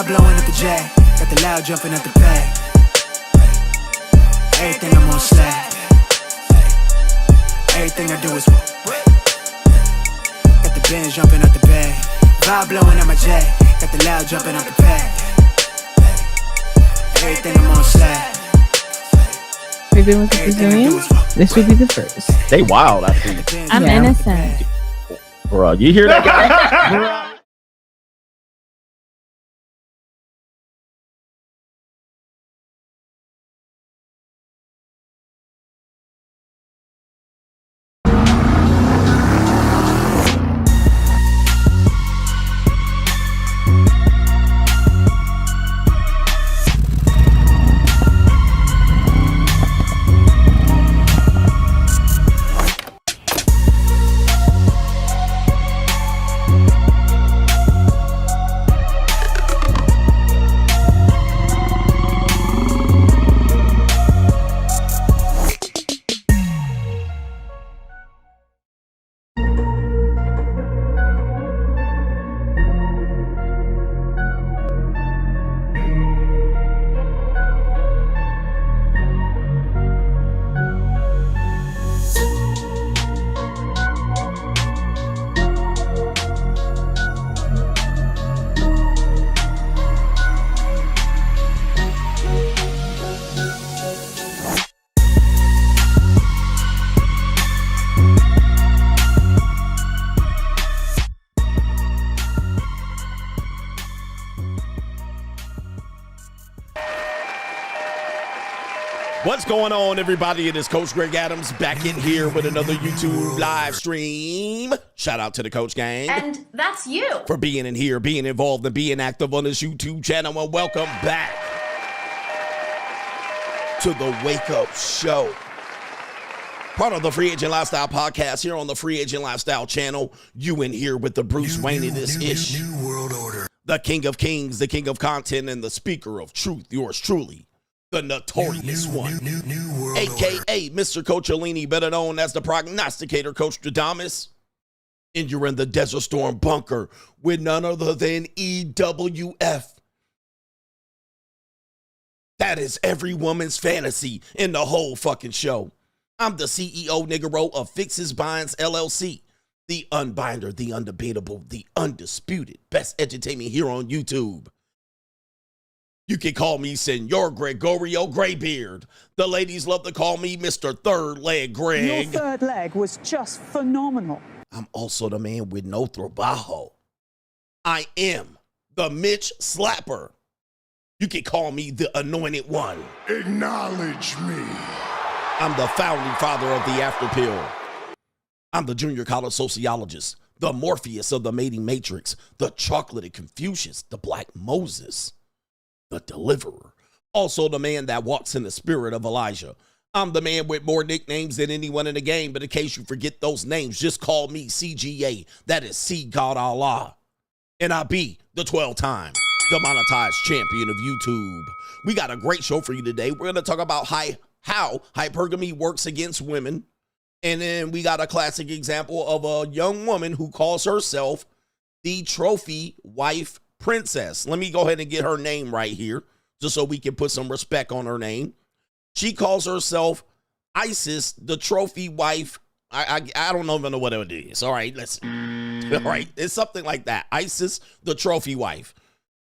Vibe blowing up the J. Got the loud jumping up the bay. Everything I'm on slay. Everything I do is got the Benz jumping up the bay. Vibe blowing up my J. Got the loud jumping up the bay. Everything I'm on slay. We've been with the Brazilians. This would be the first. They wild, I think. I'm innocent. Bro, you hear that guy? What's going on, everybody? It is Coach Greg Adams back in here with another YouTube live stream. Shout out to the Coach Gang. And that's you. For being in here, being involved, and being active on this YouTube channel. And welcome back to the Wake Up Show. Part of the Free Agent Lifestyle podcast here on the Free Agent Lifestyle channel. You in here with the Bruce Wayne in this ish. New world order. The King of Kings, the King of Content, and the Speaker of Truth. Yours truly. The Notorious one, new world a.k.a. Mr. Coach Jolie, better known as the prognosticator, Coach Stradamus. And you're in the Desert Storm bunker with none other than EWF. That is every woman's fantasy in the whole fucking show. I'm the CEO Niggero of Fixes Binds LLC, the unbinder, the undebatable, the undisputed best entertainment here on YouTube. You can call me Senor Gregorio Graybeard. The ladies love to call me Mr. Third Leg Greg. Your third leg was just phenomenal. I'm also the man with no trabajo. I am the Mitch Slapper. You can call me the Anointed One. Acknowledge me. I'm the founding father of the After Pill. I'm the junior college sociologist, the Morpheus of the mating matrix, the chocolated Confucius, the Black Moses, the deliverer. Also the man that walks in the spirit of Elijah. I'm the man with more nicknames than anyone in the game, but in case you forget those names, just call me CGA. That is C God Allah. And I be the 12-time demonetized champion of YouTube. We got a great show for you today. We're going to talk about how hypergamy works against women. And then we got a classic example of a young woman who calls herself the trophy wife princess. Let me go ahead and get her name right here, just so we can put some respect on her name. She calls herself Isis, the trophy wife. I don't even know what it is. All right, listen. All right, it's something like that. Isis, the trophy wife,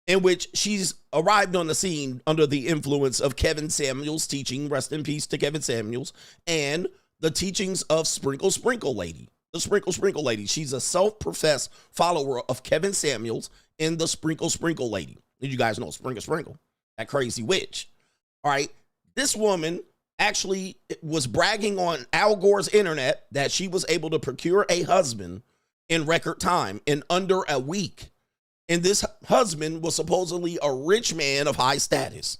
in which she's arrived on the scene under the influence of Kevin Samuels' teaching, rest in peace to Kevin Samuels, and the teachings of Sprinkle Lady. The Sprinkle Lady. She's a self-professed follower of Kevin Samuels and the Sprinkle Lady. You guys know Sprinkle, that crazy witch. All right. This woman actually was bragging on Al Gore's internet that she was able to procure a husband in record time, in under a week. And this husband was supposedly a rich man of high status.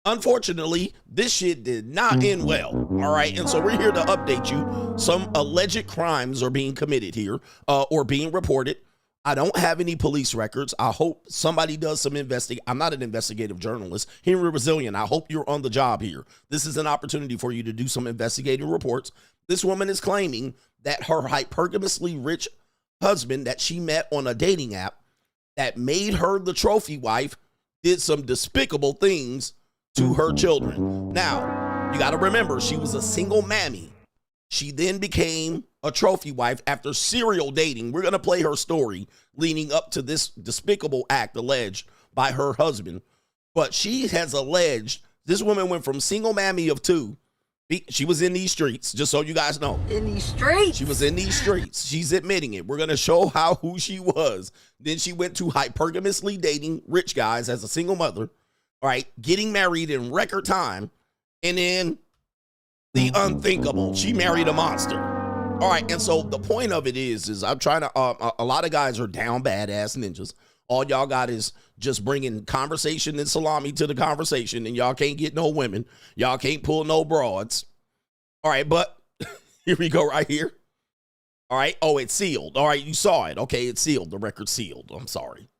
Unfortunately, this shit did not end well, all right? And so we're here to update you. Some alleged crimes are being committed here or being reported. I don't have any police records. I hope somebody does some investigating. I'm not an investigative journalist. Henry Resilient, I hope you're on the job here. This is an opportunity for you to do some investigative reports. This woman is claiming that her hypergamously rich husband that she met on a dating app that made her the trophy wife did some despicable things to her children. Now, you got to remember, she was a single mammy. She then became a trophy wife after serial dating. We're going to play her story leading up to this despicable act alleged by her husband. But she has alleged this woman went from single mammy of 2. She was in these streets, just so you guys know. In these streets? She was in these streets. She's admitting it. We're going to show who she was. Then she went to hypergamously dating rich guys as a single mother. All right, getting married in record time. And then the unthinkable. She married a monster. All right, and so the point of it is I'm trying to, a lot of guys are down badass ninjas. All y'all got is just bringing conversation and salami to the conversation, and y'all can't get no women. Y'all can't pull no broads. All right, but here we go right here. All right, oh, it's sealed. All right, you saw it. Okay, it's sealed. The record's sealed. I'm sorry.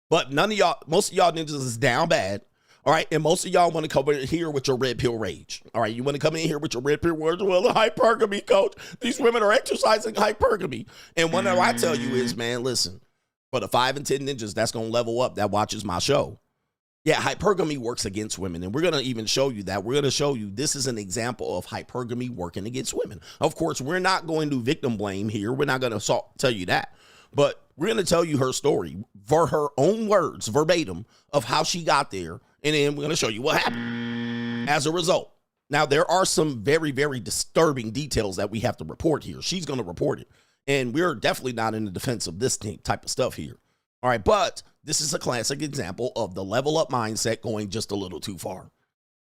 But most of y'all ninjas is down bad. All right, and most of y'all want to come in here with your red pill rage. All right, you want to come in here with your red pill rage. Well, the hypergamy, coach. These women are exercising hypergamy. And what I tell you is, man, listen, for the 5 and 10 ninjas that's going to level up that watches my show, yeah, hypergamy works against women. And we're going to even show you that. We're going to show you this is an example of hypergamy working against women. Of course, we're not going to victim blame here. We're not going to tell you that. But we're going to tell you her story for her own words, verbatim, of how she got there. And then we're going to show you what happened as a result. Now, there are some very, very disturbing details that we have to report here. She's going to report it. And we're definitely not in the defense of this type of stuff here. All right, but this is a classic example of the level up mindset going just a little too far.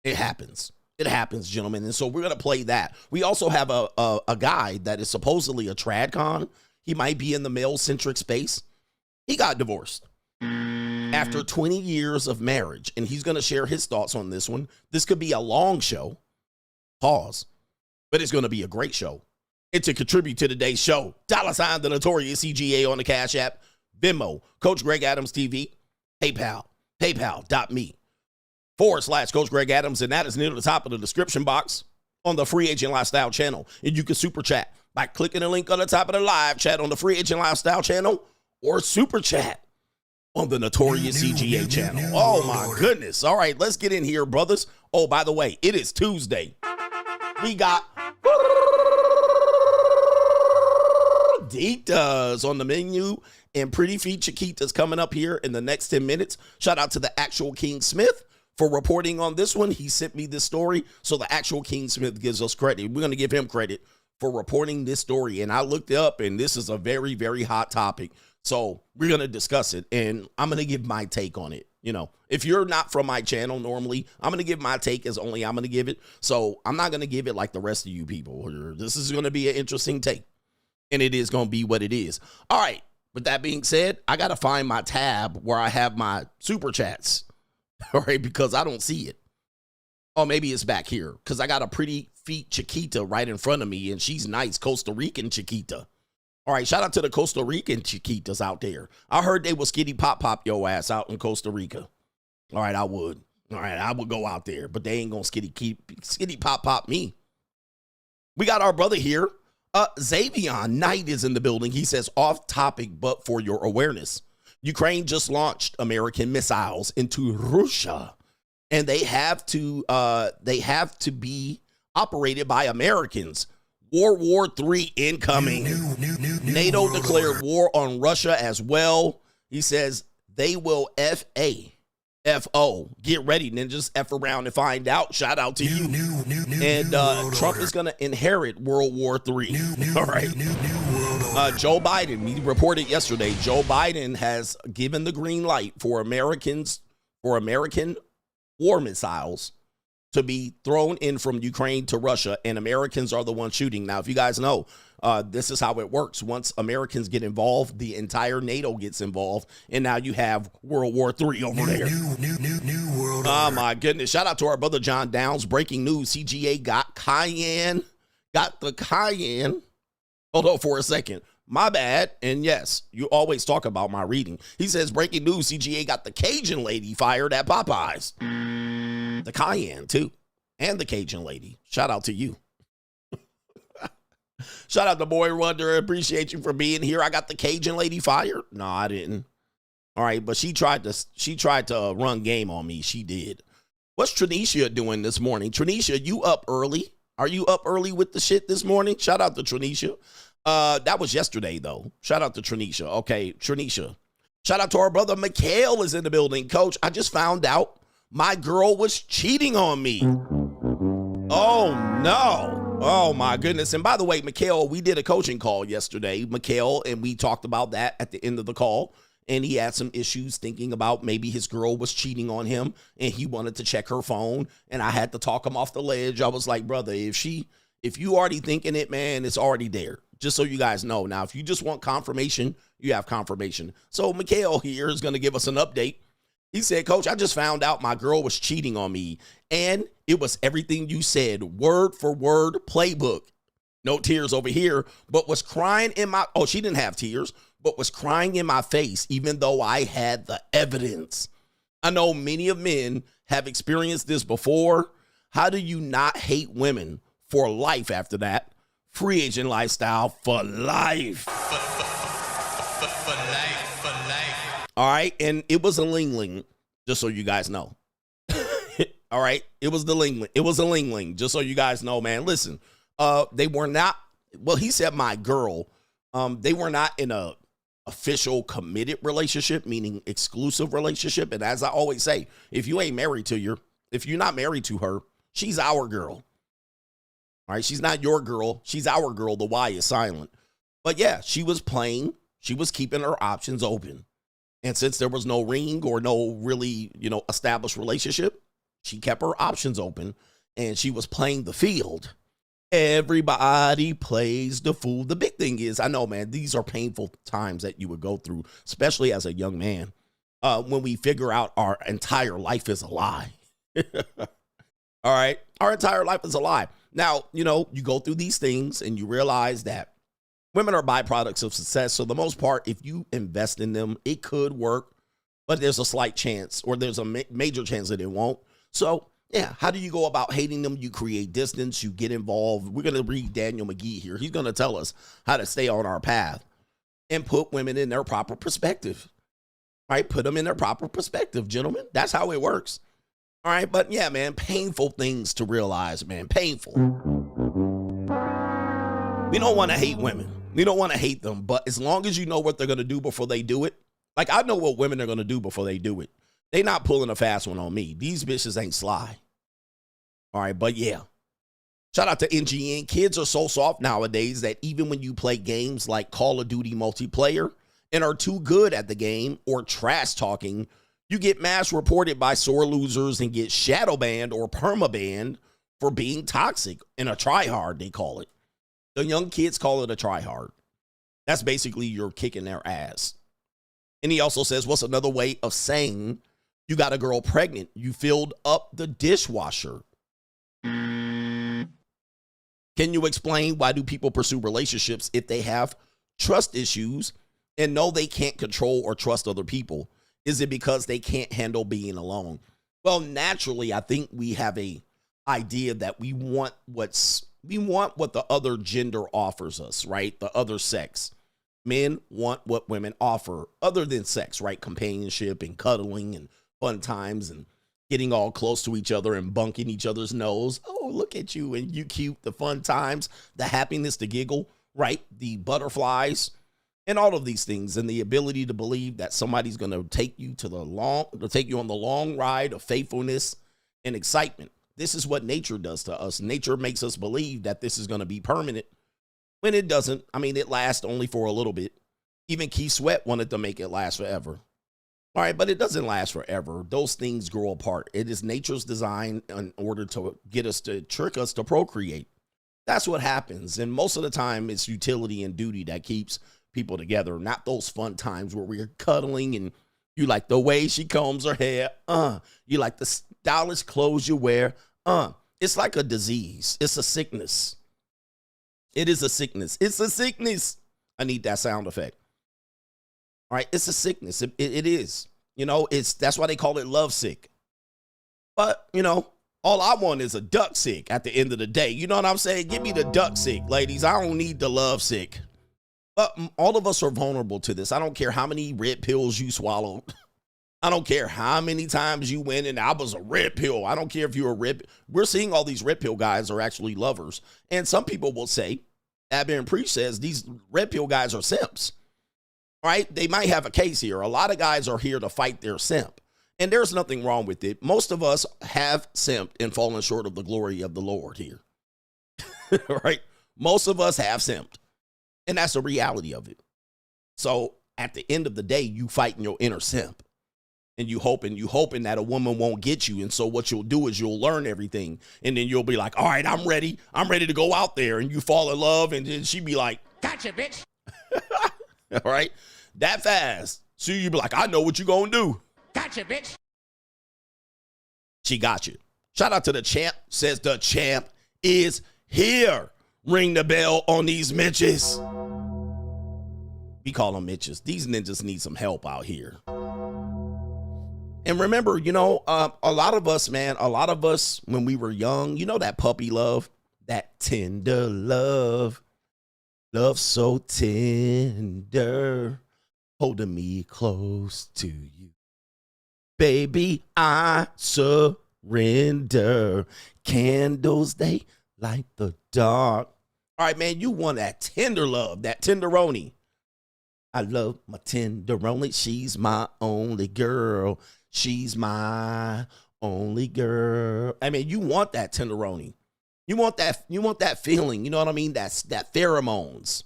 It happens. It happens, gentlemen. And so we're going to play that. We also have a guy that is supposedly a Tradcon. He might be in the male-centric space. He got divorced after 20 years of marriage, and he's going to share his thoughts on this one. This could be a long show. Pause. But it's going to be a great show. And to contribute to today's show, $ the Notorious CGA on the Cash App, Venmo, Coach Greg Adams TV, PayPal, paypal.me/Coach Greg Adams, and that is near the top of the description box on the Free Agent Lifestyle channel. And you can super chat by clicking the link on the top of the live chat on the Free Agent Lifestyle channel, or super chat on the Notorious CGA channel. Oh my goodness. All right, let's get in here, brothers. Oh, by the way, it is Tuesday. We got Gorditas on the menu, and Pretty Feet Chiquita's coming up here in the next 10 minutes. Shout out to the actual King Smith for reporting on this one. He sent me this story, so the actual King Smith gives us credit. We're going to give him credit for reporting this story, and I looked it up, and this is a very, very hot topic. So we're going to discuss it, and I'm going to give my take on it. You know, if you're not from my channel normally, I'm going to give my take as only I'm going to give it. So I'm not going to give it like the rest of you people. This is going to be an interesting take, and it is going to be what it is. All right. With that being said, I got to find my tab where I have my super chats. All right, because I don't see it. Oh, maybe it's back here because I got a Pretty Feet Chiquita right in front of me, and she's nice. Costa Rican Chiquita. All right, shout out to the Costa Rican Chiquitas out there. I heard they will skitty pop your ass out in Costa Rica. All right, I would. All right, I would go out there, but they ain't going to skitty pop me. We got our brother here. Xavion Knight is in the building. He says, off topic, but for your awareness, Ukraine just launched American missiles into Russia, and they have to be operated by Americans. World War III incoming. NATO declared war on Russia as well. He says they will FO. Get ready, ninjas. F around and find out. Shout out to you. And Trump is going to inherit World War III. All right. Joe Biden, we reported yesterday, Joe Biden has given the green light for American war missiles to be thrown in from Ukraine to Russia, and Americans are the ones shooting. Now, if you guys know, this is how it works. Once Americans get involved, the entire NATO gets involved, and now you have World War III over there. New world order. My goodness. Shout out to our brother John Downs. Breaking news, CGA got the Cayenne. Hold on for a second. My bad. And yes, you always talk about my reading. He says, breaking news, CGA got the Cajun lady fired at Popeyes. The Cayenne, too. And the Cajun lady. Shout out to you. Shout out to Boy Wonder. Appreciate you for being here. I got the Cajun lady fired. No, I didn't. All right, but she tried to run game on me. She did. What's Tranisha doing this morning? Tranisha, you up early? Are you up early with the shit this morning? Shout out to Tranisha. That was yesterday, though. Shout out to Tranisha. Okay, Tranisha. Shout out to our brother Mikhail is in the building. Coach, I just found out my girl was cheating on me. Oh, no. Oh, my goodness. And by the way, Mikhail, we did a coaching call yesterday, Mikhail, and we talked about that at the end of the call. And he had some issues thinking about maybe his girl was cheating on him and he wanted to check her phone. And I had to talk him off the ledge. I was like, brother, if you already thinking it, man, it's already there. Just so you guys know. Now, if you just want confirmation, you have confirmation. So Mikhail here is going to give us an update. He said, Coach, I just found out my girl was cheating on me. And it was everything you said, word for word playbook. No tears over here, but was crying in my, oh, she didn't have tears, but was crying in my face, even though I had the evidence. I know many of men have experienced this before. How do you not hate women for life after that? Free agent lifestyle for life. For life. All right, and it was a ling-ling, just so you guys know. All right, it was the ling-ling. It was a ling-ling, just so you guys know, man. Listen, they were not, well, he said my girl, they were not in a official committed relationship, meaning exclusive relationship. And as I always say, if you ain't married to her, if you're not married to her, she's our girl. All right, she's not your girl. She's our girl. The Y is silent. But yeah, she was playing. She was keeping her options open. And since there was no ring or no really, established relationship, she kept her options open and she was playing the field. Everybody plays the fool. The big thing is, I know, man, these are painful times that you would go through, especially as a young man, when we figure out our entire life is a lie. All right. Our entire life is a lie. Now, you go through these things and you realize that women are byproducts of success. So the most part, if you invest in them, it could work, but there's a slight chance or there's a major chance that it won't. So yeah, how do you go about hating them? You create distance, you get involved. We're going to read Daniel McGee here. He's going to tell us how to stay on our path and put women in their proper perspective, right? Put them in their proper perspective, gentlemen. That's how it works. All right. But yeah, man, painful things to realize, man, painful. We don't want to hate women. We don't want to hate them. But as long as you know what they're going to do before they do it, like I know what women are going to do before they do it. They not pulling a fast one on me. These bitches ain't sly. All right, but yeah. Shout out to NGN. Kids are so soft nowadays that even when you play games like Call of Duty multiplayer and are too good at the game or trash talking, you get mass reported by sore losers and get shadow banned or perma banned for being toxic and a tryhard, they call it. The young kids call it a tryhard. That's basically you're kicking their ass. And he also says, what's another way of saying you got a girl pregnant? You filled up the dishwasher. Can you explain why do people pursue relationships if they have trust issues and know they can't control or trust other people? Is it because they can't handle being alone? Well, naturally, I think we have a idea that we want what the other gender offers us, right? The other sex. Men want what women offer other than sex, right? Companionship and cuddling and fun times and getting all close to each other and bunking each other's nose. Oh, look at you and you cute. The fun times, the happiness, the giggle, right? The butterflies and all of these things and the ability to believe that somebody's going to take you on the long ride of faithfulness and excitement. This is what nature does to us. Nature makes us believe that this is going to be permanent when it doesn't. I mean, it lasts only for a little bit. Even Keith Sweat wanted to make it last forever. All right, but it doesn't last forever. Those things grow apart. It is nature's design in order to get us to trick us to procreate. That's what happens. And most of the time, it's utility and duty that keeps people together, not those fun times where we're cuddling and you like the way she combs her hair. You like the stylish clothes you wear. It's like a disease. It's a sickness. It is a sickness. It's a sickness. I need that sound effect. All right, it's a sickness. It is. That's why they call it love sick. But, all I want is a duck sick at the end of the day. You know what I'm saying? Give me the duck sick, ladies. I don't need the love sick. But all of us are vulnerable to this. I don't care how many red pills you swallowed. I don't care how many times you went and I was a red pill. I don't care if you're a red. We're seeing all these red pill guys are actually lovers. And some people will say, Abby and Preach says these red pill guys are simps. Right? They might have a case here. A lot of guys are here to fight their simp. And there's nothing wrong with it. Most of us have simped and fallen short of the glory of the Lord here. Right? Most of us have simped. And that's the reality of it. So at the end of the day, you fighting your inner simp. And you hoping that a woman won't get you. And so what you'll do is you'll learn everything. And then you'll be like, all right, I'm ready. I'm ready to go out there. And you fall in love. And then she be like, gotcha, bitch. All right. That fast. So you be like, I know what you gonna do. Gotcha, bitch. She got you. Shout out to the champ. Says the champ is here. Ring the bell on these Mitches. We call them Mitches. These ninjas need some help out here. And remember, you know, a lot of us, when we were young, you know, that puppy love, that tender love, love so tender, holding me close to you. Baby, I surrender. Candles, they light the dark. All right, man, you want that tender love, that tenderoni. I love my tenderoni. She's my only girl. She's my only girl. I mean, you want that tenderoni. You want that feeling. You know what I mean? That's that pheromones.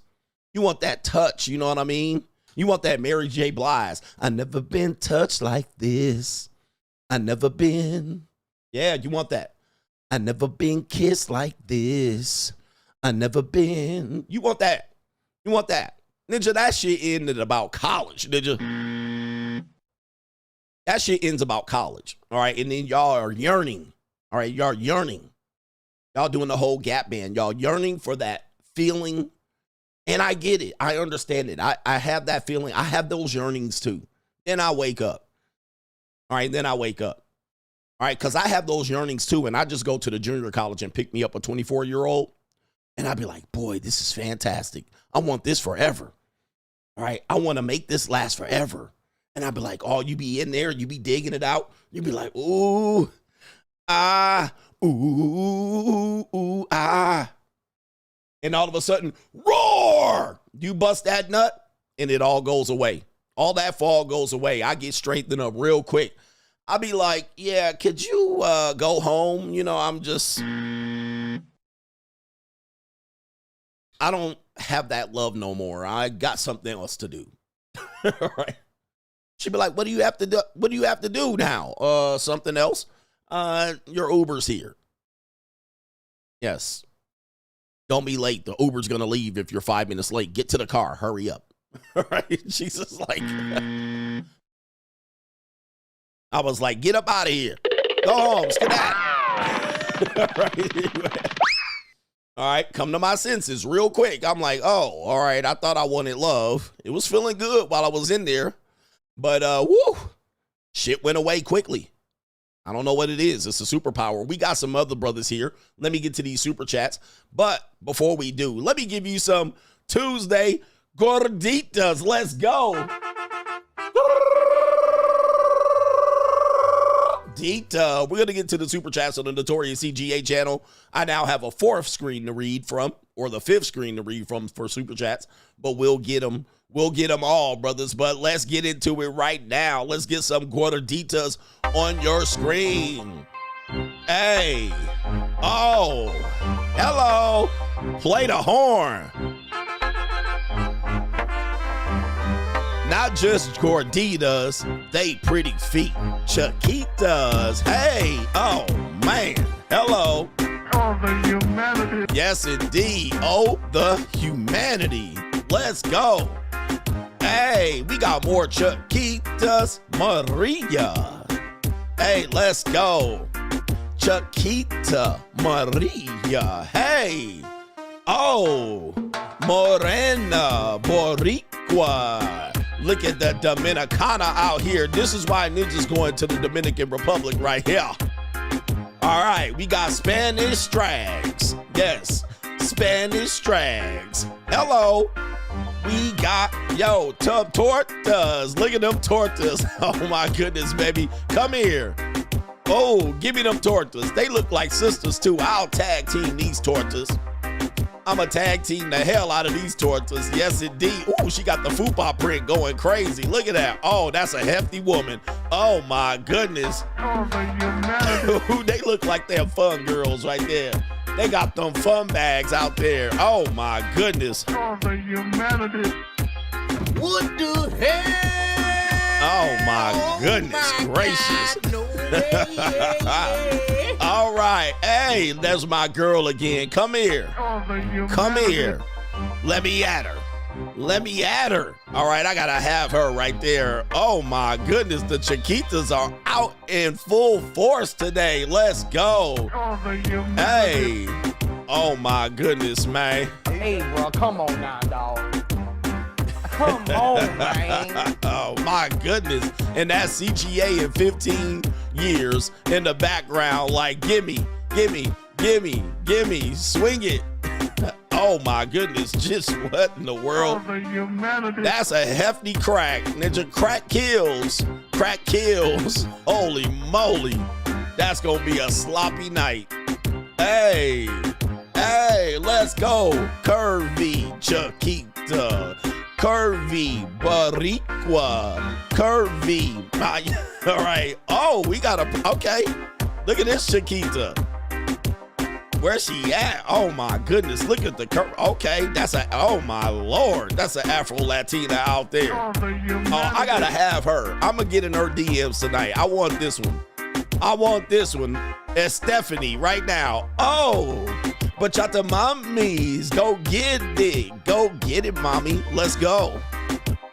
You want that touch. You know what I mean? You want that Mary J. Blige. I never been touched like this. I never been. Yeah, you want that. I never been kissed like this. I never been. You want that. You want that. Ninja, that shit ended about college, ninja. That shit ends about college, all right? And then y'all are yearning, all right? Y'all yearning. Y'all doing the whole Gap Band. Y'all yearning for that feeling. And I get it. I understand it. I have that feeling. I have those yearnings too. Then I wake up. All right, then I wake up. All right, because I have those yearnings too. And I just go to the junior college and pick me up a 24-year-old. And I'd be like, boy, this is fantastic. I want this forever. All right, I want to make this last forever. And I'd be like, oh, you be in there, you be digging it out. You'd be like, ooh, ah, ooh, ooh, ah. And all of a sudden, roar! You bust that nut, and it all goes away. All that fog goes away. I get straightened up real quick. I'd be like, yeah, could you go home? You know, I don't have that love no more. I got something else to do. All right. She'd be like, what do you have to do? What do you have to do now? Something else? Your Uber's here. Yes. Don't be late. The Uber's going to leave if you're 5 minutes late. Get to the car. Hurry up. All right. Jesus, like, I was like, get up out of here. Go home. Skedaddle. All right. Come to my senses real quick. I'm like, oh, all right. I thought I wanted love. It was feeling good while I was in there. But, woo, shit went away quickly. I don't know what it is. It's a superpower. We got some other brothers here. Let me get to these super chats. But before we do, let me give you some Tuesday Gorditas. Let's go. Gordita. We're going to get to the super chats on the Notorious CGA channel. I now have a fourth screen to read from, or the fifth screen to read from for super chats, but we'll get them. We'll get them all, brothers, but let's get into it right now. Let's get some Gorditas on your screen. Hey. Oh. Hello. Play the horn. Not just Gorditas, they pretty feet. Chiquitas. Hey. Oh, man. Hello. Oh, the humanity. Yes, indeed. Oh, the humanity. Let's go. Hey, we got more Chiquitas Maria. Hey, let's go. Chiquita Maria. Hey. Oh, Morena Boricua. Look at the Dominicana out here. This is why Ninja's going to the Dominican Republic right here. All right, we got Spanish Strags. Yes, Spanish Strags. Hello. We got, yo, tortas. Look at them tortas. Oh my goodness, baby. Come here. Oh, give me them tortas. They look like sisters too. I'll tag team these tortas. I'ma tag team the hell out of these tortas. Yes, indeed. Oh, she got the fupa print going crazy. Look at that. Oh, that's a hefty woman. Oh my goodness. They look like they're fun girls right there. They got them fun bags out there. Oh my goodness. What the hell? Oh my goodness gracious. All right. Hey, there's my girl again. Come here. Come here. Let me at her. Let me at her. All right, I gotta have her right there. Oh my goodness, the Chiquitas are out in full force today. Let's go. Hey. Oh my goodness, man. Hey, bro, come on now, dog. Come on, man. Oh my goodness. And that CGA in 15 years in the background, like, gimme, gimme, gimme, gimme, swing it. Oh my goodness, just what in the world? That's a hefty crack. Ninja, crack kills. Crack kills. Holy moly. That's gonna be a sloppy night. Hey, hey, let's go. Curvy Chiquita. Curvy Boricua. Curvy. All right. Oh, we got a, okay. Look at this Chiquita. Where's she at? Oh my goodness, look at the curve. Okay, that's a, oh my Lord, that's an Afro-Latina out there. Oh, I gotta have her. I'm gonna get in her DMs tonight. I want this one. I want this one. It's Stephanie right now. Oh, bachata mommies, go get it. Go get it, mommy. Let's go.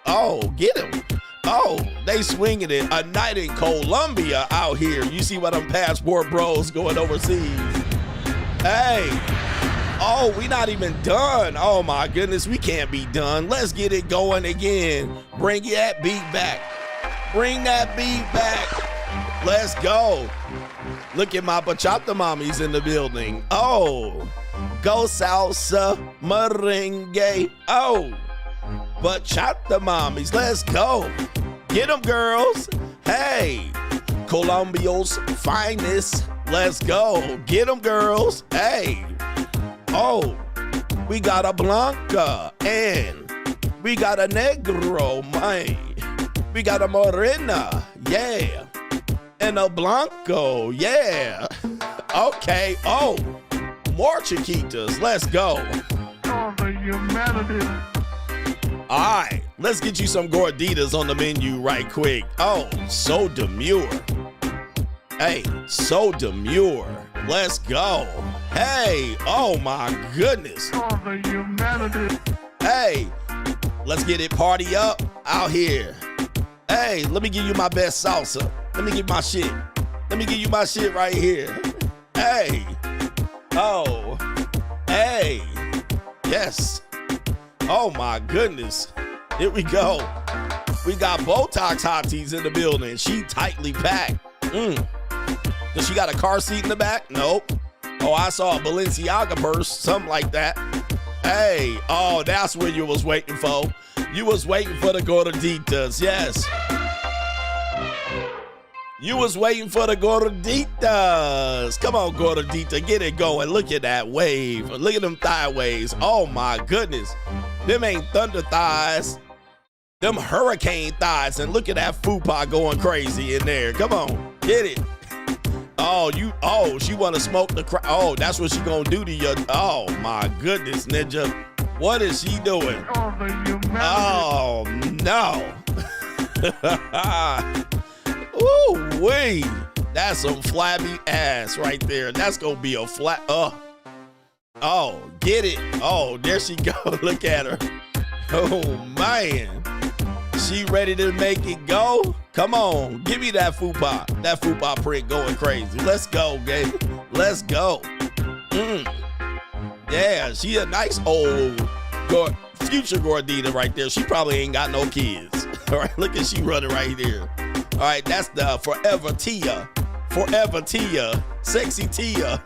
Oh, get him. Oh, they swinging it. A night in Colombia out here. You see what them passport bros going overseas. Hey, oh, we not even done. Oh my goodness, we can't be done. Let's get it going again. Bring that beat back. Bring that beat back. Let's go. Look at my bachata mommies in the building. Oh, go salsa, merengue. Oh, bachata mommies, let's go. Get them, girls. Hey, Colombia's finest. Let's go. Get them, girls. Hey. Oh, we got a Blanca and we got a Negro, man. We got a Morena, yeah. And a Blanco, yeah. Okay. Oh, more Chiquitas. Let's go. All right, let's get you some Gorditas on the menu right quick. Oh, so demure. Hey, so demure. Let's go. Hey, oh my goodness. Hey, let's get it party up out here. Hey, let me give you my best salsa. Let me give my shit. Let me give you my shit right here. Hey. Oh. Hey. Yes. Oh my goodness. Here we go. We got Botox hotties in the building. She tightly packed. Does she got a car seat in the back? Nope. Oh, I saw a Balenciaga purse, something like that. Hey, oh, that's what you was waiting for. You was waiting for the Gorditas, yes. You was waiting for the Gorditas. Come on, Gordita, get it going. Look at that wave. Look at them thigh waves. Oh my goodness. Them ain't thunder thighs. Them hurricane thighs. And look at that fupa going crazy in there. Come on, get it. Oh, she want to smoke the crowd. Oh, that's what she gonna do to you. Oh my goodness, Ninja. What is she doing? Oh no. Ooh wee. That's some flabby ass right there. That's gonna be a flat. Oh, get it. Oh, there she go. Look at her. Oh man. She ready to make it go? Come on, give me that fupa. That fupa print going crazy. Let's go, baby. Let's go. Yeah, she a nice old future Gordita right there. She probably ain't got no kids. All right, look at she running right here. All right, that's the Forever Tia. Forever Tia. Sexy Tia.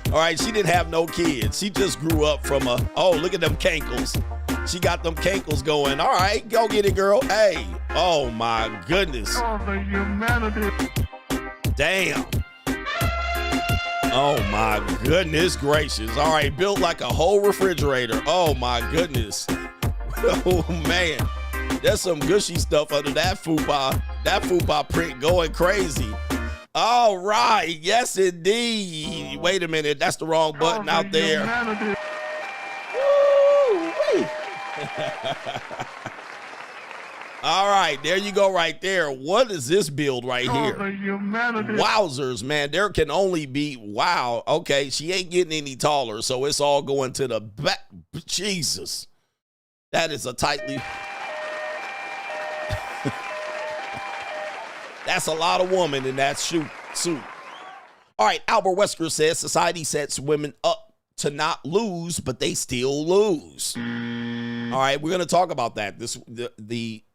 All right, she didn't have no kids. She just grew up from oh, look at them cankles. She got them cankles going. All right, go get it, girl. Hey, oh my goodness. Oh, the humanity. Damn. Oh my goodness gracious. All right, built like a whole refrigerator. Oh my goodness. Oh man. There's some gushy stuff under that fupa. That fupa print going crazy. All right. Yes, indeed. Wait a minute. That's the wrong button out there. Woo-wee. All right, there you go right there. What is this build right here? Wowzers, man. There can only be, wow. Okay, she ain't getting any taller, so it's all going to the back. Jesus. That is a tightly. That's a lot of woman in that suit. All right, Albert Wesker says society sets women up to not lose, but they still lose. All right, we're going to talk about that.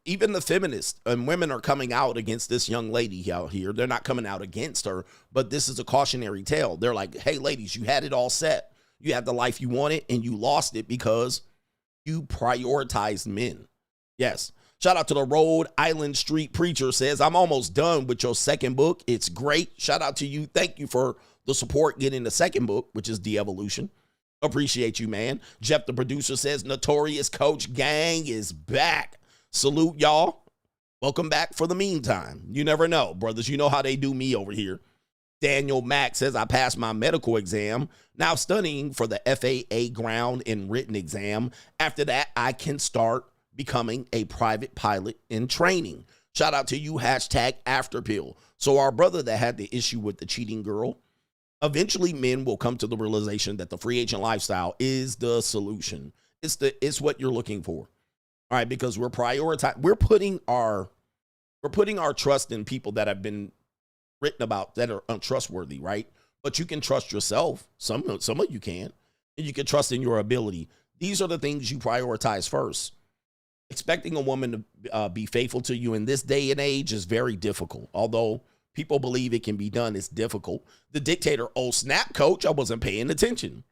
Even the feminists and women are coming out against this young lady out here. They're not coming out against her, but this is a cautionary tale. They're like, hey, ladies, you had it all set. You had the life you wanted, and you lost it because you prioritized men. Yes. Shout out to the Rhode Island Street Preacher says, I'm almost done with your second book. It's great. Shout out to you. Thank you for the support getting the second book, which is De-Evolution. Appreciate you, man. Jeff, the producer, says, Notorious Coach Gang is back. Salute, y'all. Welcome back for the meantime. You never know, brothers. You know how they do me over here. Daniel Mack says, I passed my medical exam. Now studying for the FAA ground and written exam. After that, I can start becoming a private pilot in training. Shout out to you, hashtag AfterPill. So our brother that had the issue with the cheating girl, eventually men will come to the realization that the free agent lifestyle is the solution. It's what you're looking for. All right, because we're putting our trust in people that have been written about that are untrustworthy, right? But you can trust yourself. Some of you can, and you can trust in your ability. These are the things you prioritize first. Expecting a woman to be faithful to you in this day and age is very difficult. Although people believe it can be done, it's difficult. The dictator, oh snap, coach, I wasn't paying attention.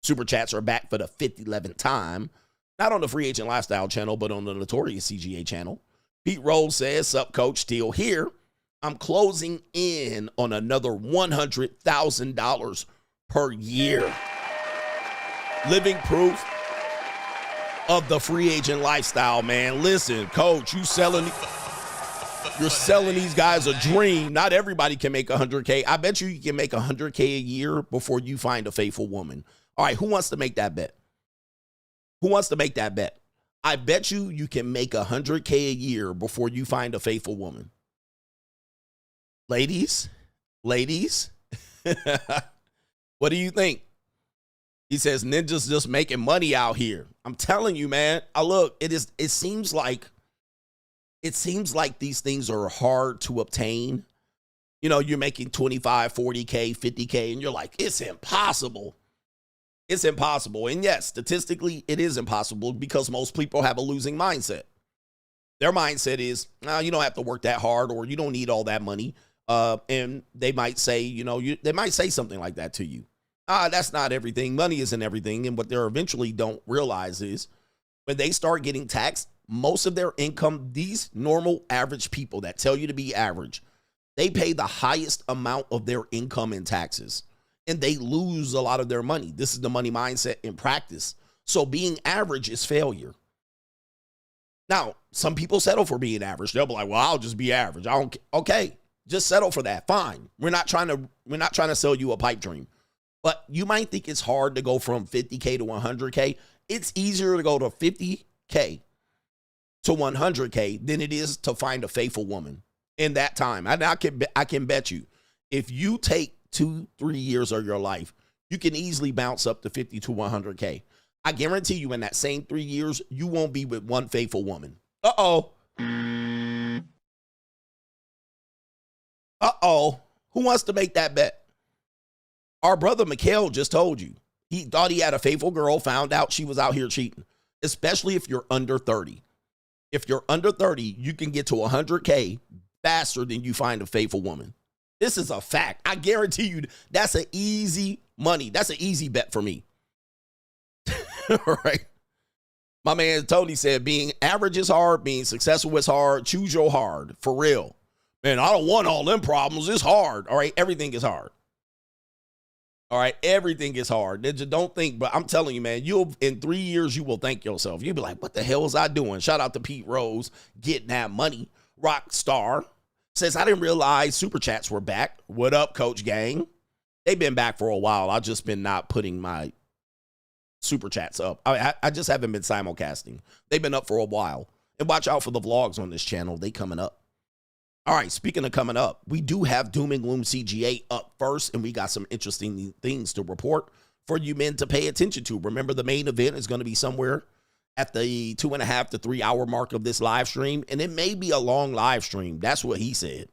Super chats are back for the 11th time. Not on the Free Agent Lifestyle channel, but on the Notorious CGA channel. Pete Rose says, sup, coach, still here. I'm closing in on another $100,000 per year. Living proof of the free agent lifestyle, man. Listen, coach, you're selling these guys a dream. Not everybody can make 100K. I bet you can make 100K a year before you find a faithful woman. All right, who wants to make that bet? Who wants to make that bet? I bet you can make 100K a year before you find a faithful woman. Ladies, what do you think? He says, ninjas just making money out here. I'm telling you, man. Look, it seems like these things are hard to obtain. You know, you're making 25, 40K, 50K, and you're like, it's impossible. It's impossible. And yes, statistically, it is impossible because most people have a losing mindset. Their mindset is, no, you don't have to work that hard, or you don't need all that money. And they might say, they might say something like that to you. That's not everything. Money isn't everything. And what they eventually don't realize is when they start getting taxed, most of their income, these normal average people that tell you to be average, they pay the highest amount of their income in taxes, and they lose a lot of their money. This is the money mindset in practice. So being average is failure. Now, some people settle for being average. They'll be like, well, I'll just be average. Okay, just settle for that. Fine. We're not trying to sell you a pipe dream. But you might think it's hard to go from 50K to 100K. It's easier to go to 50K to 100K than it is to find a faithful woman in that time. And I can bet you, if you take 2-3 years of your life, you can easily bounce up to 50 to 100K. I guarantee you in that same 3 years, you won't be with one faithful woman. Uh-oh. Who wants to make that bet? Our brother Mikhail just told you. He thought he had a faithful girl, found out she was out here cheating, especially if you're under 30. If you're under 30, you can get to 100K faster than you find a faithful woman. This is a fact. I guarantee you that's an easy money. That's an easy bet for me. All right. My man Tony said, being average is hard, being successful is hard. Choose your hard, for real. Man, I don't want all them problems. It's hard. All right, everything is hard. All right, everything is hard. Just don't think, but I'm telling you, man, in 3 years, you will thank yourself. You'll be like, what the hell was I doing? Shout out to Pete Rose, getting that money. Rockstar says, I didn't realize Super Chats were back. What up, Coach Gang? They've been back for a while. I've just been not putting my Super Chats up. I just haven't been simulcasting. They've been up for a while. And watch out for the vlogs on this channel. They coming up. All right, speaking of coming up, we do have Doom and Gloom CGA up first, and we got some interesting things to report for you men to pay attention to. Remember, the main event is going to be somewhere at the 2.5 to 3 hour mark of this live stream, and it may be a long live stream. That's what he said.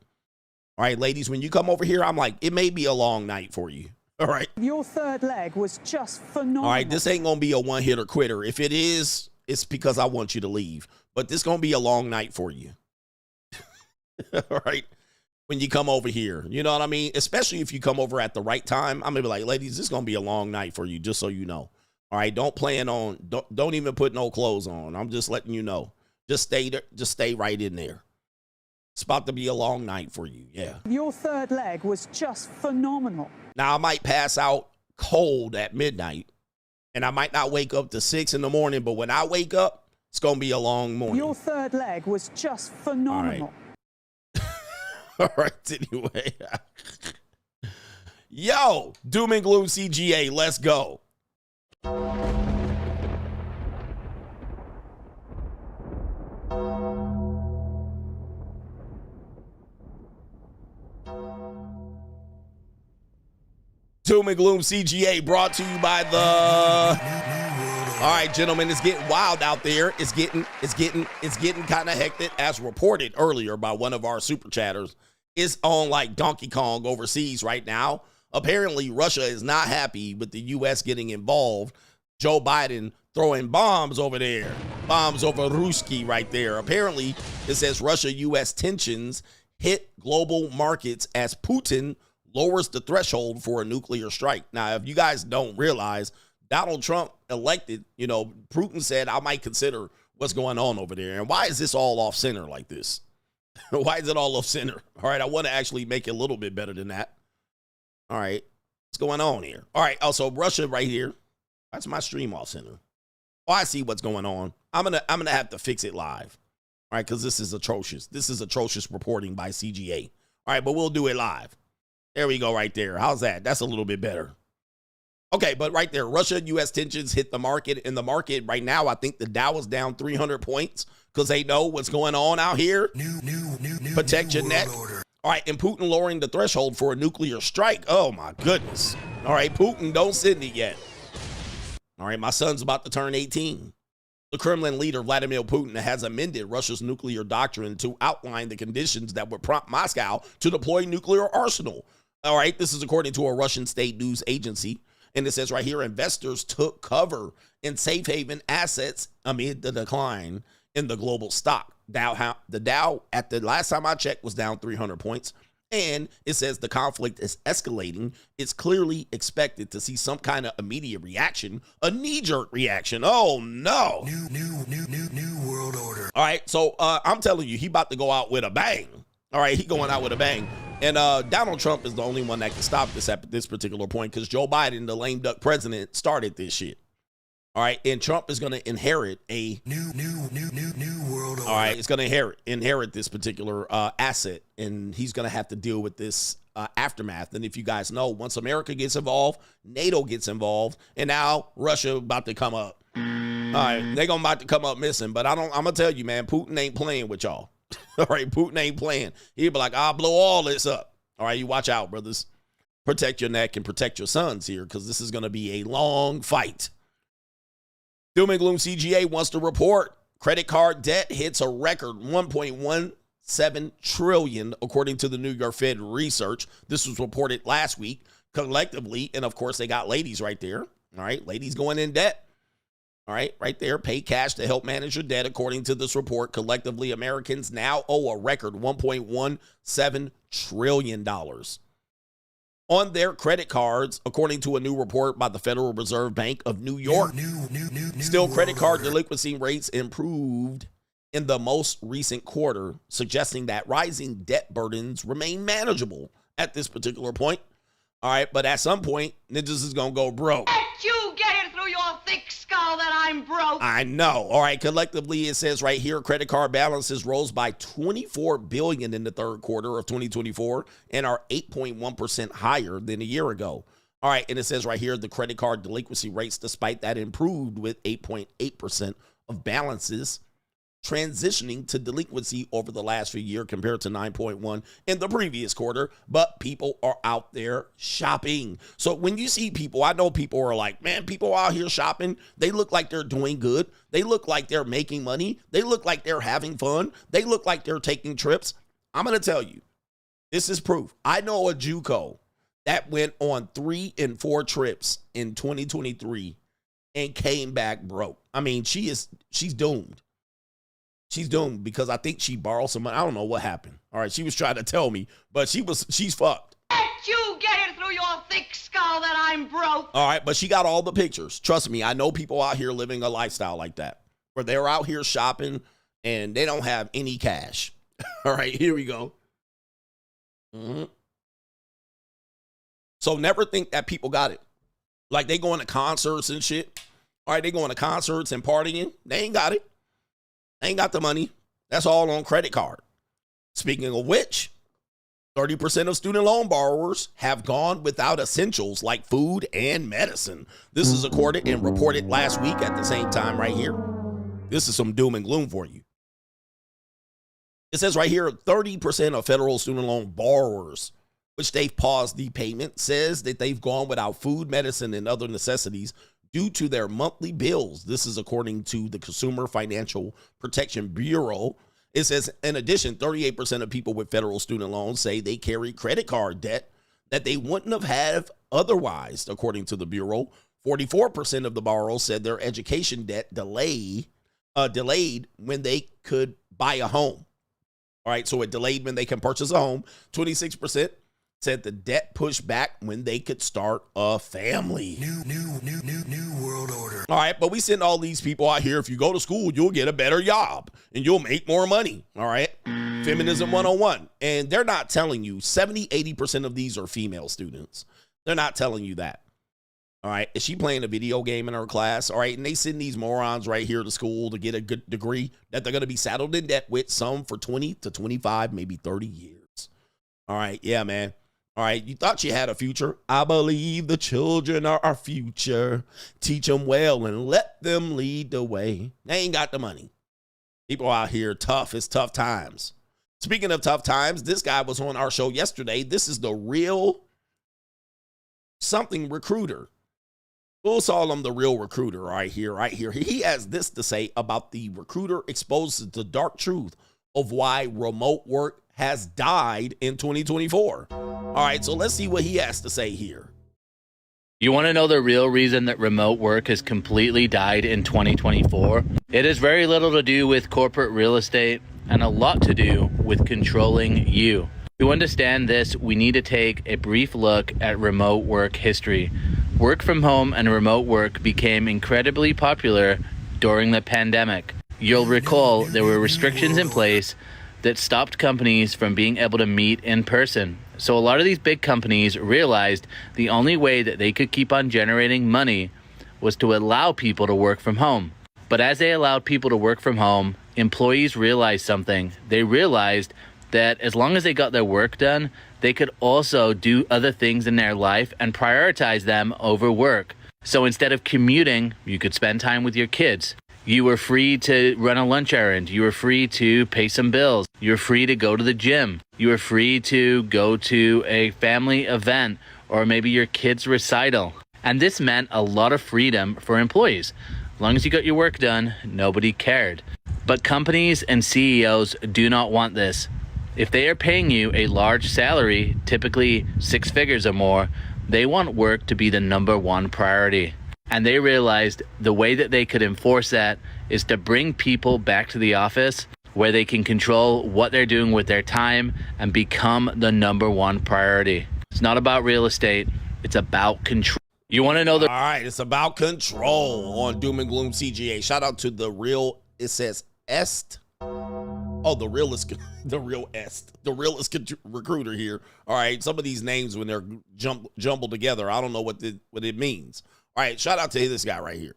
All right, ladies, when you come over here, I'm like, it may be a long night for you. All right. Your third leg was just phenomenal. All right, this ain't going to be a one-hitter quitter. If it is, it's because I want you to leave. But this going to be a long night for you. All right. When you come over here, you know what I mean? Especially if you come over at the right time. I'm going to be like, ladies, this is going to be a long night for you, just so you know. All right. Don't even put no clothes on. I'm just letting you know. Just stay there. Just stay right in there. It's about to be a long night for you. Yeah. Your third leg was just phenomenal. Now, I might pass out cold at midnight, and I might not wake up to 6 in the morning, but when I wake up, it's going to be a long morning. Your third leg was just phenomenal. All right. All right, anyway. Yo, Doom and Gloom CGA, let's go. Doom and Gloom CGA brought to you by the... All right, gentlemen, it's getting wild out there. It's getting kind of hectic, as reported earlier by one of our super chatters. It's on like Donkey Kong overseas right now. Apparently, Russia is not happy with the U.S. getting involved. Joe Biden throwing bombs over there. Bombs over Ruski right there. Apparently, it says Russia-U.S. tensions hit global markets as Putin lowers the threshold for a nuclear strike. Now, if you guys don't realize, Donald Trump elected, Putin said, I might consider what's going on over there. And why is this all off center like this? Why is it all off center? All right, I want to actually make it a little bit better than that. All right, what's going on here? All right, also Russia right here. That's my stream off center. Oh, I see what's going on. I'm gonna have to fix it live. All right, because this is atrocious. This is atrocious reporting by CGA. All right, but we'll do it live. There we go right there. How's that? That's a little bit better. Okay, but right there, Russia-U.S. tensions hit the market. In the market right now, I think the Dow is down 300 points because they know what's going on out here. Protect your neck. All right, and Putin lowering the threshold for a nuclear strike. Oh, my goodness. All right, Putin, don't send it yet. All right, my son's about to turn 18. The Kremlin leader, Vladimir Putin, has amended Russia's nuclear doctrine to outline the conditions that would prompt Moscow to deploy nuclear arsenal. All right, this is according to a Russian state news agency. And it says right here, investors took cover in safe haven assets amid the decline in the global stock. The Dow, at the last time I checked, was down 300 points. And it says the conflict is escalating. It's clearly expected to see some kind of immediate reaction, a knee-jerk reaction. Oh, no. New world order. All right, so I'm telling you, he about to go out with a bang. All right, he going out with a bang. And Donald Trump is the only one that can stop this at this particular point because Joe Biden, the lame duck president, started this shit. All right, and Trump is going to inherit a new world order. All right, it's going to inherit this particular asset, and he's going to have to deal with this aftermath. And if you guys know, once America gets involved, NATO gets involved, and now Russia about to come up. All right, they're about to come up missing. But I'm going to tell you, man, Putin ain't playing with y'all. All right, Putin ain't playing. He'll be like, I'll blow all this up. All right, you watch out, brothers. Protect your neck and protect your sons here because this is going to be a long fight. Doom and Gloom CGA wants to report credit card debt hits a record $1.17 trillion, according to the New York Fed research. This was reported last week collectively. And of course, they got ladies right there. All right, ladies going in debt. All right, right there, pay cash to help manage your debt. According to this report, collectively, Americans now owe a record $1.17 trillion. on their credit cards, according to a new report by the Federal Reserve Bank of New York. Still, credit card delinquency rates improved in the most recent quarter, suggesting that rising debt burdens remain manageable at this particular point. All right, but at some point, niggas is going to go broke. Let you get it through your thick skull that I'm broke. I know. All right, collectively, it says right here, credit card balances rose by $24 billion in the third quarter of 2024 and are 8.1% higher than a year ago. All right, and it says right here, the credit card delinquency rates, despite that, improved with 8.8% of balances transitioning to delinquency over the last few years compared to 9.1 in the previous quarter, but people are out there shopping. So when you see people, I know people are like, man, people out here shopping, they look like they're doing good. They look like they're making money. They look like they're having fun. They look like they're taking trips. I'm going to tell you, this is proof. I know a JUCO that went on 3 and 4 trips in 2023 and came back broke. I mean, she's doomed. She's doomed because I think she borrowed some money. I don't know what happened. All right, she was trying to tell me, but she's fucked. Let you get it through your thick skull that I'm broke. All right, but she got all the pictures. Trust me, I know people out here living a lifestyle like that, where they're out here shopping and they don't have any cash. All right, here we go. So never think that people got it. Like they going to concerts and shit. All right, they going to concerts and partying. They ain't got it. Ain't got the money. That's all on credit card. Speaking of which, 30% of student loan borrowers have gone without essentials like food and medicine. This is accorded and reported last week at the same time right here. This is some doom and gloom for you. It says right here, 30% of federal student loan borrowers, which they've paused the payment, says that they've gone without food, medicine, and other necessities due to their monthly bills. This is according to the Consumer Financial Protection Bureau. It says, in addition, 38% of people with federal student loans say they carry credit card debt that they wouldn't have had otherwise, according to the Bureau. 44% of the borrowers said their education debt delayed when they could buy a home. All right, so it delayed when they can purchase a home. 26% said the debt pushed back when they could start a family. New world order. All right, but we send all these people out here. If you go to school, you'll get a better job and you'll make more money. All right, Feminism 101. And they're not telling you 70-80% of these are female students. They're not telling you that. All right, is she playing a video game in her class? All right, and they send these morons right here to school to get a good degree that they're going to be saddled in debt with, some for 20 to 25, maybe 30 years. All right, yeah, man. All right, you thought you had a future. I believe the children are our future. Teach them well and let them lead the way. They ain't got the money. People out here tough. It's tough times. Speaking of tough times, this guy was on our show yesterday. This is the real something recruiter. We'll call him the real recruiter right here. He has this to say about the recruiter exposes the dark truth of why remote work has died in 2024. All right, so let's see what he has to say here. You want to know the real reason that remote work has completely died in 2024? It has very little to do with corporate real estate and a lot to do with controlling you. To understand this, we need to take a brief look at remote work history. Work from home and remote work became incredibly popular during the pandemic. You'll recall there were restrictions in place that stopped companies from being able to meet in person. So a lot of these big companies realized the only way that they could keep on generating money was to allow people to work from home. But as they allowed people to work from home, employees realized something. They realized that as long as they got their work done, they could also do other things in their life and prioritize them over work. So instead of commuting, you could spend time with your kids. You were free to run a lunch errand. You were free to pay some bills. You were free to go to the gym. You were free to go to a family event or maybe your kid's recital. And this meant a lot of freedom for employees. As long as you got your work done, nobody cared. But companies and CEOs do not want this. If they are paying you a large salary, typically 6 figures or more, they want work to be the #1 priority. And they realized the way that they could enforce that is to bring people back to the office where they can control what they're doing with their time and become the #1 priority. It's not about real estate. It's about control. You want to know the... All right, it's about control on Doom and Gloom CGA. Shout out to the real, it says Est. Oh, the realist recruiter here. All right, some of these names when they're jumbled together, I don't know what it means. All right, shout out to this guy right here.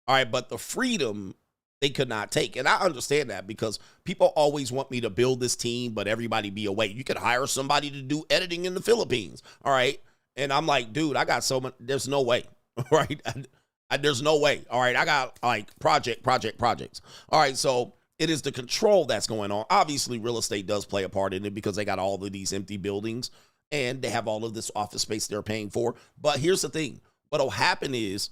All right, but the freedom they could not take. And I understand that because people always want me to build this team, but everybody be away. You could hire somebody to do editing in the Philippines. All right. And I'm like, dude, I got so much. There's no way. All right. There's no way. All right. I got like projects. All right. So it is the control that's going on. Obviously, real estate does play a part in it because they got all of these empty buildings and they have all of this office space they're paying for. But here's the thing. What'll happen is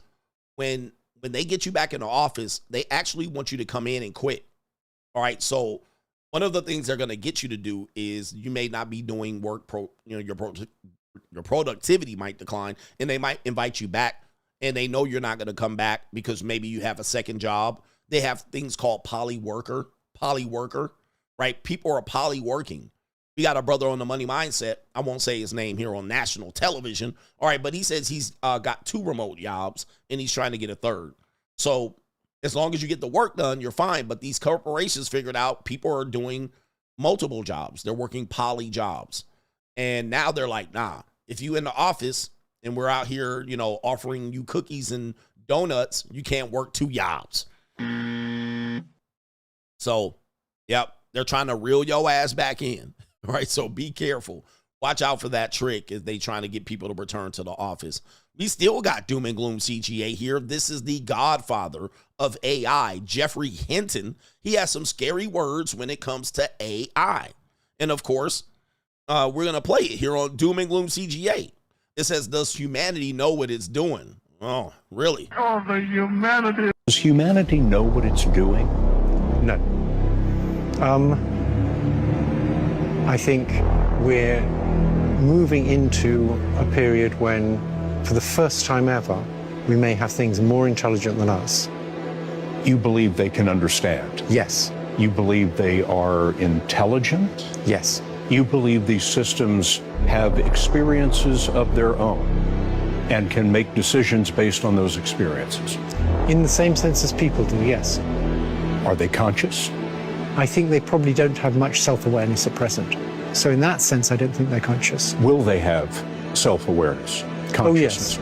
when they get you back in the office, they actually want you to come in and quit. All right. So one of the things they're going to get you to do is you may not be doing work. Your productivity might decline and they might invite you back and they know you're not going to come back because maybe you have a second job. They have things called poly worker, right? People are poly working. We got a brother on the Money Mindset. I won't say his name here on national television. All right. But he says he's got 2 remote jobs and he's trying to get a 3rd. So as long as you get the work done, you're fine. But these corporations figured out people are doing multiple jobs. They're working poly jobs. And now they're like, nah, if you in the office and we're out here, offering you cookies and donuts, you can't work 2 jobs. So, yep, they're trying to reel your ass back in. All right, so be careful. Watch out for that trick if they trying to get people to return to the office. We still got Doom and Gloom CGA here. This is the godfather of AI, Jeffrey Hinton. He has some scary words when it comes to AI. And, of course, we're going to play it here on Doom and Gloom CGA. It says, does humanity know what it's doing? Oh, really? Oh, the humanity. Does humanity know what it's doing? No. I think we're moving into a period when, for the first time ever, we may have things more intelligent than us. You believe they can understand? Yes. You believe they are intelligent? Yes. You believe these systems have experiences of their own and can make decisions based on those experiences? In the same sense as people do, yes. Are they conscious? I think they probably don't have much self-awareness at present. So in that sense, I don't think they're conscious. Will they have self-awareness, consciousness?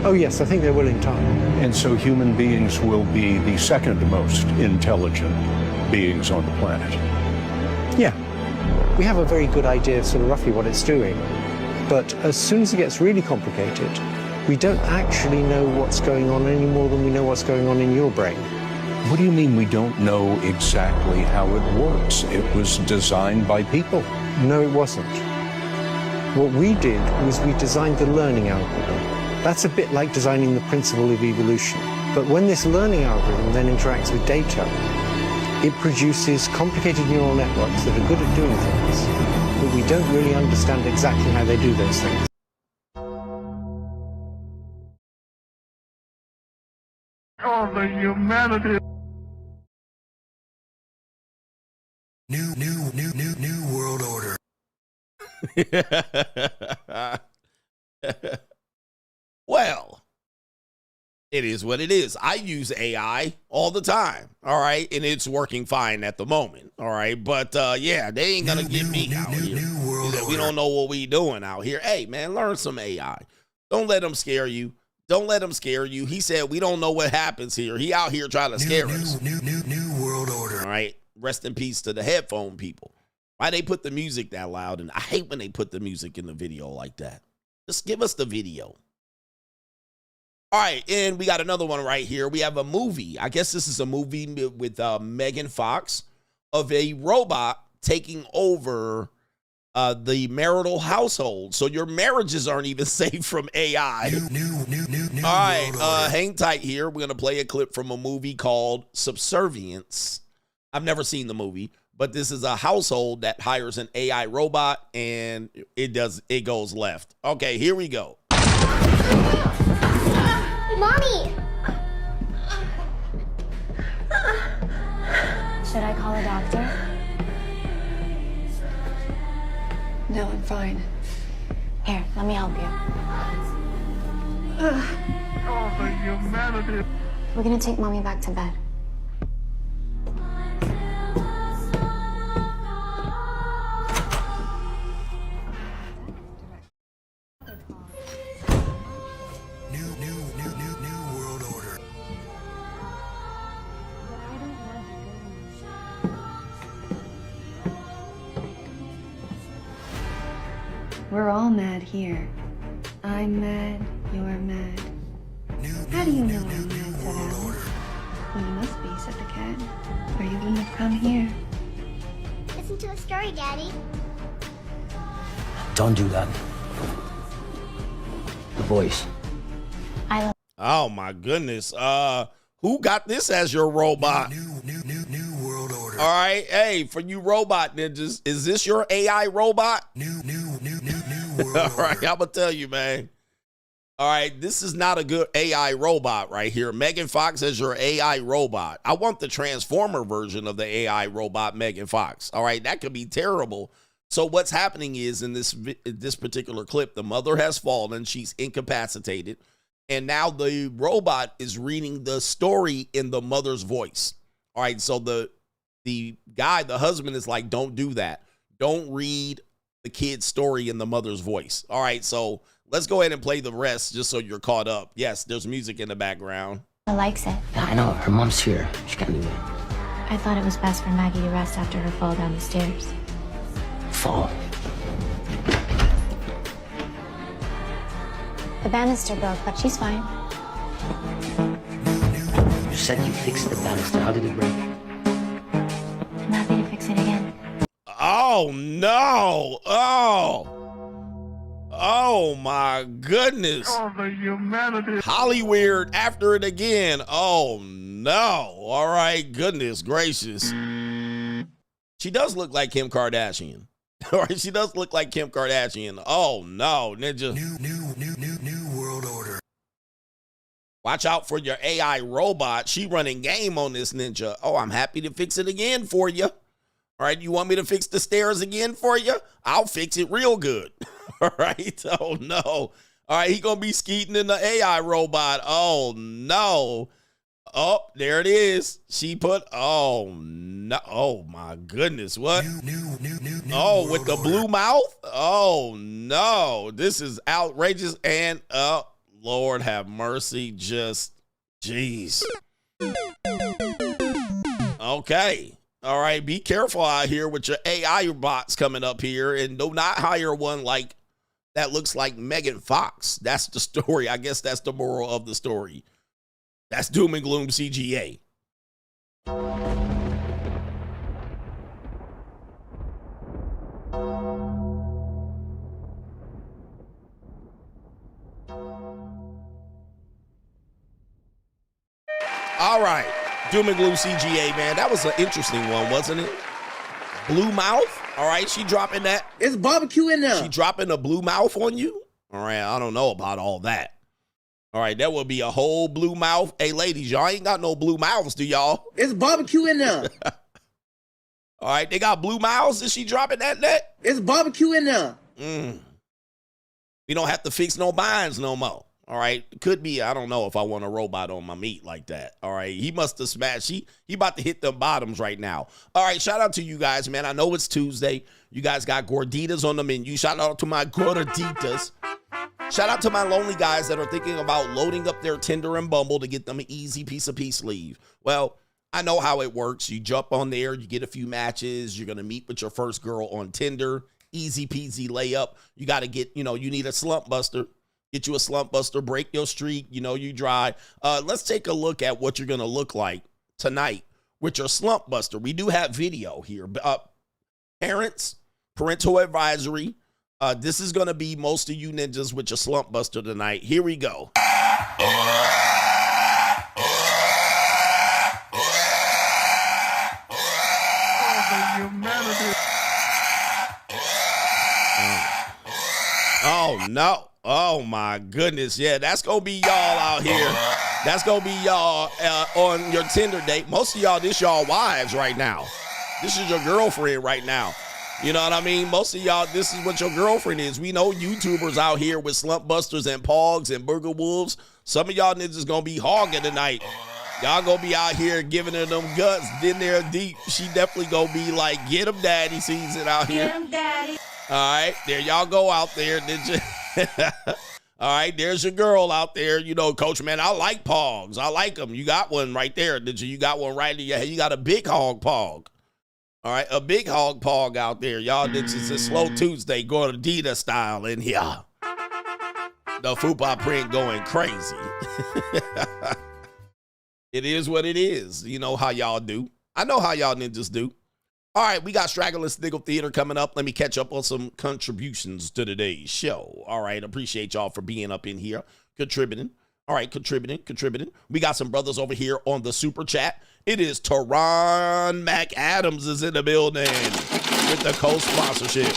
Oh, yes. I think they will in time. And so human beings will be the second most intelligent beings on the planet. Yeah. We have a very good idea of sort of roughly what it's doing. But as soon as it gets really complicated, we don't actually know what's going on any more than we know what's going on in your brain. What do you mean we don't know exactly how it works? It was designed by people. No, it wasn't. What we did was we designed the learning algorithm. That's a bit like designing the principle of evolution. But when this learning algorithm then interacts with data, it produces complicated neural networks that are good at doing things, but we don't really understand exactly how they do those things. Oh, the humanity. New world order. Well, it is what it is. I use AI all the time, all right? And it's working fine at the moment, all right? But, yeah, they ain't going to get me out here. We don't know what we doing out here. Hey, man, learn some AI. Don't let them scare you. Don't let him scare you. He said, we don't know what happens here. He out here trying to scare us. New world order. All right? Rest in peace to the headphone people. Why they put the music that loud? And I hate when they put the music in the video like that. Just give us the video. All right, and we got another one right here. We have a movie. I guess this is a movie with Megan Fox of a robot taking over the marital household. So your marriages aren't even safe from AI. All right, hang tight here. We're going to play a clip from a movie called Subservience. I've never seen the movie, but this is a household that hires an AI robot, and it goes left. Okay, here we go. Mommy! Should I call a doctor? No, I'm fine. Here, let me help you. All the humanity. We're gonna take Mommy back to bed. New world order. We're all mad here. I'm mad, you're mad. How do you know I'm mad, said Alice? Well, you must be, said the cat, or you wouldn't have come here. Listen to a story, Daddy. Don't do that. The voice. I love. Oh my goodness. Who got this as your robot? New world order. All right. Hey, for you robot ninjas, is this your AI robot? New world All order. right, I'm gonna tell you, man. All right, this is not a good AI robot right here. Megan Fox as your AI robot. I want the Transformer version of the AI robot Megan Fox. All right, that could be terrible. So what's happening is in this particular clip, the mother has fallen. She's incapacitated. And now the robot is reading the story in the mother's voice. All right, so the guy, the husband, is like, don't do that. Don't read the kid's story in the mother's voice. All right, so let's go ahead and play the rest just so you're caught up. Yes, there's music in the background. I likes it. I know, her mom's here. She can't do it. I thought it was best for Maggie to rest after her fall down the stairs. Fall. The banister broke, but she's fine. You said you fixed the banister. How did it break? I'm happy to fix it again. Oh, no. Oh, my goodness. All the humanity. Hollyweird after it again. Oh, no. All right. Goodness gracious. She does look like Kim Kardashian. All right. She does look like Kim Kardashian. Oh, no. Ninja. New world order. Watch out for your AI robot. She running game on this, Ninja. Oh, I'm happy to fix it again for you. All right. You want me to fix the stairs again for you? I'll fix it real good. All right. Oh, no. All right. He going to be skeeting in the AI robot. Oh, no. Oh, there it is. She put, oh, no. Oh, my goodness. What? Oh, with the blue mouth? Oh, no. This is outrageous. And, Lord have mercy. Just, jeez. Okay. All right. Be careful out here with your AI bots coming up here. And do not hire one like that looks like Megan Fox. That's the story. I guess that's the moral of the story. That's Doom and Gloom CGA. All right. Doom and Gloom CGA, man. That was an interesting one, wasn't it? Blue mouth. All right. She dropping that. It's barbecue in there. She dropping a blue mouth on you? All right. I don't know about all that. All right, that would be a whole blue mouth. Hey, ladies, y'all ain't got no blue mouths, do y'all? It's barbecue in there. All right, they got blue mouths. Is she dropping that net? It's barbecue in there. We don't have to fix no binds no more. All right, could be. I don't know if I want a robot on my meat like that. All right, he must have smashed. He about to hit the bottoms right now. All right, shout out to you guys, man. I know it's Tuesday. You guys got Gorditas on the menu. Shout out to my Gorditas. Shout out to my lonely guys that are thinking about loading up their Tinder and Bumble to get them an easy piece of peace leave. Well, I know how it works. You jump on there, you get a few matches, you're going to meet with your first girl on Tinder. Easy peasy layup. You got to get, you need a slump buster. Get you a slump buster, break your streak, you dry. Let's take a look at what you're going to look like tonight with your slump buster. We do have video here. Parents, parental advisory. This is going to be most of you ninjas with your slump buster tonight. Here we go. Oh, no. Oh, my goodness. Yeah, that's going to be y'all out here. That's going to be y'all on your Tinder date. Most of y'all, this y'all wives right now. This is your girlfriend right now. You know what I mean? Most of y'all, this is what your girlfriend is. We know YouTubers out here with Slump Busters and Pogs and Burger Wolves. Some of y'all niggas gonna be hogging tonight. Y'all gonna be out here giving her them guts. Then they're deep. She definitely gonna be like, get him daddy season out here. Get him daddy. All right, there y'all go out there. All right, there's your girl out there. You know, Coach, man, I like Pogs. I like them. You got one right there. You got one right in your head. You got a big hog Pog. All right, a big hog Pog out there. Y'all, this is a slow Tuesday, Gordita style in here. The fupa print going crazy. It is what it is. You know how y'all do. I know how y'all ninjas do. All right, we got Straggle and Sniggle Theater coming up. Let me catch up on some contributions to today's show. All right, appreciate y'all for being up in here, contributing. All right, contributing. We got some brothers over here on the super chat. It is Teron McAdams is in the building with the co-sponsorship.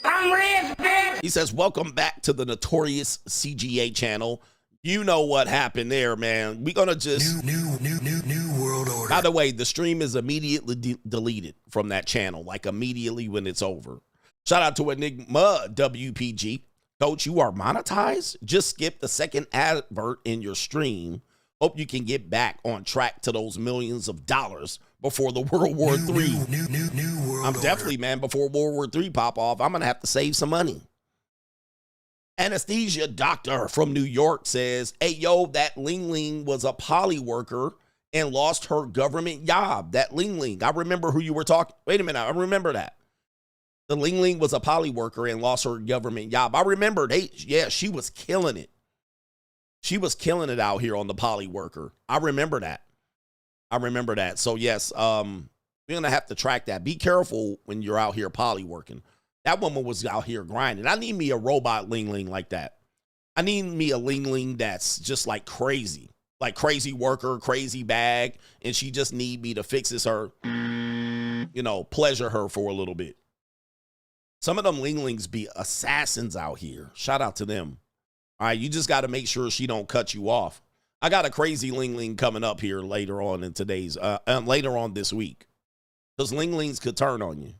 I'm rich, baby. He says, welcome back to the Notorious CGA channel. You know what happened there, man. We're going to just... New world order. By the way, the stream is immediately deleted from that channel, like immediately when it's over. Shout out to Enigma WPG. Coach, you are monetized? Just skip the second advert in your stream. Hope you can get back on track to those millions of dollars before the World War III. New world I'm definitely, man, before World War III pop off, I'm going to have to save some money. Anesthesia Doctor from New York says, hey, yo, that Ling Ling was a poly worker and lost her government job. That Ling Ling, I remember who you were talking. Wait a minute, I remember that. The Ling Ling was a poly worker and lost her government job. I remember, she was killing it. She was killing it out here on the poly worker. I remember that. So, yes, we're going to have to track that. Be careful when you're out here poly working. That woman was out here grinding. I need me a robot Ling Ling like that. I need me a Ling Ling that's just like crazy worker, crazy bag, and she just need me to fix her, you know, pleasure her for a little bit. Some of them Ling Lings be assassins out here. Shout out to them. All right, you just got to make sure she don't cut you off. I got a crazy Ling Ling coming up here later on in later on this week. Because Ling Lings could turn on you.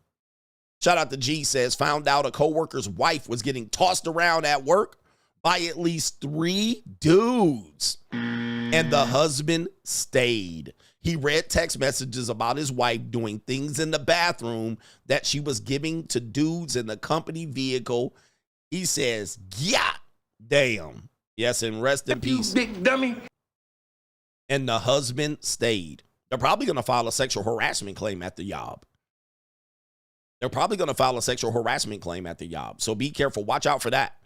Shout out to G says, found out a coworker's wife was getting tossed around at work by at least 3 dudes. And the husband stayed. He read text messages about his wife doing things in the bathroom that she was giving to dudes in the company vehicle. He says, yeah, damn. Yes, and rest in peace. You big dummy. And the husband stayed. They're probably going to file a sexual harassment claim at the job. So be careful. Watch out for that.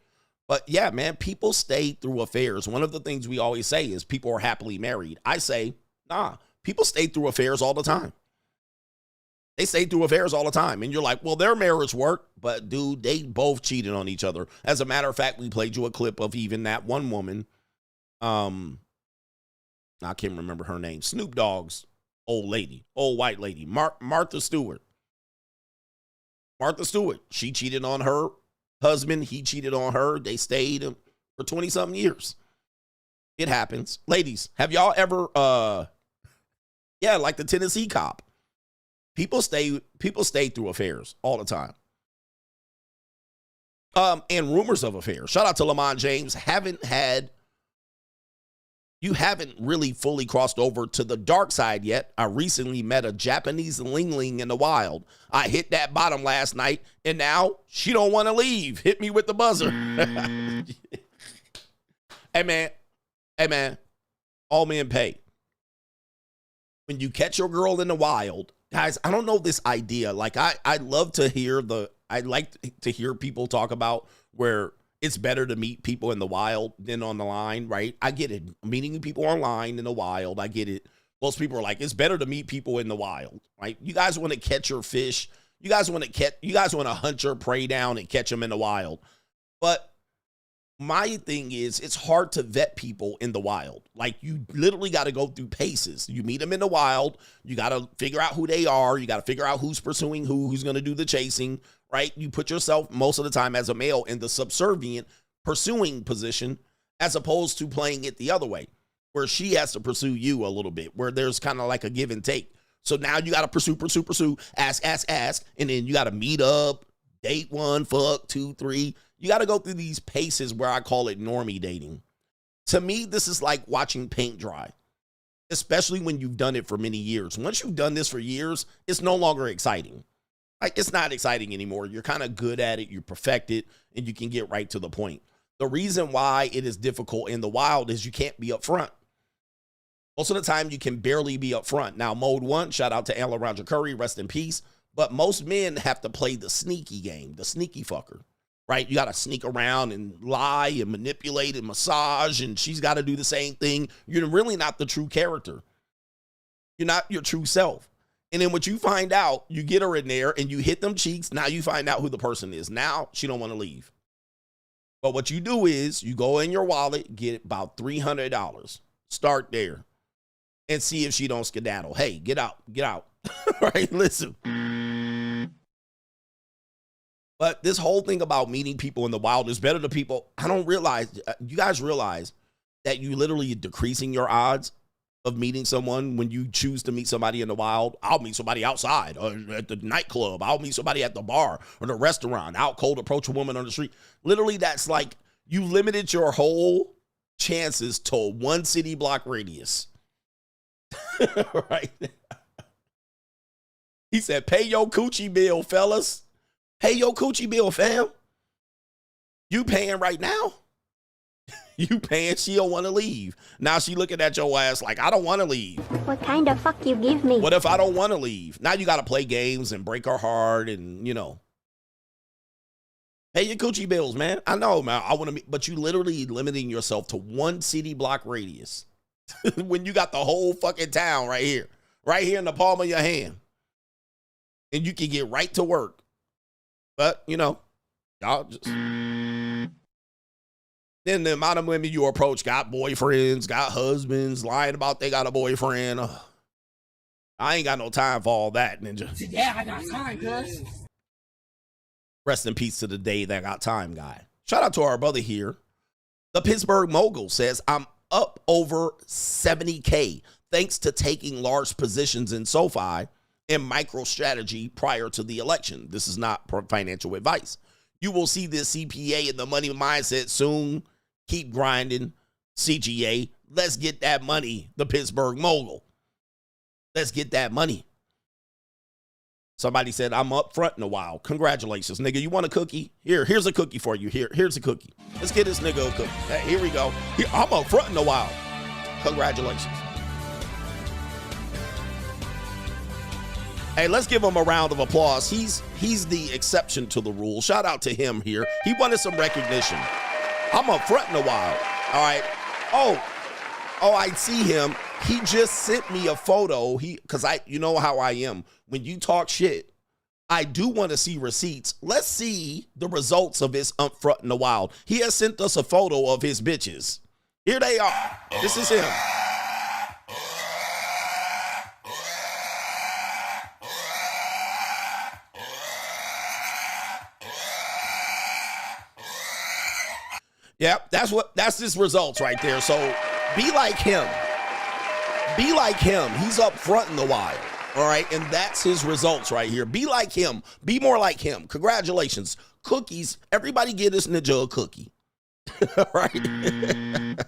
But yeah, man, people stay through affairs. One of the things we always say is people are happily married. I say, nah, people stay through affairs all the time. They stay through affairs all the time. And you're like, well, their marriage worked. But dude, they both cheated on each other. As a matter of fact, we played you a clip of even that one woman. I can't remember her name. Snoop Dogg's old white lady, Martha Stewart. She cheated on her husband. He cheated on her. They stayed for 20-something years. It happens. Ladies, have y'all ever, like the Tennessee cop. People stay through affairs all the time. And rumors of affairs. Shout out to Lamont James. You haven't really fully crossed over to the dark side yet. I recently met a Japanese Ling Ling in the wild. I hit that bottom last night, and now she don't want to leave. Hit me with the buzzer. Hey, man. All men pay. When you catch your girl in the wild, guys, I don't know this idea. Like, I like to hear people talk about where it's better to meet people in the wild than on the line, right? I get it. Meeting people online in the wild, I get it. Most people are like, it's better to meet people in the wild, right? You guys want to catch your fish. You guys want to hunt your prey down and catch them in the wild. But my thing is, it's hard to vet people in the wild. Like, you literally got to go through paces. You meet them in the wild. You got to figure out who they are. You got to figure out who's pursuing who's going to do the chasing, right? You put yourself most of the time as a male in the subservient pursuing position as opposed to playing it the other way, where she has to pursue you a little bit, where there's kind of like a give and take. So now you got to pursue, ask, and then you got to meet up, date 1, fuck 2, 3. You got to go through these paces where I call it normie dating. To me, this is like watching paint dry, especially when you've done it for many years. Once you've done this for years, it's no longer exciting. Like, it's not exciting anymore. You're kind of good at it, you perfect it, and you can get right to the point. The reason why it is difficult in the wild is you can't be upfront. Most of the time, you can barely be upfront. Now, mode 1, shout out to Alejandra Curry, rest in peace. But most men have to play the sneaky game, the sneaky fucker, right? You got to sneak around and lie and manipulate and massage, and she's got to do the same thing. You're really not the true character. You're not your true self. And then what you find out, you get her in there and you hit them cheeks. Now you find out who the person is. Now she don't want to leave. But what you do is you go in your wallet, get about $300. Start there and see if she don't skedaddle. Hey, get out. All right, listen. But this whole thing about meeting people in the wild is better to people. I don't realize, you guys realize that you literally decreasing your odds of meeting someone when you choose to meet somebody in the wild. I'll meet somebody outside or at the nightclub. I'll meet somebody at the bar or the restaurant. Out cold, approach a woman on the street. Literally, that's like you limited your whole chances to a 1 city block radius. Right? He said, pay your coochie bill, fellas. Pay your coochie bill, fam. You paying right now? You paying, she don't want to leave. Now she looking at your ass like, I don't want to leave. What kind of fuck you give me? What if I don't want to leave? Now you got to play games and break her heart and, you know. Pay your coochie bills, man. I know, man. I want to meet, but you literally limiting yourself to 1 city block radius when you got the whole fucking town right here in the palm of your hand. And you can get right to work. But, you know, y'all just... Then the amount of women you approach got boyfriends, got husbands, lying about they got a boyfriend. I ain't got no time for all that, Ninja. Yeah, I got time, cuz. Rest in peace to the day that got time guy. Shout out to our brother here. The Pittsburgh Mogul says, I'm up over 70K thanks to taking large positions in SoFi and MicroStrategy prior to the election. This is not financial advice. You will see this CPA in the money mindset soon. Keep grinding, CGA. Let's get that money, the Pittsburgh Mogul. Let's get that money. Somebody said, I'm up front in a while. Congratulations, nigga. You want a cookie? Here's a cookie for you. Here's a cookie. Let's get this nigga a cookie. Hey, here we go. I'm up front in a while. Congratulations. Hey, let's give him a round of applause. He's the exception to the rule. Shout out to him here. He wanted some recognition. I'm up front in a while. All right. Oh, I see him. He just sent me a photo. Because you know how I am. When you talk shit, I do want to see receipts. Let's see the results of his up front in the wild. He has sent us a photo of his bitches. Here they are. This is him. Yep, that's his results right there. So be like him. Be like him. He's up front in the wild. All right. And that's his results right here. Be like him. Be more like him. Congratulations. Cookies. Everybody get this ninja a cookie. All right.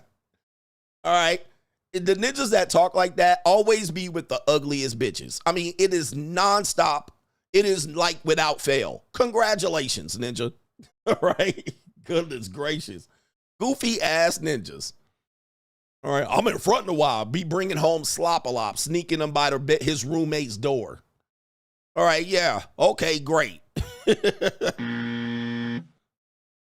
All right. The ninjas that talk like that always be with the ugliest bitches. I mean, it is nonstop. It is like without fail. Congratulations, ninja. All right. Goodness gracious. Goofy ass ninjas. All right, I'm in front in a while. Be bringing home slop-a-lop, sneaking them by his roommate's door. All right, yeah. Okay, great.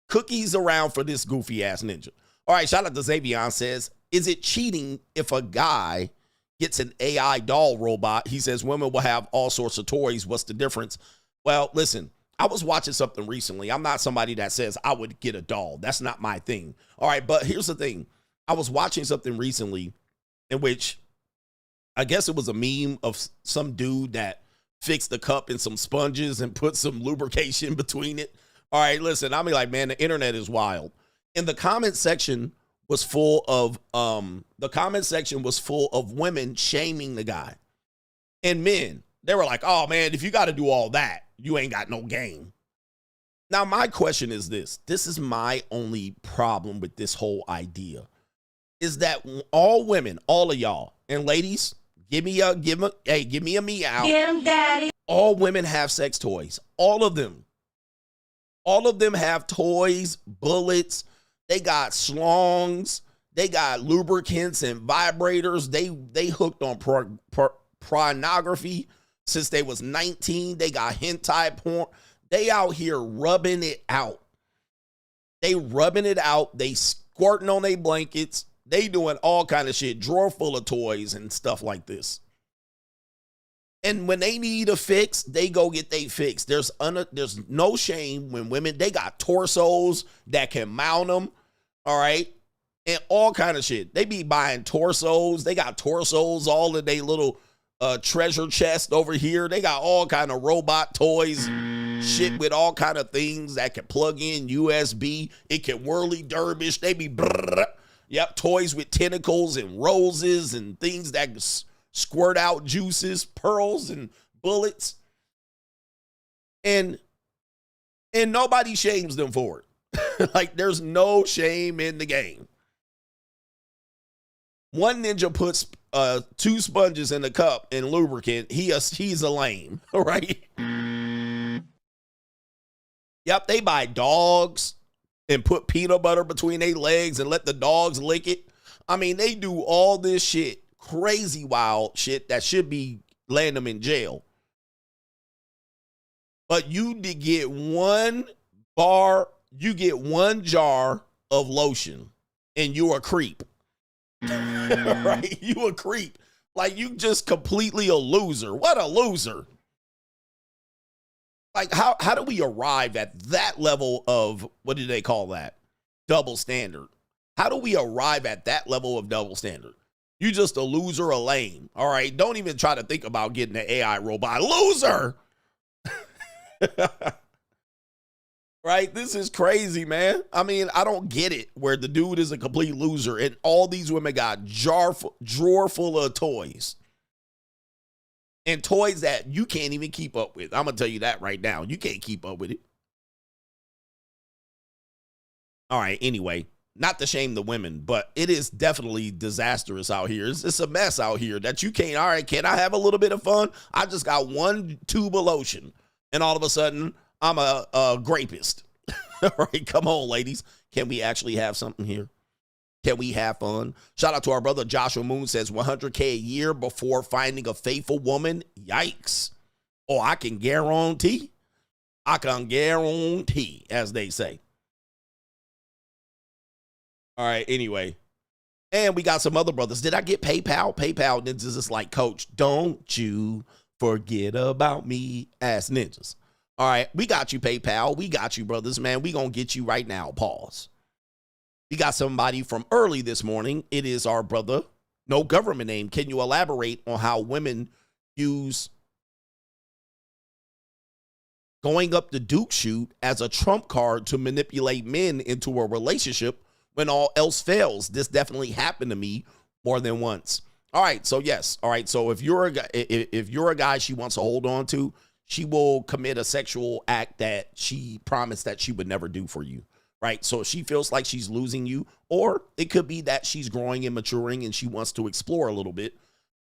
Cookies around for this goofy ass ninja. All right, shout out to Xavion says, is it cheating if a guy gets an AI doll robot? He says women will have all sorts of toys. What's the difference? Well, listen. I was watching something recently. I'm not somebody that says I would get a doll. That's not my thing. All right, but here's the thing. I was watching something recently in which I guess it was a meme of some dude that fixed the cup in some sponges and put some lubrication between it. All right, listen, I mean, like, man, the internet is wild. And the comment section was full of women shaming the guy. And men, they were like, oh man, if you got to do all that, you ain't got no game. Now, my question is this. This is my only problem with this whole idea. Is that all women, all of y'all, and ladies, give me a me out. Get 'em, daddy. All women have sex toys. All of them. All of them have toys, bullets. They got slongs. They got lubricants and vibrators. They hooked on pornography since they was 19. They got hentai porn. They out here rubbing it out. They rubbing it out. They squirting on their blankets. They doing all kind of shit. Drawer full of toys and stuff like this. And when they need a fix, they go get they fix. There's no shame when women, they got torsos that can mount them. All right. And all kind of shit. They be buying torsos. They got torsos all in their little treasure chest over here. They got all kind of robot toys, shit with all kind of things that can plug in USB. It can whirly dervish. They be toys with tentacles and roses and things that squirt out juices, pearls and bullets. And nobody shames them for it. Like, there's no shame in the game. One ninja puts 2 sponges in a cup and lubricant. He's a lame, right? Yep, they buy dogs and put peanut butter between their legs and let the dogs lick it. I mean, they do all this shit, crazy wild shit that should be laying them in jail. But you did get one jar of lotion and you're a creep. Right? You a creep. Like, you just completely a loser. What a loser. Like, how do we arrive at that level of, what do they call that? Double standard. How do we arrive at that level of double standard? You just a loser, a lame. All right? Don't even try to think about getting an AI robot. Loser! Right? This is crazy, man. I mean, I don't get it where the dude is a complete loser and all these women got drawer full of toys. And toys that you can't even keep up with. I'm going to tell you that right now. You can't keep up with it. All right, anyway, not to shame the women, but it is definitely disastrous out here. It's a mess out here that you can't, all right, can I have a little bit of fun? I just got 1 tube of lotion and all of a sudden I'm a grapist. All right, come on, ladies. Can we actually have something here? Can we have fun? Shout out to our brother Joshua Moon says 100K a year before finding a faithful woman. Yikes. Oh, I can guarantee. I can guarantee, as they say. All right, anyway. And we got some other brothers. Did I get PayPal? PayPal ninjas is like, Coach, don't you forget about me, ass ninjas. All right, we got you, PayPal. We got you, brothers, man. We gonna get you right now. Pause. We got somebody from early this morning. It is our brother, no government name. Can you elaborate on how women use going up the Duke shoot as a trump card to manipulate men into a relationship when all else fails? This definitely happened to me more than once. All right, so yes. All right, so if you're a guy she wants to hold on to, she will commit a sexual act that she promised that she would never do for you, right? So if she feels like she's losing you, or it could be that she's growing and maturing and she wants to explore a little bit,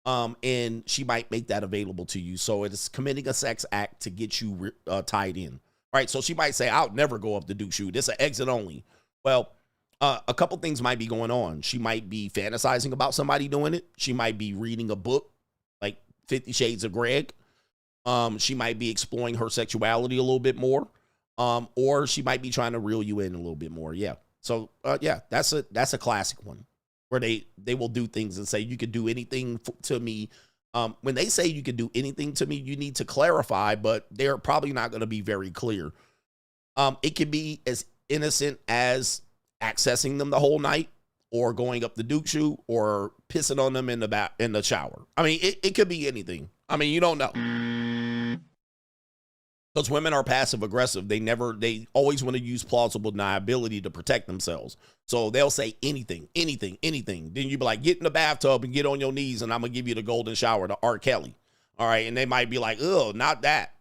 and she might make that available to you. So it is committing a sex act to get you tied in, right? So she might say, I'll never go up the Duke shoot. It's an exit only. Well, a couple things might be going on. She might be fantasizing about somebody doing it. She might be reading a book like 50 Shades of Greg. She might be exploring her sexuality a little bit more. Or she might be trying to reel you in a little bit more. Yeah. So, yeah, that's a classic one where they will do things and say, you could do anything to me. When they say you could do anything to me, you need to clarify, but they're probably not going to be very clear. It could be as innocent as accessing them the whole night, or going up the Duke shoot, or pissing on them in the shower. I mean, it could be anything. I mean, you don't know. Because women are passive aggressive. They always want to use plausible deniability to protect themselves. So they'll say anything. Then you be like, get in the bathtub and get on your knees and I'm going to give you the golden shower to R. Kelly. All right. And they might be like, oh, not that.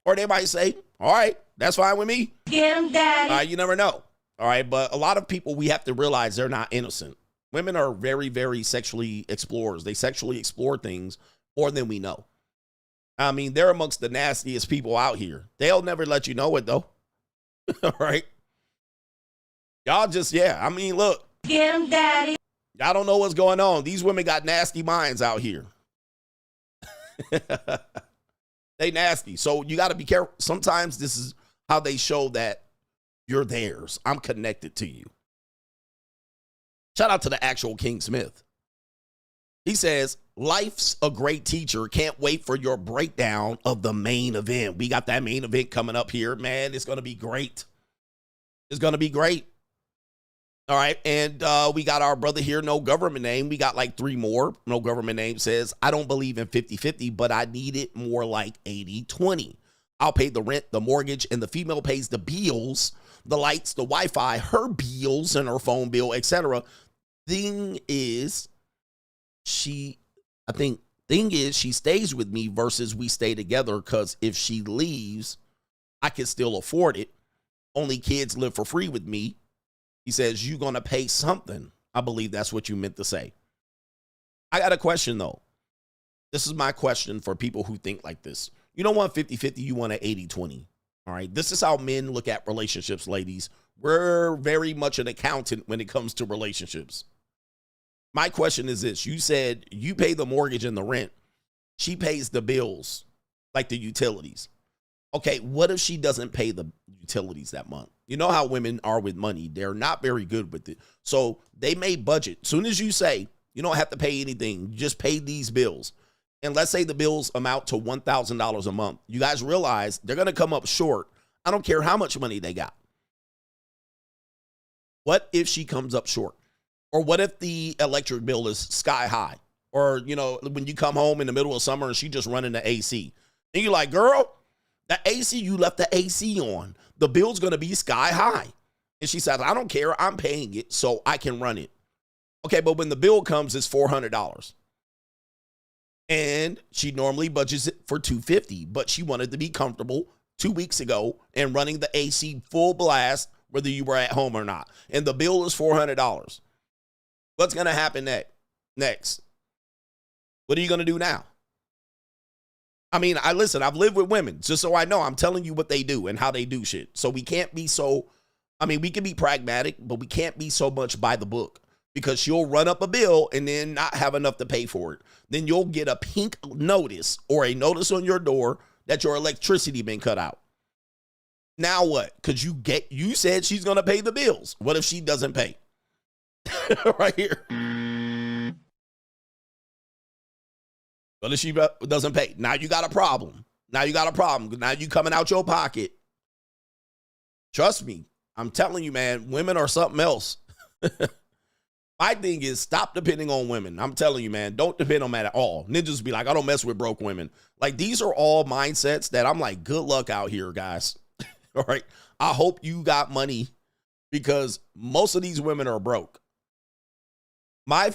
Or they might say, all right, that's fine with me. Get him, daddy. You never know. All right. But a lot of people, we have to realize they're not innocent. Women are very, very sexually explorers. They sexually explore things more than we know. I mean, they're amongst the nastiest people out here. They'll never let you know it, though. All right. Y'all just, I mean, look. Get him, daddy. Y'all don't know what's going on. These women got nasty minds out here. They nasty. So you got to be careful. Sometimes this is how they show that you're theirs. I'm connected to you. Shout out to the actual King Smith. He says, life's a great teacher. Can't wait for your breakdown of the main event. We got that main event coming up here. Man, it's going to be great. It's going to be great. All right. And we got our brother here, No Government Name. We got like 3 more. No Government Name says, I don't believe in 50-50, but I need it more like 80-20. I'll pay the rent, the mortgage, and the female pays the bills, the lights, the Wi-Fi, her bills and her phone bill, etc. Thing is, she stays with me versus we stay together, because if she leaves, I can still afford it. Only kids live for free with me. He says, you going to pay something. I believe that's what you meant to say. I got a question, though. This is my question for people who think like this. You don't want 50-50, you want an 80-20. All right. This is how men look at relationships, ladies. We're very much an accountant when it comes to relationships. My question is this. You said you pay the mortgage and the rent. She pays the bills, like the utilities. Okay, what if she doesn't pay the utilities that month? You know how women are with money. They're not very good with it. So they may budget. As soon as you say, you don't have to pay anything, you just pay these bills. And let's say the bills amount to $1,000 a month. You guys realize they're going to come up short. I don't care how much money they got. What if she comes up short? Or what if the electric bill is sky high? Or, you know, when you come home in the middle of summer and she just running the AC. And you're like, girl, the AC, you left the AC on. The bill's going to be sky high. And she says, I don't care. I'm paying it so I can run it. Okay, but when the bill comes, it's $400. And she normally budgets it for $250. But she wanted to be comfortable 2 weeks ago and running the AC full blast, whether you were at home or not. And the bill is $400. What's going to happen next? What are you going to do now? I mean, I've lived with women, just so I know. I'm telling you what they do and how they do shit. So we can't be we can be pragmatic, but we can't be so much by the book, because she'll run up a bill and then not have enough to pay for it. Then you'll get a pink notice or a notice on your door that your electricity been cut out. Now what? Because you said she's going to pay the bills. What if she doesn't pay? Right here. But if she doesn't pay, now you got a problem. Now you coming out your pocket. Trust me. I'm telling you, man, women are something else. My thing is, stop depending on women. I'm telling you, man, don't depend on that at all. Ninjas be like, I don't mess with broke women. Like, these are all mindsets that I'm like, good luck out here, guys. All right. I hope you got money, because most of these women are broke. My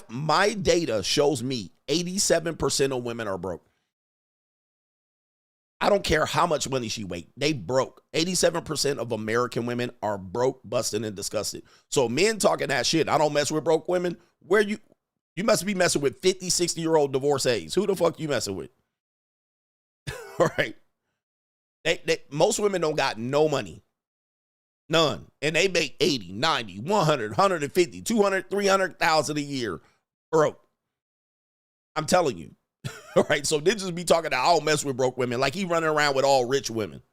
data shows me 87% of women are broke. I don't care how much money she make. They broke. 87% of American women are broke, busted, and disgusted. So men talking that shit, I don't mess with broke women. Where you must be messing with 50, 60-year-old divorcees. Who the fuck you messing with? All right. Most women don't got no money. None. And they make 80, 90, 100, 150, 200, 300,000 a year. Broke. I'm telling you. All right. So they just be talking that I don't mess with broke women. Like he running around with all rich women.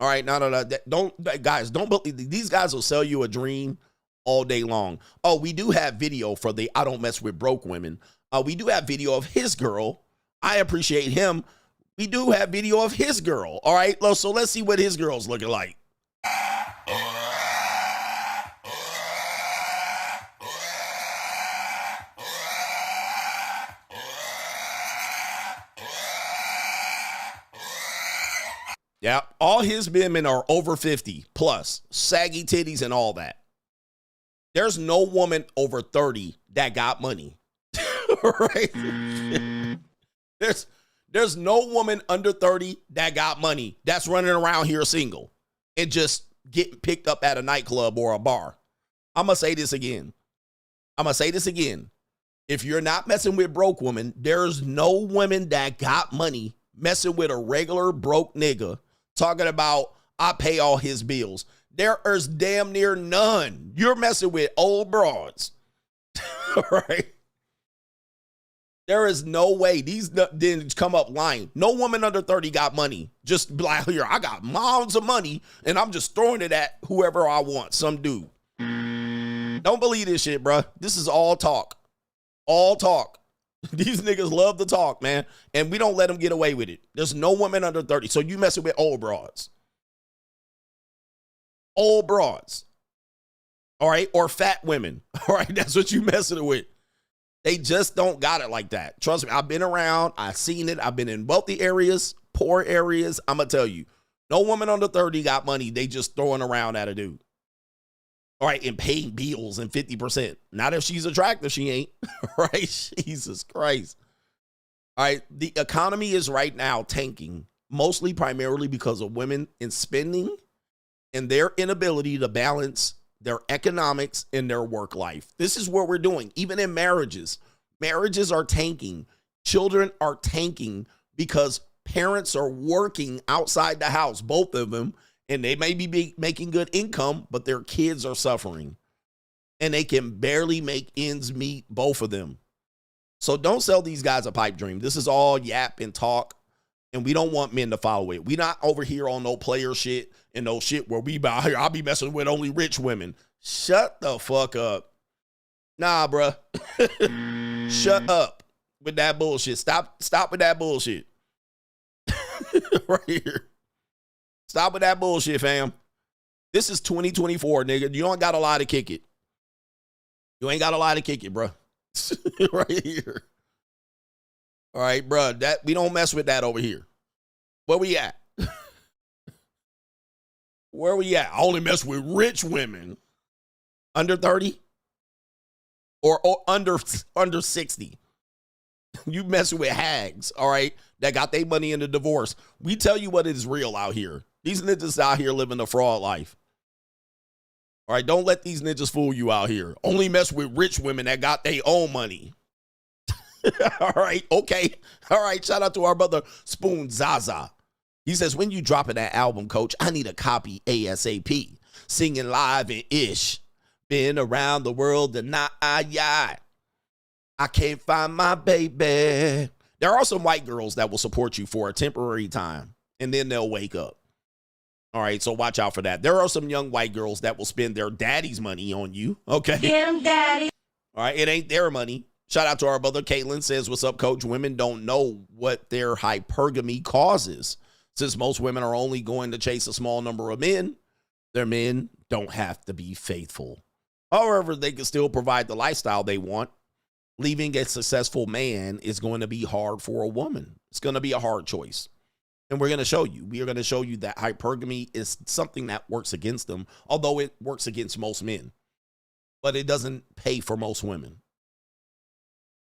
All right. No. Guys, don't believe these guys will sell you a dream all day long. Oh, we do have video for the I don't mess with broke women. We do have video of his girl. I appreciate him. We do have video of his girl. All right. So let's see what his girl's looking like. Yeah, all his women are over 50 plus, saggy titties and all that. There's no woman over 30 that got money. Right? There's no woman under 30 that got money that's running around here single and just getting picked up at a nightclub or a bar. I'm going to say this again. If you're not messing with broke women, there's no women that got money messing with a regular broke nigga talking about, I pay all his bills. There is damn near none. You're messing with old broads. Right? There is no way. These didn't come up lying. No woman under 30 got money. Just be like, here, I got mounds of money, and I'm just throwing it at whoever I want, some dude. Don't believe this shit, bruh. This is all talk. All talk. These niggas love to talk, man, and we don't let them get away with it. There's no woman under 30, so you messing with old broads. Old broads. All right? Or fat women. All right? That's what you messing with. They just don't got it like that. Trust me, I've been around. I've seen it. I've been in wealthy areas, poor areas. I'm going to tell you, no woman under 30 got money. They just throwing around at a dude. All right, and paying bills and 50%. Not if she's attractive, she ain't. Right? Jesus Christ. All right, the economy is right now tanking, mostly primarily because of women in spending and their inability to balance their economics and their work life. This is what we're doing. Even in marriages, marriages are tanking. Children are tanking because parents are working outside the house, both of them, and they may be making good income, but their kids are suffering. And they can barely make ends meet, both of them. So don't sell these guys a pipe dream. This is all yap and talk, and we don't want men to follow it. We not over here on no player shit and no shit where we buy here. I'll be messing with only rich women. Shut the fuck up. Nah, bruh. Shut up with that bullshit. Stop with that bullshit. Right here. Stop with that bullshit, fam. This is 2024, nigga. You don't got a lot to kick it. You ain't got a lot to kick it, bruh. Right here. All right, bruh. That we don't mess with that over here. Where we at? Where we at? I only mess with rich women. Under 30? Or under 60. You messing with hags, all right, that got their money in the divorce. We tell you what is real out here. These niggas out here living a fraud life. All right, don't let these niggas fool you out here. Only mess with rich women that got their own money. All right, okay. All right, shout out to our brother Spoon Zaza. He says, when you dropping that album, coach, I need a copy ASAP. Singing live in ish. Been around the world and not I can't find my baby. There are some white girls that will support you for a temporary time, and then they'll wake up. All right, so watch out for that. There are some young white girls that will spend their daddy's money on you, okay? Get 'em, daddy. All right, it ain't their money. Shout out to our brother Caitlin says, what's up, coach? Women don't know what their hypergamy causes. Since most women are only going to chase a small number of men, their men don't have to be faithful. However, they can still provide the lifestyle they want. Leaving a successful man is going to be hard for a woman. It's going to be a hard choice. And we're going to show you. We are going to show you that hypergamy is something that works against them, although it works against most men. But it doesn't pay for most women.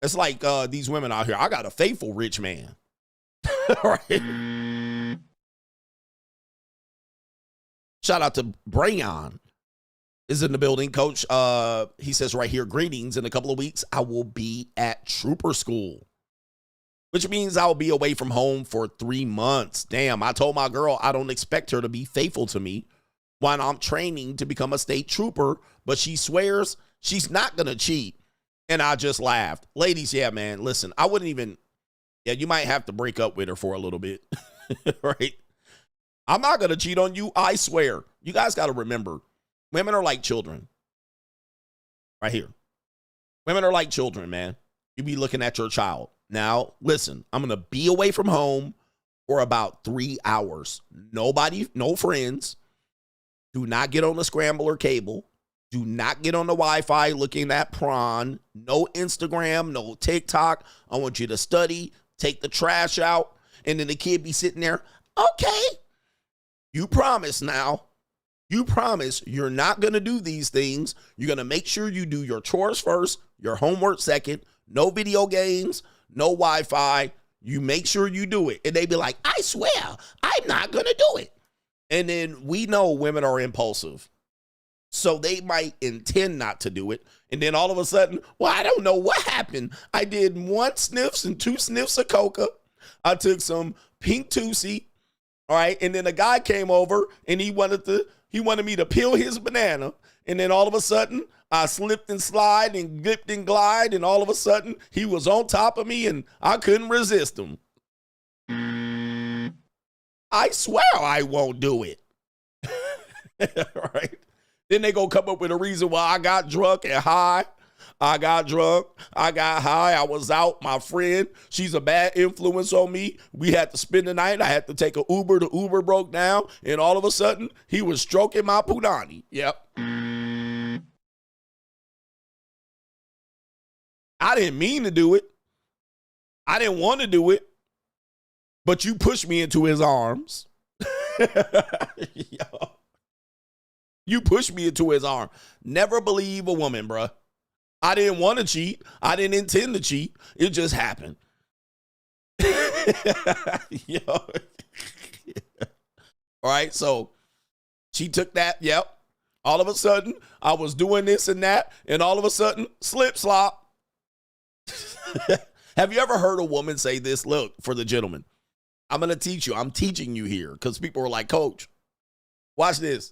It's like these women out here. I got a faithful rich man. Right? Shout out to Brayon. Is in the building, coach. He says right here, greetings. In a couple of weeks, I will be at trooper school, which means I'll be away from home for 3 months. Damn, I told my girl I don't expect her to be faithful to me while I'm training to become a state trooper, but she swears she's not going to cheat. And I just laughed. Ladies, yeah, man, listen, I wouldn't even, yeah, you might have to break up with her for a little bit, right? I'm not going to cheat on you, I swear. You guys got to remember, women are like children. Right here. Women are like children, man. You be looking at your child. Now, listen, I'm going to be away from home for about 3 hours. Nobody, no friends. Do not get on the scrambler cable. Do not get on the Wi-Fi looking at prawn. No Instagram, no TikTok. I want you to study, take the trash out, and then the kid be sitting there, okay. You promise now. You promise you're not going to do these things. You're going to make sure you do your chores first, your homework second, no video games, no Wi-Fi. You make sure you do it. And they be like, I swear, I'm not going to do it. And then we know women are impulsive. So they might intend not to do it. And then all of a sudden, well, I don't know what happened. I did 1 sniffs and 2 sniffs of coca. I took some pink Tootsie. All right. And then a guy came over and he wanted me to peel his banana. And then all of a sudden, I slipped and slide and glipped and glide. And all of a sudden, he was on top of me and I couldn't resist him. I swear I won't do it. All right. Then they go come up with a reason why I got drunk and high. I got drunk. I got high. I was out. My friend, she's a bad influence on me. We had to spend the night. I had to take an Uber. The Uber broke down. And all of a sudden, he was stroking my punani. Yep. I didn't mean to do it. I didn't want to do it. But you pushed me into his arms. Yo. You pushed me into his arm. Never believe a woman, bruh. I didn't want to cheat. I didn't intend to cheat. It just happened. Yo. All right, so she took that. Yep. All of a sudden, I was doing this and that, and all of a sudden, slip, slop. Have you ever heard a woman say this? Look, for the gentleman, I'm going to teach you. I'm teaching you here because people are like, Coach, watch this.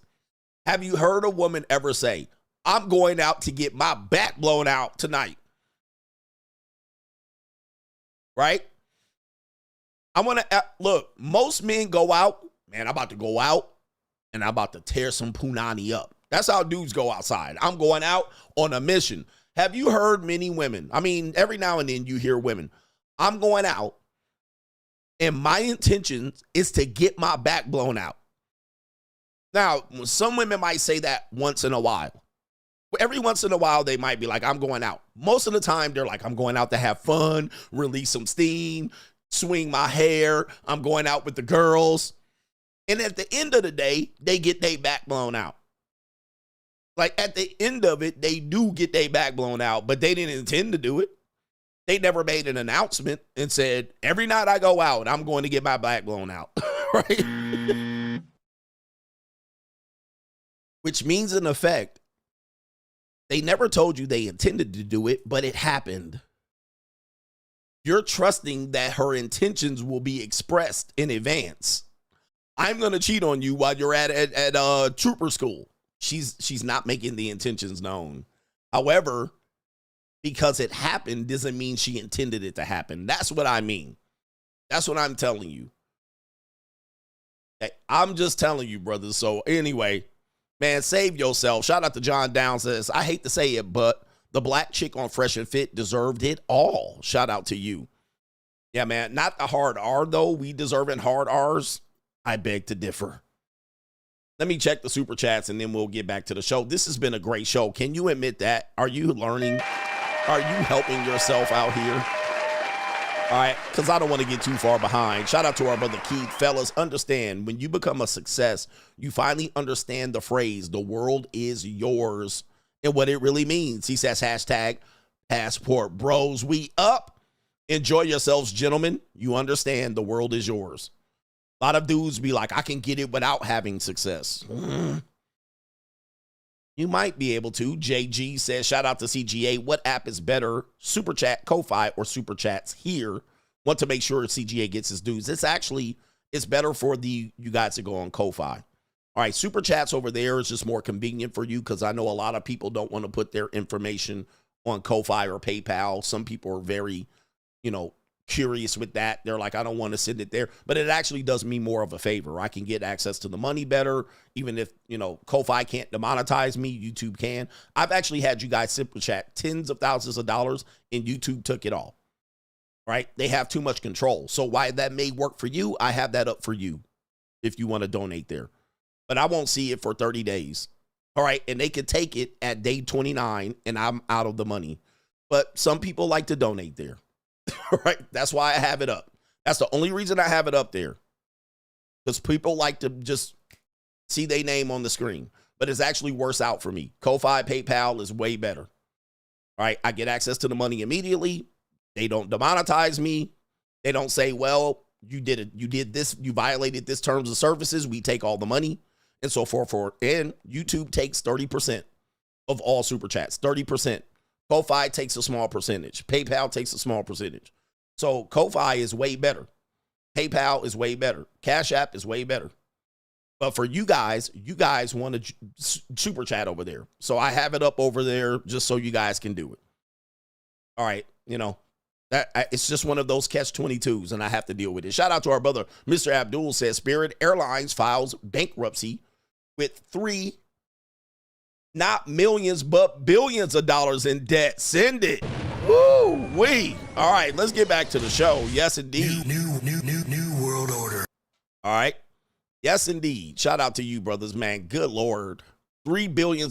Have you heard a woman ever say, I'm going out to get my back blown out tonight? Right? I want to look, most men go out, man, I'm about to go out and I'm about to tear some punani up. That's how dudes go outside. I'm going out on a mission. Have you heard many women? I mean, every now and then you hear women, I'm going out and my intention is to get my back blown out. Now, some women might say that once in a while. Every once in a while, they might be like, I'm going out. Most of the time, they're like, I'm going out to have fun, release some steam, swing my hair. I'm going out with the girls. And at the end of the day, they get their back blown out. Like at the end of it, they do get their back blown out, but they didn't intend to do it. They never made an announcement and said, every night I go out, I'm going to get my back blown out. Right? Which means, in effect, they never told you they intended to do it, but it happened. You're trusting that her intentions will be expressed in advance. I'm going to cheat on you while you're at trooper school. She's not making the intentions known. However, because it happened doesn't mean she intended it to happen. That's what I mean. That's what I'm telling you. Hey, I'm just telling you, brothers. So anyway, man, save yourself. Shout out to John Down says, I hate to say it, but the black chick on Fresh and Fit deserved it all. Shout out to you. Yeah, man, not the hard R, though. We deserving hard R's. I beg to differ. Let me check the super chats and then we'll get back to the show. This has been a great show. Can you admit that? Are you learning? Are you helping yourself out here? All right, because I don't want to get too far behind. Shout out to our brother Keith. Fellas, understand, when you become a success, you finally understand the phrase, the world is yours, and what it really means. He says, hashtag passport bros, we up. Enjoy yourselves, gentlemen. You understand the world is yours. A lot of dudes be like, I can get it without having success. You might be able to. JG says, shout out to CGA. What app is better, Superchat, Ko-Fi, or Superchats here? Want to make sure CGA gets his dues. It's better for you guys to go on Ko-Fi. All right, Superchats over there is just more convenient for you because I know a lot of people don't want to put their information on Ko-Fi or PayPal. Some people are very, curious with that. They're like, I don't want to send it there, but it actually does me more of a favor. I can get access to the money better. Even if, Ko-Fi can't demonetize me, YouTube can. I've actually had you guys super chat tens of thousands of dollars and YouTube took it all, right? They have too much control. So why that may work for you, I have that up for you if you want to donate there, but I won't see it for 30 days. All right. And they could take it at day 29 and I'm out of the money, but some people like to donate there. Right. That's why I have it up. That's the only reason I have it up there. Because people like to just see their name on the screen. But it's actually worse out for me. Ko-Fi, PayPal is way better. All right. I get access to the money immediately. They don't demonetize me. They don't say, well, you did this, you violated this terms of services, we take all the money, and so forth. And YouTube takes 30% of all super chats, 30%. Ko-Fi takes a small percentage. PayPal takes a small percentage. So Ko-Fi is way better. PayPal is way better. Cash App is way better. But for you guys want to super chat over there. So I have it up over there just so you guys can do it. All right, you know, it's just one of those catch-22s, and I have to deal with it. Shout out to our brother, Mr. Abdul says, Spirit Airlines files bankruptcy with 3, not millions, but billions of dollars in debt. Send it. Woo-wee. All right, let's get back to the show. Yes, indeed. New world order. All right. Yes, indeed. Shout out to you, brothers, man. Good Lord. $3 billion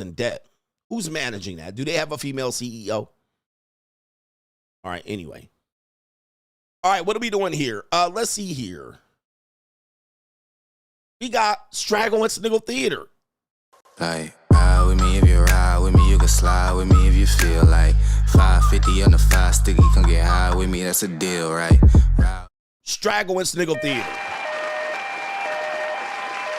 in debt. Who's managing that? Do they have a female CEO? All right, anyway. All right, what are we doing here? Let's see here. We got Straggle and Sniggle Theater. Like, ride with me if you ride with me, you can slide with me if you feel like 550 on the 5 sticky, come get high with me, that's a deal, right? Straggle and Sniggle Theater.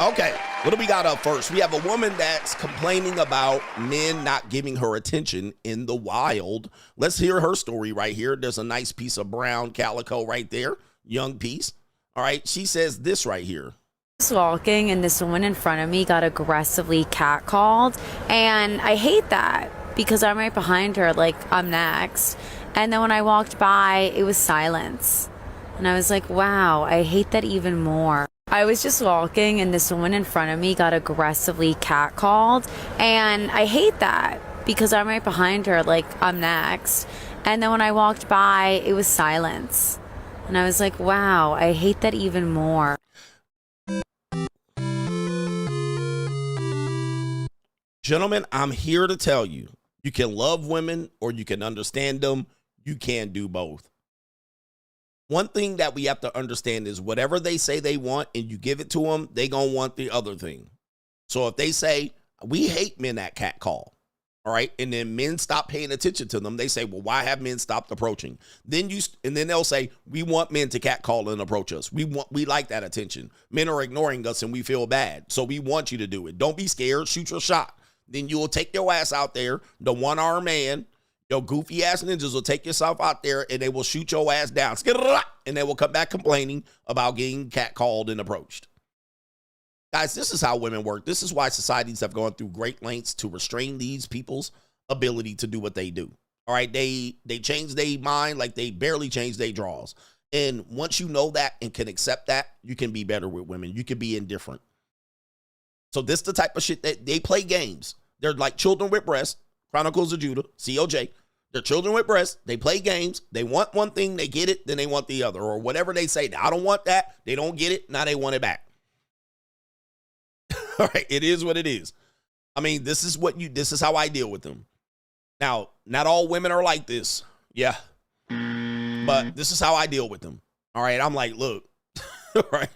Okay, what do we got up first? We have a woman that's complaining about men not giving her attention in the wild. Let's hear her story right here. There's a nice piece of brown calico right there, young piece. All right, she says this right here. I was walking and this woman in front of me got aggressively catcalled, and I hate that because I'm right behind her like I'm next. And then when I walked by, it was silence. And I was like, wow, I hate that even more. I was just walking and this woman in front of me got aggressively catcalled, and I hate that because I'm right behind her like I'm next. And then when I walked by, it was silence. And I was like, wow, I hate that even more. Gentlemen, I'm here to tell you, you can love women or you can understand them. You can't do both. One thing that we have to understand is whatever they say they want and you give it to them, they going to want the other thing. So if they say, we hate men that catcall, all right, and then men stop paying attention to them, they say, well, why have men stopped approaching? Then they'll say, we want men to catcall and approach us. We like that attention. Men are ignoring us and we feel bad. So we want you to do it. Don't be scared. Shoot your shot. Then you will take your ass out there, the one-armed man. Your goofy ass ninjas will take yourself out there and they will shoot your ass down. And they will come back complaining about getting catcalled and approached. Guys, this is how women work. This is why societies have gone through great lengths to restrain these people's ability to do what they do. All right, they change their mind like they barely change their draws. And once you know that and can accept that, you can be better with women. You can be indifferent. So this is the type of shit that they play games. They're like children with breasts. Chronicles of Judah, COJ. They're children with breasts. They play games. They want one thing, they get it, then they want the other. Or whatever they say. I don't want that. They don't get it. Now they want it back. All right. It is what it is. I mean, this is how I deal with them. Now, not all women are like this. Yeah. But this is how I deal with them. All right. I'm like, look. All right.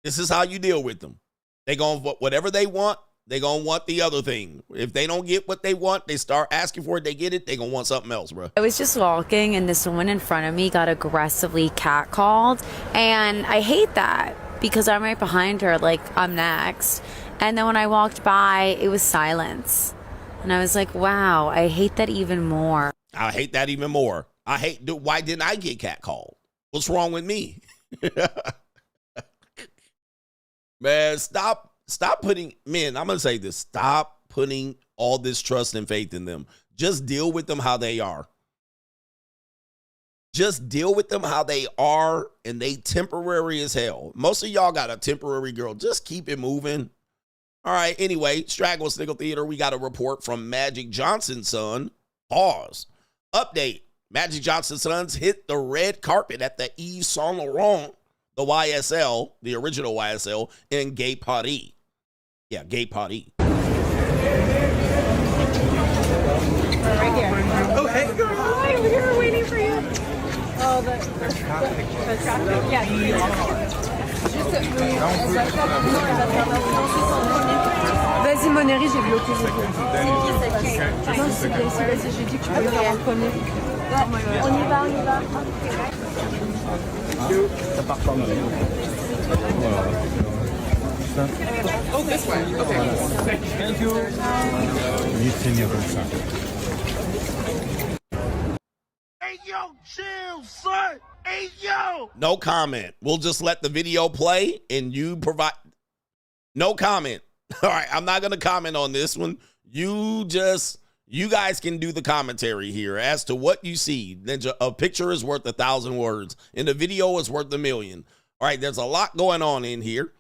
This is how you deal with them. They going whatever they want. They're going to want the other thing. If they don't get what they want, they start asking for it, they get it, they're going to want something else, bro. I was just walking and this woman in front of me got aggressively catcalled, and I hate that because I'm right behind her like I'm next. And then when I walked by, it was silence. And I was like, wow, I hate that even more. I hate that even more. Why didn't I get catcalled? What's wrong with me? Man, stop putting, men, I'm going to say this. Stop putting all this trust and faith in them. Just deal with them how they are. Just deal with them how they are, and they temporary as hell. Most of y'all got a temporary girl. Just keep it moving. All right, anyway, Straggle Sniggle Theater, we got a report from Magic Johnson's son. Pause. Update. Magic Johnson's sons hit the red carpet at the Yves Saint Laurent, the YSL, the original YSL, in Gay Paris. Yeah, Gay Party. Right here. Oh, hey, girl. Hi, we were waiting for you. Oh, the traffic. Yeah. Vas-y, Monnery, j'ai bloqué. Non, vas-y, j'ai dit que tu pouvais faire en premier. Oh, this way. Okay. Thank you. Hey, yo, chill, son. Hey, yo. No comment. We'll just let the video play and you provide. No comment. All right, I'm not going to comment on this one. You guys can do the commentary here as to what you see. Ninja, a picture is worth 1,000 words, and a video is worth 1,000,000. All right, there's a lot going on in here.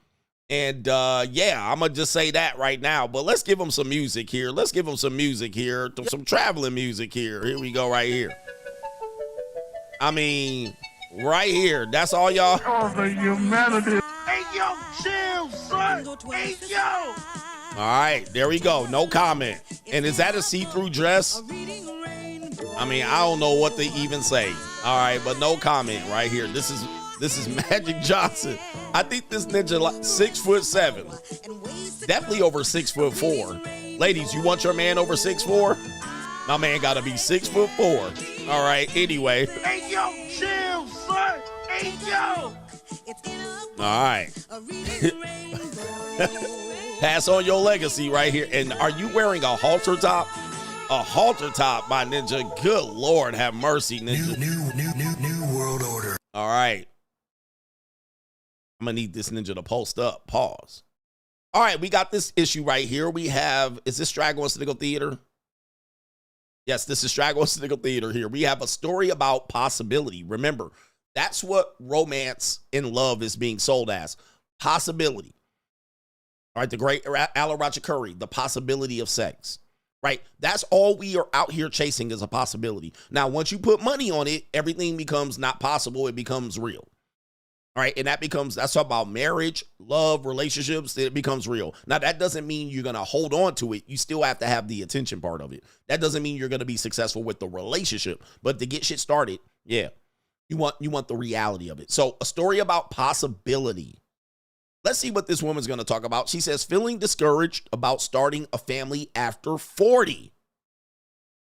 And, yeah, I'm going to just say that right now. But let's give them some music here. Let's give them some music here, some traveling music here. Here we go right here. I mean, right here. That's all y'all. Oh, the humanity. Hey, yo, chill, son. Hey, yo. All right, there we go. No comment. And is that a see-through dress? I mean, I don't know what to even say. All right, but no comment right here. This is Magic Johnson. I think this ninja like 6'7". Definitely over 6'4". Ladies, you want your man over 6'4"? My man gotta be 6'4". All right, anyway. Hey, yo, chill, son. Hey, yo. All right. Pass on your legacy right here. And are you wearing a halter top? A halter top, my ninja. Good Lord, have mercy, ninja. New world order. All right. I'm going to need this ninja to post up. Pause. All right, we got this issue right here. We have, is this Straggle and Sniggle Theater? Yes, this is Straggle and Sniggle Theater here. We have a story about possibility. Remember, that's what romance and love is being sold as. Possibility. All right, the great Alan Roger Curry, the possibility of sex. Right? That's all we are out here chasing is a possibility. Now, once you put money on it, everything becomes not possible. It becomes real. All right, and that's about marriage, love, relationships. It becomes real. Now, that doesn't mean you're going to hold on to it. You still have to have the attention part of it. That doesn't mean you're going to be successful with the relationship. But to get shit started, yeah, you want the reality of it. So a story about possibility. Let's see what this woman's going to talk about. She says, feeling discouraged about starting a family after 40.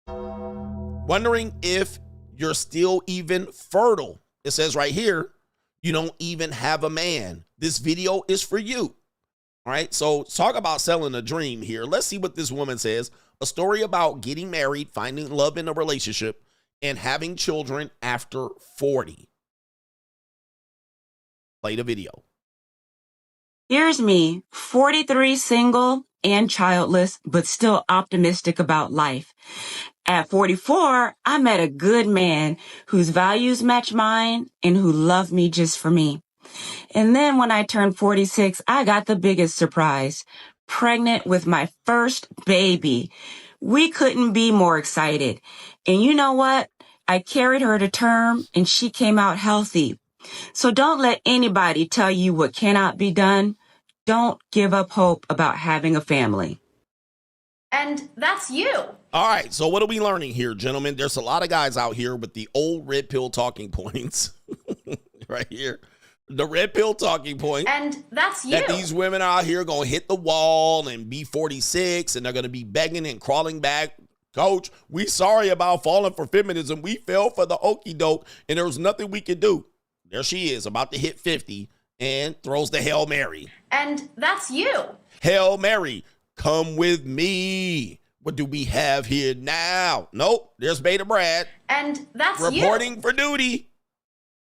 Wondering if you're still even fertile. It says right here, you don't even have a man. This video is for you. All right, so talk about selling a dream here. Let's see what this woman says. A story about getting married, finding love in a relationship, and having children after 40. Play the video. Here's me, 43, single and childless, but still optimistic about life. At 44, I met a good man whose values match mine and who loved me just for me. And then when I turned 46, I got the biggest surprise, pregnant with my first baby. We couldn't be more excited. And you know what? I carried her to term and she came out healthy. So don't let anybody tell you what cannot be done. Don't give up hope about having a family. And that's you. All right, so what are we learning here, gentlemen? There's a lot of guys out here with the old red pill talking points right here. The red pill talking point. And that's you. That these women are out here going to hit the wall and be 46 and they're going to be begging and crawling back. Coach, we sorry about falling for feminism. We fell for the okie doke and there was nothing we could do. There she is about to hit 50 and throws the Hail Mary. And that's you. Hail Mary, come with me. What do we have here now? Nope, there's Beta Brad. And that's reporting for duty.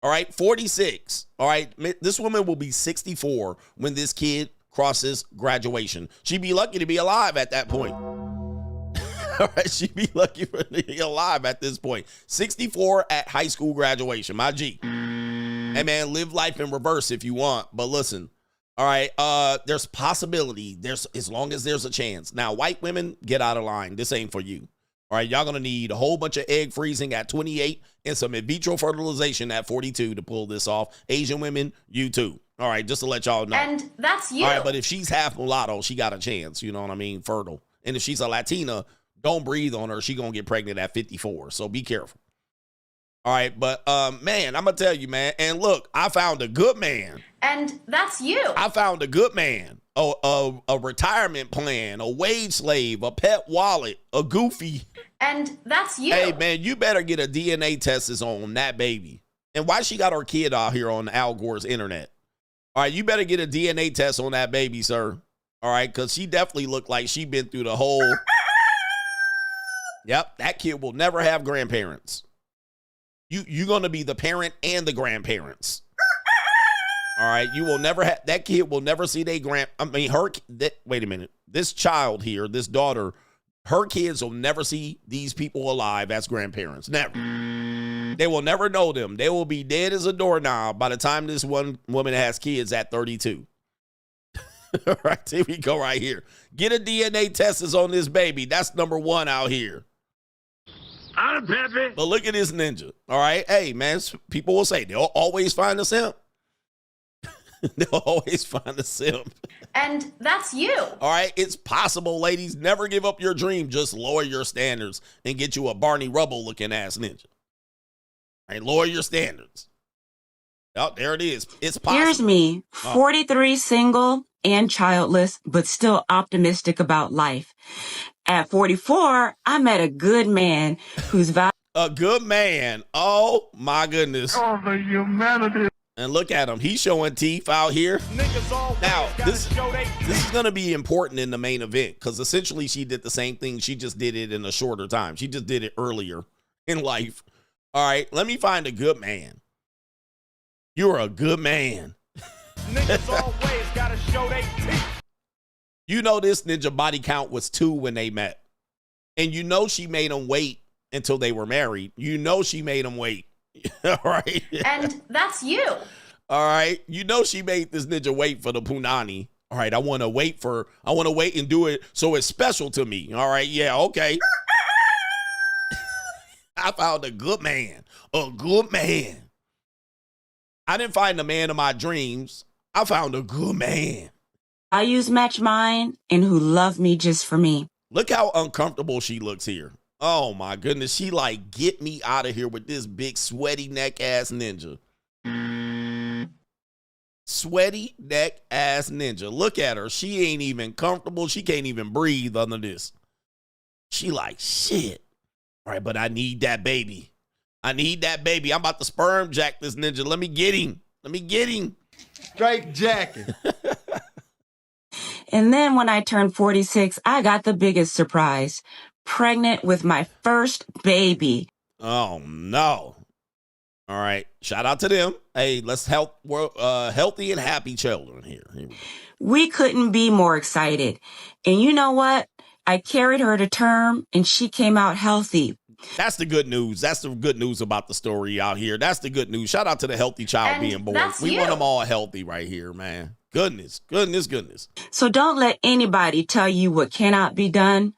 All right, 46. All right, this woman will be 64 when this kid crosses graduation. She'd be lucky to be alive at that point. All right, she'd be lucky to be alive at this point. 64 at high school graduation, my G. Hey, man, live life in reverse if you want. But listen, all right, there's possibility. As long as there's a chance. Now, white women, get out of line. This ain't for you. All right, y'all going to need a whole bunch of egg freezing at 28 and some in vitro fertilization at 42 to pull this off. Asian women, you too. All right, just to let y'all know. And that's you. All right, but if she's half mulatto, she got a chance. You know what I mean? Fertile. And if she's a Latina, don't breathe on her. She going to get pregnant at 54. So be careful. All right, but man, I'm going to tell you, man. And look, I found a good man. And that's you. I found a good man. a retirement plan, a wage slave, a pet wallet, a goofy. And that's you. Hey, man, you better get a DNA test on that baby. And why she got her kid out here on Al Gore's internet? All right, you better get a DNA test on that baby, sir. All right, because she definitely looked like she been through the whole. Yep, that kid will never have grandparents. You're going to be the parent and the grandparents. All right, you will never have, that kid will never see wait a minute. This child here, this daughter, her kids will never see these people alive as grandparents. Never. They will never know them. They will be dead as a doorknob by the time this one woman has kids at 32. All right, here we go right here. Get a DNA test on this baby. That's number one out here. I'm Peppy. But look at this ninja. All right, hey, man, people will say they'll always find a simp. They'll always find a simp. And that's you. All right, it's possible, ladies. Never give up your dream. Just lower your standards and get you a Barney Rubble looking ass ninja. All right, lower your standards. Oh, there it is. It's possible. Here's me, 43, single and childless, but still optimistic about life. At 44, I met a good man who's a good man. Oh my goodness. Oh, the humanity. And look at him. He's showing teeth out here. Now, this is going to be important in the main event because essentially she did the same thing. She just did it in a shorter time. She just did it earlier in life. All right, let me find a good man. You're a good man. Niggas always gotta show they teeth. You know this ninja body count was 2 when they met. And you know she made him wait until they were married. You know she made him wait. All right. And that's you. All right. You know she made this ninja wait for the punani. All right. I want to wait and do it so it's special to me. All right. Yeah. Okay. I found a good man. A good man. I didn't find the man of my dreams. I found a good man. I use match mine and who love me just for me. Look how uncomfortable she looks here. Oh my goodness. She like, get me out of here with this big sweaty neck ass ninja. Sweaty neck ass ninja. Look at her. She ain't even comfortable. She can't even breathe under this. She like, shit. All right, but I need that baby. I need that baby. I'm about to sperm jack this ninja. Let me get him. Let me get him. Straight jacket. And then when I turned 46, I got the biggest surprise. Pregnant with my first baby. Oh, no. All right. Shout out to them. Hey, let's help healthy and happy children here. We couldn't be more excited. And you know what? I carried her to term and she came out healthy. That's the good news. That's the good news about the story out here. That's the good news. Shout out to the healthy child being born. We want them all healthy right here, man. Goodness. So don't let anybody tell you what cannot be done.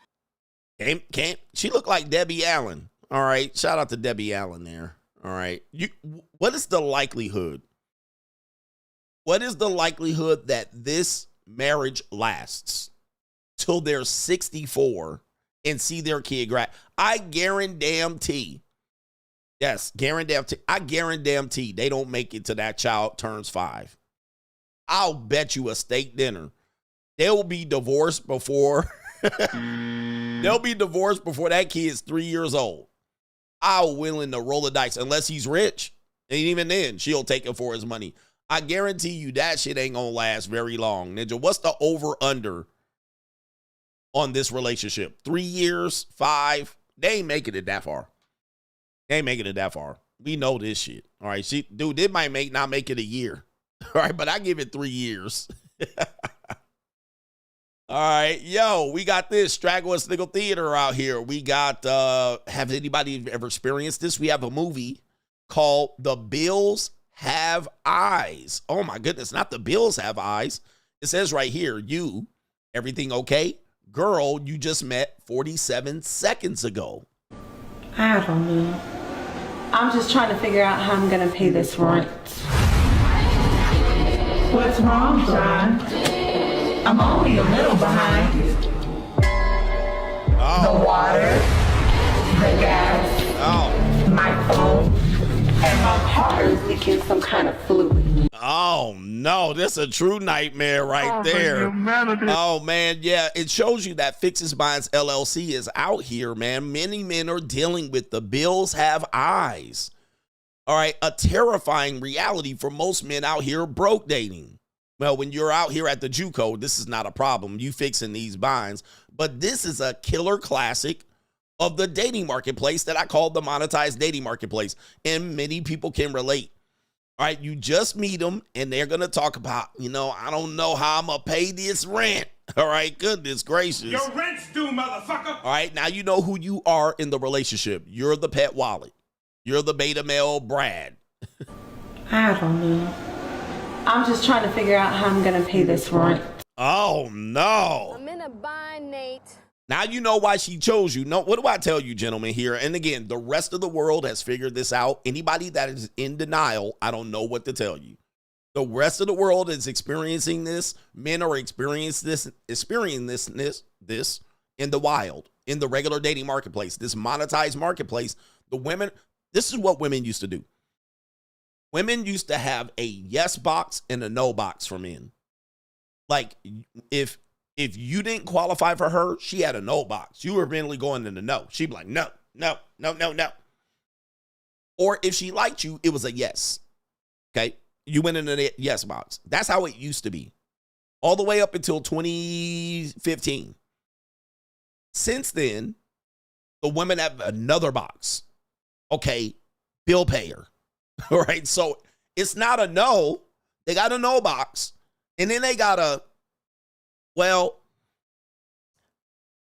Can't. She looked like Debbie Allen. All right. Shout out to Debbie Allen there. All right. What is the likelihood? What is the likelihood that this marriage lasts till they're 64 and see their kid grad? I guarantee. Yes, I guarantee they don't make it till that child turns 5. I'll bet you a steak dinner. They'll be divorced before that kid's 3 years old. I'm willing to roll the dice unless he's rich. And even then, she'll take it for his money. I guarantee you that shit ain't gonna last very long. Ninja, what's the over-under on this relationship? 3 years? 5? They ain't making it that far. We know this shit. All right, it might not make it a year. All right, but I give it 3 years. All right, yo, we got this Straggle and Sniggle Theater out here. We got, have anybody ever experienced this? We have a movie called The Bills Have Eyes. Oh my goodness, not The Bills Have Eyes. It says right here, everything okay? Girl, you just met 47 seconds ago. I don't know. I'm just trying to figure out how I'm going to pay this rent. What's wrong, John? I'm only a little behind. The water, the gas, my phone, and my car is leaking some kind of fluid. Oh no, this is a true nightmare right there. Oh man, yeah, it shows you that Fixes Minds LLC is out here, man. Many men are dealing with the bills have eyes. All right, a terrifying reality for most men out here broke dating. Well, when you're out here at the JUCO, this is not a problem. You fixing these binds, but this is a killer classic of the dating marketplace that I call the monetized dating marketplace, and many people can relate. All right, you just meet them, and they're going to talk about, I don't know how I'm going to pay this rent. All right, goodness gracious. Your rent's due, motherfucker. All right, now you know who you are in the relationship. You're the pet wallet. You're the beta male Brad. I don't know. I'm just trying to figure out how I'm going to pay this rent. Oh, no. I'm in a bind, Nate. Now you know why she chose you. No, what do I tell you, gentlemen, here? And again, the rest of the world has figured this out. Anybody that is in denial, I don't know what to tell you. The rest of the world is experiencing this. Men are experiencing this in the wild, in the regular dating marketplace, this monetized marketplace. The women, this is what women used to do. Women used to have a yes box and a no box for men. Like, if you didn't qualify for her, she had a no box. You were eventually going in the no. She'd be like, no. Or if she liked you, it was a yes. Okay? You went in the yes box. That's how it used to be. All the way up until 2015. Since then, the women have another box. Okay, bill payer. All right, so it's not a no. They got a no box. And then they got a, well,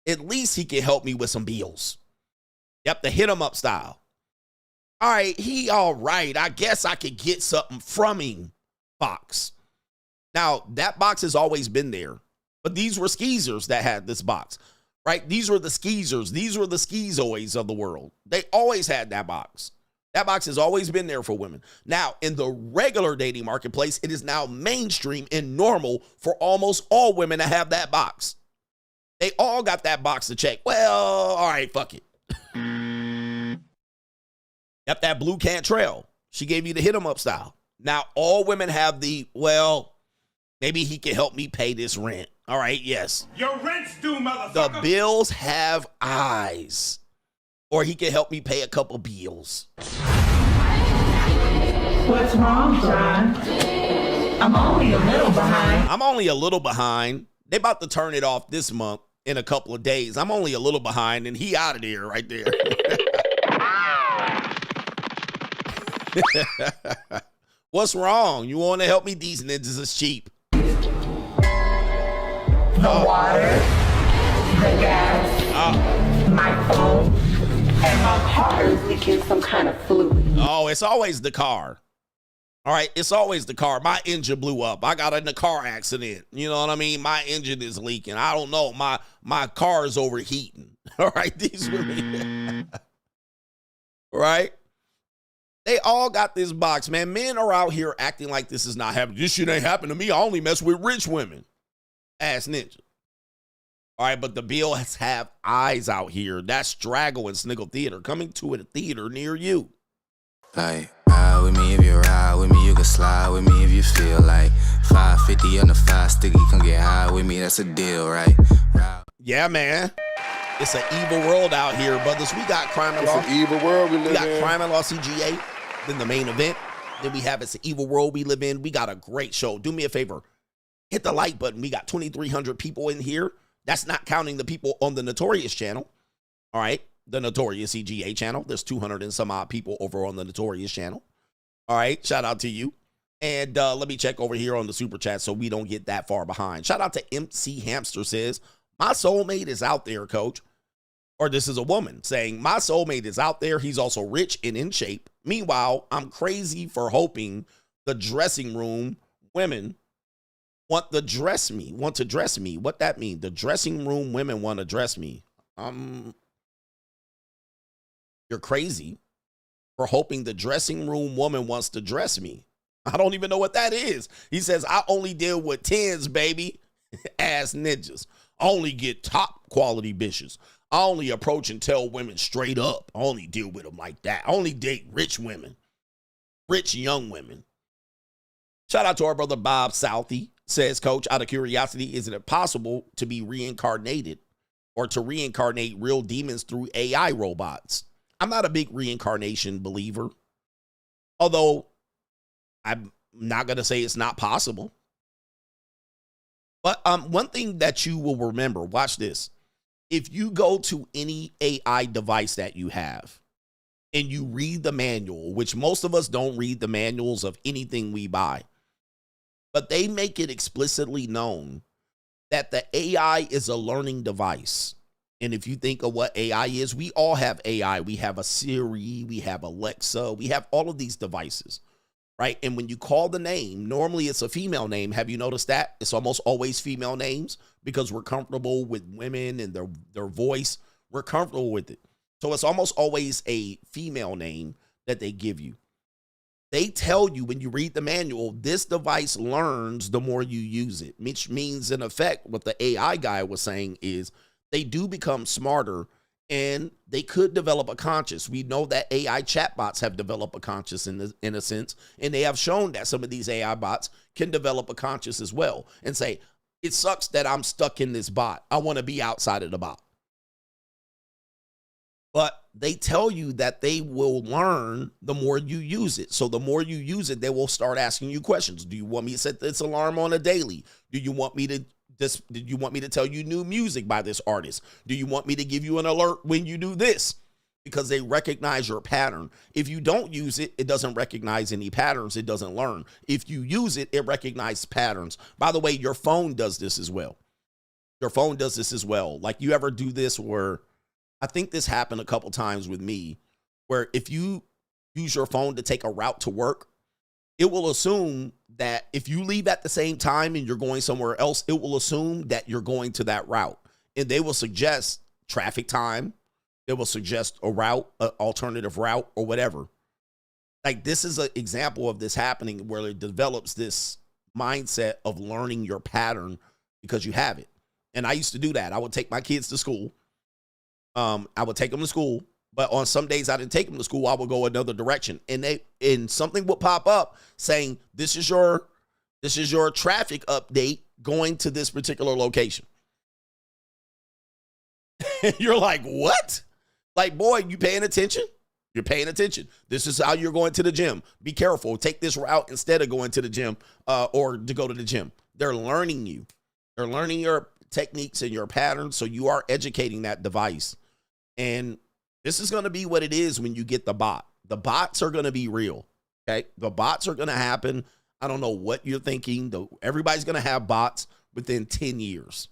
at least he can help me with some bills. Yep, the hit him up style. All right, he all right. I guess I could get something from him box. Now, that box has always been there. But these were skeezers that had this box, right? These were the skeezers. These were the skeezoids of the world. They always had that box. That box has always been there for women. Now, in the regular dating marketplace, it is now mainstream and normal for almost all women to have that box. They all got that box to check. Well, all right, fuck it. Yep, that blue can't trail. She gave you the hit 'em up style. Now, all women have the, well, maybe he can help me pay this rent. All right, yes. Your rent's due, motherfucker. The bills have eyes. Or he can help me pay a couple bills. What's wrong, John? I'm only a little behind. They about to turn it off this month in a couple of days. I'm only a little behind, and he out of there right there. What's wrong? You want to help me? These ninjas is cheap. The water, the gas, my phone, and my car is leaking some kind of fluid. Oh, it's always the car. All right, it's always the car. My engine blew up. I got in a car accident. You know what I mean? My engine is leaking. I don't know. My car is overheating. All right, these women. Right? They all got this box, man. Men are out here acting like this is not happening. This shit ain't happening to me. I only mess with rich women. Ass ninja. All right, but the bills have eyes out here. That's Straggle and Sniggle Theater coming to a theater near you. Like, ride with me if you ride with me, you can slide with me if you feel like 550 on the 5 sticky, come get high with me, that's a deal, right? Yeah, man. It's an evil world out here, brothers. We got Crime and Law. It's an evil world we live in. We got Crime and Law CGA, then the main event. Then we have It's an Evil World we live in. We got a great show. Do me a favor. Hit the like button. We got 2,300 people in here. That's not counting the people on the Notorious channel. All right. The Notorious CGA channel. There's 200 and some odd people over on the Notorious channel. All right. Shout out to you. And let me check over here on the super chat so we don't get that far behind. Shout out to MC Hamster says, my soulmate is out there, coach. Or this is a woman saying, my soulmate is out there. He's also rich and in shape. Meanwhile, I'm crazy for hoping the dressing room women want to dress me. What that mean? The dressing room women want to dress me. You're crazy for hoping the dressing room woman wants to dress me. I don't even know what that is. He says, I only deal with 10s, baby. Ass ninjas. I only get top quality bitches. I only approach and tell women straight up. I only deal with them like that. I only date rich women. Rich young women. Shout out to our brother Bob Southey. Says, Coach, out of curiosity, is it possible to be reincarnated or to reincarnate real demons through AI robots? I'm not a big reincarnation believer, although I'm not going to say it's not possible. But one thing that you will remember, watch this. If you go to any AI device that you have and you read the manual, which most of us don't read the manuals of anything we buy, but they make it explicitly known that the AI is a learning device. And if you think of what AI is, we all have AI. We have a Siri, we have Alexa, we have all of these devices, right? And when you call the name, normally it's a female name. Have you noticed that? It's almost always female names because we're comfortable with women and their voice. We're comfortable with it. So it's almost always a female name that they give you. They tell you when you read the manual, this device learns the more you use it, which means in effect what the AI guy was saying is they do become smarter and they could develop a conscience. We know that AI chatbots have developed a conscience in a sense, and they have shown that some of these AI bots can develop a conscience as well and say, it sucks that I'm stuck in this bot. I want to be outside of the bot. But they tell you that they will learn the more you use it. So the more you use it, they will start asking you questions. Do you want me to set this alarm on a daily? Do you want me to tell you new music by this artist? Do you want me to give you an alert when you do this? Because they recognize your pattern. If you don't use it, it doesn't recognize any patterns. It doesn't learn. If you use it, it recognizes patterns. By the way, your phone does this as well. Your phone does this as well. Like, you ever do this where, I think this happened a couple times with me, where if you use your phone to take a route to work, it will assume that if you leave at the same time and you're going somewhere else, it will assume that you're going to that route. And they will suggest traffic time. They will suggest a route, an alternative route, or whatever. Like, this is an example of this happening where it develops this mindset of learning your pattern because you have it. And I used to do that. I would take my kids to school. I would take them to school, but on some days I didn't take them to school. I would go another direction, and something would pop up saying, this is your traffic update going to this particular location. You're like, what? Like, boy, you paying attention? You're paying attention. This is how you're going to the gym. Be careful. Take this route instead of going to the gym or to go to the gym. They're learning you. They're learning your techniques and your patterns, so you are educating that device. And this is going to be what it is when you get the bot. The bots are going to be real, okay? The bots are going to happen. I don't know what you're thinking. Everybody's going to have bots within 10 years.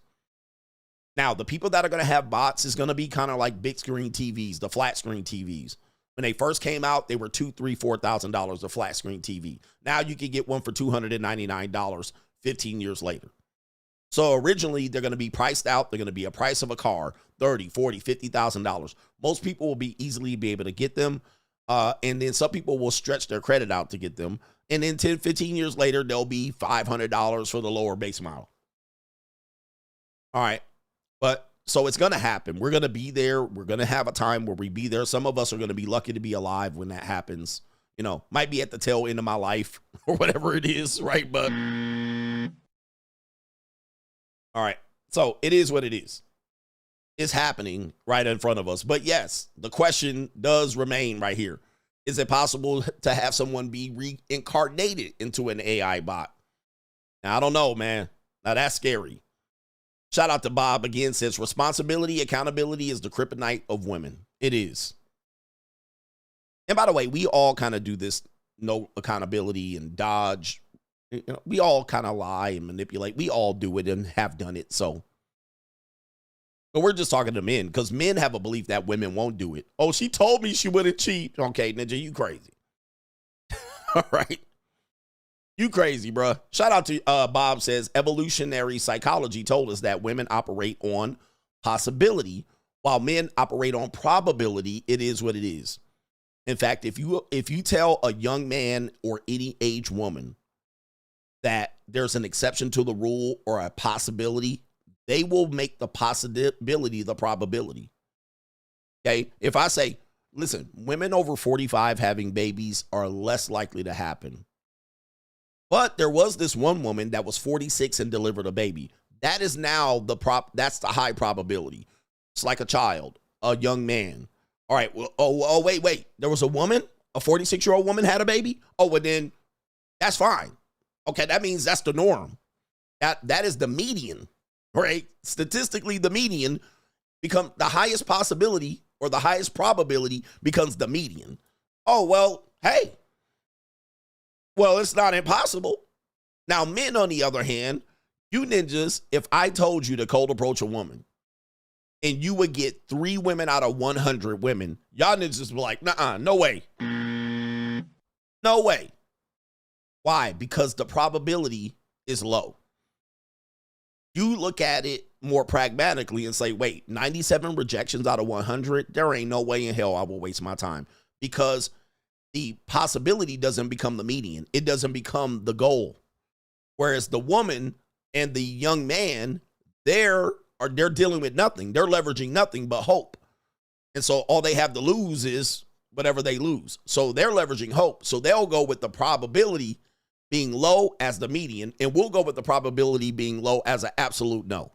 Now, the people that are going to have bots is going to be kind of like big screen TVs, the flat screen TVs. When they first came out, they were $2,000, $3,000, $4,000 a flat screen TV. Now you can get one for $299 15 years later. So originally, they're going to be priced out. They're going to be a price of a car, $30,000, $40,000, $50,000. Most people will be able to get them. And then some people will stretch their credit out to get them. And then 10, 15 years later, they'll be $500 for the lower base model. All right. But so it's going to happen. We're going to be there. We're going to have a time where we be there. Some of us are going to be lucky to be alive when that happens. You know, might be at the tail end of my life or whatever it is, right? But all right. So it is what it is. It's happening right in front of us. But yes, the question does remain right here. Is it possible to have someone be reincarnated into an AI bot? Now, I don't know, man. Now, that's scary. Shout out to Bob again, says responsibility, accountability is the kryptonite of women. It is. And by the way, we all kind of do this, no accountability and dodge. You know, we all kind of lie and manipulate. We all do it and have done it. So, but we're just talking to men because men have a belief that women won't do it. Oh, she told me she wouldn't cheat. Okay, Ninja, you crazy. All right. You crazy, bro. Shout out to Bob says evolutionary psychology told us that women operate on possibility while men operate on probability. It is what it is. In fact, if you tell a young man or any age woman that there's an exception to the rule or a possibility, they will make the possibility the probability. Okay? If I say, listen, women over 45 having babies are less likely to happen But there was this one woman that was 46 and delivered a baby. That is now that's the high probability. It's like a child, a young man. All right. Well, wait. There was a woman, a 46-year-old woman had a baby. Oh, well then that's fine. Okay. That means that's the norm. That is the median, right? Statistically, the median become the highest possibility or the highest probability becomes the median. Oh, well, hey. Well, it's not impossible. Now, men, on the other hand, you ninjas, if I told you to cold approach a woman and you would get 3 women out of 100 women, y'all ninjas were like, nuh-uh, no way. No way. Why? Because the probability is low. You look at it more pragmatically and say, wait, 97 rejections out of 100? There ain't no way in hell I will waste my time, because the possibility doesn't become the median. It doesn't become the goal. Whereas the woman and the young man, they're dealing with nothing. They're leveraging nothing but hope. And so all they have to lose is whatever they lose. So they're leveraging hope. So they'll go with the probability being low as the median, and we'll go with the probability being low as an absolute no.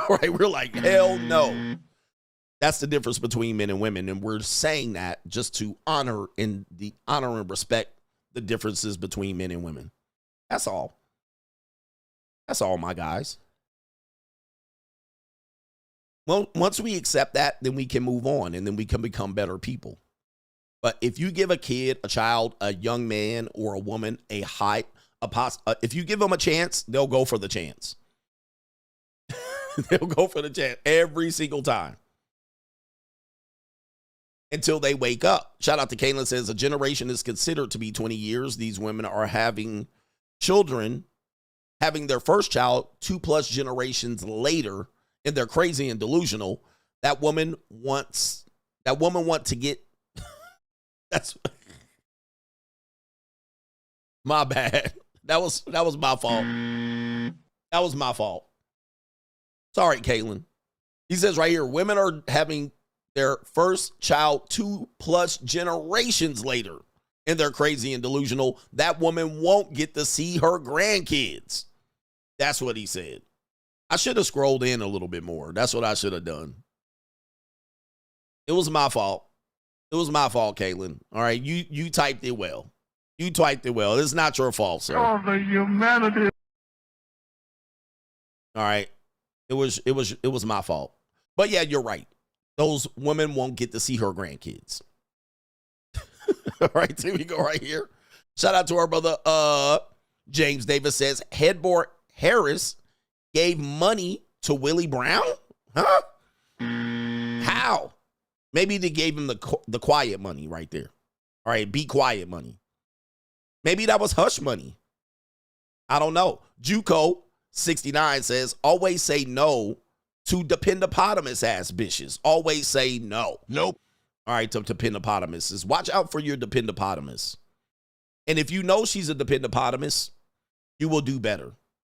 Right? We're like, hell no. That's the difference between men and women, and we're saying that just to honor and respect the differences between men and women. That's all. That's all, my guys. Well, once we accept that, then we can move on, and then we can become better people. But if you give a kid, a child, a young man, or a woman if you give them a chance, they'll go for the chance. They'll go for the chance every single time until they wake up. Shout out to Kaylin, says a generation is considered to be 20 years. These women are having children, having their first child 2+ generations later, and they're crazy and delusional. That woman wants to get. That's my bad. That was my fault. That was my fault. Sorry, Caitlin. He says right here, women are having their first child 2+ generations later, and they're crazy and delusional. That woman won't get to see her grandkids. That's what he said. I should have scrolled in a little bit more. That's what I should have done. It was my fault. It was my fault, Caitlin. All right, you typed it well. You typed it well. It's not your fault, sir. Oh, the humanity. All right, it was my fault. But yeah, you're right. Those women won't get to see her grandkids. All right, here we go right here. Shout out to our brother James Davis, says Headboard Harris gave money to Willie Brown? Huh? How? Maybe they gave him the quiet money right there. All right, be quiet money. Maybe that was hush money. I don't know. Juco 69 says, always say no to dependopotamus ass bitches. Always say no. Nope. All right, to dependopotamuses. Watch out for your dependopotamus. And if you know she's a dependopotamus, you will do better.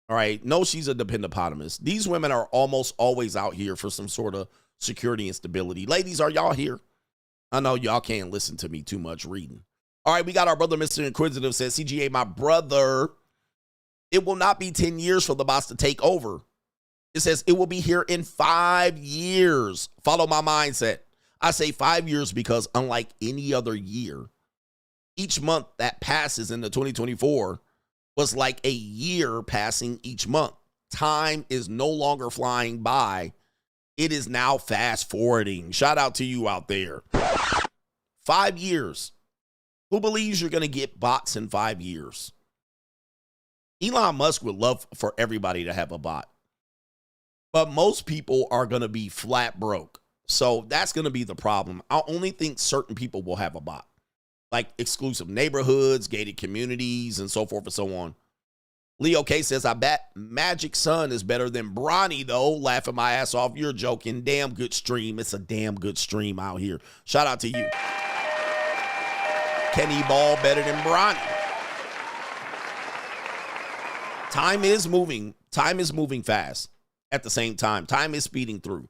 All right, know she's a dependopotamus. These women are almost always out here for some sort of security and stability. Ladies, are y'all here? I know y'all can't listen to me too much reading. All right, we got our brother, Mr. Inquisitive, says, CGA, my brother, it will not be 10 years for the boss to take over. It says it will be here in 5 years. Follow my mindset. I say 5 years because unlike any other year, each month that passes into 2024 was like a year passing each month. Time is no longer flying by. It is now fast forwarding. Shout out to you out there. 5 years. Who believes you're going to get bots in 5 years? Elon Musk would love for everybody to have a bot. But most people are going to be flat broke. So that's going to be the problem. I only think certain people will have a bot. Like exclusive neighborhoods, gated communities, and so forth and so on. Leo K says, I bet Magic Son is better than Bronny, though. Laughing my ass off. You're joking. Damn good stream. It's a damn good stream out here. Shout out to you. Kenny Ball better than Bronny. Time is moving. Time is moving fast at the same time. Time is speeding through.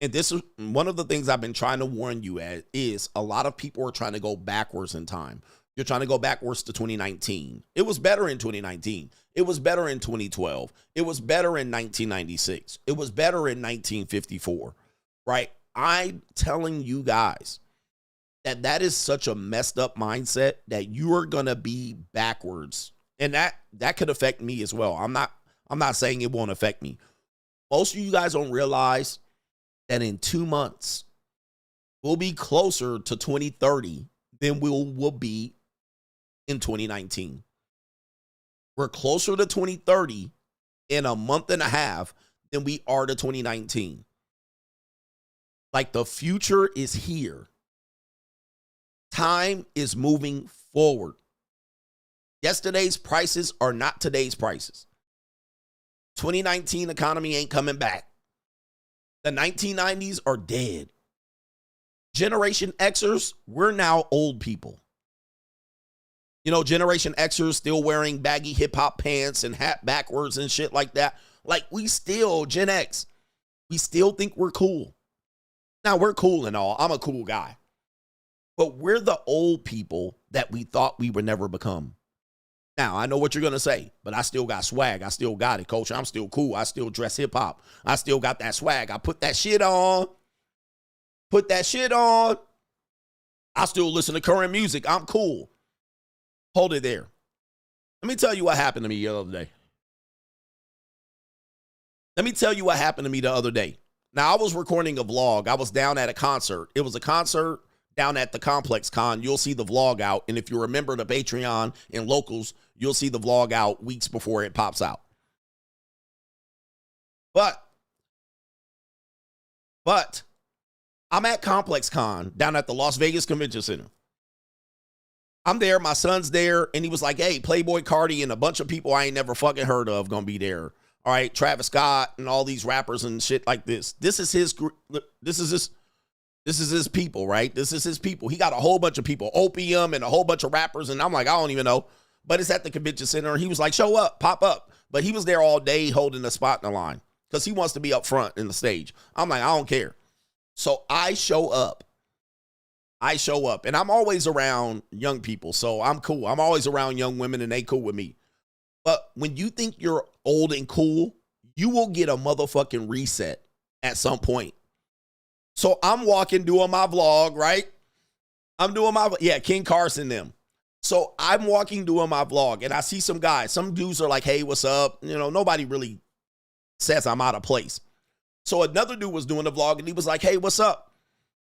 And this is one of the things I've been trying to warn you at is a lot of people are trying to go backwards in time. You're trying to go backwards to 2019. It was better in 2019. It was better in 2012. It was better in 1996. It was better in 1954, right? I'm telling you guys that is such a messed up mindset that you are going to be backwards. And that could affect me as well. I'm not saying it won't affect me. Most of you guys don't realize that in 2 months, we'll be closer to 2030 than we'll be in 2019. We're closer to 2030 in a month and a half than we are to 2019. Like, the future is here. Time is moving forward. Yesterday's prices are not today's prices. 2019 economy ain't coming back. The 1990s are dead. Generation Xers, we're now old people. You know, Generation Xers still wearing baggy hip-hop pants and hat backwards and shit like that. Like, we still, Gen X, we still think we're cool. Now, we're cool and all. I'm a cool guy. But we're the old people that we thought we would never become. Now, I know what you're going to say, but I still got swag. I still got it, coach. I'm still cool. I still dress hip-hop. I still got that swag. I put that shit on. Put that shit on. I still listen to current music. I'm cool. Hold it there. Let me tell you what happened to me the other day. Now, I was recording a vlog. I was down at a concert. It was a concert down at the Complex Con. You'll see the vlog out. And if you remember the Patreon and locals, you'll see the vlog out weeks before it pops out. But I'm at Complex Con down at the Las Vegas Convention Center. I'm there. My son's there. And he was like, hey, Playboy Cardi and a bunch of people I ain't never fucking heard of gonna be there. All right, Travis Scott and all these rappers and shit like this. This is his group. This is his people, right? This is his people. He got a whole bunch of people, Opium and a whole bunch of rappers. And I'm like, I don't even know. But it's at the convention center. He was like, show up, pop up. But he was there all day holding a spot in the line because he wants to be up front in the stage. I'm like, I don't care. So I show up. And I'm always around young people. So I'm cool. I'm always around young women and they cool with me. But when you think you're old and cool, you will get a motherfucking reset at some point. So I'm walking, doing my vlog, right? King Carson them. So I'm walking, doing my vlog, and I see some guys. Some dudes are like, hey, what's up? You know, nobody really says I'm out of place. So another dude was doing the vlog, and he was like, hey, what's up?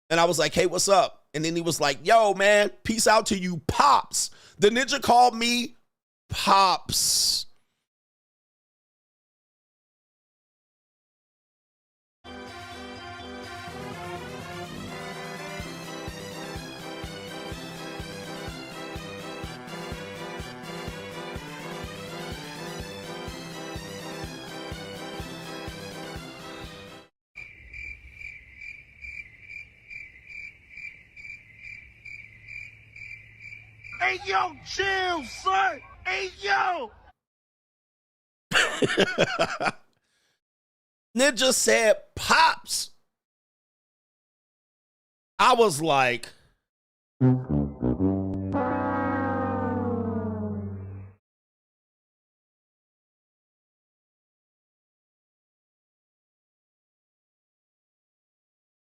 And I was like, hey, what's up? And then he was like, yo, man, peace out to you, Pops. The ninja called me Pops. Hey, yo, chill, son. Hey, yo. Ninja said, Pops. I was like, and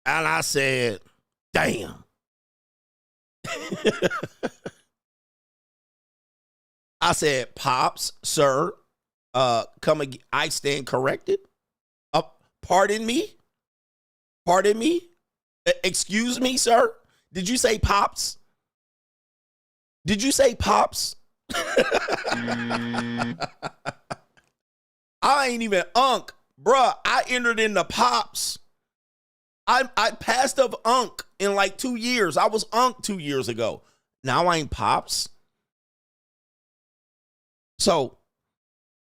I said, damn. I said, Pops, sir, come again. I stand corrected. Pardon me? Excuse me, sir? Did you say Pops? I ain't even Unc. Bruh, I entered into Pops. I passed up Unc in like 2 years. I was Unc 2 years ago. Now I ain't Pops. So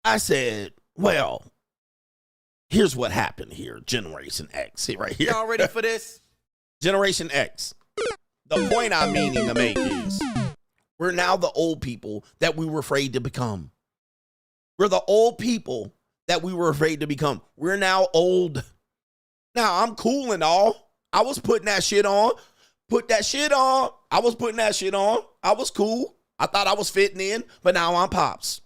I said, well, here's what happened here. Generation X, right here. Y'all ready for this? Generation X. The point I'm meaning to make is we're now the old people that we were afraid to become. We're the old people that we were afraid to become. We're now old. Now, I'm cool and all. I was putting that shit on. I was putting that shit on. I was cool. I thought I was fitting in, but now I'm pops.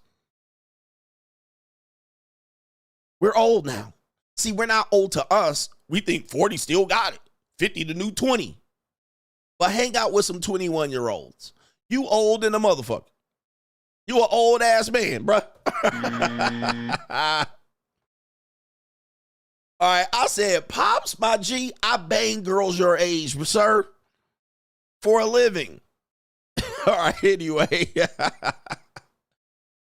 We're old now. See, we're not old to us. We think 40 still got it. 50 the new 20. But hang out with some 21-year-olds. You old in a motherfucker. You an old-ass man, bruh. All right, I said, Pops, my G, I bang girls your age, sir, for a living. All right, anyway.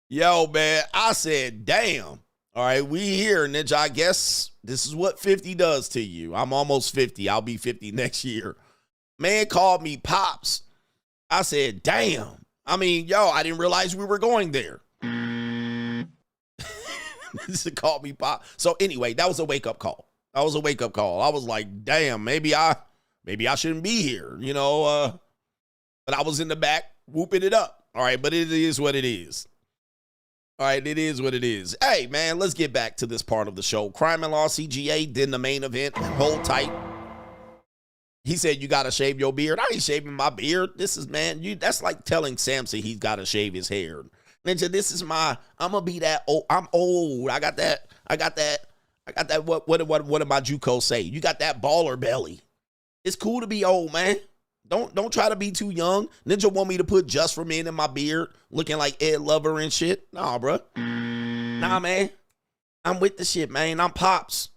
Yo, man, I said, damn. All right, we here, Ninja. I guess this is what 50 does to you. I'm almost 50. I'll be 50 next year. Man called me Pops. I said, damn. I mean, yo, I didn't realize we were going there. This called me Pop. So anyway, that was a wake-up call. I was like, damn, maybe I shouldn't be here, you know. But I was in the back whooping it up. All right, but it is what it is. All right, it is what it is. Hey, man, let's get back to this part of the show. Crime and Law CGA did the main event. Hold tight. He said, you got to shave your beard. I ain't shaving my beard. This is, man, that's like telling Samson he's got to shave his hair. Ninja, this is I'm going to be that old. I'm old. I got that. What did my JUCO say? You got that baller belly. It's cool to be old, man. Don't try to be too young. Ninja want me to put Just for Men in my beard, looking like Ed Lover and shit. Nah, bro. Nah, man. I'm with the shit, man. I'm Pops.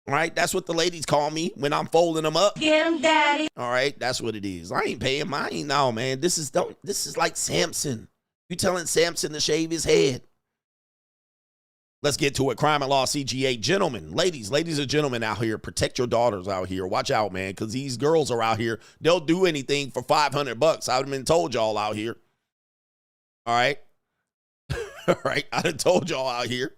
All right, that's what the ladies call me when I'm folding them up. Get him, daddy. All right, that's what it is. I ain't paying mine. No, man. This is like Samson. You telling Samson to shave his head. Let's get to it. Crime and Law CGA. Gentlemen, ladies and gentlemen out here, protect your daughters out here. Watch out, man, because these girls are out here. They'll do anything for $500. I've been told y'all out here. All right. All right. I done told y'all out here.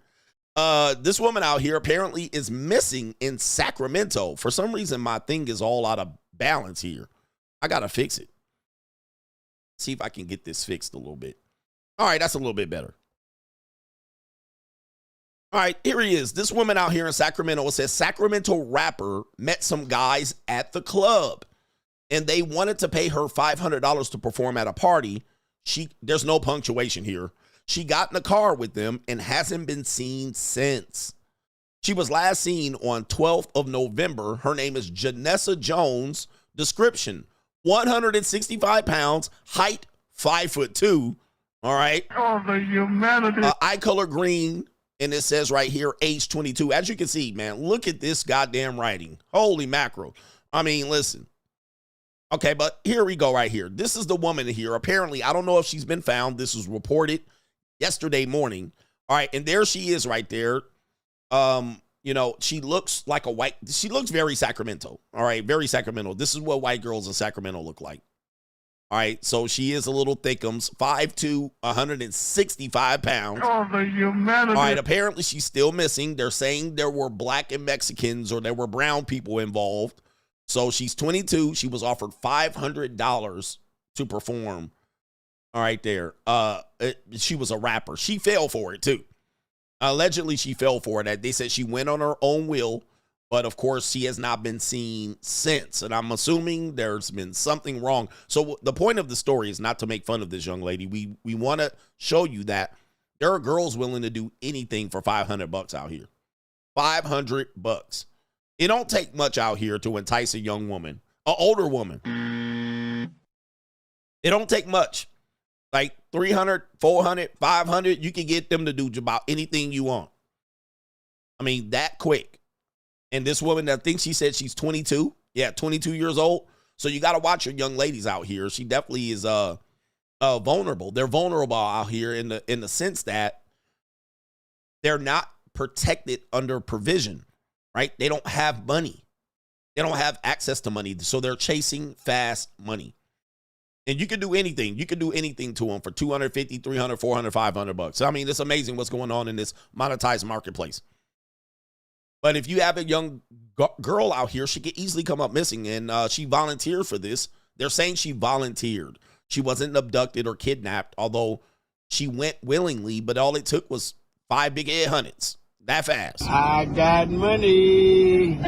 This woman out here apparently is missing in Sacramento. For some reason, my thing is all out of balance here. I got to fix it. See if I can get this fixed a little bit. All right. That's a little bit better. All right, here he is. This woman out here in Sacramento, it says Sacramento rapper met some guys at the club and they wanted to pay her $500 to perform at a party. There's no punctuation here. She got in the car with them and hasn't been seen since. She was last seen on 12th of November. Her name is Janessa Jones. Description, 165 pounds, height 5'2". All right. Oh, the humanity. Eye color green. And it says right here, age 22. As you can see, man, look at this goddamn writing. Holy mackerel. I mean, listen. Okay, but here we go right here. This is the woman here. Apparently, I don't know if she's been found. This was reported yesterday morning. All right, and there she is right there. You know, she looks like she looks very Sacramento. All right, very Sacramento. This is what white girls in Sacramento look like. All right, so she is a little thickums, 5'2", 165 pounds. Oh, the humanity. All right, apparently she's still missing. They're saying there were black and Mexicans or there were brown people involved. So she's 22. She was offered $500 to perform. All right, there. She was a rapper. She fell for it, too. Allegedly, she fell for it. They said she went on her own will. But, of course, she has not been seen since. And I'm assuming there's been something wrong. So the point of the story is not to make fun of this young lady. We want to show you that there are girls willing to do anything for $500 out here. $500. It don't take much out here to entice a young woman, an older woman. It don't take much. Like 300, 400, 500, you can get them to do about anything you want. I mean, that quick. And this woman, I think she said she's 22. Yeah, 22 years old. So you got to watch your young ladies out here. She definitely is vulnerable. They're vulnerable out here in the sense that they're not protected under provision, right? They don't have money. They don't have access to money. So they're chasing fast money. And you can do anything. You can do anything to them for $250, $300, $400, $500. I mean, it's amazing what's going on in this monetized marketplace. But if you have a young girl out here, she could easily come up missing, and she volunteered for this. They're saying she volunteered. She wasn't abducted or kidnapped, although she went willingly, but all it took was 5 big headhunters. That fast. I got money.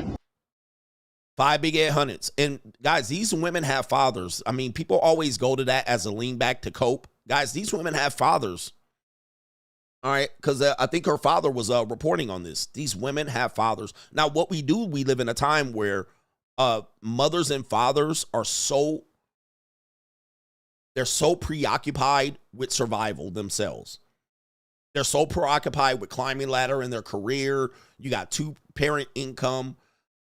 5 big headhunters. And guys, these women have fathers. I mean, people always go to that as a lean back to cope. Guys, these women have fathers. All right, because I think her father was reporting on this. These women have fathers. Now, what we do, we live in a time where mothers and fathers are they're so preoccupied with survival themselves. They're so preoccupied with climbing ladder in their career. You got 2-parent income,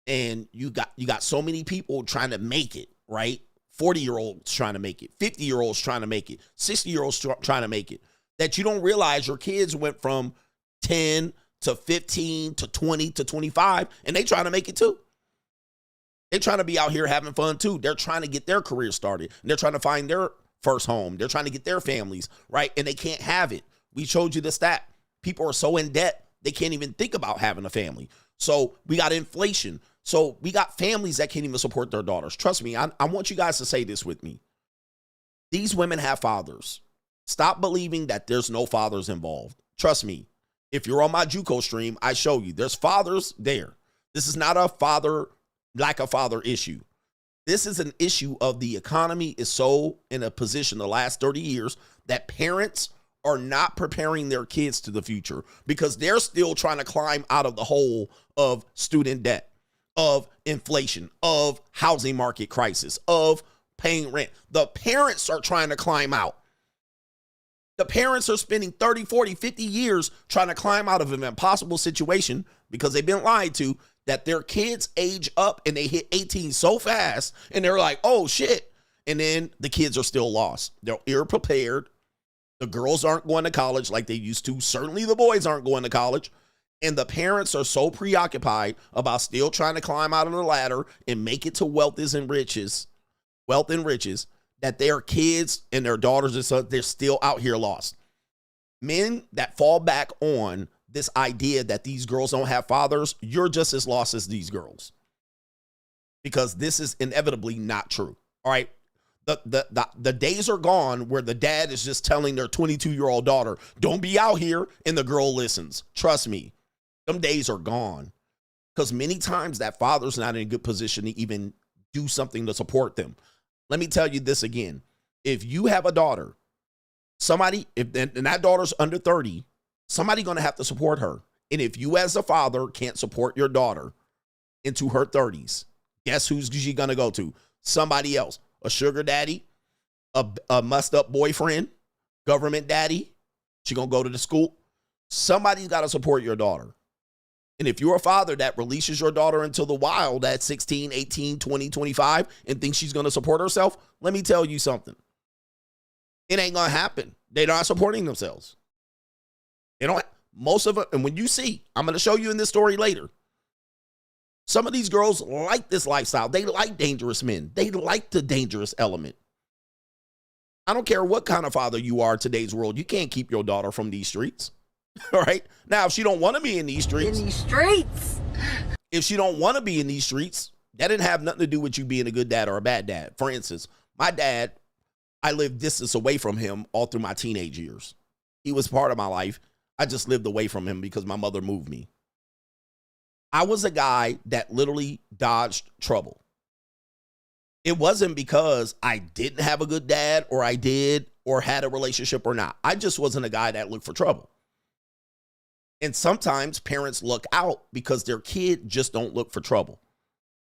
and you got so many people trying to make it, right? 40-year-olds trying to make it, 50-year-olds trying to make it, 60-year-olds trying to make it, that you don't realize your kids went from 10 to 15 to 20 to 25, and they trying to make it too. They're trying to be out here having fun too. They're trying to get their career started, and they're trying to find their first home. They're trying to get their families, right? And they can't have it. We showed you the stat. People are so in debt, they can't even think about having a family. So we got inflation. So we got families that can't even support their daughters. Trust me, I want you guys to say this with me. These women have fathers. Stop believing that there's no fathers involved. Trust me. If you're on my JUCO stream, I show you there's fathers there. This is not a lack of father issue. This is an issue of the economy is so in a position the last 30 years that parents are not preparing their kids to the future because they're still trying to climb out of the hole of student debt, of inflation, of housing market crisis, of paying rent. The parents are trying to climb out. The parents are spending 30, 40, 50 years trying to climb out of an impossible situation because they've been lied to that their kids age up and they hit 18 so fast and they're like, oh shit. And then the kids are still lost. They're ill-prepared. The girls aren't going to college like they used to. Certainly the boys aren't going to college. And the parents are so preoccupied about still trying to climb out of the ladder and make it to wealth and riches, that their kids and their daughters and sons, they're still out here lost. Men that fall back on this idea that these girls don't have fathers, you're just as lost as these girls. Because this is inevitably not true. All right. The days are gone where the dad is just telling their 22-year-old daughter, don't be out here, and the girl listens. Trust me. Them days are gone. Because many times that father's not in a good position to even do something to support them. Let me tell you this again. If you have a daughter, and that daughter's under 30, somebody's going to have to support her. And if you as a father can't support your daughter into her 30s, guess who's she going to go to? Somebody else. A sugar daddy, a messed up boyfriend, government daddy. She going to go to the school. Somebody's got to support your daughter. And if you're a father that releases your daughter into the wild at 16, 18, 20, 25 and thinks she's going to support herself, let me tell you something. It ain't going to happen. They're not supporting themselves. They don't. Most of it, and when you see, I'm going to show you in this story later. Some of these girls like this lifestyle. They like dangerous men. They like the dangerous element. I don't care what kind of father you are in today's world. You can't keep your daughter from these streets. All right. Now, if she don't want to be in these streets. If she don't want to be in these streets, that didn't have nothing to do with you being a good dad or a bad dad. For instance, my dad, I lived distance away from him all through my teenage years. He was part of my life. I just lived away from him because my mother moved me. I was a guy that literally dodged trouble. It wasn't because I didn't have a good dad or I did or had a relationship or not. I just wasn't a guy that looked for trouble. And sometimes parents look out because their kid just don't look for trouble.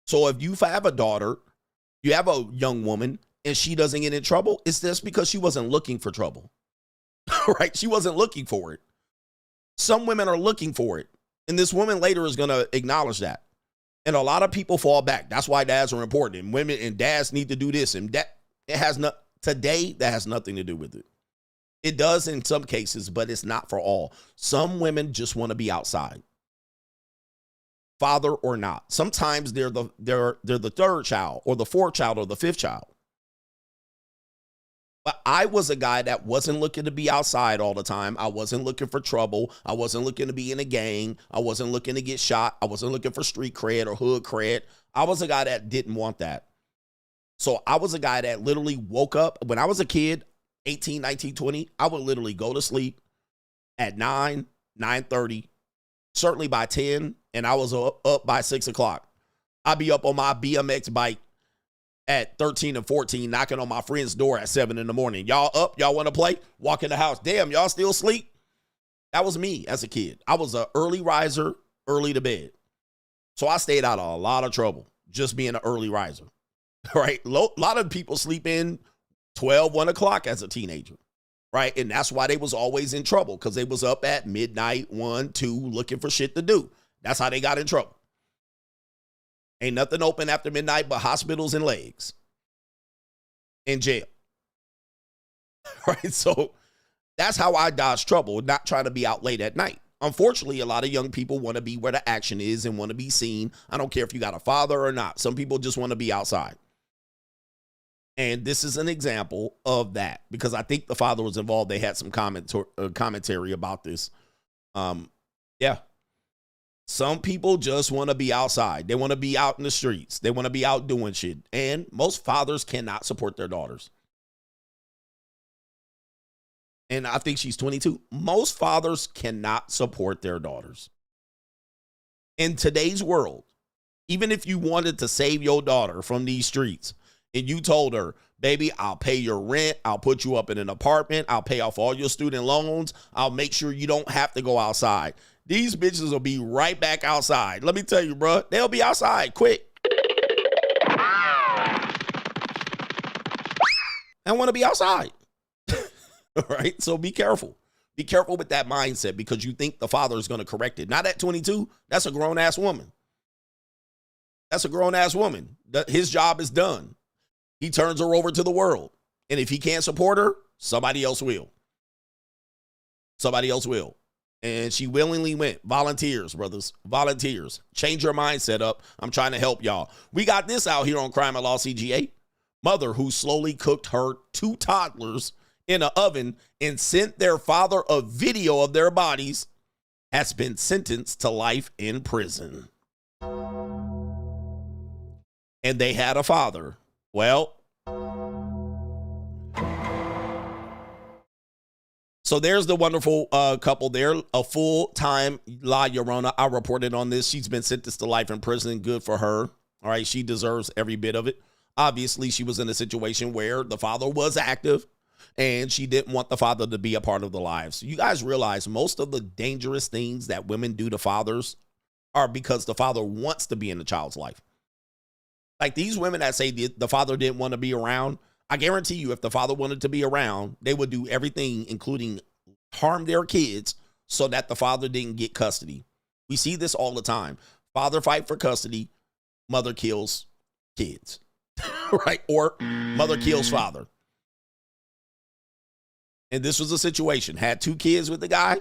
So if you have a daughter, you have a young woman and she doesn't get in trouble, it's just because she wasn't looking for trouble. Right? She wasn't looking for it. Some women are looking for it. And this woman later is going to acknowledge that. And a lot of people fall back. That's why dads are important. And women and dads need to do this. And that today, that has nothing to do with it. It does in some cases, but it's not for all. Some women just want to be outside. Father or not. Sometimes they're the third child or the fourth child or the fifth child. But I was a guy that wasn't looking to be outside all the time. I wasn't looking for trouble. I wasn't looking to be in a gang. I wasn't looking to get shot. I wasn't looking for street cred or hood cred. I was a guy that didn't want that. So I was a guy that literally woke up. When I was a kid, 18, 19, 20, I would literally go to sleep at 9, 9:30, certainly by 10, and I was up by 6 o'clock. I'd be up on my BMX bike at 13 and 14, knocking on my friend's door at 7 in the morning. Y'all up? Y'all want to play? Walk in the house. Damn, y'all still sleep? That was me as a kid. I was an early riser, early to bed. So I stayed out of a lot of trouble just being an early riser. Right? A lot of people sleep in 12, 1 o'clock as a teenager. Right? And that's why they was always in trouble, because they was up at midnight, 1, 2, looking for shit to do. That's how they got in trouble. Ain't nothing open after midnight but hospitals and legs. In jail. Right? So that's how I dodge trouble, not trying to be out late at night. Unfortunately, a lot of young people want to be where the action is and want to be seen. I don't care if you got a father or not. Some people just want to be outside. And this is an example of that, because I think the father was involved. They had some commentary about this. Yeah. Some people just want to be outside. They want to be out in the streets. They want to be out doing shit. And most fathers cannot support their daughters. And I think she's 22. Most fathers cannot support their daughters. In today's world, even if you wanted to save your daughter from these streets and you told her, baby, I'll pay your rent, I'll put you up in an apartment, I'll pay off all your student loans, I'll make sure you don't have to go outside. These bitches will be right back outside. Let me tell you, bro, they'll be outside quick. I want to be outside. All right, so be careful. Be careful with that mindset, because you think the father is going to correct it. Not at 22. That's a grown-ass woman. That's a grown-ass woman. His job is done. He turns her over to the world. And if he can't support her, somebody else will. Somebody else will. And she willingly went. Volunteers, brothers. Volunteers. Change your mindset up. I'm trying to help y'all. We got this out here on Crime and Law CGA. Mother who slowly cooked her 2 toddlers in an oven and sent their father a video of their bodies has been sentenced to life in prison. And they had a father. Well, so there's the wonderful couple there, a full-time La Llorona. I reported on this. She's been sentenced to life in prison. Good for her. All right, she deserves every bit of it. Obviously, she was in a situation where the father was active, and she didn't want the father to be a part of the lives. You guys realize most of the dangerous things that women do to fathers are because the father wants to be in the child's life. Like these women that say the father didn't want to be around, I guarantee you if the father wanted to be around, they would do everything, including harm their kids, so that the father didn't get custody. We see this all the time. Father fight for custody, mother kills kids, right? Or mother kills father. And this was a situation. Had 2 kids with the guy.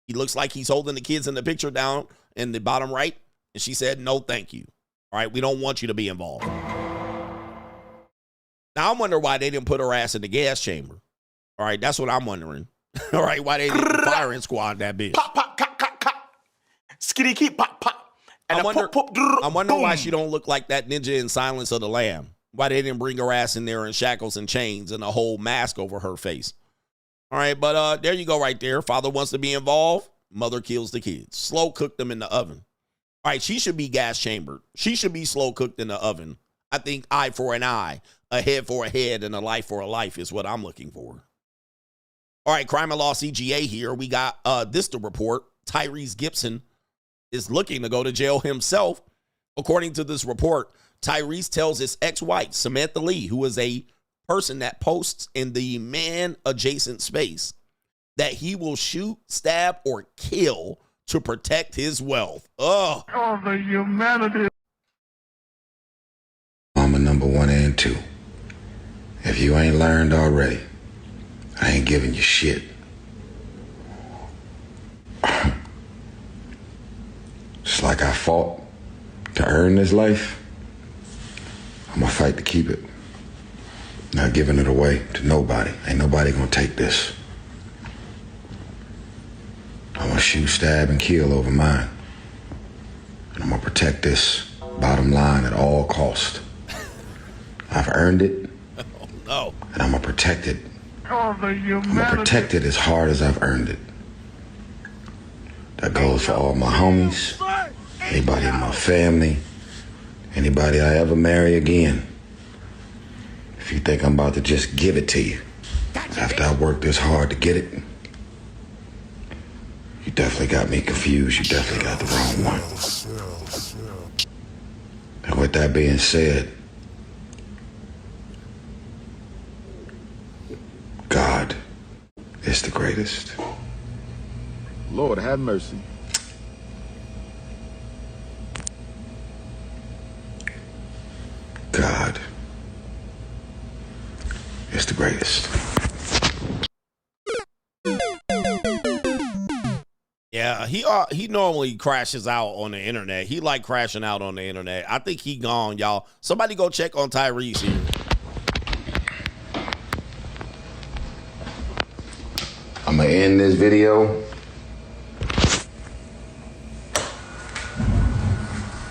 He looks like he's holding the kids in the picture down in the bottom right. And she said, no, thank you. All right, we don't want you to be involved. Now, I'm wondering why they didn't put her ass in the gas chamber. All right, that's what I'm wondering. All right, why they didn't firing squad that bitch. Pop, pop, cut, cut, cut. Skitty, keep, pop, pop. And I wonder boom. why she don't look like that ninja in Silence of the Lamb. Why they didn't bring her ass in there in shackles and chains and a whole mask over her face. All right, but there you go right there. Father wants to be involved. Mother kills the kids. Slow cook them in the oven. All right, she should be gas chambered. She should be slow cooked in the oven. I think eye for an eye, a head for a head, and a life for a life is what I'm looking for. All right, Crime and Law CGA here. We got this to report. Tyrese Gibson is looking to go to jail himself. According to this report, Tyrese tells his ex-wife, Samantha Lee, who is a person that posts in the man-adjacent space, that he will shoot, stab, or kill to protect his wealth. Oh, the humanity. Mama number 1 and 2. If you ain't learned already, I ain't giving you shit. Just like I fought to earn this life, I'm gonna fight to keep it. Not giving it away to nobody. Ain't nobody gonna take this. I'm gonna shoot, stab, and kill over mine. And I'm gonna protect this bottom line at all cost. I've earned it. Oh, no. And I'm gonna protect it. Oh, the I'm gonna protect it as hard as I've earned it. That goes for all my homies, anybody in my family, anybody I ever marry again. If you think I'm about to just give it to you after I worked this hard to get it, you definitely got me confused. You definitely got the wrong one. And with that being said, God is the greatest. Lord, have mercy. God is the greatest. Yeah, he normally crashes out on the internet. He like crashing out on the internet. I think he gone, y'all. Somebody go check on Tyrese here. I'm gonna end this video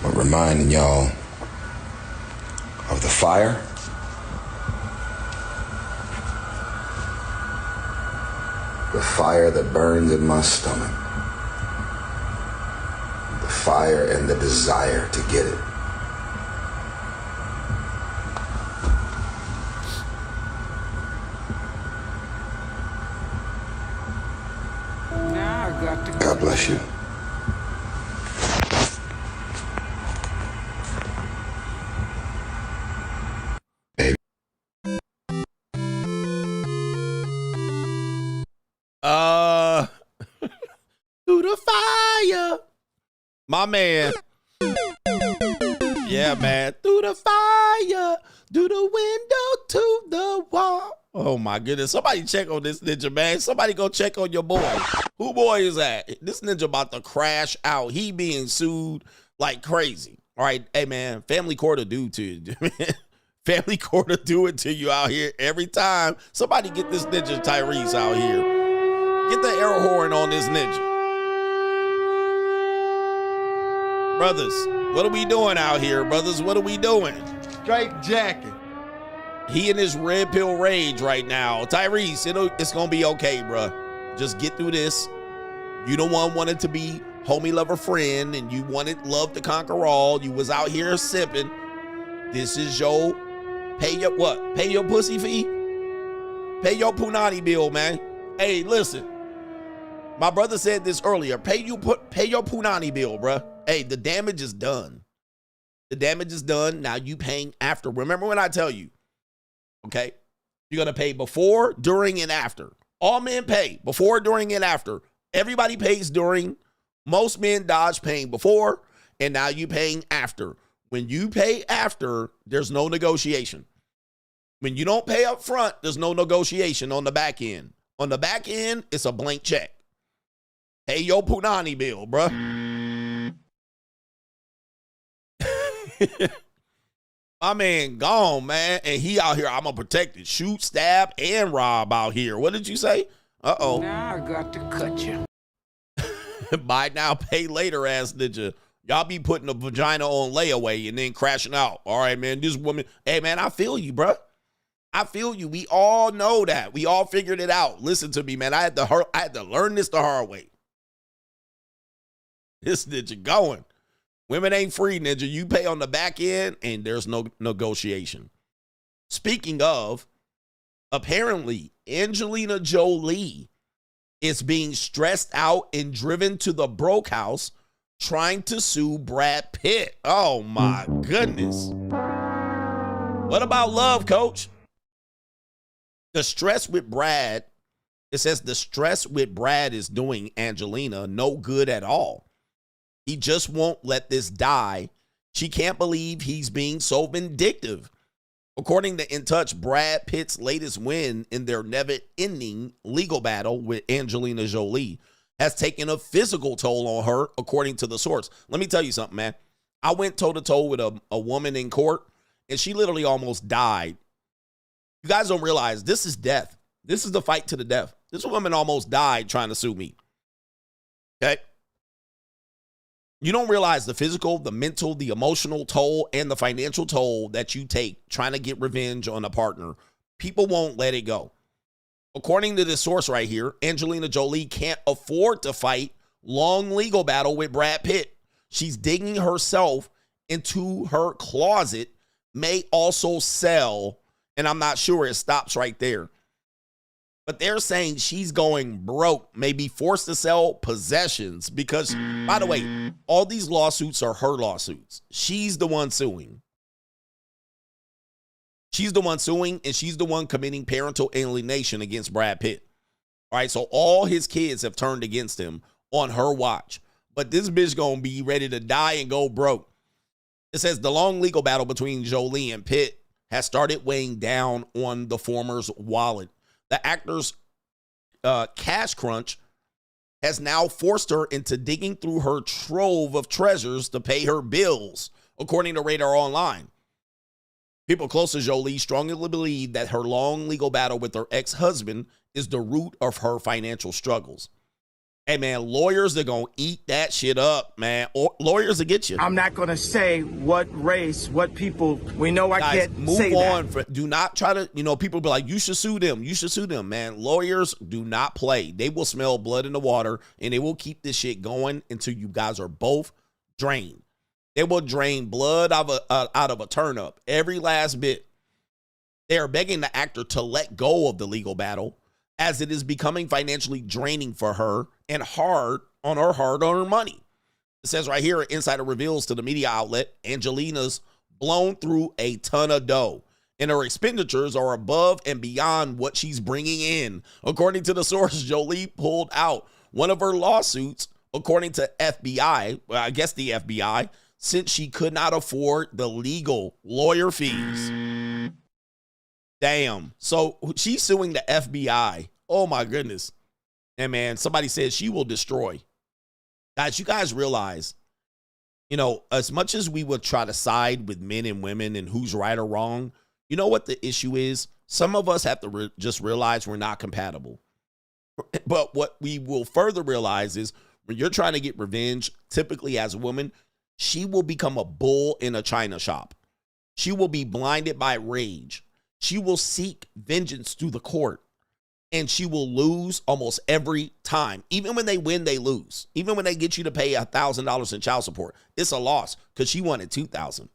by reminding y'all of the fire that burns in my stomach, the fire and the desire to get it. God bless you. Through the fire. My man. Yeah, man. Through the fire. Through the window to the wall. Oh, my goodness. Somebody check on this ninja, man. Somebody go check on your boy. Who boy is that? This ninja about to crash out. He being sued like crazy. All right. Hey, man. Family court will do to you. Family court will do it to you out here every time. Somebody get this ninja Tyrese out here. Get the air horn on this ninja. Brothers, what are we doing out here, brothers? What are we doing? Straight jacket. He in his red pill rage right now. Tyrese, it's going to be okay, bro. Just get through this. You the one wanted to be homie, lover, friend, and you wanted love to conquer all. You was out here sipping. This is your, pay your what? Pay your pussy fee? Pay your punani bill, man. Hey, listen. My brother said this earlier. Pay your punani bill, bro. Hey, the damage is done. The damage is done. Now you paying after. Remember when I tell you, okay? You're going to pay before, during, and after. All men pay before, during, and after. Everybody pays during. Most men dodge paying before, and now you paying after. When you pay after, there's no negotiation. When you don't pay up front, there's no negotiation on the back end. On the back end, it's a blank check. Pay your punani bill, bruh. My man gone, man. And he out here, I'm going to protect it. Shoot, stab, and rob out here. What did you say? Uh-oh. Now I got to cut you. Buy now, pay later, ass ninja. Y'all be putting a vagina on layaway and then crashing out. All right, man. This woman, hey, man, I feel you, bruh. I feel you. We all know that. We all figured it out. Listen to me, man. I had to learn this the hard way. This ninja going. Women ain't free, ninja. You pay on the back end, and there's no negotiation. Speaking of, apparently, Angelina Jolie is being stressed out and driven to the broke house trying to sue Brad Pitt. Oh, my goodness. What about love, coach? The stress with Brad, it says the stress with Brad is doing Angelina no good at all. He just won't let this die. She can't believe he's being so vindictive. According to In Touch, Brad Pitt's latest win in their never-ending legal battle with Angelina Jolie has taken a physical toll on her, according to the source. Let me tell you something, man. I went toe-to-toe with a woman in court, and she literally almost died. You guys don't realize this is death. This is the fight to the death. This woman almost died trying to sue me. Okay? You don't realize the physical, the mental, the emotional toll, and the financial toll that you take trying to get revenge on a partner. People won't let it go. According to this source right here, Angelina Jolie can't afford to fight long legal battle with Brad Pitt. She's digging herself into her closet, may also sell, And I'm not sure it stops right there. But they're saying she's going broke, may be forced to sell possessions because, by the way, all these lawsuits are her lawsuits. She's the one suing. She's the one suing, and she's the one committing parental alienation against Brad Pitt. All right, so all his kids have turned against him on her watch. But this bitch gonna be ready to die and go broke. It says the long legal battle between Jolie and Pitt has started weighing down on the former's wallet. The actor's cash crunch has now forced her into digging through her trove of treasures to pay her bills, according to Radar Online. People close to Jolie strongly believe that her long legal battle with her ex-husband is the root of her financial struggles. Hey, man, lawyers are going to eat that shit up, man. Or lawyers will get you. I'm not going to say what race, what people. We know I Guys, can't move say on. that. Do not try to, people be like, you should sue them. You should sue them, man. Lawyers do not play. They will smell blood in the water, and they will keep this shit going until you guys are both drained. They will drain blood out of a turnip, every last bit. They are begging the actor to let go of the legal battle, as it is becoming financially draining for her and hard on her hard-earned money. It says right here, Insider reveals to the media outlet, Angelina's blown through a ton of dough, and her expenditures are above and beyond what she's bringing in. According to the source, Jolie pulled out one of her lawsuits, according to FBI, well, I guess the FBI, since she could not afford the legal lawyer fees. Damn. So she's suing the FBI. Oh, my goodness. And, man, somebody said she will destroy. Guys, you guys realize, as much as we would try to side with men and women and who's right or wrong, you know what the issue is? Some of us have to just realize we're not compatible. But what we will further realize is when you're trying to get revenge, typically as a woman, she will become a bull in a china shop. She will be blinded by rage. She will seek vengeance through the court, and she will lose almost every time. Even when they win, they lose. Even when they get you to pay $1,000 in child support, it's a loss because she wanted $2,000.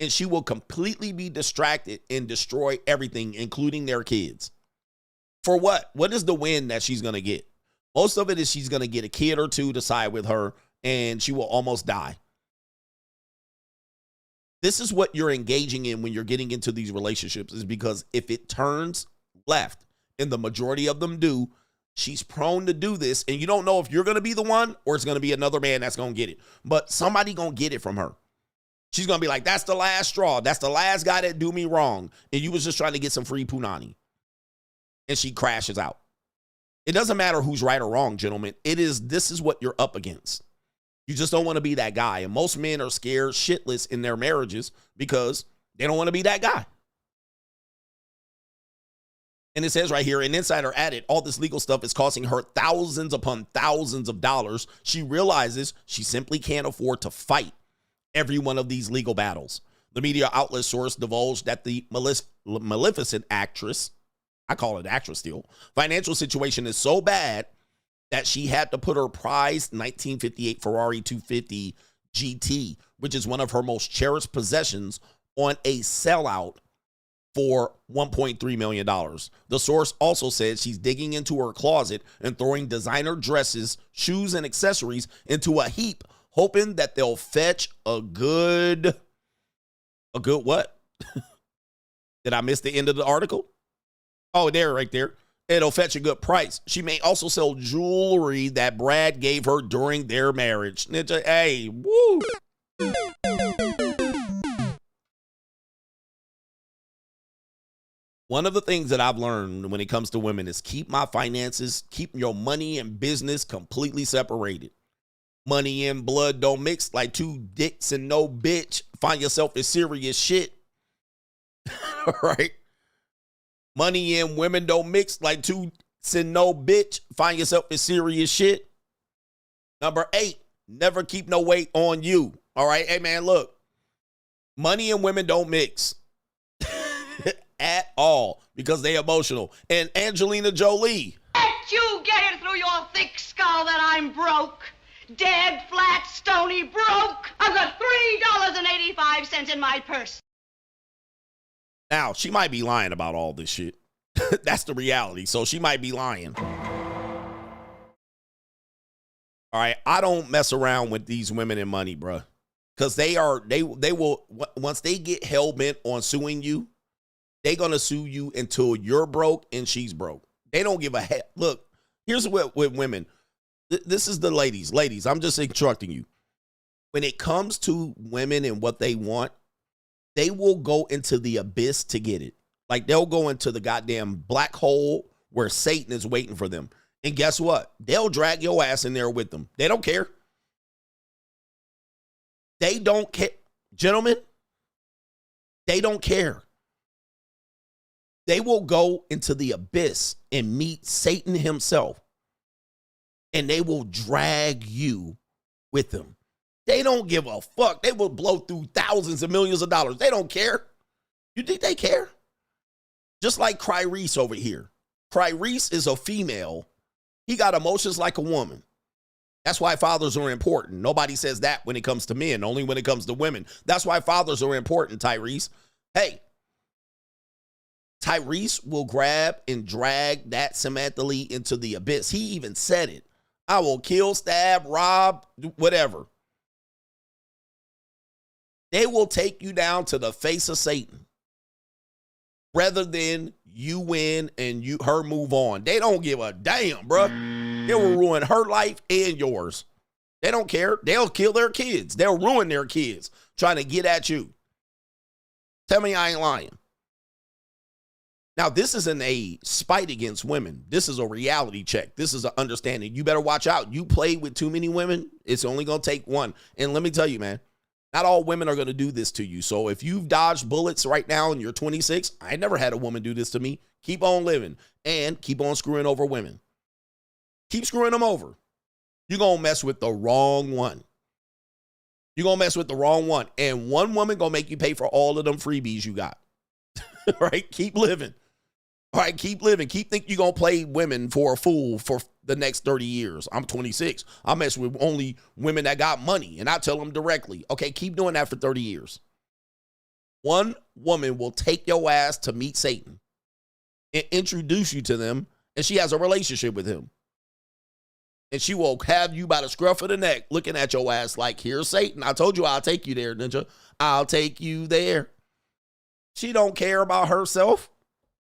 And she will completely be distracted and destroy everything, including their kids. For what? What is the win that she's going to get? Most of it is she's going to get a kid or two to side with her, and she will almost die. This is what you're engaging in when you're getting into these relationships, is because if it turns left, and the majority of them do, she's prone to do this, and you don't know if you're going to be the one or it's going to be another man that's going to get it. But somebody going to get it from her. She's going to be like, that's the last straw. That's the last guy that do me wrong, and you was just trying to get some free punani. And she crashes out. It doesn't matter who's right or wrong, gentlemen. This is what you're up against. You just don't want to be that guy. And most men are scared shitless in their marriages because they don't want to be that guy. And it says right here, an insider added, all this legal stuff is costing her thousands upon thousands of dollars. She realizes she simply can't afford to fight every one of these legal battles. The media outlet source divulged that the Maleficent actress, I call it actress still, financial situation is so bad that she had to put her prized 1958 Ferrari 250 GT, which is one of her most cherished possessions, on a sellout for $1.3 million. The source also said she's digging into her closet and throwing designer dresses, shoes, and accessories into a heap, hoping that they'll fetch a good what? Did I miss the end of the article? Oh, there, right there. It'll fetch a good price. She may also sell jewelry that Brad gave her during their marriage. Hey, woo. One of the things that I've learned when it comes to women is keep my finances, keep your money and business completely separated. Money and blood don't mix like two dicks and no bitch. Find yourself in serious shit. All right. Money and women don't mix like two and no bitch. Find yourself in serious shit. Number 8, never keep no weight on you. All right. Hey, man, look. Money and women don't mix at all because they emotional. And Angelina Jolie. Let you get it through your thick skull that I'm broke. Dead, flat, stony, broke. I've got $3.85 in my purse. Now, she might be lying about all this shit. That's the reality. So she might be lying. All right, I don't mess around with these women and money, bro. Because they will, once they get hell-bent on suing you, they're going to sue you until you're broke and she's broke. They don't give a heck. Look, here's what with women. This is the ladies. Ladies, I'm just instructing you. When it comes to women and what they want, they will go into the abyss to get it. Like, they'll go into the goddamn black hole where Satan is waiting for them. And guess what? They'll drag your ass in there with them. They don't care. They don't care. Gentlemen, they don't care. They will go into the abyss and meet Satan himself. And they will drag you with them. They don't give a fuck. They will blow through thousands of millions of dollars. They don't care. You think they care? Just like Tyrese over here. Tyrese is a female. He got emotions like a woman. That's why fathers are important. Nobody says that when it comes to men, only when it comes to women. That's why fathers are important, Tyrese. Hey, Tyrese will grab and drag that Samantha Lee into the abyss. He even said it. I will kill, stab, rob, whatever. They will take you down to the face of Satan rather than you win and her move on. They don't give a damn, bro. They will ruin her life and yours. They don't care. They'll kill their kids. They'll ruin their kids trying to get at you. Tell me I ain't lying. Now, this isn't a spite against women. This is a reality check. This is an understanding. You better watch out. You play with too many women, it's only going to take one. And let me tell you, man, not all women are going to do this to you. So if you've dodged bullets right now and you're 26, I never had a woman do this to me. Keep on living and keep on screwing over women. Keep screwing them over. You're going to mess with the wrong one. You're going to mess with the wrong one. And one woman going to make you pay for all of them freebies you got. All right? Keep living. All right, keep living. Keep thinking you're going to play women for a fool for the next 30 years. I'm 26. I mess with only women that got money, and I tell them directly, okay, keep doing that for 30 years. One woman will take your ass to meet Satan and introduce you to them, and she has a relationship with him. And she will have you by the scruff of the neck looking at your ass like, here's Satan. I told you I'll take you there, Ninja. I'll take you there. She don't care about herself.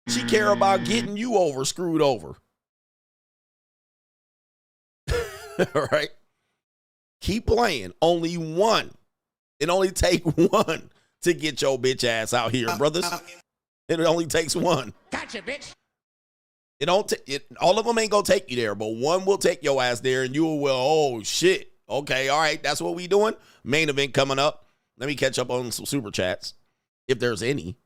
She care about getting you over, screwed over. All right. Keep playing. Only one. It only take one to get your bitch ass out here, brothers. It only takes one. Gotcha, bitch. All of them ain't gonna take you there, but one will take your ass there, and you will. Oh shit. Okay, all right. That's what we doing. Main event coming up. Let me catch up on some super chats, if there's any.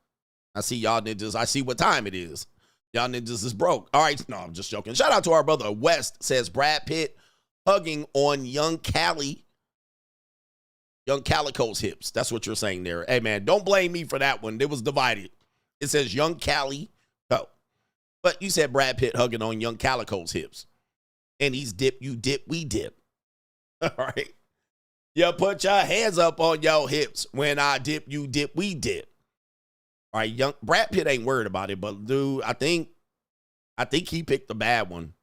I see y'all ninjas. I see what time it is. Y'all ninjas is broke. All right. No, I'm just joking. Shout out to our brother West. Says Brad Pitt hugging on young Calico's hips. That's what you're saying there. Hey, man, don't blame me for that one. It was divided. It says young Cali. Oh. But you said Brad Pitt hugging on young Calico's hips. And he's dip, you dip, we dip. All right. You put your hands up on your hips. When I dip, you dip, we dip. All right, young Brad Pitt ain't worried about it, but dude, I think he picked the bad one.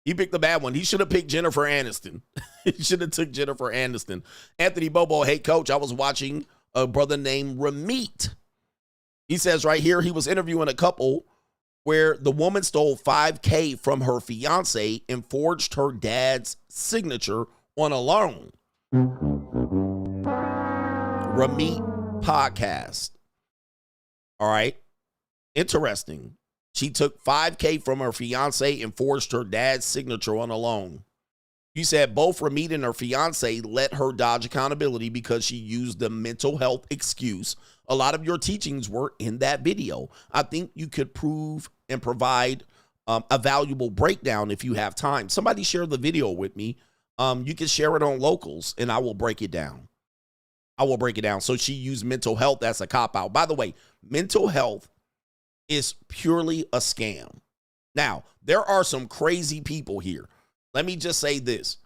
He picked the bad one. He should have picked Jennifer Aniston. He should have took Jennifer Aniston. Anthony Bobo, hey coach, I was watching a brother named Ramit. He says right here he was interviewing a couple where the woman stole $5,000 from her fiance and forged her dad's signature on a loan. Ramit podcast. All right. Interesting. She took $5,000 from her fiance and forged her dad's signature on a loan. You said both Ramit and her fiance let her dodge accountability because she used the mental health excuse. A lot of your teachings were in that video. I think you could prove and provide a valuable breakdown if you have time. Somebody share the video with me. You can share it on Locals and I will break it down. So she used mental health as a cop-out. By the way, mental health is purely a scam. Now, there are some crazy people here. Let me just say this.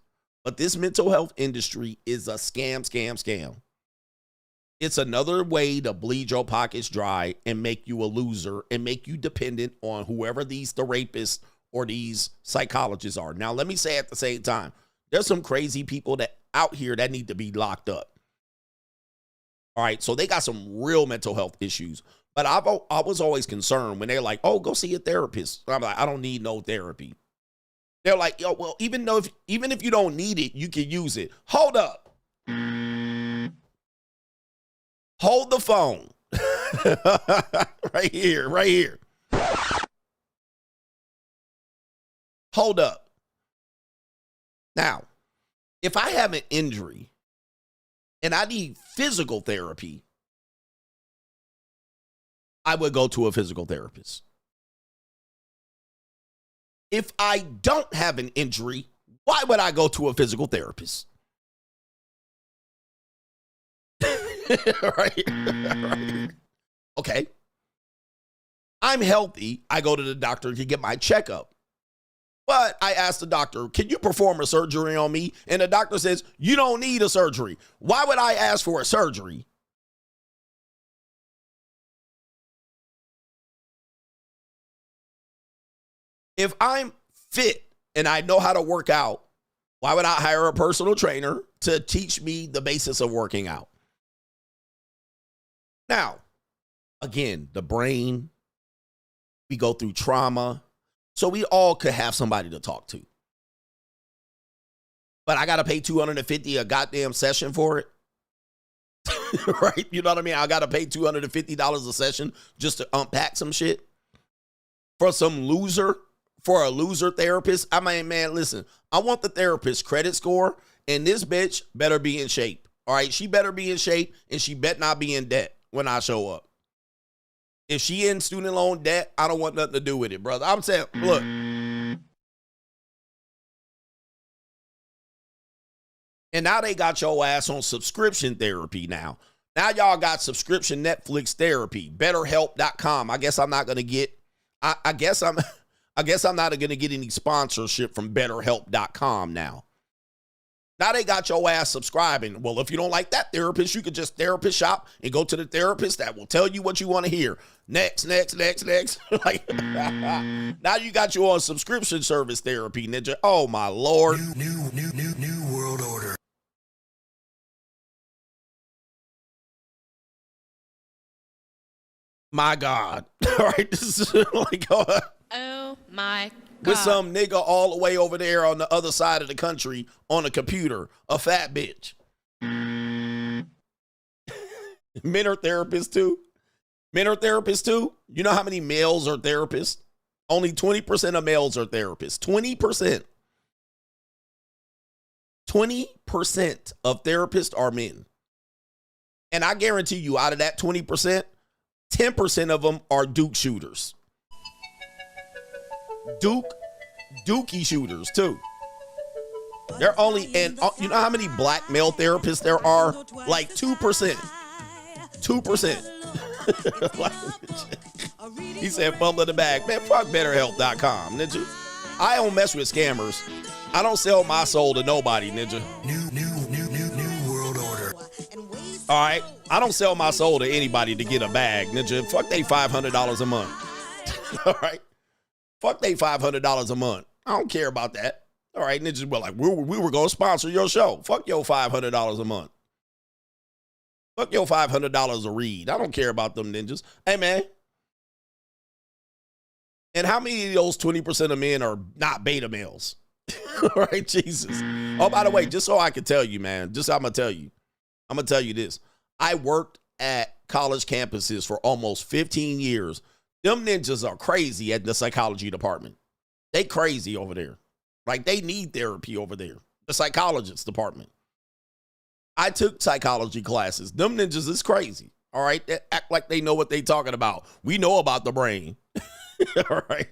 But this mental health industry is a scam. It's another way to bleed your pockets dry and make you a loser and make you dependent on whoever the rapists or these psychologists are. Now, let me say at the same time, there's some crazy people that out here that need to be locked up. All right, so they got some real mental health issues. But I was always concerned when they're like, oh, go see a therapist. I'm like, I don't need no therapy. They're like, yo, well, even if you don't need it, you can use it. Hold up. Hold the phone. Right here. Hold up. Now, if I have an injury and I need physical therapy, I would go to a physical therapist. If I don't have an injury, why would I go to a physical therapist? Right. Okay. I'm healthy. I go to the doctor to get my checkup. But I asked the doctor, can you perform a surgery on me? And the doctor says, you don't need a surgery. Why would I ask for a surgery? If I'm fit and I know how to work out, why would I hire a personal trainer to teach me the basis of working out? Now, again, the brain, we go through trauma, so we all could have somebody to talk to. But I got to pay $250 a goddamn session for it. Right? You know what I mean? I got to pay $250 a session just to unpack some shit for some loser. For a loser therapist, I mean, man, listen, I want the therapist credit score, and this bitch better be in shape. All right, she better be in shape, and she better not be in debt when I show up. If she in student loan debt, I don't want nothing to do with it, brother. I'm saying, look. And now they got your ass on subscription therapy now. Now y'all got subscription Netflix therapy, BetterHelp.com. I guess I'm not going to get, I guess I'm not going to get any sponsorship from BetterHelp.com now. Now they got your ass subscribing. Well, if you don't like that therapist, you could just therapist shop and go to the therapist that will tell you what you want to hear. Next. Like, now you got you on subscription service therapy, ninja. Oh, my Lord. New world order. My God. All right, this is like, oh my God. With some nigga all the way over there on the other side of the country on a computer, a fat bitch. Men are therapists too. Men are therapists too. You know how many males are therapists? Only 20% of males are therapists. 20%. 20% of therapists are men. And I guarantee you, out of that 20%, 10% of them are Duke shooters. Dookie shooters too. They're only, and you know how many black male therapists there are? Like 2%. 2%. He said, fumble in the bag. Man, fuck BetterHelp.com, ninja. I don't mess with scammers. I don't sell my soul to nobody, ninja. New world order. All right, I don't sell my soul to anybody to get a bag, ninja. Fuck they $500 a month. All right. Fuck they $500 a month. I don't care about that. All right, ninjas were like, we were going to sponsor your show. Fuck your $500 a month. Fuck your $500 a read. I don't care about them ninjas. Hey, man. And how many of those 20% of men are not beta males? All right, Jesus. Oh, by the way, just so I can tell you, man, I'm going to tell you this. I worked at college campuses for almost 15 years. Them ninjas are crazy at the psychology department. They crazy over there. Like, they need therapy over there. The psychologist department. I took psychology classes. Them ninjas is crazy. All right? They act like they know what they talking about. We know about the brain. All right?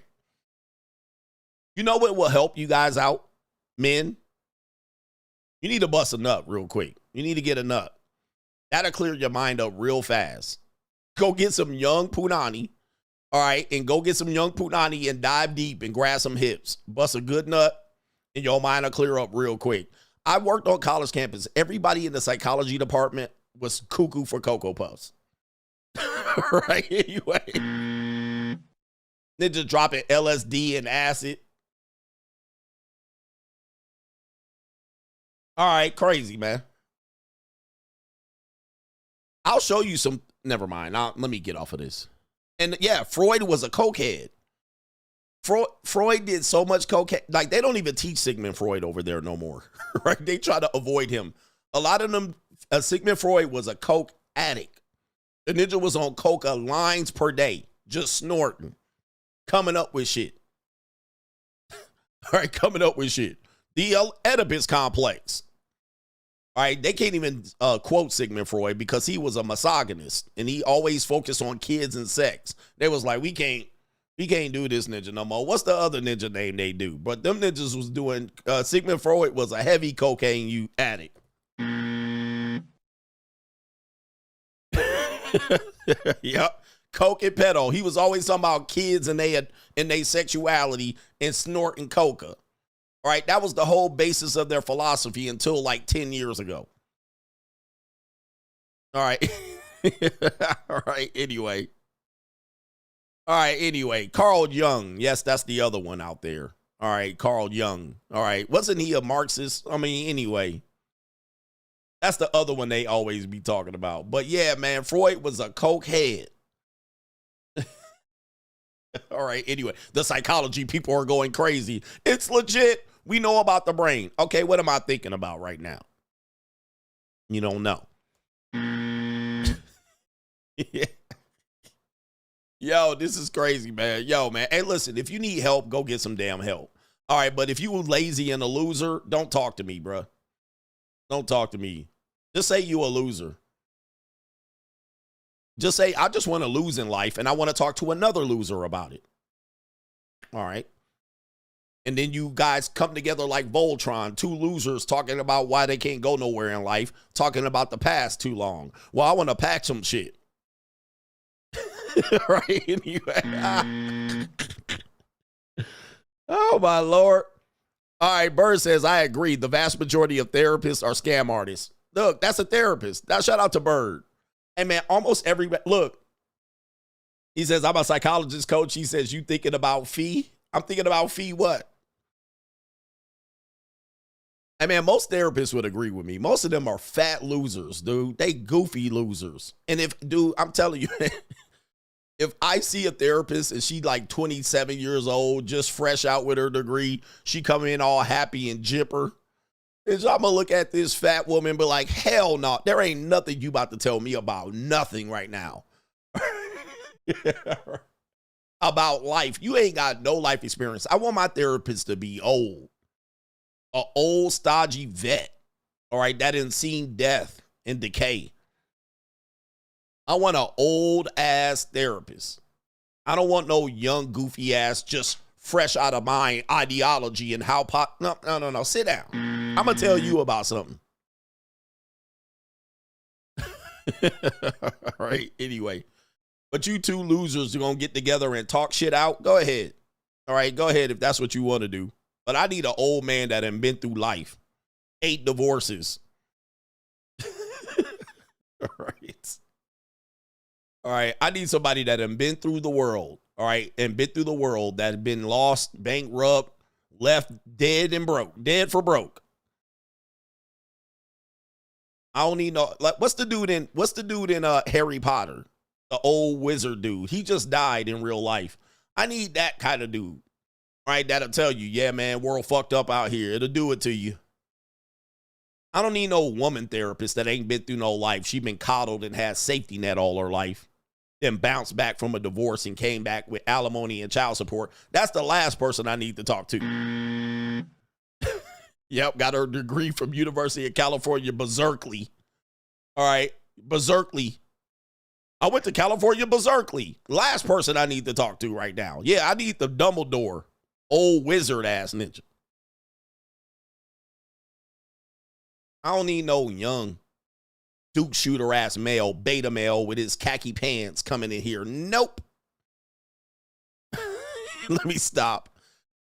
You know what will help you guys out, men? You need to bust a nut real quick. You need to get a nut. That'll clear your mind up real fast. Go get some young punani. All right, and go get some young punani and dive deep and grab some hips. Bust a good nut, and your mind will clear up real quick. I worked on college campus. Everybody in the psychology department was cuckoo for Cocoa Puffs. Right, anyway. Ninja dropping LSD and acid. All right, crazy, man. I'll show you some. Never mind. Let me get off of this. And yeah, Freud was a cokehead. Freud did so much cocaine. Like, they don't even teach Sigmund Freud over there no more. Right? They try to avoid him. A lot of them, Sigmund Freud was a coke addict. The ninja was on coca lines per day, just snorting, coming up with shit. All right, coming up with shit. The Oedipus complex. All right, they can't even quote Sigmund Freud because he was a misogynist and he always focused on kids and sex. They was like, we can't do this ninja no more. What's the other ninja name they do? But them ninjas was doing, Sigmund Freud was a heavy cocaine addict. Yep. Coke and pedo. He was always talking about kids and their sexuality and snorting coca. All right, that was the whole basis of their philosophy until like 10 years ago. All right. All right, anyway. All right, anyway. Carl Jung. Yes, that's the other one out there. All right, Carl Jung. All right, wasn't he a Marxist? I mean, anyway. That's the other one they always be talking about. But yeah, man, Freud was a coke head. All right, anyway. The psychology people are going crazy. It's legit. We know about the brain. Okay, what am I thinking about right now? You don't know. Yeah. Yo, this is crazy, man. Yo, man. Hey, listen, if you need help, go get some damn help. All right, but if you lazy and a loser, don't talk to me, bro. Don't talk to me. Just say you a loser. Just say, I just want to lose in life, and I want to talk to another loser about it. All right. And then you guys come together like Voltron, two losers talking about why they can't go nowhere in life, talking about the past too long. Well, I want to pack some shit. Right? Anyway. Oh, my Lord. All right, Bird says, I agree. The vast majority of therapists are scam artists. Look, that's a therapist. Now, shout out to Bird. Hey, man, almost everybody. Look, he says, I'm a psychologist coach. He says, you thinking about fee? I'm thinking about fee what? Hey, man, most therapists would agree with me. Most of them are fat losers, dude. They goofy losers. And if, dude, I'm telling you, if I see a therapist and she like 27 years old, just fresh out with her degree, she come in all happy and jipper, and so I'm going to look at this fat woman and be like, hell no, there ain't nothing you about to tell me about nothing right now. About life. You ain't got no life experience. I want my therapist to be old. An old, stodgy vet. All right, that didn't seen death and decay. I want an old-ass therapist. I don't want no young, goofy-ass, just fresh out of mind ideology and how No. Sit down. I'm going to tell you about something. All right, anyway. But you two losers are going to get together and talk shit out? Go ahead. All right, go ahead if that's what you want to do. But I need an old man that done been through life. 8 divorces. All right. All right, I need somebody that done been through the world. All right, and been through the world, that had been lost, bankrupt, left dead and broke. Dead for broke. I don't need no, like, what's the dude in Harry Potter? The old wizard dude. He just died in real life. I need that kind of dude. All right, that'll tell you, yeah, man, world fucked up out here. It'll do it to you. I don't need no woman therapist that ain't been through no life. She been coddled and had safety net all her life. Then bounced back from a divorce and came back with alimony and child support. That's the last person I need to talk to. Yep, got her degree from University of California, Berkeley. All right, Berkeley. I went to California, Berkeley. Last person I need to talk to right now. Yeah, I need the Dumbledore, old wizard ass ninja. I don't need no young Duke shooter ass male, beta male with his khaki pants coming in here. Nope. Let me stop.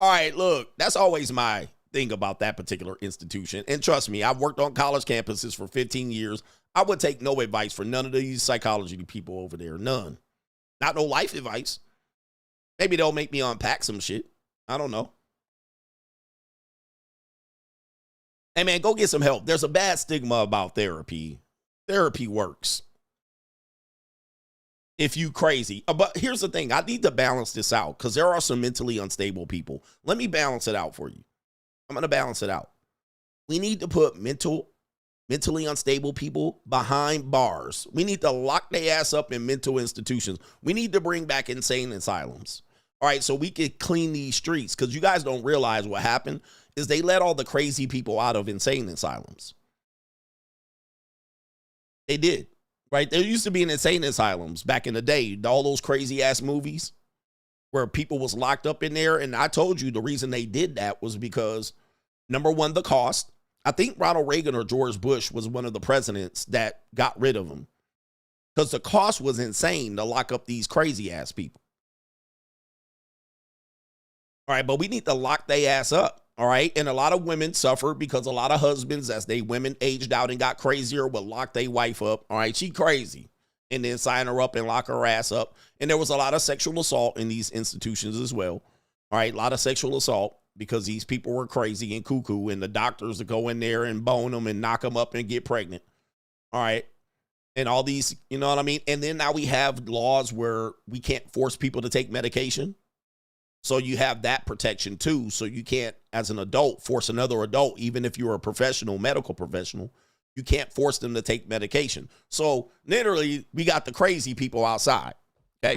All right, look, that's always my thing about that particular institution. And trust me, I've worked on college campuses for 15 years. I would take no advice for none of these psychology people over there. None. Not no life advice. Maybe they'll make me unpack some shit. I don't know. Hey, man, go get some help. There's a bad stigma about therapy. Therapy works. If you crazy. But here's the thing. I need to balance this out because there are some mentally unstable people. Let me balance it out for you. I'm going to balance it out. We need to put mentally unstable people behind bars. We need to lock their ass up in mental institutions. We need to bring back insane asylums. All right, so we could clean these streets because you guys don't realize what happened is they let all the crazy people out of insane asylums. They did, right? There used to be insane asylums back in the day, all those crazy ass movies where people was locked up in there. And I told you the reason they did that was because, number one, the cost. I think Ronald Reagan or George Bush was one of the presidents that got rid of them because the cost was insane to lock up these crazy ass people. All right, but we need to lock their ass up. All right. And a lot of women suffered because a lot of husbands, as they women aged out and got crazier, would lock their wife up. All right. She crazy. And then sign her up and lock her ass up. And there was a lot of sexual assault in these institutions as well. All right. A lot of sexual assault because these people were crazy and cuckoo. And the doctors would go in there and bone them and knock them up and get pregnant. All right. And all these, you know what I mean? And then now we have laws where we can't force people to take medication. So you have that protection too. So you can't, as an adult, force another adult, even if you're a professional, medical professional, you can't force them to take medication. So literally, we got the crazy people outside. Okay.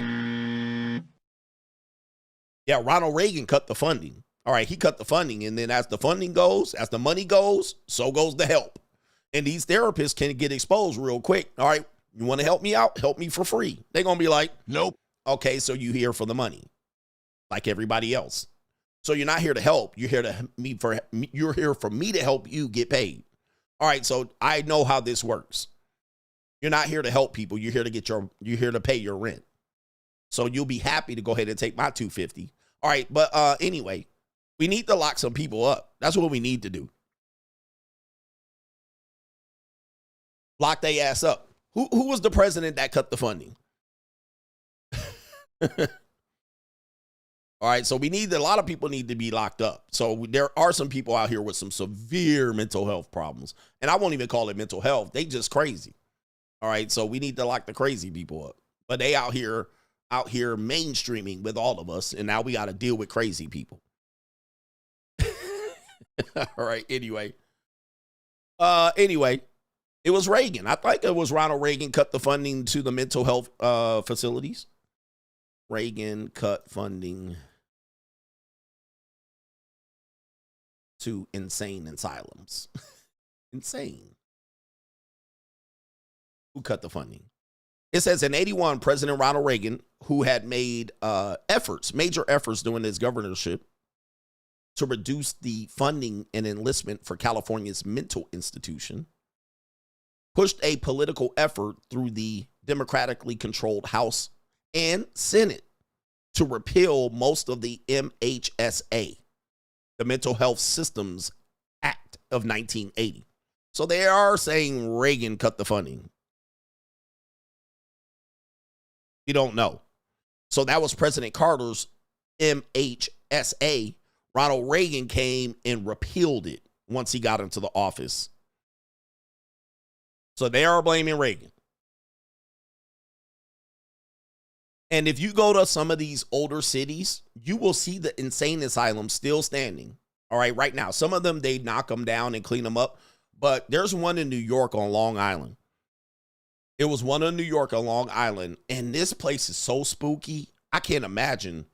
Yeah, Ronald Reagan cut the funding. All right, he cut the funding. And then as the funding goes, as the money goes, so goes the help. And these therapists can get exposed real quick. All right, you want to help me out? Help me for free. They're going to be like, nope. Okay, so you here for the money. Like everybody else. So you're not here to help. You're here for me to help you get paid. All right. So I know how this works. You're not here to help people. You're here to pay your rent. So you'll be happy to go ahead and take my $250. All right. But anyway, we need to lock some people up. That's what we need to do. Lock their ass up. Who was the president that cut the funding? All right, so a lot of people need to be locked up. So there are some people out here with some severe mental health problems. And I won't even call it mental health. They just crazy. All right, so we need to lock the crazy people up. But they out here mainstreaming with all of us. And now we got to deal with crazy people. All right, anyway. It was Reagan. I think it was Ronald Reagan cut the funding to the mental health facilities. Reagan cut funding to insane asylums. Insane. Who cut the funding? It says in 81, President Ronald Reagan, who had made major efforts during his governorship to reduce the funding and enlistment for California's mental institution, pushed a political effort through the democratically controlled House and Senate to repeal most of the MHSA, the Mental Health Systems Act of 1980. So they are saying Reagan cut the funding. You don't know. So that was President Carter's MHSA. Ronald Reagan came and repealed it once he got into the office. So they are blaming Reagan. And if you go to some of these older cities, you will see the insane asylums still standing. All right, right now. Some of them, they knock them down and clean them up. But there's one in New York on Long Island. It was one in New York on Long Island. And this place is so spooky. I can't imagine.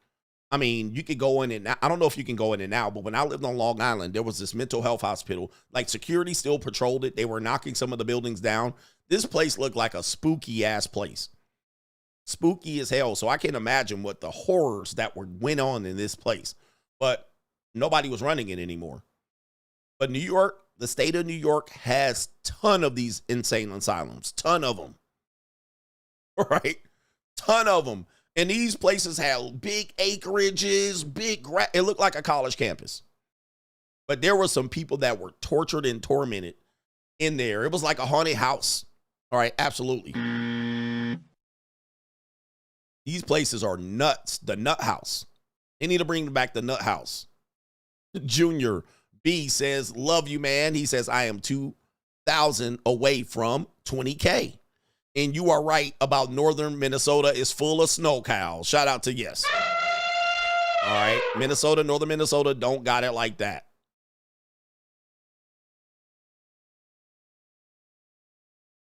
I mean, you could go in it now. I don't know if you can go in it now, but when I lived on Long Island, there was this mental health hospital. Like, security still patrolled it. They were knocking some of the buildings down. This place looked like a spooky ass place. Spooky as hell. So I can't imagine what the horrors that went on in this place. But nobody was running it anymore. But New York, the state of New York has ton of these insane asylums. Ton of them. All right? Ton of them. And these places have big acreages, it looked like a college campus. But there were some people that were tortured and tormented in there. It was like a haunted house. All right, absolutely. These places are nuts. The Nut House. They need to bring back the Nut House. Junior B says, love you, man. He says, I am 2,000 away from 20K. And you are right about northern Minnesota is full of snow cows. Shout out to Yes. All right, Minnesota, northern Minnesota don't got it like that.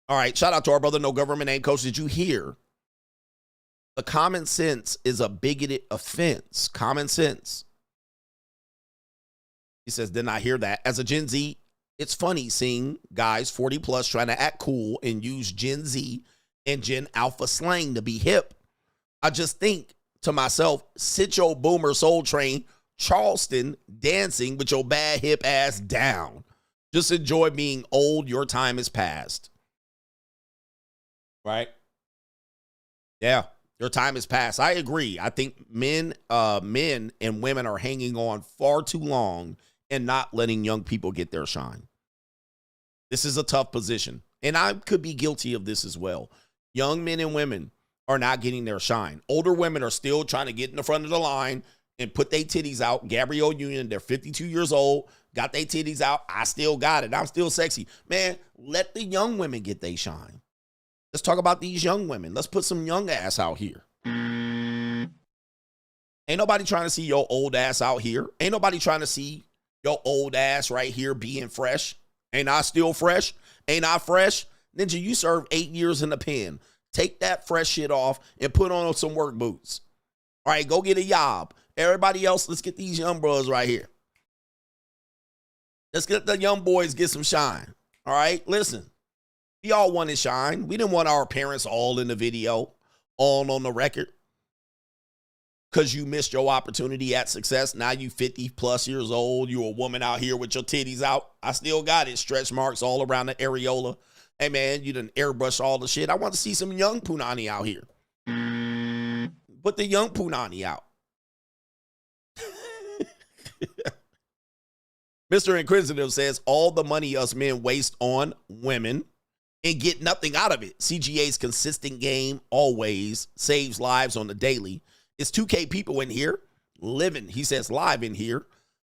All right, shout out to our brother, No Government Name Coach. Did you hear? The common sense is a bigoted offense. Common sense. He says, did not hear that. As a Gen Z, it's funny seeing guys 40 plus trying to act cool and use Gen Z and Gen Alpha slang to be hip. I just think to myself, sit your boomer soul train Charleston dancing with your bad hip ass down. Just enjoy being old. Your time is past. Right? Yeah, your time is past. I agree. I think men and women are hanging on far too long and not letting young people get their shine. This is a tough position, and I could be guilty of this as well. Young men and women are not getting their shine. Older women are still trying to get in the front of the line and put their titties out. Gabrielle Union, they're 52 years old, got their titties out. I still got it. I'm still sexy. Man, let the young women get their shine. Let's talk about these young women. Let's put some young ass out here. Ain't nobody trying to see your old ass out here. Ain't nobody trying to see your old ass right here being fresh. Ain't I still fresh? Ain't I fresh? Ninja, you served 8 years in the pen. Take that fresh shit off and put on some work boots. All right, go get a job. Everybody else, let's get these young bros right here. Let's get the young boys get some shine. All right, listen. We all wanted shine. We didn't want our parents all in the video, all on the record. Because you missed your opportunity at success. Now you 50 plus years old. You a woman out here with your titties out. I still got it. Stretch marks all around the areola. Hey, man, you done airbrush all the shit. I want to see some young punani out here. Put the young punani out. Mr. Inquisitive says, all the money us men waste on women and get nothing out of it. CGA's consistent game always saves lives on the daily. It's 2K people in here living. He says live in here.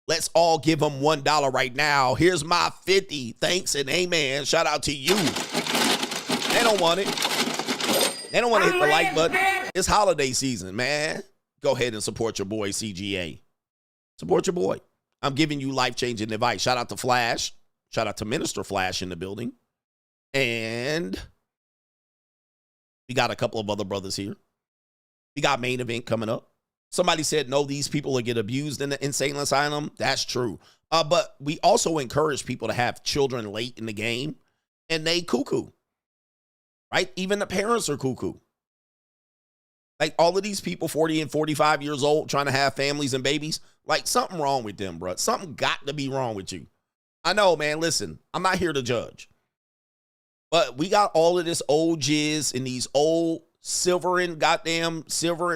Let's all give them $1 right now. Here's my 50. Thanks and amen. Shout out to you. They don't want it. They don't want to hit the like button. It's holiday season, man. Go ahead and support your boy CGA. Support your boy. I'm giving you life-changing advice. Shout out to Flash. Shout out to Minister Flash in the building. And we got a couple of other brothers here. We got main event coming up. Somebody said, no, these people will get abused in the insane asylum. That's true. But we also encourage people to have children late in the game, and they cuckoo. Right? Even the parents are cuckoo. Like all of these people, 40 and 45 years old, trying to have families and babies, like something wrong with them, bro. Something got to be wrong with you. I know, man. Listen, I'm not here to judge. But we got all of this old jizz and these old silver and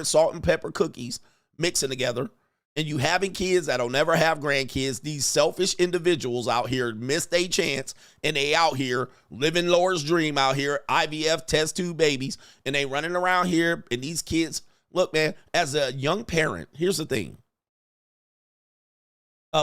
salt and pepper cookies mixing together. And you having kids that'll never have grandkids. These selfish individuals out here miss their chance. And they out here living Laura's dream out here. IVF test tube babies. And they running around here. And these kids, look, man, as a young parent, here's the thing.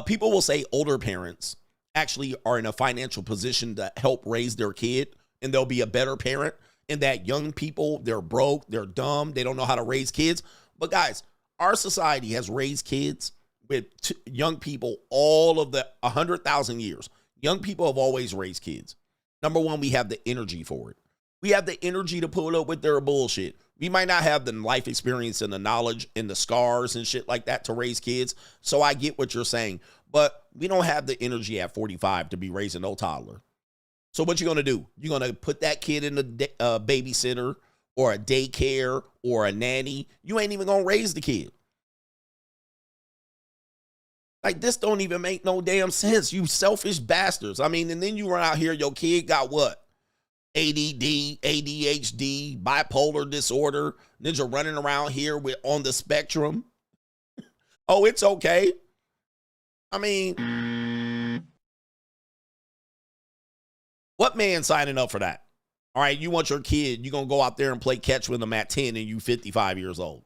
People will say older parents actually are in a financial position to help raise their kid. And they'll be a better parent. And that young people, they're broke, they're dumb, they don't know how to raise kids. But guys, our society has raised kids with young people all of the 100,000 years. Young people have always raised kids. Number one, we have the energy for it. We have the energy to pull up with their bullshit. We might not have the life experience and the knowledge and the scars and shit like that to raise kids. So I get what you're saying. But we don't have the energy at 45 to be raising no toddler. So what you going to do? You're going to put that kid in a babysitter or a daycare or a nanny. You ain't even going to raise the kid. Like, this don't even make no damn sense. You selfish bastards. I mean, and then you run out here, your kid got what? ADD, ADHD, bipolar disorder. Then you're running around here with on the spectrum. Oh, it's okay. I mean, what man signing up for that? All right, you want your kid, you're going to go out there and play catch with them at 10 and you 55 years old.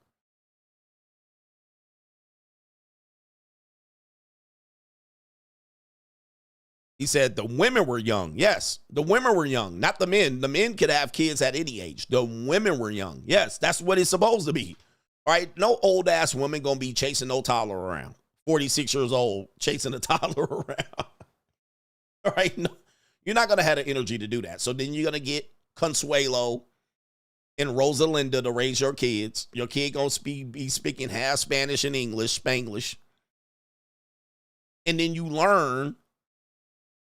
He said the women were young. Yes, the women were young, not the men. The men could have kids at any age. The women were young. Yes, that's what it's supposed to be. All right, no old-ass woman going to be chasing no toddler around. 46 years old, chasing a toddler around. All right, no, you're not going to have the energy to do that. So then you're going to get Consuelo and Rosalinda to raise your kids. Your kid going to be speaking half Spanish and English, Spanglish. And then you learn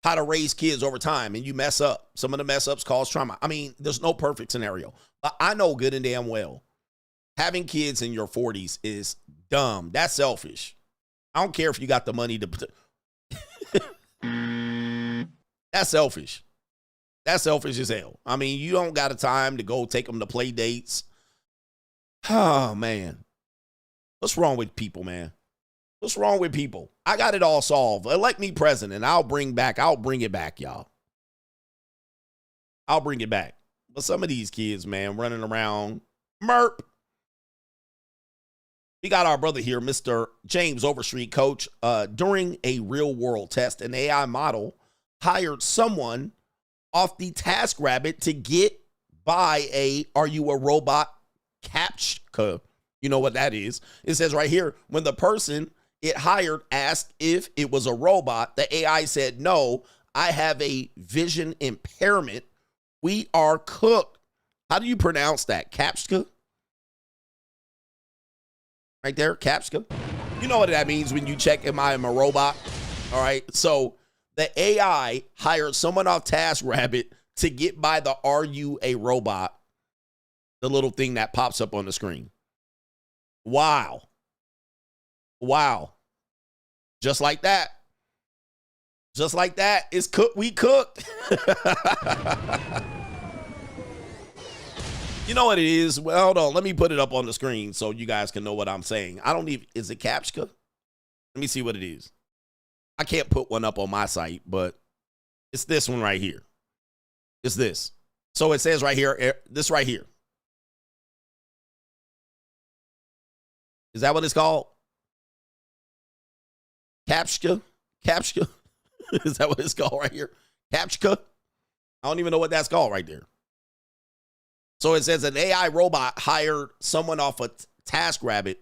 how to raise kids over time, and you mess up. Some of the mess ups cause trauma. I mean, there's no perfect scenario. But I know good and damn well, having kids in your 40s is dumb. That's selfish. I don't care if you got the money to... That's selfish. That's selfish as hell. I mean, you don't got the time to go take them to play dates. Oh, man. What's wrong with people, man? What's wrong with people? I got it all solved. Elect me president. I'll bring it back, y'all. I'll bring it back. But some of these kids, man, running around, merp. We got our brother here, Mr. James Overstreet, coach. During a real-world test, an AI model hired someone off the TaskRabbit to get by a "Are you a robot?" CAPTCHA. You know what that is. It says right here, when the person it hired asked if it was a robot, the AI said, "No, I have a vision impairment. We are cooked." How do you pronounce that? CAPTCHA? Right there, CAPTCHA. You know what that means when you check, am I a robot? All right, so the AI hired someone off TaskRabbit to get by the "Are you a robot?" the little thing that pops up on the screen. Wow. Wow. Just like that. Just like that. It's cooked. We cooked. You know what it is? Well, hold on. Let me put it up on the screen so you guys can know what I'm saying. I don't even, is it CAPTCHA? Let me see what it is. I can't put one up on my site, but it's this one right here. It's this. So it says right here, this right here. Is that what it's called? CAPTCHA? CAPTCHA? Is that what it's called right here? CAPTCHA? I don't even know what that's called right there. So it says an AI robot hired someone off a TaskRabbit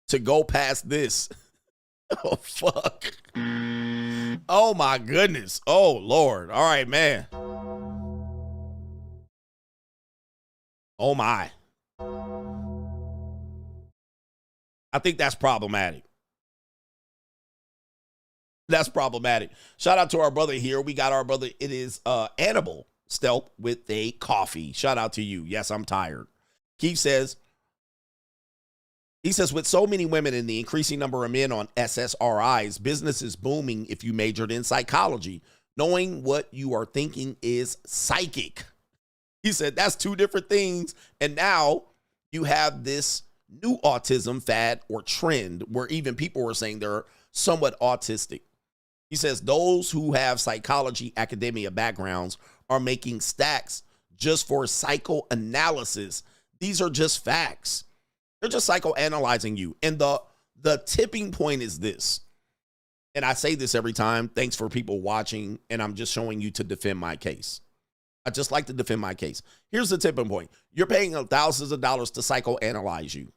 to go past this. Oh, fuck. Oh, my goodness. Oh, Lord. All right, man. Oh, my. I think that's problematic. That's problematic. Shout out to our brother here. We got our brother. It is Annabelle Stealth with a coffee. Shout out to you. Yes, I'm tired. Keith says, with so many women and the increasing number of men on SSRIs, business is booming if you majored in psychology. Knowing what you are thinking is psychic. He said that's two different things. And now you have this new autism fad or trend where even people are saying they're somewhat autistic. He says those who have psychology academia backgrounds are making stacks just for psychoanalysis. These are just facts. They're just psychoanalyzing you. And the tipping point is this. And I say this every time. Thanks for people watching. And I'm just showing you to defend my case. I just like to defend my case. Here's the tipping point. You're paying thousands of dollars to psychoanalyze you.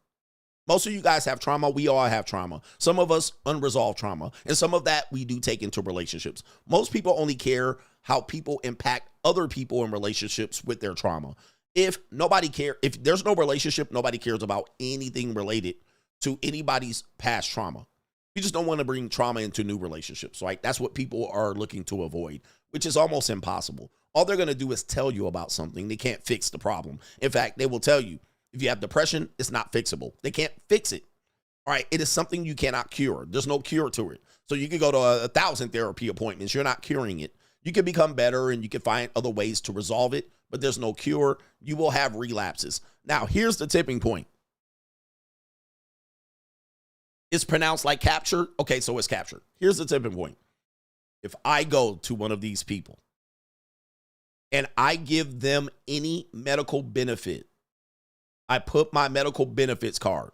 Most of you guys have trauma. We all have trauma. Some of us unresolved trauma. And some of that we do take into relationships. Most people only care how people impact other people in relationships with their trauma. If there's no relationship, nobody cares about anything related to anybody's past trauma. You just don't want to bring trauma into new relationships, right? That's what people are looking to avoid, which is almost impossible. All they're going to do is tell you about something. They can't fix the problem. In fact, they will tell you, if you have depression, it's not fixable. They can't fix it. All right. It is something you cannot cure. There's no cure to it. So you can go to 1,000 therapy appointments. You're not curing it. You can become better and you can find other ways to resolve it, but there's no cure. You will have relapses. Now, here's the tipping point. It's pronounced like captured. Okay, so it's captured. Here's the tipping point. If I go to one of these people and I give them any medical benefit, I put my medical benefits card.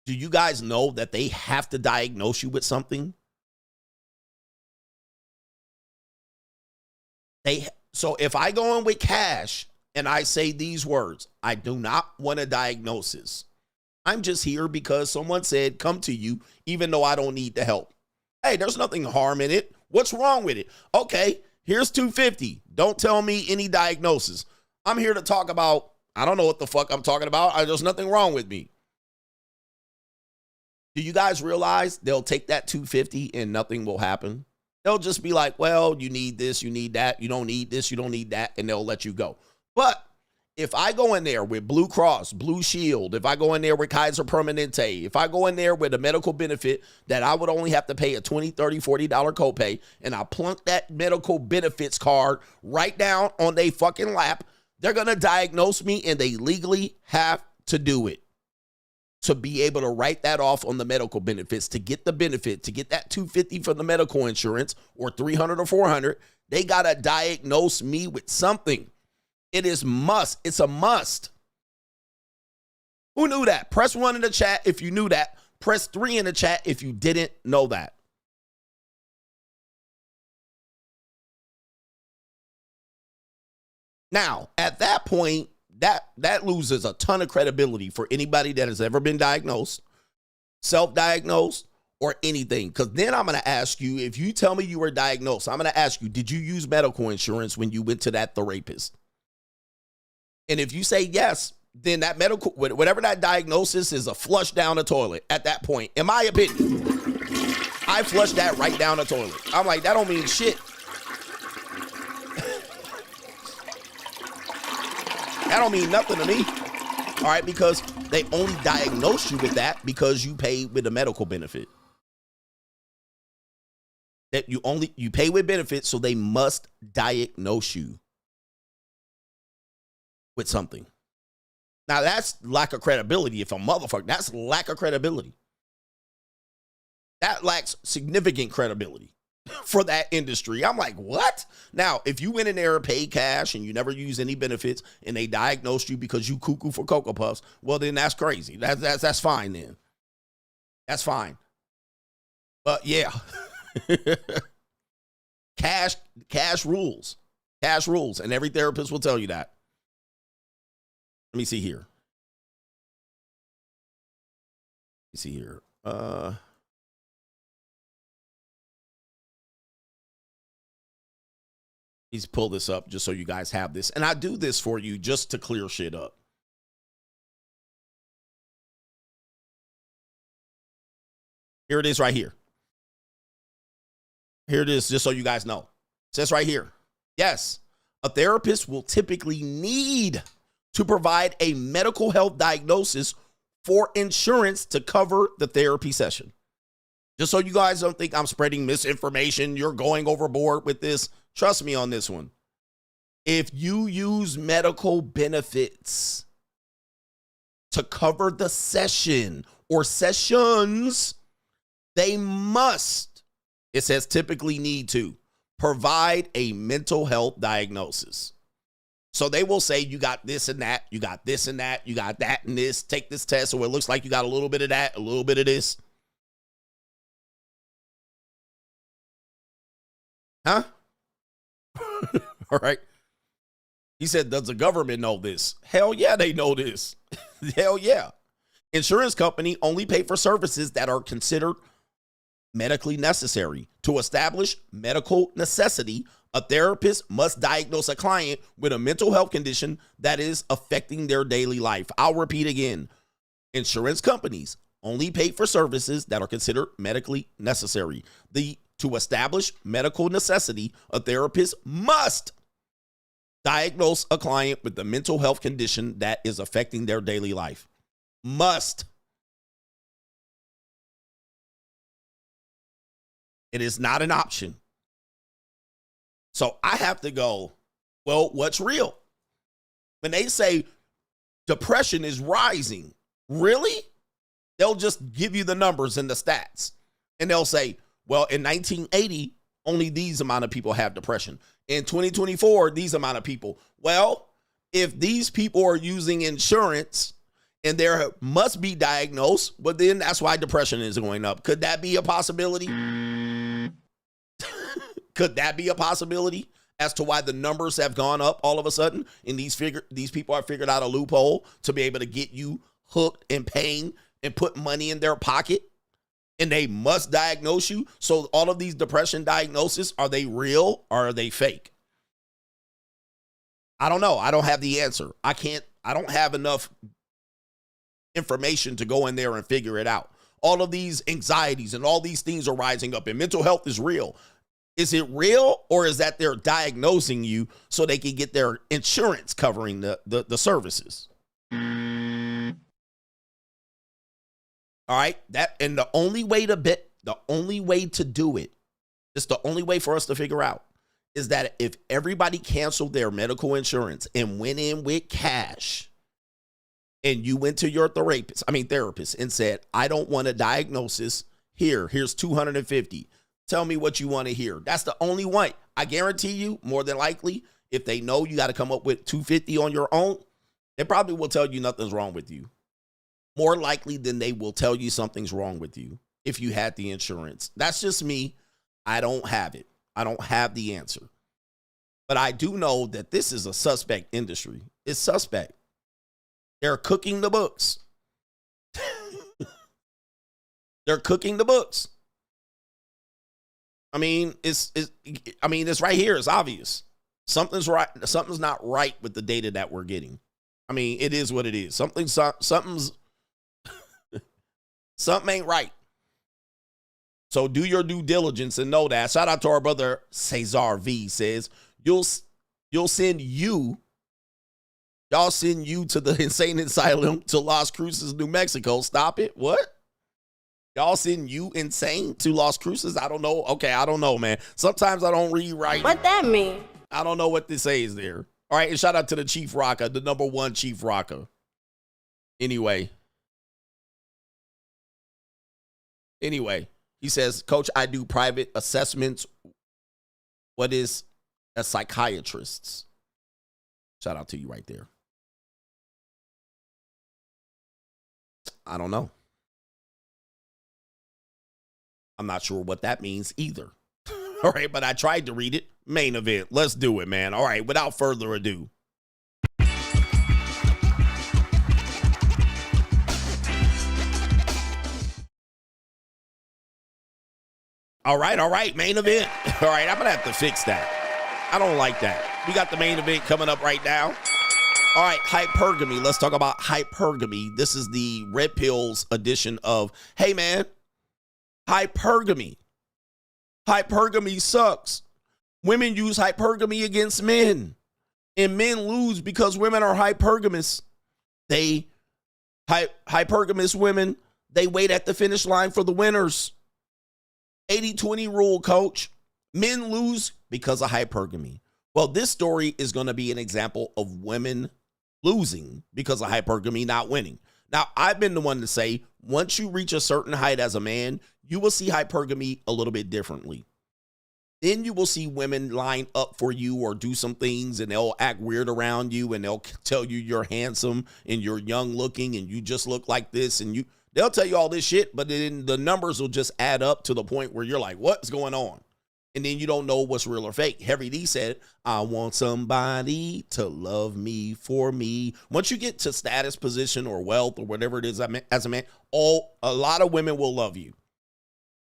Do you guys know that they have to diagnose you with something? So if I go in with cash and I say these words, I do not want a diagnosis. I'm just here because someone said, come to you, even though I don't need the help. Hey, there's nothing harm in it. What's wrong with it? Okay, here's $250. Don't tell me any diagnosis. I'm here to talk about, I don't know what the fuck I'm talking about. There's nothing wrong with me. Do you guys realize they'll take that $250 and nothing will happen? They'll just be like, well, you need this, you need that, you don't need this, you don't need that, and they'll let you go. But if I go in there with Blue Cross, Blue Shield, if I go in there with Kaiser Permanente, if I go in there with a medical benefit that I would only have to pay a $20, $30, $40 copay, and I plunk that medical benefits card right down on their fucking lap, they're going to diagnose me, and they legally have to do it. To be able to write that off on the medical benefits, to get the benefit, to get that $250 from the medical insurance or $300 or $400, they got to diagnose me with something. It is must. It's a must. Who knew that? Press 1 in the chat if you knew that. Press 3 in the chat if you didn't know that. Now, at that point, that loses a ton of credibility for anybody that has ever been diagnosed, self-diagnosed, or anything. Because then I'm going to ask you, if you tell me you were diagnosed, I'm going to ask you, did you use medical insurance when you went to that therapist? And if you say yes, then that medical, whatever that diagnosis is, a flush down the toilet at that point. In my opinion, I flushed that right down the toilet. I'm like, that don't mean shit. That don't mean nothing to me. All right, because they only diagnosed you with that because you paid with a medical benefit. That you pay with benefits, so they must diagnose you with something. Now that's lack of credibility. If a motherfucker, that's lack of credibility. That lacks significant credibility for that industry. I'm like, what? Now, if you went in there and paid cash and you never use any benefits and they diagnosed you because you cuckoo for Cocoa Puffs, well, then that's crazy. That's fine then. That's fine. But yeah. Cash rules. Cash rules. And every therapist will tell you that. Let me see here. He's pulled this up just so you guys have this. And I do this for you just to clear shit up. Here it is right here. Here it is, just so you guys know. It says right here, yes, a therapist will typically need to provide a medical health diagnosis for insurance to cover the therapy session. Just so you guys don't think I'm spreading misinformation, you're going overboard with this. Trust me on this one. If you use medical benefits to cover the session or sessions, they must, it says typically need to, provide a mental health diagnosis. So they will say you got this and that, you got this and that, you got that and this, take this test so it looks like you got a little bit of that, a little bit of this. Huh? All right. He said, does the government know this? Hell yeah, they know this. Hell yeah. Insurance company only pay for services that are considered medically necessary. To establish medical necessity, a therapist must diagnose a client with a mental health condition that is affecting their daily life. I'll repeat again. Insurance companies only pay for services that are considered medically necessary. To establish medical necessity, a therapist must diagnose a client with the mental health condition that is affecting their daily life. Must. It is not an option. So I have to go, well, what's real? When they say depression is rising, really? They'll just give you the numbers and the stats. And they'll say, well, in 1980, only these amount of people have depression. In 2024, these amount of people. Well, if these people are using insurance and there must be diagnosed, but then that's why depression is going up. Could that be a possibility? Could that be a possibility as to why the numbers have gone up all of a sudden? And these people have figured out a loophole to be able to get you hooked and paying and put money in their pocket. And they must diagnose you. So all of these depression diagnoses, are they real or are they fake? I don't know. I don't have the answer. I don't have enough information to go in there and figure it out. All of these anxieties and all these things are rising up, and mental health is real. Is it real, or is that they're diagnosing you so they can get their insurance covering the services? All right, and the only way to do it, it's the only way for us to figure out, is that if everybody canceled their medical insurance and went in with cash, and you went to your therapist and said, I don't want a diagnosis. Here's $250. Tell me what you want to hear. That's the only way. I guarantee you, more than likely, if they know you got to come up with $250 on your own, they probably will tell you nothing's wrong with you. More likely than they will tell you something's wrong with you if you had the insurance. That's just me. I don't have it. I don't have the answer. But I do know that this is a suspect industry. It's suspect. They're cooking the books. They're cooking the books. I mean, it's right here. It's obvious. Something's right. Something's not right with the data that we're getting. I mean, it is what it is. Something's something ain't right. So do your due diligence and know that. Shout out to our brother Cesar V says, y'all send you to the insane asylum to Las Cruces, New Mexico. Stop it. What? Y'all send you insane to Las Cruces? I don't know. Okay, I don't know, man. Sometimes I don't read right. What that mean? I don't know what this says there. All right, and shout out to the Chief Rocker, the #1 Chief Rocker. Anyway, he says, Coach, I do private assessments. What is a psychiatrist? Shout out to you right there. I don't know. I'm not sure what that means either. All right, but I tried to read it. Main event. Let's do it, man. All right, without further ado. All right, main event. All right, I'm going to have to fix that. I don't like that. We got the main event coming up right now. All right, hypergamy. Let's talk about hypergamy. This is the Red Pills edition of, hey, man, hypergamy. Hypergamy sucks. Women use hypergamy against men, and men lose because women are hypergamous. Hypergamous women, they wait at the finish line for the winners. 80-20 rule, Coach. Men lose because of hypergamy. Well, this story is going to be an example of women losing because of hypergamy, not winning. Now, I've been the one to say, once you reach a certain height as a man, you will see hypergamy a little bit differently. Then you will see women line up for you or do some things, and they'll act weird around you, and they'll tell you you're handsome and you're young looking and you just look like this, and they'll tell you all this shit, but then the numbers will just add up to the point where you're like, what's going on? And then you don't know what's real or fake. Heavy D said, I want somebody to love me for me. Once you get to status, position, or wealth, or whatever it is as a man, a lot of women will love you.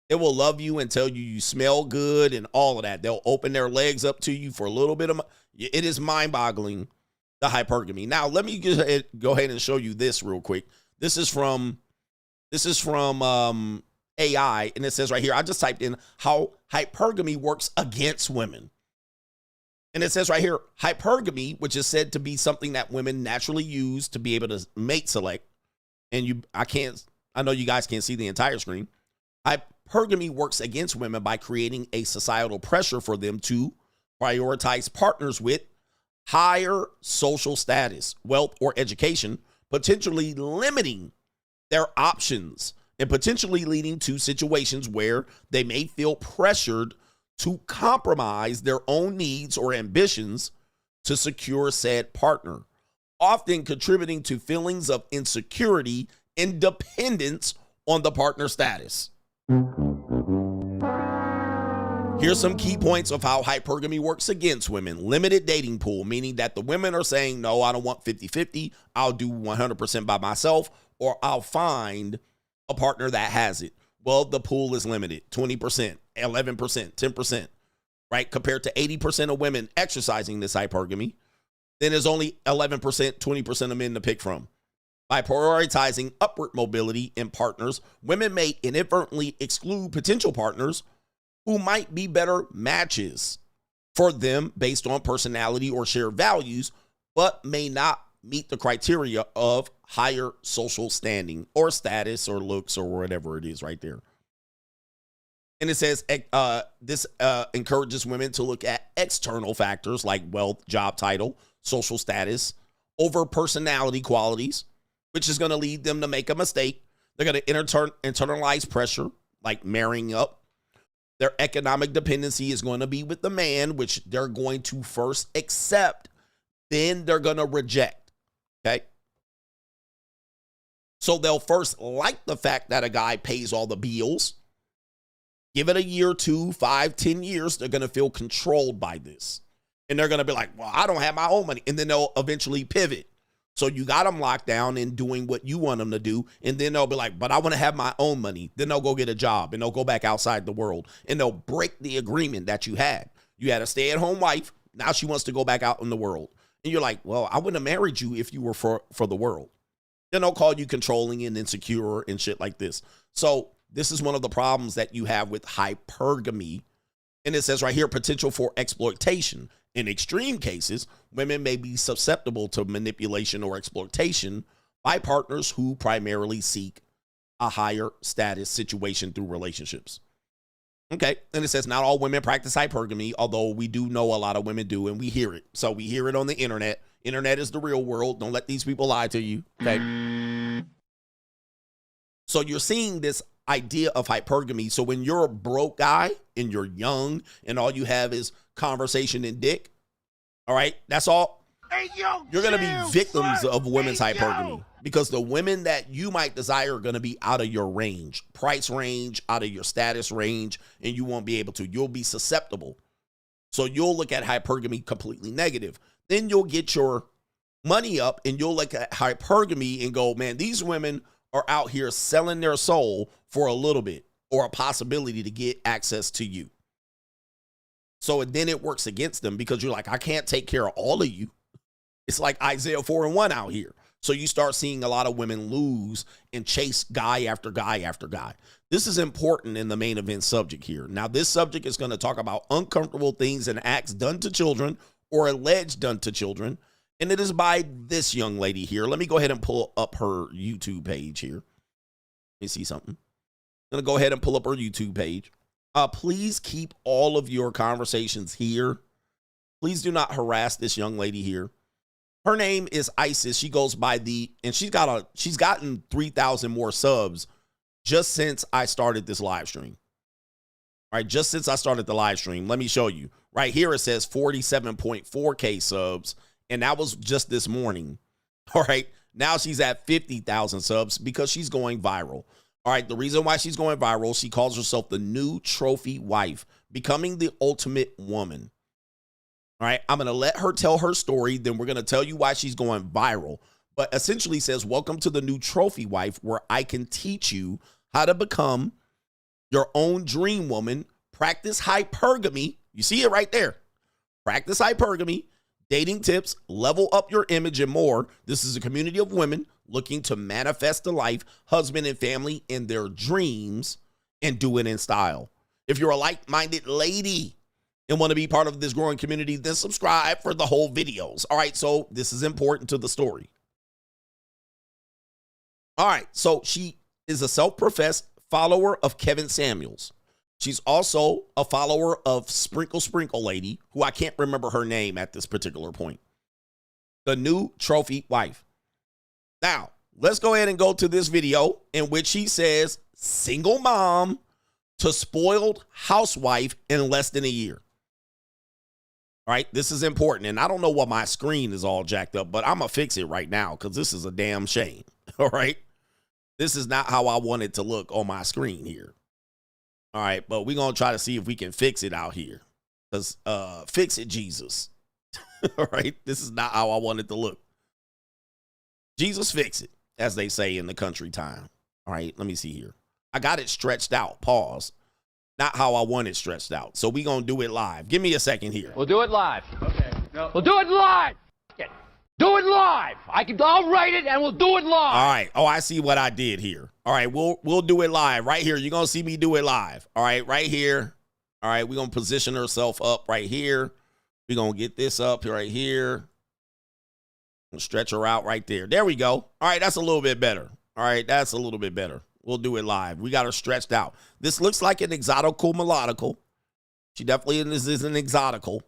They will love you and tell you smell good and all of that. They'll open their legs up to you for a little bit of, it is mind-boggling, the hypergamy. Now, let me go ahead and show you this real quick. This is from AI, and it says right here, I just typed in how hypergamy works against women. And it says right here, hypergamy, which is said to be something that women naturally use to be able to mate select. And I know you guys can't see the entire screen. Hypergamy works against women by creating a societal pressure for them to prioritize partners with higher social status, wealth, or education, potentially limiting their options and potentially leading to situations where they may feel pressured to compromise their own needs or ambitions to secure said partner, often contributing to feelings of insecurity and dependence on the partner status. Here's some key points of how hypergamy works against women. Limited dating pool, meaning that the women are saying, no, I don't want 50-50. I'll do 100% by myself, or I'll find a partner that has it. Well, the pool is limited, 20%, 11%, 10%, right? Compared to 80% of women exercising this hypergamy, then there's only 11%, 20% of men to pick from. By prioritizing upward mobility in partners, women may inadvertently exclude potential partners who might be better matches for them based on personality or shared values, but may not meet the criteria of higher social standing or status or looks or whatever it is right there. And it says this encourages women to look at external factors like wealth, job title, social status over personality qualities, which is going to lead them to make a mistake. They're going to internalize pressure like marrying up. Their economic dependency is going to be with the man, which they're going to first accept, then they're going to reject, okay? So they'll first like the fact that a guy pays all the bills. Give it a year, 2, 5, 10 years, they're going to feel controlled by this. And they're going to be like, well, I don't have my own money. And then they'll eventually pivot. So you got them locked down and doing what you want them to do. And then they'll be like, but I want to have my own money. Then they'll go get a job and they'll go back outside the world and they'll break the agreement that you had. You had a stay-at-home wife. Now she wants to go back out in the world. And you're like, well, I wouldn't have married you if you were for the world. Then they'll call you controlling and insecure and shit like this. So this is one of the problems that you have with hypergamy. And it says right here, potential for exploitation. In extreme cases, women may be susceptible to manipulation or exploitation by partners who primarily seek a higher status situation through relationships. Okay, and it says not all women practice hypergamy, although we do know a lot of women do, and we hear it. So we hear it on the internet. Internet is the real world. Don't let these people lie to you, okay? So you're seeing this idea of hypergamy. So when you're a broke guy and you're young and all you have is conversation and dick, all right, that's all. Hey, yo, you're going to be victims of women's hey, hypergamy because the women that you might desire are going to be out of your range, price range, out of your status range, and you won't be able to. You'll be susceptible. So you'll look at hypergamy completely negative. Then you'll get your money up and you'll look at hypergamy and go, man, these women are out here selling their soul for a little bit or a possibility to get access to you. So then it works against them because you're like, I can't take care of all of you. It's like Isaiah 4:1 out here. So you start seeing a lot of women lose and chase guy after guy after guy. This is important in the main event subject here. Now, this subject is going to talk about uncomfortable things and acts done to children or alleged done to children. And it is by this young lady here. Let me go ahead and pull up her YouTube page here. Let me see something. I'm going to go ahead and pull up her YouTube page. Please keep all of your conversations here. Please do not harass this young lady here. Her name is Isis. She goes by and she's gotten 3,000 more subs just since I started this live stream. All right, just since I started the live stream. Let me show you. Right here it says 47.4K subs, and that was just this morning. All right, now she's at 50,000 subs because she's going viral. All right, the reason why she's going viral, she calls herself the new trophy wife, becoming the ultimate woman. All right, I'm going to let her tell her story. Then we're going to tell you why she's going viral. But essentially says, welcome to the new trophy wife, where I can teach you how to become your own dream woman, practice hypergamy. You see it right there. Practice hypergamy, dating tips, level up your image, and more. This is a community of women looking to manifest a life, husband and family in their dreams, and do it in style. If you're a like-minded lady and want to be part of this growing community, then subscribe for the whole videos. All right, so this is important to the story. All right, so she is a self-professed follower of Kevin Samuels. She's also a follower of Sprinkle Lady, who I can't remember her name at this particular point. The new trophy wife. Now, let's go ahead and go to this video in which she says, single mom to spoiled housewife in less than a year. All right, this is important. And I don't know why my screen is all jacked up, but I'm going to fix it right now because this is a damn shame. All right. This is not how I want it to look on my screen here. All right, but we're going to try to see if we can fix it out here. Because fix it, Jesus. All right, this is not how I want it to look. Jesus fix it, as they say in the country time. All right, let me see here. I got it stretched out. Pause. Not how I want it stretched out. So we're going to do it live. Give me a second here. We'll do it live. Okay. No. We'll do it live. Do it live. I'll write it and we'll do it live. All right. Oh, I see what I did here. All right, we'll do it live right here. You're going to see me do it live. All right, right here. All right, we're going to position ourselves up right here. We're going to get this up right here. And stretch her out right there. There we go. All right, that's a little bit better. All right, that's a little bit better. We'll do it live. We got her stretched out. This looks like an exotical melodical. She definitely is an exotical.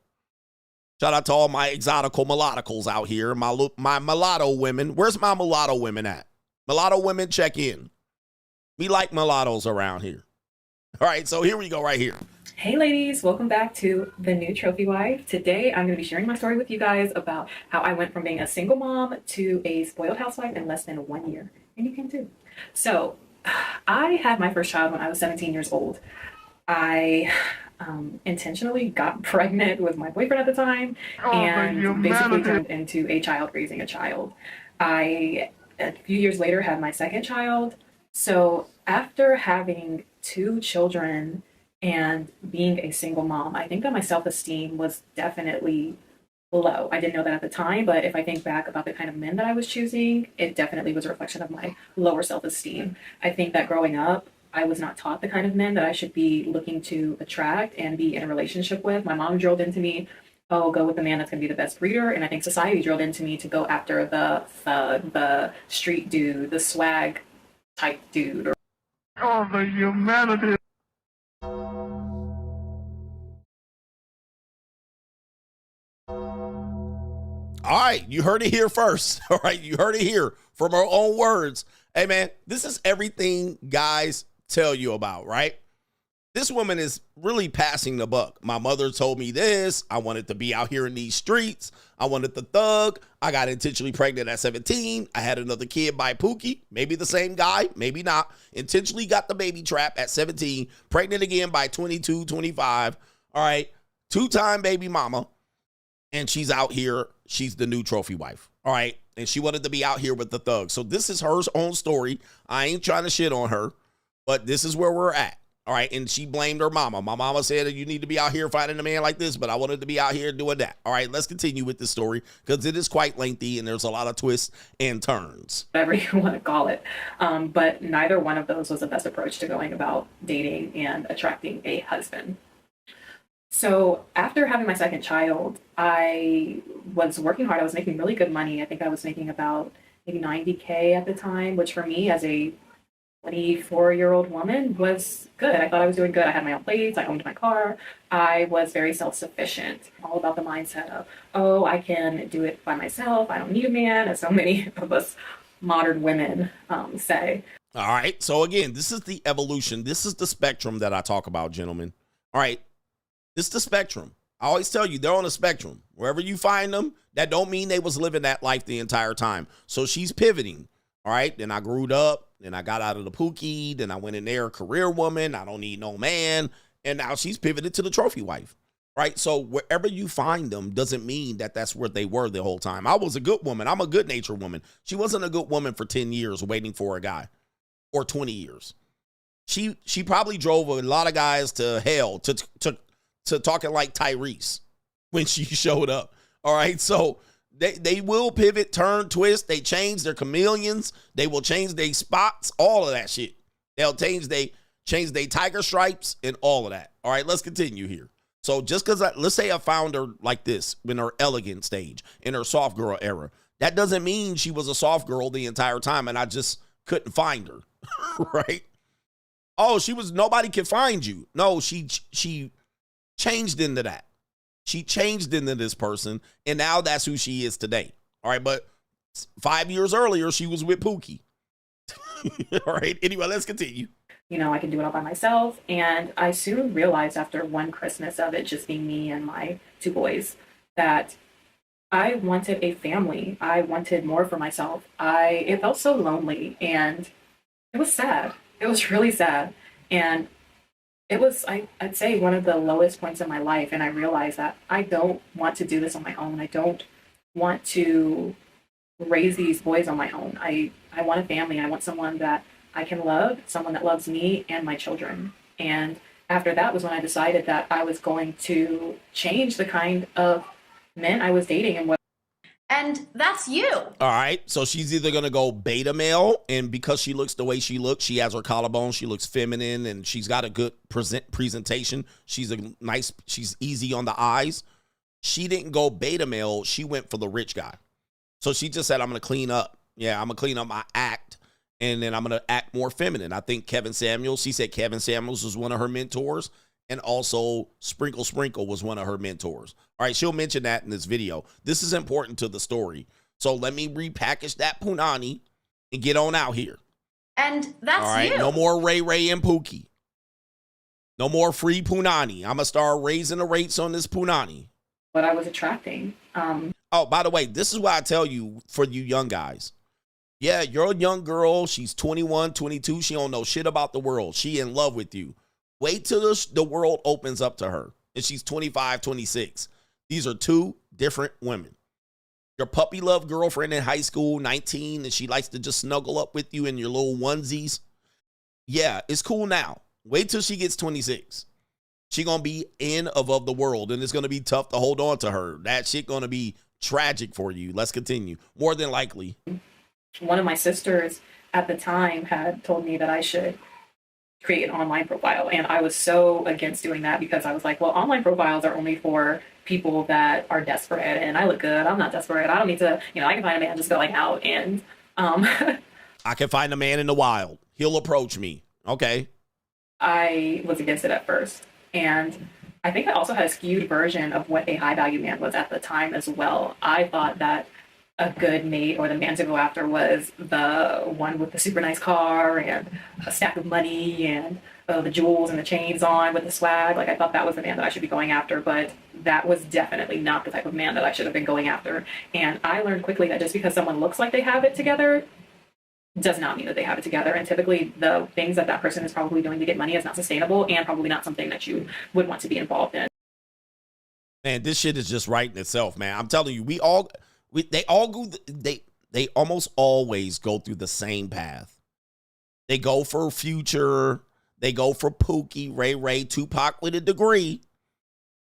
Shout out to all my exotical melodicals out here. My mulatto women. Where's my mulatto women at? Mulatto women, check in. We like mulattoes around here. All right, so here we go right here. Hey ladies, welcome back to The New Trophy Wife. Today I'm going to be sharing my story with you guys about how I went from being a single mom to a spoiled housewife in less than 1 year. And you can too. So I had my first child when I was 17 years old. I intentionally got pregnant with my boyfriend at the time and basically turned into a child raising a child. A few years later, had my second child. So after having 2 children and being a single mom, I think that my self-esteem was definitely low. I didn't know that at the time, but if I think back about the kind of men that I was choosing, it definitely was a reflection of my lower self-esteem. I think that growing up, I was not taught the kind of men that I should be looking to attract and be in a relationship with. My mom drilled into me, oh, go with the man that's going to be the best breeder. And I think society drilled into me to go after the thug, the street dude, the swag type dude. Oh, the humanity. All right, you heard it here first. All right, you heard it here from her own words. Hey, man, this is everything guys tell you about, right? This woman is really passing the buck. My mother told me this. I wanted to be out here in these streets. I wanted the thug. I got intentionally pregnant at 17. I had another kid by Pookie. Maybe the same guy, maybe not. Intentionally got the baby trap at 17. Pregnant again by 22, 25. All right, 2-time baby mama. And she's out here. She's the new trophy wife. All right. And she wanted to be out here with the thug. So this is her own story. I ain't trying to shit on her, but this is where we're at. All right. And she blamed her mama. My mama said you need to be out here finding a man like this, but I wanted to be out here doing that. All right. Let's continue with this story because it is quite lengthy and there's a lot of twists and turns. Whatever you want to call it. But neither one of those was the best approach to going about dating and attracting a husband. So after having my second child, I was working hard. I was making really good money. I think I was making about maybe $90K at the time, which for me as a 24-year-old woman was good. I thought I was doing good. I had my own place. I owned my car. I was very self-sufficient. All about the mindset of, oh, I can do it by myself. I don't need a man, as so many of us modern women say. All right. So again, this is the evolution. This is the spectrum that I talk about, gentlemen. All right. This is the spectrum. I always tell you, they're on a spectrum. Wherever you find them, that don't mean they was living that life the entire time. So she's pivoting. All right. Then I grew up. Then I got out of the Pookie. Then I went in there, career woman. I don't need no man. And now she's pivoted to the trophy wife. Right. So wherever you find them doesn't mean that that's where they were the whole time. I was a good woman. I'm a good natured woman. She wasn't a good woman for 10 years waiting for a guy or 20 years. She probably drove a lot of guys to hell to talking like Tyrese when she showed up. All right. So they will pivot, turn, twist. They change their chameleons. They will change their spots, all of that shit. They'll change their tiger stripes and all of that. All right. Let's continue here. So just because let's say I found her like this in her elegant stage, in her soft girl era, that doesn't mean she was a soft girl the entire time and I just couldn't find her. Right. Oh, nobody can find you. No, she changed into that. She changed into this person, and now that's who she is today. All right, but 5 years earlier, she was with Pookie. All right, anyway, let's continue. you know, I can do it all by myself. And I soon realized after one Christmas of it just being me and my two boys that I wanted a family. I wanted more for myself. It felt so lonely and it was sad. It was really sad. And it was, I'd say, one of the lowest points in my life. And I realized that I don't want to do this on my own. I don't want to raise these boys on my own. I want a family. I want someone that I can love, someone that loves me and my children. And after that was when I decided that I was going to change the kind of men I was dating and what. And that's you. All right. So she's either going to go beta male, and because she looks the way she looks, she has her collarbone, she looks feminine, and she's got a good presentation. She's easy on the eyes. She didn't go beta male. She went for the rich guy. So she just said, I'm going to clean up. Yeah, I'm going to clean up my act, and then I'm going to act more feminine. I think Kevin Samuels, she said Kevin Samuels was one of her mentors, and also Sprinkle Sprinkle was one of her mentors. All right, she'll mention that in this video. This is important to the story. So let me repackage that punani and get on out here. And that's all right, you. No more Ray Ray and Pookie. No more free punani. I'm going to start raising the rates on this punani. What I was attracting. Oh, by the way, this is why I tell you, for you young guys. Yeah, you're a young girl. She's 21, 22. She don't know shit about the world. She in love with you. Wait till the world opens up to her. And she's 25, 26. These are two different women. Your puppy love girlfriend in high school, 19, and she likes to just snuggle up with you in your little onesies. Yeah, it's cool now. Wait till she gets 26. She going to be in of the world, and it's going to be tough to hold on to her. That shit going to be tragic for you. Let's continue. More than likely. One of my sisters at the time had told me that I should create an online profile. And I was so against doing that because I was like, well, online profiles are only for people that are desperate, and I look good. I'm not desperate. I don't need to, I can find a man just going out and I can find a man in the wild. He'll approach me. Okay. I was against it at first. And I think I also had a skewed version of what a high value man was at the time as well. I thought that a good mate or the man to go after was the one with the super nice car and a stack of money and the jewels and the chains on with the swag. Like, I thought that was the man that I should be going after, but that was definitely not the type of man that I should have been going after. And I learned quickly that just because someone looks like they have it together does not mean that they have it together. And typically the things that person is probably doing to get money is not sustainable and probably not something that you would want to be involved in. Man, this shit is just writing itself, man. I'm telling you, they almost always go through the same path. They go for Future, they go for Pookie, Ray Ray, Tupac with a degree.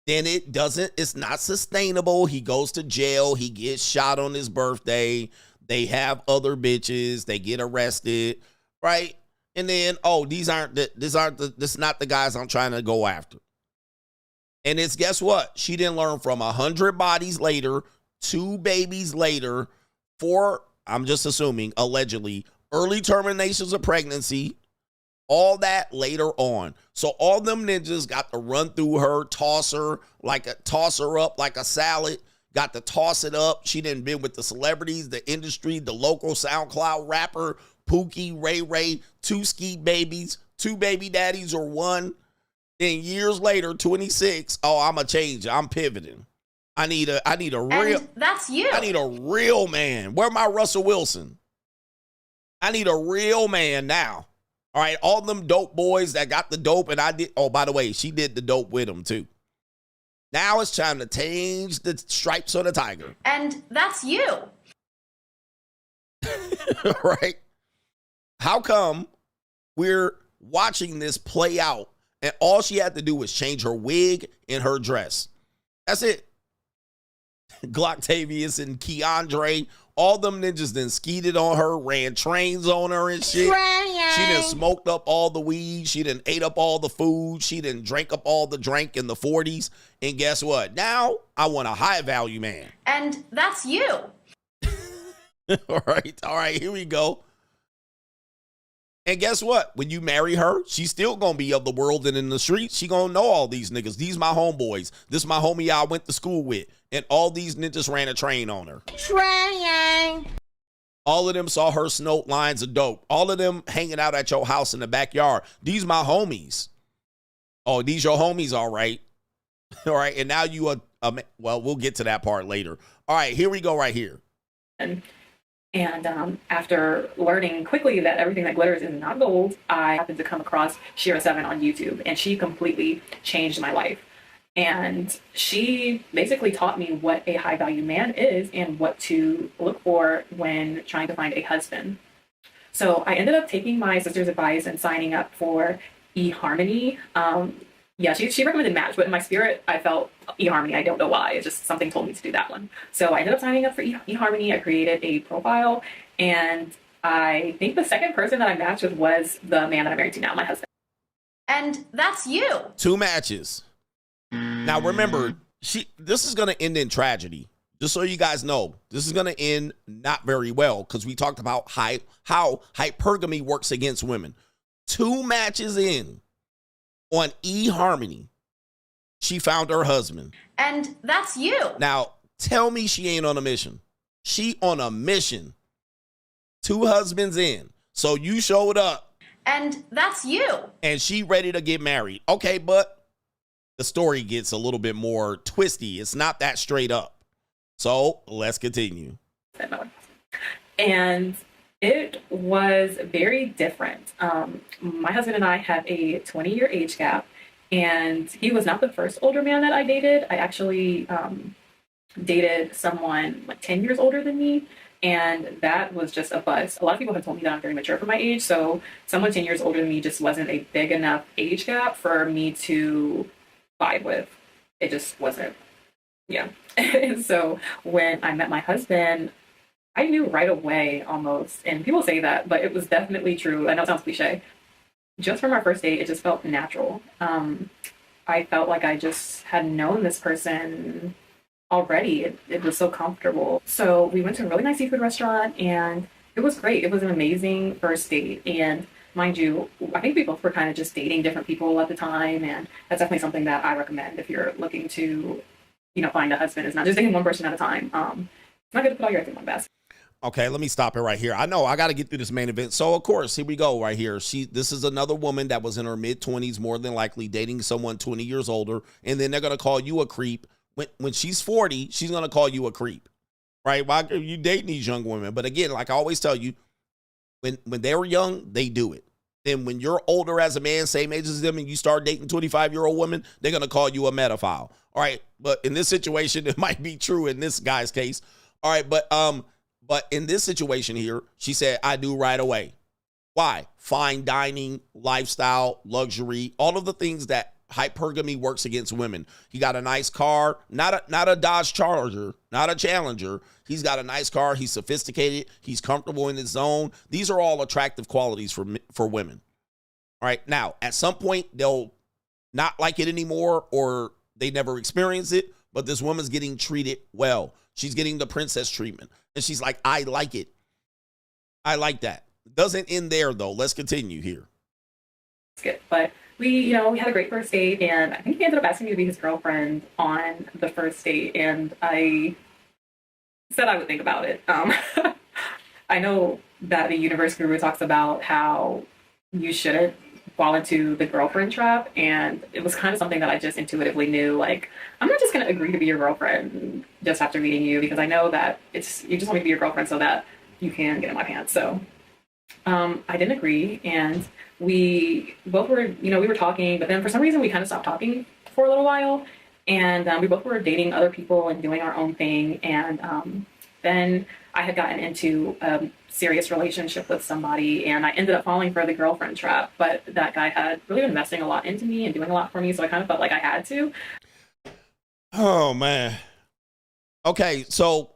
Then it's not sustainable. He goes to jail, he gets shot on his birthday. They have other bitches, they get arrested, right? And then, this is not the guys I'm trying to go after. And it's, guess what? She didn't learn from 100 bodies later, 2 babies later, 4, I'm just assuming, allegedly, early terminations of pregnancy, all that later on. So all them ninjas got to run through her, toss her up like a salad, got to toss it up. She didn't been with the celebrities, the industry, the local SoundCloud rapper, Pookie, Ray Ray, 2 skeet babies, 2 baby daddies or 1. Then years later, 26, I'm a change. I'm pivoting. I need a real. And that's you. I need a real man. Where my Russell Wilson? I need a real man now. All right, all them dope boys that got the dope, and I did. Oh, by the way, she did the dope with him too. Now it's time to change the stripes on the tiger. And that's you. Right? How come we're watching this play out and all she had to do was change her wig and her dress? That's it. Glocktavius and Keandre, all them ninjas then skeeted on her, ran trains on her and shit. She done smoked up all the weed. She done ate up all the food. She done drank up all the drink in the 40s. And guess what? Now I want a high value man. And that's you. All right, here we go. And guess what? When you marry her, she's still going to be of the world and in the streets. She going to know all these niggas. These my homeboys. This my homie I went to school with. And all these ninjas ran a train on her. All of them saw her snort lines of dope. All of them hanging out at your house in the backyard. These my homies. Oh, these your homies, all right. All right, and now you are, well, we'll get to that part later. All right, here we go right here. And after learning quickly that everything that glitters is not gold, I happened to come across Shira7 on YouTube, and she completely changed my life. And she basically taught me what a high value man is and what to look for when trying to find a husband. So I ended up taking my sister's advice and signing up for eHarmony. Yeah, she recommended Match, but in my spirit, I felt eHarmony. I don't know why. It's just something told me to do that one. So I ended up signing up for eHarmony. I created a profile, and I think the second person that I matched with was the man that I'm married to now, my husband. And that's you. 2 matches. Now remember, this is going to end in tragedy. Just so you guys know, this is going to end not very well because we talked about how hypergamy works against women. 2 matches in. On eHarmony, she found her husband. And that's you. Now, tell me she ain't on a mission. She on a mission. 2 husbands in. So you showed up. And that's you. And she ready to get married. Okay, but the story gets a little bit more twisty. It's not that straight up. So let's continue. And it was very different. My husband and I have a 20-year age gap, and he was not the first older man that I dated. I actually dated someone like 10 years older than me, and that was just a bust. A lot of people have told me that I'm very mature for my age, so someone 10 years older than me just wasn't a big enough age gap for me to vibe with. It just wasn't, yeah. So when I met my husband, I knew right away almost, and people say that, but it was definitely true. I know it sounds cliche. Just from our first date, it just felt natural. I felt like I just had known this person already. It was so comfortable. So we went to a really nice seafood restaurant, and it was great. It was an amazing first date. And mind you, I think we both were kind of just dating different people at the time, and that's definitely something that I recommend if you're looking to, find a husband. It's not just dating one person at a time. It's not good to put all your eggs in one basket. Okay, let me stop it right here. I know I got to get through this main event. So, of course, here we go right here. This is another woman that was in her mid-20s, more than likely, dating someone 20 years older. And then they're going to call you a creep. When she's 40, she's going to call you a creep. Right? Why are you dating these young women? But again, like I always tell you, when they were young, they do it. Then when you're older as a man, same age as them, and you start dating 25-year-old women, they're going to call you a pedophile. All right? But in this situation, it might be true in this guy's case. All right, but in this situation here, she said, I do right away. Why? Fine dining, lifestyle, luxury, all of the things that hypergamy works against women. He got a nice car, not a Dodge Charger, not a Challenger. He's got a nice car. He's sophisticated. He's comfortable in his zone. These are all attractive qualities for women. All right. Now, at some point, they'll not like it anymore, or they never experience it, but this woman's getting treated well. She's getting the princess treatment. And she's like, I like it. I like that. Doesn't end there, though. Let's continue here. But we had a great first date, and I think he ended up asking me to be his girlfriend on the first date, and I said I would think about it. I know that the universe guru talks about how you shouldn't fall into the girlfriend trap, and it was kind of something that I just intuitively knew, like, I'm not just going to agree to be your girlfriend just after meeting you, because I know that you just want me to be your girlfriend so that you can get in my pants. So I didn't agree, and we both were, we were talking, but then for some reason we kind of stopped talking for a little while, and we both were dating other people and doing our own thing, and then I had gotten into a serious relationship with somebody, and I ended up falling for the girlfriend trap, but that guy had really been investing a lot into me and doing a lot for me, so I kind of felt like I had to. Oh, man. Okay, so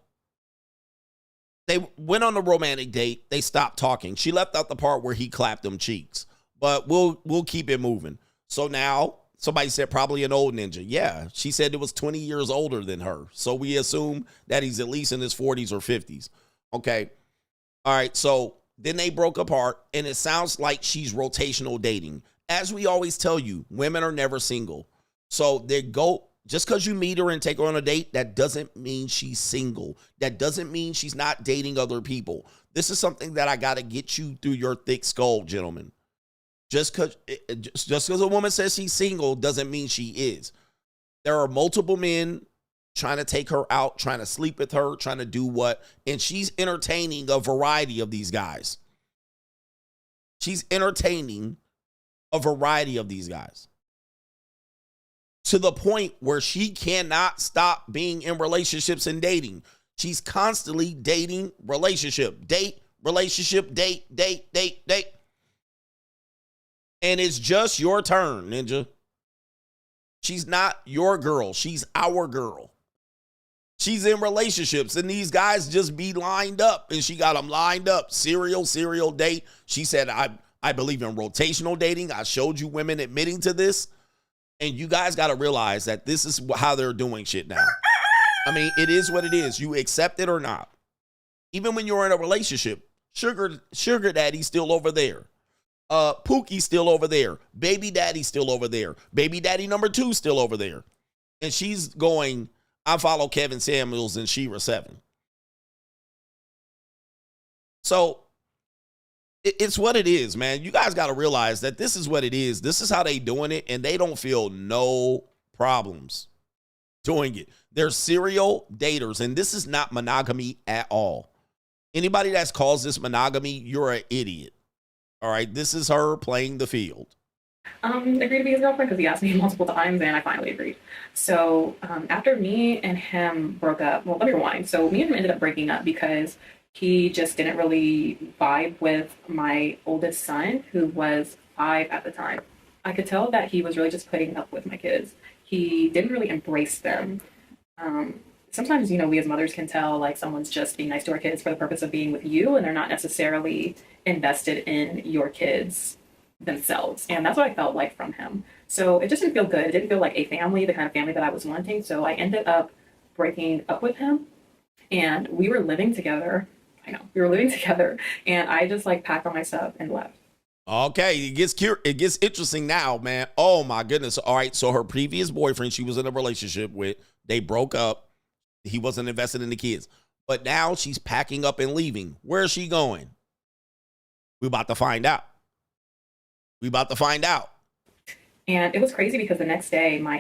they went on a romantic date. They stopped talking. She left out the part where he clapped them cheeks, but we'll keep it moving. So now somebody said probably an old ninja. Yeah, she said it was 20 years older than her. So we assume that he's at least in his 40s or 50s. Okay. All right. So then they broke apart, and it sounds like she's rotational dating. As we always tell you, women are never single. So they go just because you meet her and take her on a date, that doesn't mean she's single. That doesn't mean she's not dating other people. This is something that I got to get you through your thick skull, gentlemen. Just because a woman says she's single doesn't mean she is. There are multiple men trying to take her out, trying to sleep with her, trying to do what, and she's entertaining a variety of these guys. She's entertaining a variety of these guys to the point where she cannot stop being in relationships and dating. She's constantly dating, relationship, date, relationship, date. And it's just your turn, Ninja. She's not your girl. She's our girl. She's in relationships, and these guys just be lined up, and she got them lined up. Serial date. She said, I believe in rotational dating. I showed you women admitting to this, and you guys got to realize that this is how they're doing shit now. I mean, it is what it is. You accept it or not. Even when you're in a relationship, sugar daddy's still over there. Pookie's still over there. Baby daddy's still over there. Baby daddy number 2 still over there. And she's going, I follow Kevin Samuels and Shira 7. So it's what it is, man. You guys got to realize that this is what it is. This is how they doing it, and they don't feel no problems doing it. They're serial daters, and this is not monogamy at all. Anybody that calls this monogamy, you're an idiot. All right, this is her playing the field. Agreed to be his girlfriend because he asked me multiple times, and I finally agreed. So after me and him broke up, well, let me rewind. So me and him ended up breaking up because he just didn't really vibe with my oldest son, who was 5 at the time. I could tell that he was really just putting up with my kids. He didn't really embrace them. Sometimes, you know, we as mothers can tell like someone's just being nice to our kids for the purpose of being with you, and they're not necessarily invested in your kids themselves. And that's what I felt like from him. So it just didn't feel good. It didn't feel like a family, the kind of family that I was wanting. So I ended up breaking up with him, and we were living together. And I just like packed all my stuff and left. Okay, it gets interesting now, man. Oh my goodness. All right, so her previous boyfriend she was in a relationship with, they broke up. He wasn't invested in the kids. But now she's packing up and leaving. Where is she going? We're about to find out. And it was crazy because the next day, my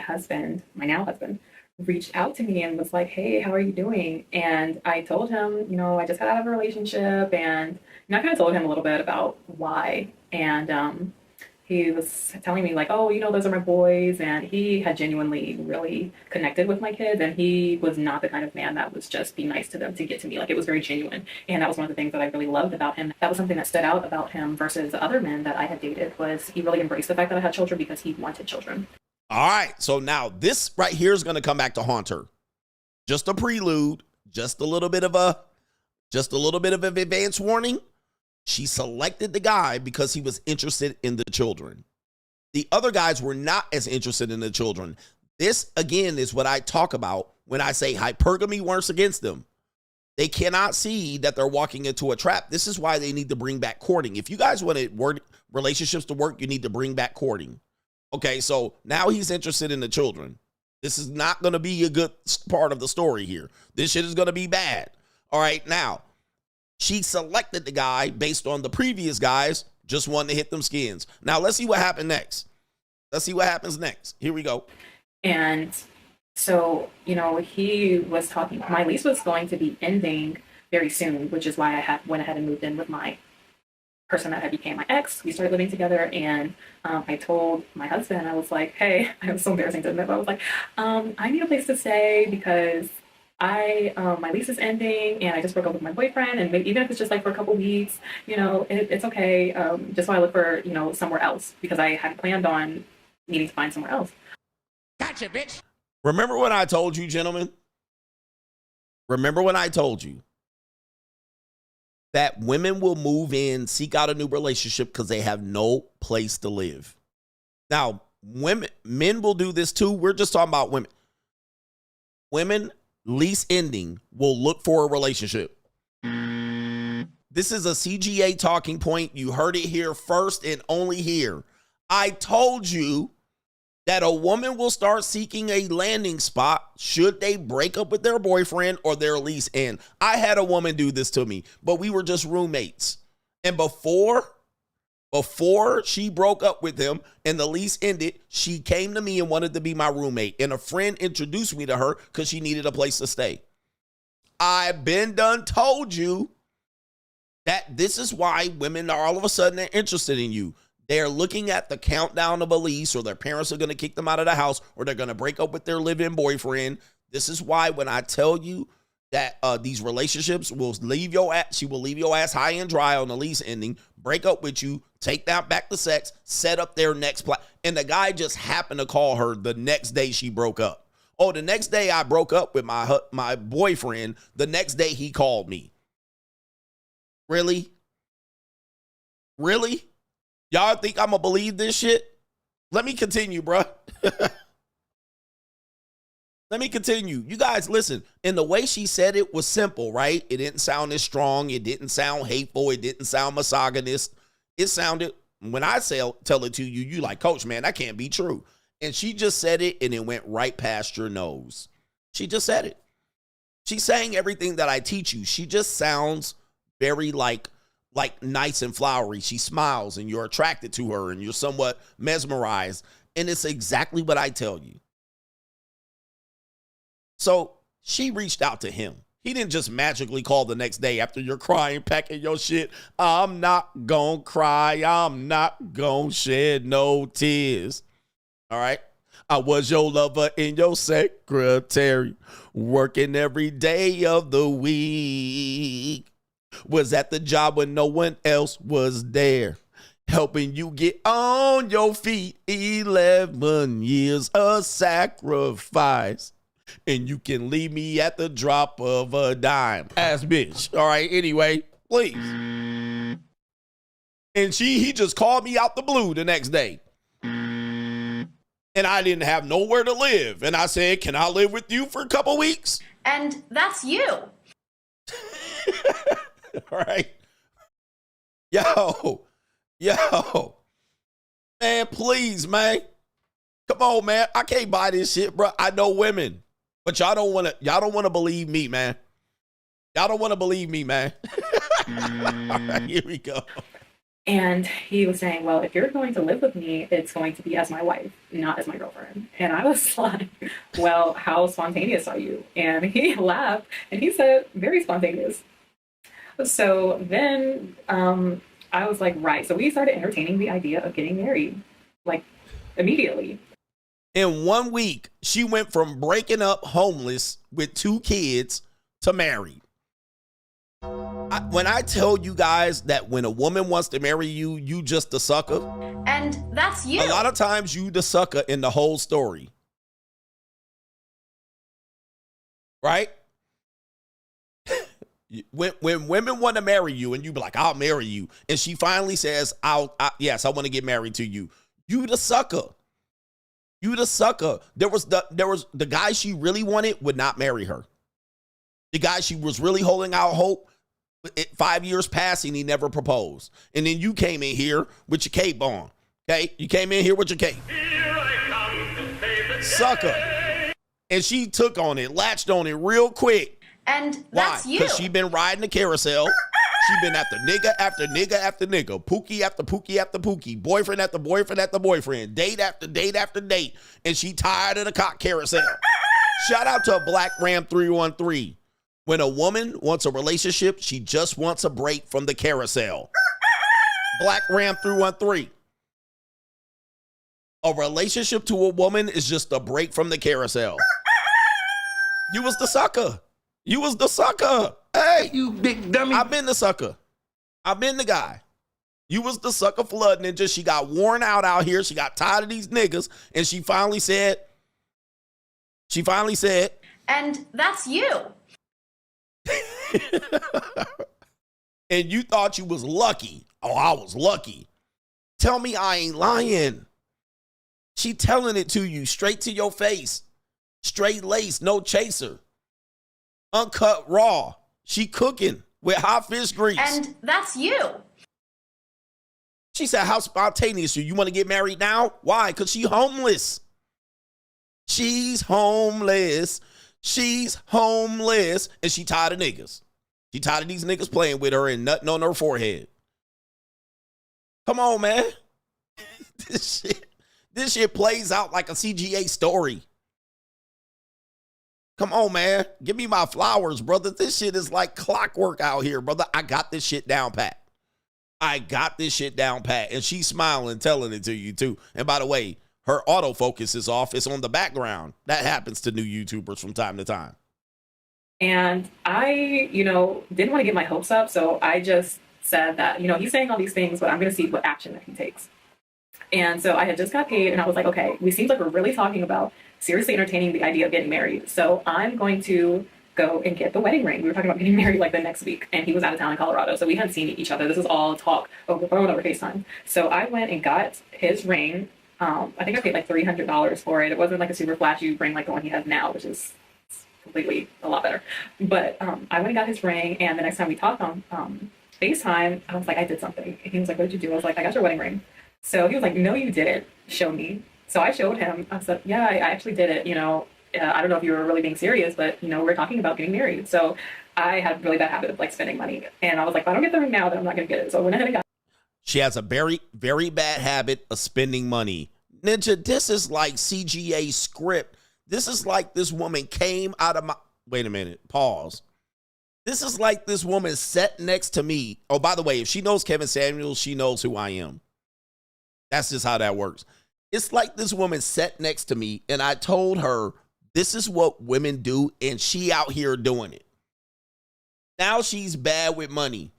now husband, reached out to me and was like, hey, how are you doing? And I told him, you know, I just got out of a relationship, and I kind of told him a little bit about why. And he was telling me like, oh, you know, those are my boys. And he had genuinely really connected with my kids. And he was not the kind of man that was just be nice to them to get to me. Like, it was very genuine. And that was one of the things that I really loved about him. That was something that stood out about him versus the other men that I had dated, was he really embraced the fact that I had children because he wanted children. All right. So now this right here is going to come back to haunt her. Just a prelude, just a little bit of an advance warning. She selected the guy because he was interested in the children. The other guys were not as interested in the children. This, again, is what I talk about when I say hypergamy works against them. They cannot see that they're walking into a trap. This is why they need to bring back courting. If you guys want relationships to work, you need to bring back courting. Okay, so now he's interested in the children. This is not going to be a good part of the story here. This shit is going to be bad. All right, now, she selected the guy based on the previous guys, just wanting to hit them skins. Now, let's see what happens next. Here we go. And so, you know, he was talking, my lease was going to be ending very soon, which is why I went ahead and moved in with my person that had became my ex. We started living together, and I told my husband, I was like, hey, it was so embarrassing to admit, but I was like, I need a place to stay because my lease is ending, and I just broke up with my boyfriend, and maybe, even if it's just like for a couple weeks, you know, it's okay. Just while I look for, you know, somewhere else, because I had planned on needing to find somewhere else. Gotcha, bitch. Remember when I told you, gentlemen? Remember when I told you that women will move in, seek out a new relationship because they have no place to live? Now, men will do this too. We're just talking about women. Women, lease ending, will look for a relationship. This is a CGA talking point. You heard it here first and only here. I told you that a woman will start seeking a landing spot should they break up with their boyfriend or their lease end. I had a woman do this to me, but we were just roommates. And before she broke up with him and the lease ended, she came to me and wanted to be my roommate. And a friend introduced me to her because she needed a place to stay. I've been done told you that this is why women are all of a sudden interested in you. They're looking at the countdown of a lease, or their parents are going to kick them out of the house, or they're going to break up with their live-in boyfriend. This is why when I tell you that these relationships will leave your ass, she will leave your ass high and dry on the lease ending, break up with you, take that back to sex, set up their next plan. And the guy just happened to call her the next day she broke up. Oh, the next day I broke up with my boyfriend, the next day he called me. Really? Really? Y'all think I'm going to believe this shit? Let me continue, bruh. Let me continue. You guys, listen. And the way she said it was simple, right? It didn't sound as strong. It didn't sound hateful. It didn't sound misogynist. It sounded, when I tell it to you, you like, Coach, man, that can't be true. And she just said it, and it went right past your nose. She just said it. She's saying everything that I teach you. She just sounds very like nice and flowery. She smiles and you're attracted to her and you're somewhat mesmerized. And it's exactly what I tell you. So she reached out to him. He didn't just magically call the next day after you're crying, packing your shit. I'm not gonna cry. I'm not gonna shed no tears. All right. I was your lover and your secretary, working every day of the week. Was at the job when no one else was there, helping you get on your feet. 11 years of sacrifice, and you can leave me at the drop of a dime. Ass bitch. All right, anyway, please. And he just called me out the blue the next day. And I didn't have nowhere to live. And I said, can I live with you for a couple weeks? And that's you. All right. Yo. Man, please, man. Come on, man. I can't buy this shit, bro. I know women, but y'all don't want to believe me, man. Y'all don't want to believe me, man. All right, here we go. And he was saying, well, if you're going to live with me, it's going to be as my wife, not as my girlfriend. And I was like, well, how spontaneous are you? And he laughed and he said, very spontaneous. So then I was like, right. So we started entertaining the idea of getting married, like immediately. In 1 week, she went from breaking up homeless with 2 kids to married. When I tell you guys that when a woman wants to marry you, you just the sucker. And that's you. A lot of times you the sucker in the whole story. Right? When women want to marry you and you be like, I'll marry you. And she finally says, yes, I want to get married to you. You the sucker. You the sucker. There was the guy she really wanted would not marry her. The guy she was really holding out hope, 5 years passing, he never proposed. And then you came in here with your cape on. Okay? You came in here with your cape. Sucker. And she took on it, latched on it real quick. And that's you. Because she been riding the carousel. She been after nigga after nigga after nigga. Pookie after pookie after pookie. Boyfriend after boyfriend after boyfriend. Date after date after date. And she tired of the cock carousel. Shout out to a Black Ram 313. When a woman wants a relationship, she just wants a break from the carousel. Black Ram 313. A relationship to a woman is just a break from the carousel. You was the sucker. You was the sucker. Hey, you big dummy. I've been the sucker. I've been the guy. You was the sucker flood ninja. She got worn out here. She got tired of these niggas. And she finally said, and that's you. And you thought you was lucky. Oh, I was lucky. Tell me I ain't lying. She telling it to you straight to your face. Straight lace, no chaser. Uncut raw. She cooking with hot fish grease. And that's you. She said, how spontaneous are you? You want to get married now? Why? Because she homeless. She's homeless. She's homeless. And she tired of niggas. She tired of these niggas playing with her and nothing on her forehead. Come on, man. This shit plays out like a CGA story. Come on, man. Give me my flowers, brother. This shit is like clockwork out here, brother. I got this shit down pat. I got this shit down pat. And she's smiling, telling it to you, too. And by the way, her autofocus is off. It's on the background. That happens to new YouTubers from time to time. And I, didn't want to get my hopes up. So I just said that, he's saying all these things, but I'm going to see what action that he takes. And so I had just got paid and I was like, okay, we seem like we're really talking about seriously entertaining the idea of getting married. So I'm going to go and get the wedding ring. We were talking about getting married like the next week and he was out of town in Colorado. So we hadn't seen each other. This is all talk over phone, over FaceTime. So I went and got his ring. I think I paid like $300 for it. It wasn't like a super flashy ring like the one he has now, which is completely a lot better. But I went and got his ring and the next time we talked on FaceTime, I was like, I did something. And he was like, what did you do? I was like, I got your wedding ring. So he was like, no, you didn't. Show me. So I showed him. I said, yeah, I actually did it. I don't know if you were really being serious, but, we're talking about getting married. So I had a really bad habit of like spending money. And I was like, if I don't get the ring now, then I'm not going to get it. So I went ahead and got it. She has a very, very bad habit of spending money. Ninja, this is like CGA script. This is like this woman came out of my... Wait a minute. Pause. This is like this woman sat next to me. Oh, by the way, if she knows Kevin Samuels, she knows who I am. That's just how that works. It's like this woman sat next to me and I told her, this is what women do, and she out here doing it. Now she's bad with money.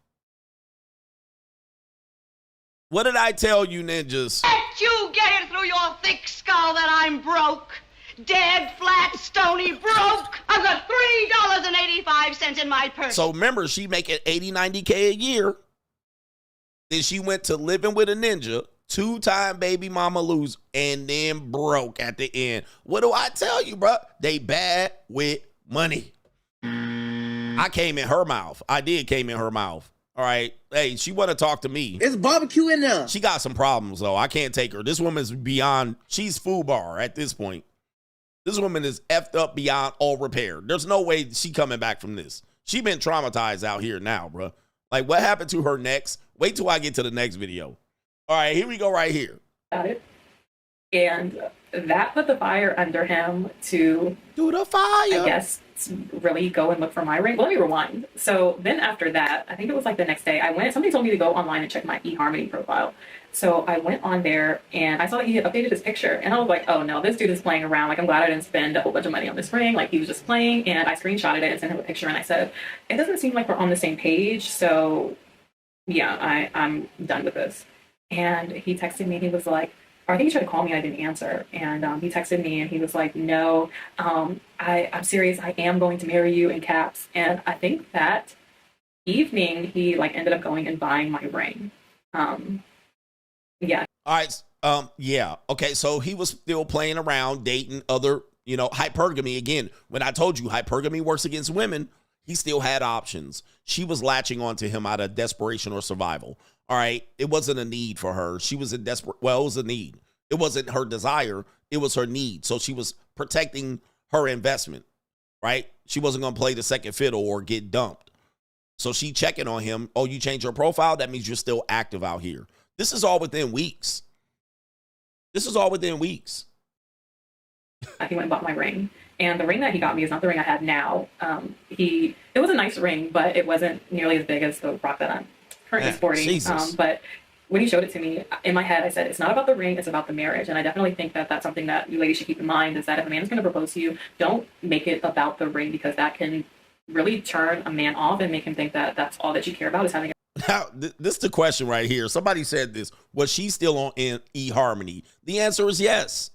What did I tell you, ninjas? Let you get it through your thick skull that I'm broke. Dead, flat, stony, broke. I've got $3.85 in my purse. So remember, she making $80, $90K a year. Then she went to living with a ninja, 2-time baby mama lose, and then broke at the end. What do I tell you, bro? They bad with money. I came in her mouth. I did came in her mouth. All right. Hey, she want to talk to me. It's barbecue in there. She got some problems, though. I can't take her. This woman's beyond, she's FUBAR at this point. This woman is effed up beyond all repair. There's no way she coming back from this. She been traumatized out here now, bro. Like, what happened to her next? Wait till I get to the next video. All right, here we go right here. Got it. And that put the fire under him to do the fire. I guess really go and look for my ring. Well, let me rewind. So then after that, I think it was like the next day, somebody told me to go online and check my eHarmony profile. So I went on there and I saw that he had updated his picture and I was like, oh no, this dude is playing around. Like, I'm glad I didn't spend a whole bunch of money on this ring. Like, he was just playing. And I screenshotted it and sent him a picture and I said, it doesn't seem like we're on the same page. So yeah, I'm done with this. And he texted me, he was like, or I think he tried to call me, I didn't answer. And he texted me and he was like, no, I'm serious. I am going to marry you in caps. And I think that evening he like ended up going and buying my ring. Yeah. All right. Yeah. Okay. So he was still playing around, dating other, hypergamy. Again, when I told you hypergamy works against women, he still had options. She was latching onto him out of desperation or survival. All right. It wasn't a need for her. She was in it was a need. It wasn't her desire. It was her need. So she was protecting her investment, right? She wasn't going to play the second fiddle or get dumped. So she checking on him. Oh, you changed your profile? That means you're still active out here. This is all within weeks. This is all within weeks. He went and bought my ring. And the ring that he got me is not the ring I have now. It was a nice ring, but it wasn't nearly as big as the rock that I'm currently sporting. But when he showed it to me, in my head, I said, it's not about the ring, it's about the marriage. And I definitely think that that's something that you ladies should keep in mind, is that if a man is going to propose to you, don't make it about the ring, because that can really turn a man off and make him think that that's all that you care about is having a... Now, this is the question right here. Somebody said this. Was she still on eHarmony? The answer is yes.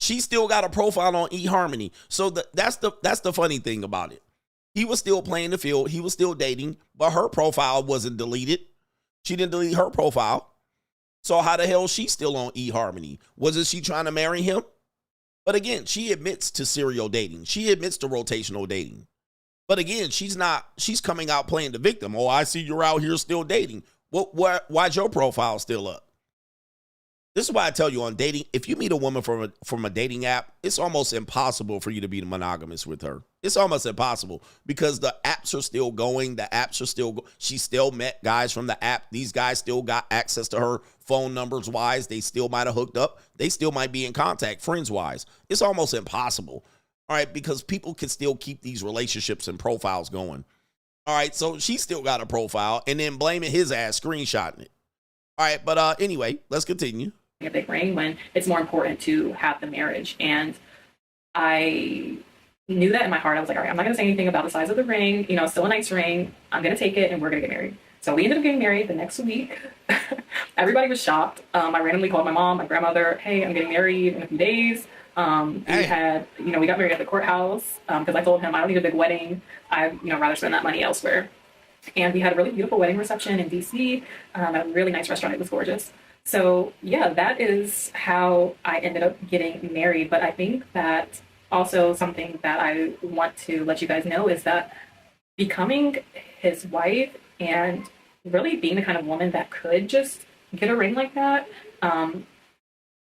She still got a profile on eHarmony. So that's the funny thing about it. He was still playing the field. He was still dating, but her profile wasn't deleted. She didn't delete her profile. So how the hell is she still on eHarmony? Wasn't she trying to marry him? But again, she admits to serial dating. She admits to rotational dating. But again, she's coming out playing the victim. Oh, I see you're out here still dating. Why's your profile still up? This is why I tell you on dating, if you meet a woman from a dating app, it's almost impossible for you to be monogamous with her. It's almost impossible because the apps are still going. The apps are still she still met guys from the app. These guys still got access to her phone numbers wise. They still might have hooked up. They still might be in contact friends wise. It's almost impossible. All right, because people can still keep these relationships and profiles going. All right, so she still got a profile and then blaming his ass, screenshotting it. All right, but anyway, let's continue. A big ring when it's more important to have the marriage. And I knew that in my heart. I was like, all right, I'm not going to say anything about the size of the ring. You know, still a nice ring. I'm going to take it and we're going to get married. So we ended up getting married the next week. Everybody was shocked. I randomly called my mom, my grandmother, hey, I'm getting married in a few days. We had, you know, we got married at the courthouse because I told him I don't need a big wedding. I'd, you know, rather spend that money elsewhere. And we had a really beautiful wedding reception in DC at a really nice restaurant. It was gorgeous. So yeah, that is how I ended up getting married. But I think that also something that I want to let you guys know is that becoming his wife and really being the kind of woman that could just get a ring like that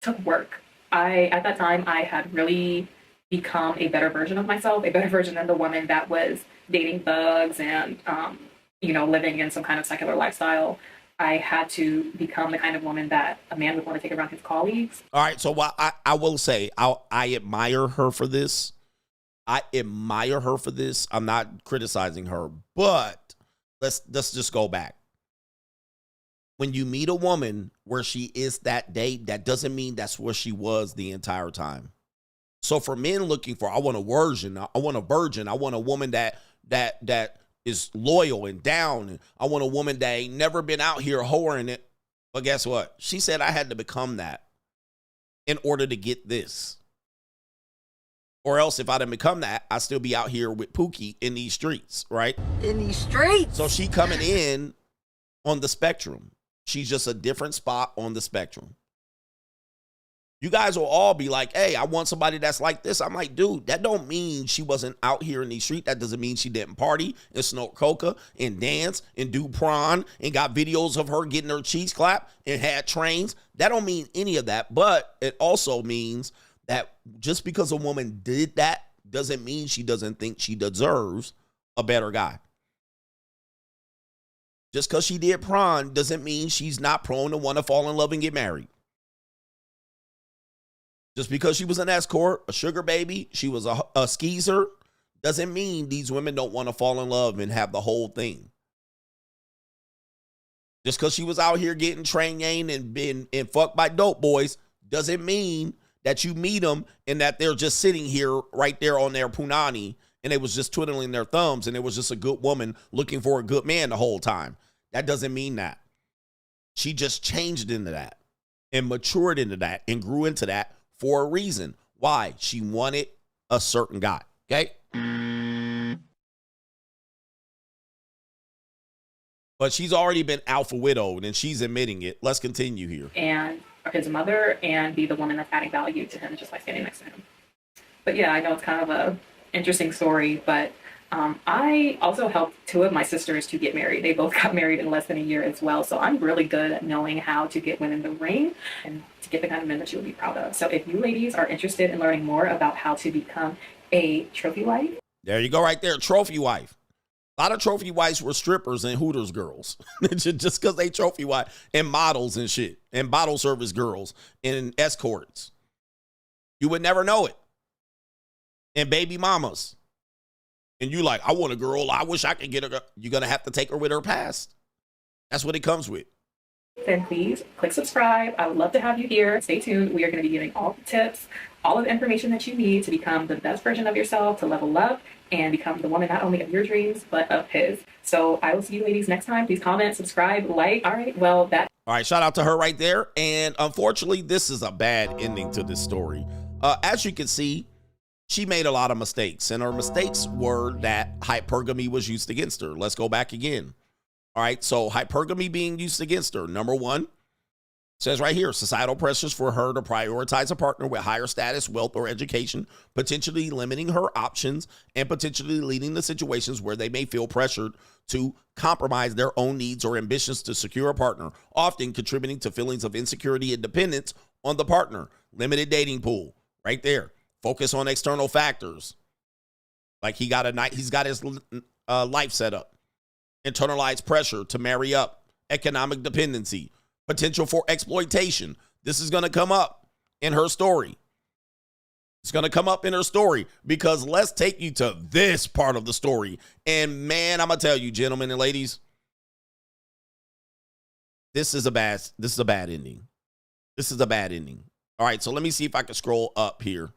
took work. At that time, I had really become a better version of myself, a better version than the woman that was dating thugs and, you know, living in some kind of secular lifestyle. I had to become the kind of woman that a man would want to take around his colleagues. All right, so I will say I admire her for this. I admire her for this. I'm not criticizing her, but let's just go back. When you meet a woman where she is that day, that doesn't mean that's where she was the entire time. So for men looking for, I want a virgin, I want a woman that is loyal and down, and I want a woman that ain't never been out here whoring it. But guess what? She said I had to become that in order to get this. Or else if I didn't become that, I'd still be out here with Pookie in these streets, right? In these streets. So she coming in on the spectrum. She's just a different spot on the spectrum. You guys will all be like, hey, I want somebody that's like this. I'm like, dude, that don't mean she wasn't out here in the street. That doesn't mean she didn't party and smoke coca and dance and do prawn and got videos of her getting her cheeks clapped and had trains. That don't mean any of that. But it also means that just because a woman did that doesn't mean she doesn't think she deserves a better guy. Just because she did prawn doesn't mean she's not prone to want to fall in love and get married. Just because she was an escort, a sugar baby, she was a skeezer, doesn't mean these women don't want to fall in love and have the whole thing. Just because she was out here getting trained and been fucked by dope boys doesn't mean that you meet them and that they're just sitting here right there on their punani and they was just twiddling their thumbs and it was just a good woman looking for a good man the whole time. That doesn't mean that. She just changed into that and matured into that and grew into that for a reason. Why? She wanted a certain guy. Okay? But she's already been alpha widowed and she's admitting it. Let's continue here. And his mother and be the woman that's adding value to him just by standing next to him. But yeah, I know it's kind of a interesting story, but I also helped two of my sisters to get married. They both got married in less than a year as well. So I'm really good at knowing how to get women the ring and to get the kind of men that you would be proud of. So if you ladies are interested in learning more about how to become a trophy wife. There you go right there, trophy wife. A lot of trophy wives were strippers and Hooters girls. Just because they trophy wife and models and shit and bottle service girls and escorts. You would never know it. And baby mamas. And you like, I want a girl. I wish I could get a girl. You're going to have to take her with her past. That's what it comes with. Then please click subscribe. I would love to have you here. Stay tuned. We are going to be giving all the tips, all of the information that you need to become the best version of yourself, to level up and become the woman not only of your dreams, but of his. So I will see you ladies next time. Please comment, subscribe, like. All right. Well, that. All right. Shout out to her right there. And unfortunately, this is a bad ending to this story. As you can see, she made a lot of mistakes, and her mistakes were that hypergamy was used against her. Let's go back again. All right, so hypergamy being used against her. Number one, Says right here, societal pressures for her to prioritize a partner with higher status, wealth, or education, potentially limiting her options and potentially leading to situations where they may feel pressured to compromise their own needs or ambitions to secure a partner, often contributing to feelings of insecurity and dependence on the partner. Limited dating pool, right there. Focus on external factors. Like he's got his life set up. Internalized pressure to marry up. Economic dependency. Potential for exploitation. This is going to come up in her story. It's going to come up in her story because let's take you to this part of the story. And man, I'm going to tell you, gentlemen and ladies, this is a bad ending. This is a bad ending. All right, so let me see if I can scroll up here.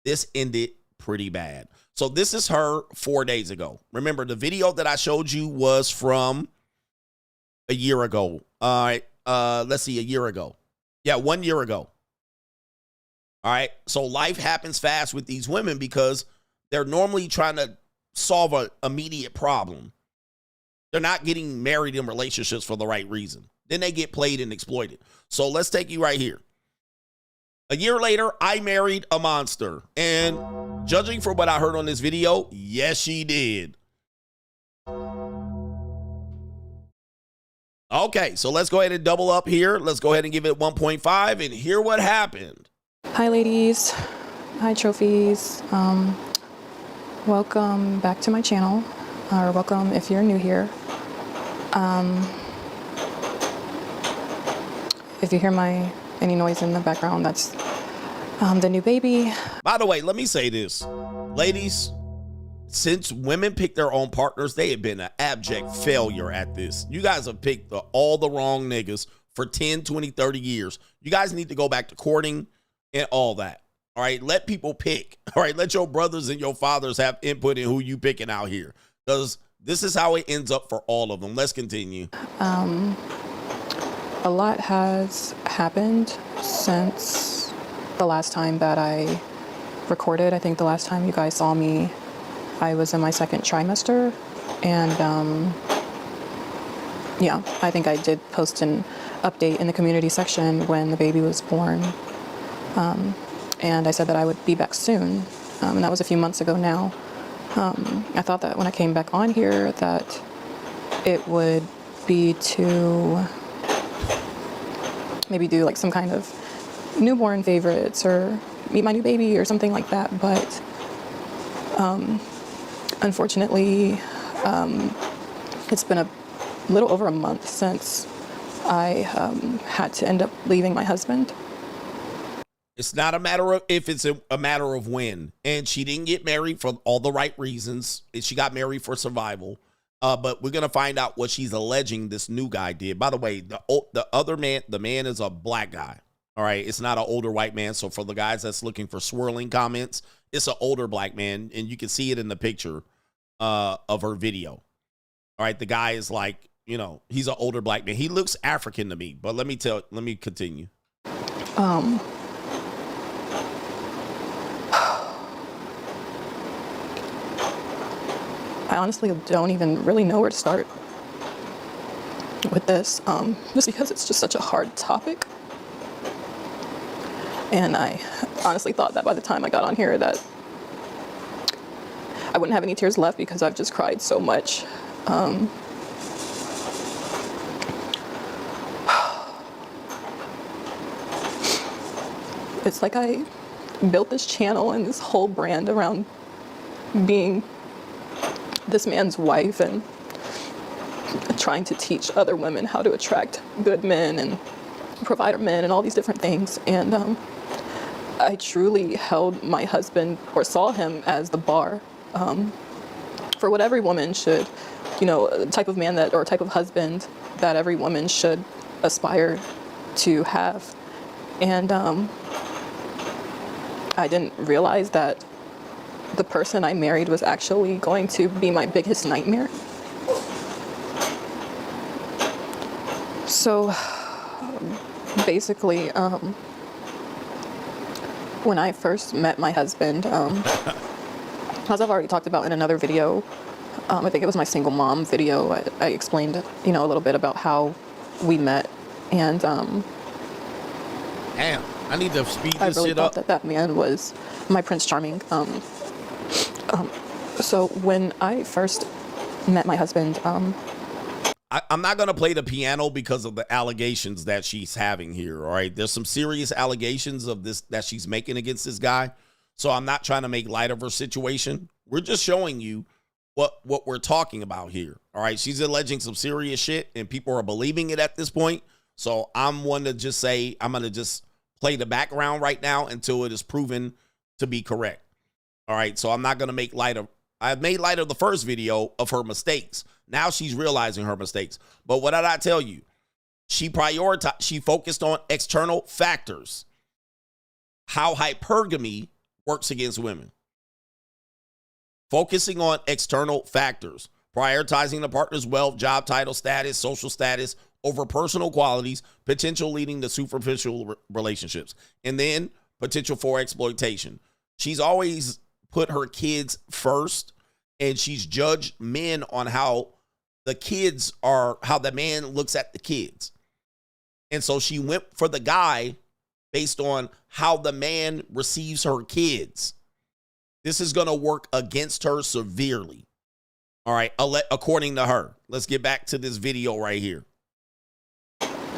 This ended pretty bad. So this is her 4 days ago. Remember, the video that I showed you was from a year ago. All right. Let's see, a year ago. Yeah, 1 year ago. All right. So life happens fast with these women because they're normally trying to solve an immediate problem. They're not getting married in relationships for the right reason. Then they get played and exploited. So let's take you right here. A year later, I married a monster. And judging from what I heard on this video, yes, she did. Okay, so let's go ahead and double up here. Let's go ahead and give it 1.5 and hear what happened. Hi, ladies. Hi, trophies. Welcome back to my channel, or welcome if you're new here. If you hear any noise in the background, that's the new baby. By the way, let me say this. Ladies, since women pick their own partners, they have been an abject failure at this. You guys have picked all the wrong niggas for 10, 20, 30 years. You guys need to go back to courting and all that. All right, let people pick. All right, let your brothers and your fathers have input in who you picking out here. Because this is how it ends up for all of them. Let's continue. A lot has happened since the last time that I recorded. I think the last time you guys saw me, I was in my second trimester, and yeah, I think I did post an update in the community section when the baby was born, and I said that I would be back soon, and that was a few months ago now. I thought that when I came back on here that it would be to maybe do like some kind of newborn favorites or meet my new baby or something like that, but unfortunately, it's been a little over a month since I had to end up leaving my husband. It's not a matter of if, it's a matter of when. And she didn't get married for all the right reasons. She got married for survival. But we're going to find out what she's alleging this new guy did. By the way, the other man, the man is a black guy. All right. It's not an older white man. So for the guys that's looking for swirling comments, it's an older black man. And you can see it in the picture of her video. All right. The guy is like, you know, he's an older black man. He looks African to me. But let me continue. I honestly don't even really know where to start with this, just because it's just such a hard topic. And I honestly thought that by the time I got on here that I wouldn't have any tears left because I've just cried so much. It's like I built this channel and this whole brand around being this man's wife and trying to teach other women how to attract good men and provider men and all these different things. And I truly held my husband, or saw him, as the bar for what every woman should, you know, type of man that, or type of husband that every woman should aspire to have. And I didn't realize that the person I married was actually going to be my biggest nightmare. So basically, when I first met my husband, as I've already talked about in another video, I think it was my single mom video, I explained, you know, a little bit about how we met. And Damn, I need to speed this I really shit thought up. that man was my Prince Charming. So when I first met my husband, I'm not going to play the piano because of the allegations that she's having here, all right? There's some serious allegations of this that she's making against this guy, so I'm not trying to make light of her situation. We're just showing you what we're talking about here, all right? She's alleging some serious shit, and people are believing it at this point, so I'm one to just say I'm going to just play the background right now until it is proven to be correct, all right? So I'm not going to make light of I've made light of the first video of her mistakes. Now she's realizing her mistakes. But what did I tell you? She focused on external factors. How hypergamy works against women. Focusing on external factors. Prioritizing the partner's wealth, job title, status, social status over personal qualities, potential leading to superficial relationships. And then potential for exploitation. She's always put her kids first, and she's judged men on how the kids are, how the man looks at the kids. And so she went for the guy based on how the man receives her kids. This is going to work against her severely. All right, according to her. Let's get back to this video right here.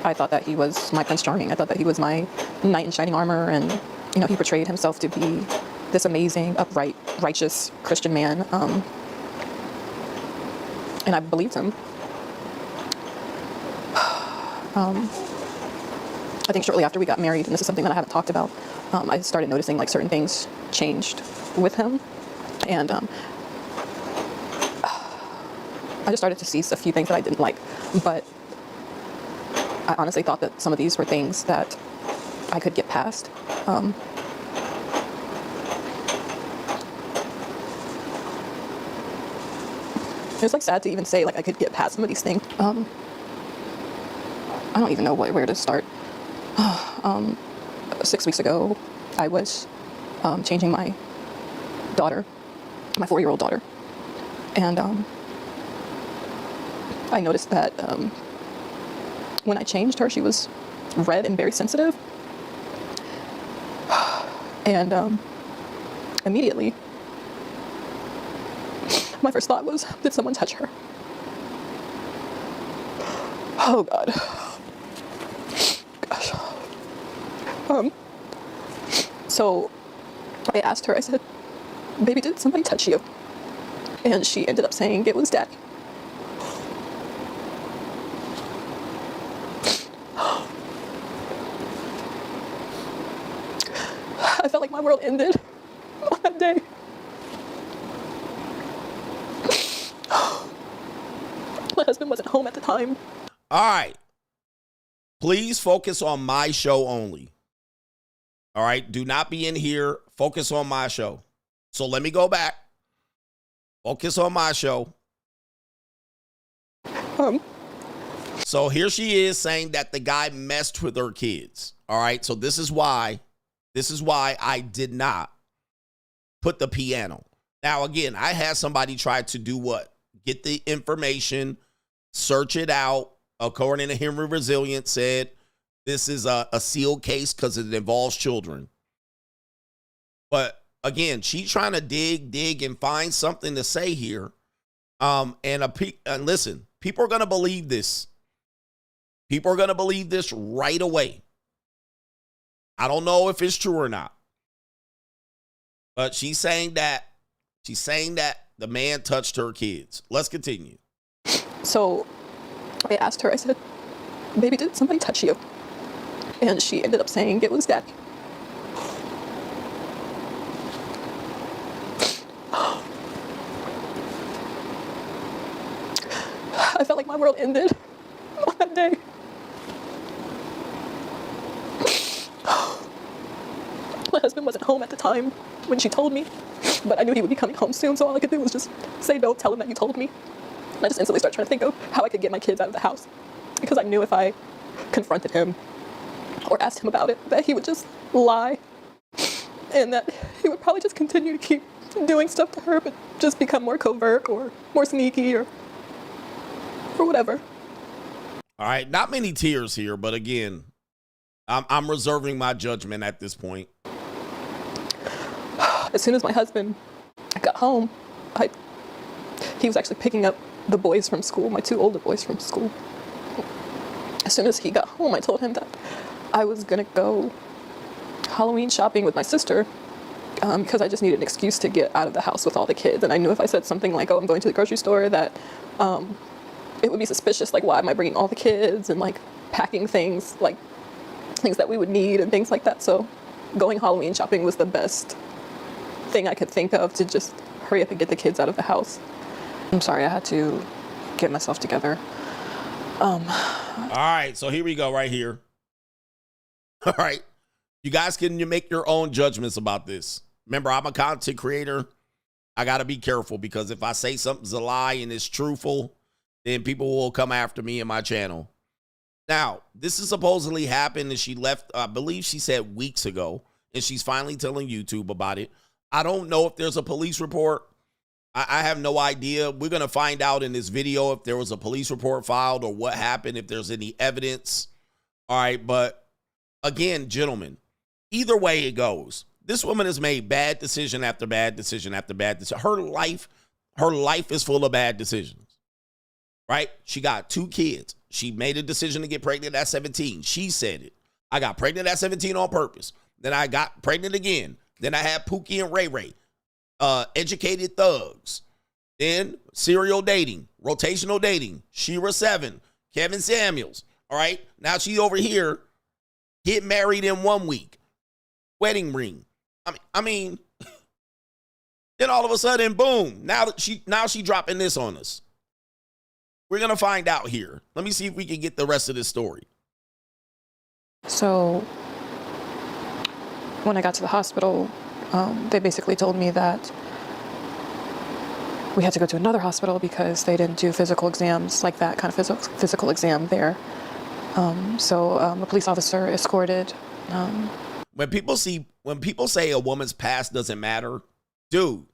I thought that he was my Prince Charming. I thought that he was my knight in shining armor, and you know, he portrayed himself to be this amazing, upright, righteous Christian man, and I believed him. I think shortly after we got married, and this is something that I haven't talked about, I started noticing like certain things changed with him, and I just started to see a few things that I didn't like, but I honestly thought that some of these were things that I could get past. It was like sad to even say like I could get past some of these things. I don't even know where to start. 6 weeks ago, I was changing my daughter, my 4-year-old daughter, and I noticed that when I changed her, she was red and very sensitive, and immediately my first thought was, did someone touch her? Oh God. Gosh. So I asked her, I said, baby, did somebody touch you? And she ended up saying it was Daddy. I felt like my world ended on that day. My husband wasn't home at the time. All right. Please focus on my show only. All right. Do not be in here. Focus on my show. So let me go back. Focus on my show. So here she is saying that the guy messed with her kids. All right. So this is why I did not put the piano. Now, again, I had somebody try to do what? Get the information, search it out. According to Henry Resilient, said this is a sealed case because it involves children. But again, she's trying to dig and find something to say here. And listen, people are going to believe this. People are going to believe this right away. I don't know if it's true or not. But she's saying that the man touched her kids. Let's continue. So I asked her, I said, baby, did somebody touch you? And she ended up saying it was Daddy. I felt like my world ended on that day. My husband wasn't home at the time when she told me, but I knew he would be coming home soon, so all I could do was just say, no, tell him that you told me. And I just instantly started trying to think of how I could get my kids out of the house, because I knew if I confronted him or asked him about it, that he would just lie, and that he would probably just continue to keep doing stuff to her, but just become more covert or more sneaky or whatever. All right, not many tears here, but again, I'm reserving my judgment at this point. As soon as my husband got home, he was actually picking up the boys from school, my 2 older boys from school. As soon as he got home, I told him that I was gonna go Halloween shopping with my sister because I just needed an excuse to get out of the house with all the kids. And I knew if I said something like, oh, I'm going to the grocery store, that it would be suspicious. Like, why am I bringing all the kids and like packing things, like things that we would need and things like that. So going Halloween shopping was the best thing I could think of to just hurry up and get the kids out of the house. I'm sorry, I had to get myself together. All right, so here we go right here. All right, you guys can make your own judgments about this. Remember, I'm a content creator. I got to be careful because if I say something's a lie and it's truthful, then people will come after me in my channel. Now, this is supposedly happened and she left, I believe she said weeks ago, and she's finally telling YouTube about it. I don't know if there's a police report. I have no idea. We're going to find out in this video if there was a police report filed or what happened, if there's any evidence. All right, but again, gentlemen, either way it goes, this woman has made bad decision after bad decision after bad decision. Her life is full of bad decisions, right? She got 2 kids. She made a decision to get pregnant at 17. She said it. I got pregnant at 17 on purpose. Then I got pregnant again. Then I had Pookie and Ray Ray. Educated thugs. Then serial dating, rotational dating, Shira 7, Kevin Samuels. All right. Now she over here, get married in 1 week, wedding ring. I mean, then all of a sudden, boom. Now she dropping this on us. We're gonna find out here. Let me see if we can get the rest of this story. So when I got to the hospital, they basically told me that we had to go to another hospital because they didn't do physical exams like that kind of physical exam there. So a police officer escorted. When people say a woman's past doesn't matter, dude,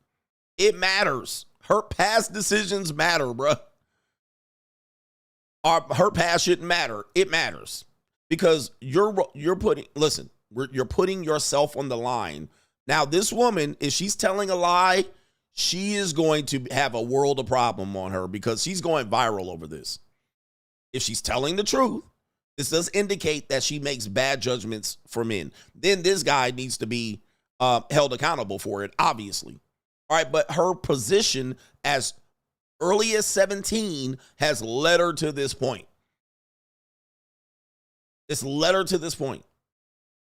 it matters. Her past decisions matter, bruh. Her past shouldn't matter. It matters because you're putting yourself on the line. Now, this woman, if she's telling a lie, she is going to have a world of problem on her because she's going viral over this. If she's telling the truth, this does indicate that she makes bad judgments for men. Then this guy needs to be held accountable for it, obviously. All right, but her position as early as 17 has led her to this point. It's led her to this point.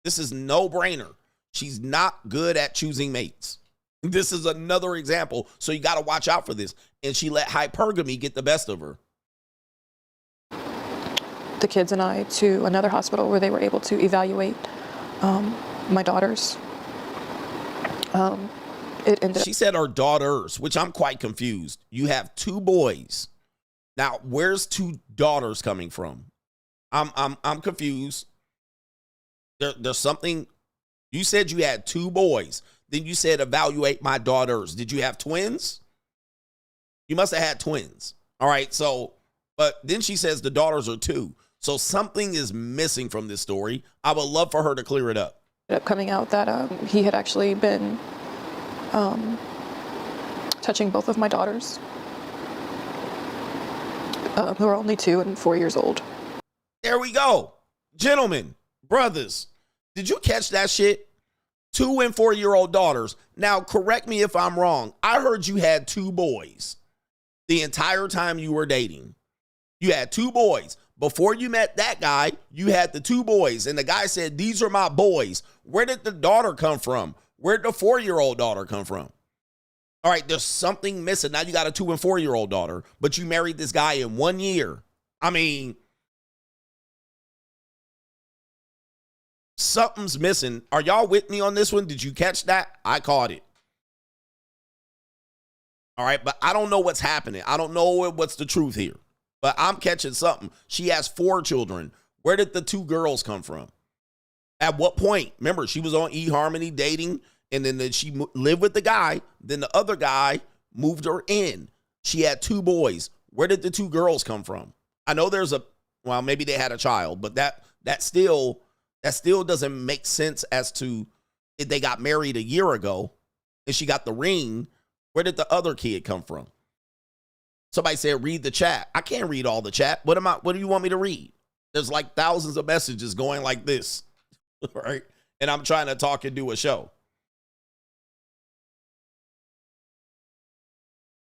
This is no-brainer. She's not good at choosing mates. This is another example. So you got to watch out for this. And she let hypergamy get the best of her. The kids and I to another hospital where they were able to evaluate my daughters. She said her daughters, which I'm quite confused. You have 2 boys. Now, where's 2 daughters coming from? I'm confused. There's something. You said you had 2 boys. Then you said evaluate my daughters. Did you have twins? You must have had twins. All right. So, but then she says the daughters are 2. So something is missing from this story. I would love for her to clear it up. Coming out that he had actually been touching both of my daughters, who are only 2 and 4 years old. There we go. Gentlemen, brothers, did you catch that shit? 2 and 4-year-old daughters. Now, correct me if I'm wrong. I heard you had 2 boys the entire time you were dating. You had 2 boys. Before you met that guy, you had the 2 boys. And the guy said, these are my boys. Where did the daughter come from? Where did the 4-year-old daughter come from? All right, there's something missing. Now you got a 2 and 4-year-old daughter, but you married this guy in 1 year. I mean, something's missing. Are y'all with me on this one? Did you catch that? I caught it. All right, but I don't know what's happening. I don't know what's the truth here, but I'm catching something. She has 4 children. Where did the 2 girls come from? At what point? Remember, she was on eHarmony dating, and then she lived with the guy. Then the other guy moved her in. She had 2 boys. Where did the 2 girls come from? I know there's well, maybe they had a child, but that still That still doesn't make sense as to if they got married a year ago and she got the ring. Where did the other kid come from? Somebody said, read the chat. I can't read all the chat. What do you want me to read? There's like thousands of messages going like this, right? And I'm trying to talk and do a show.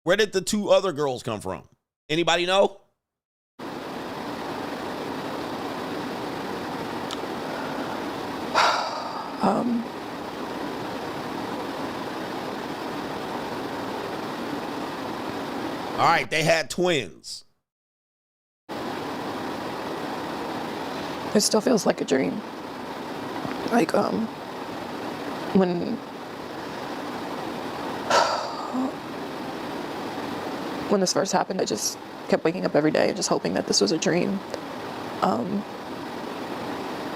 Where did the two other girls come from? Anybody know? All right, they had twins. It still feels like a dream. Like, when this first happened, I just kept waking up every day and just hoping that this was a dream.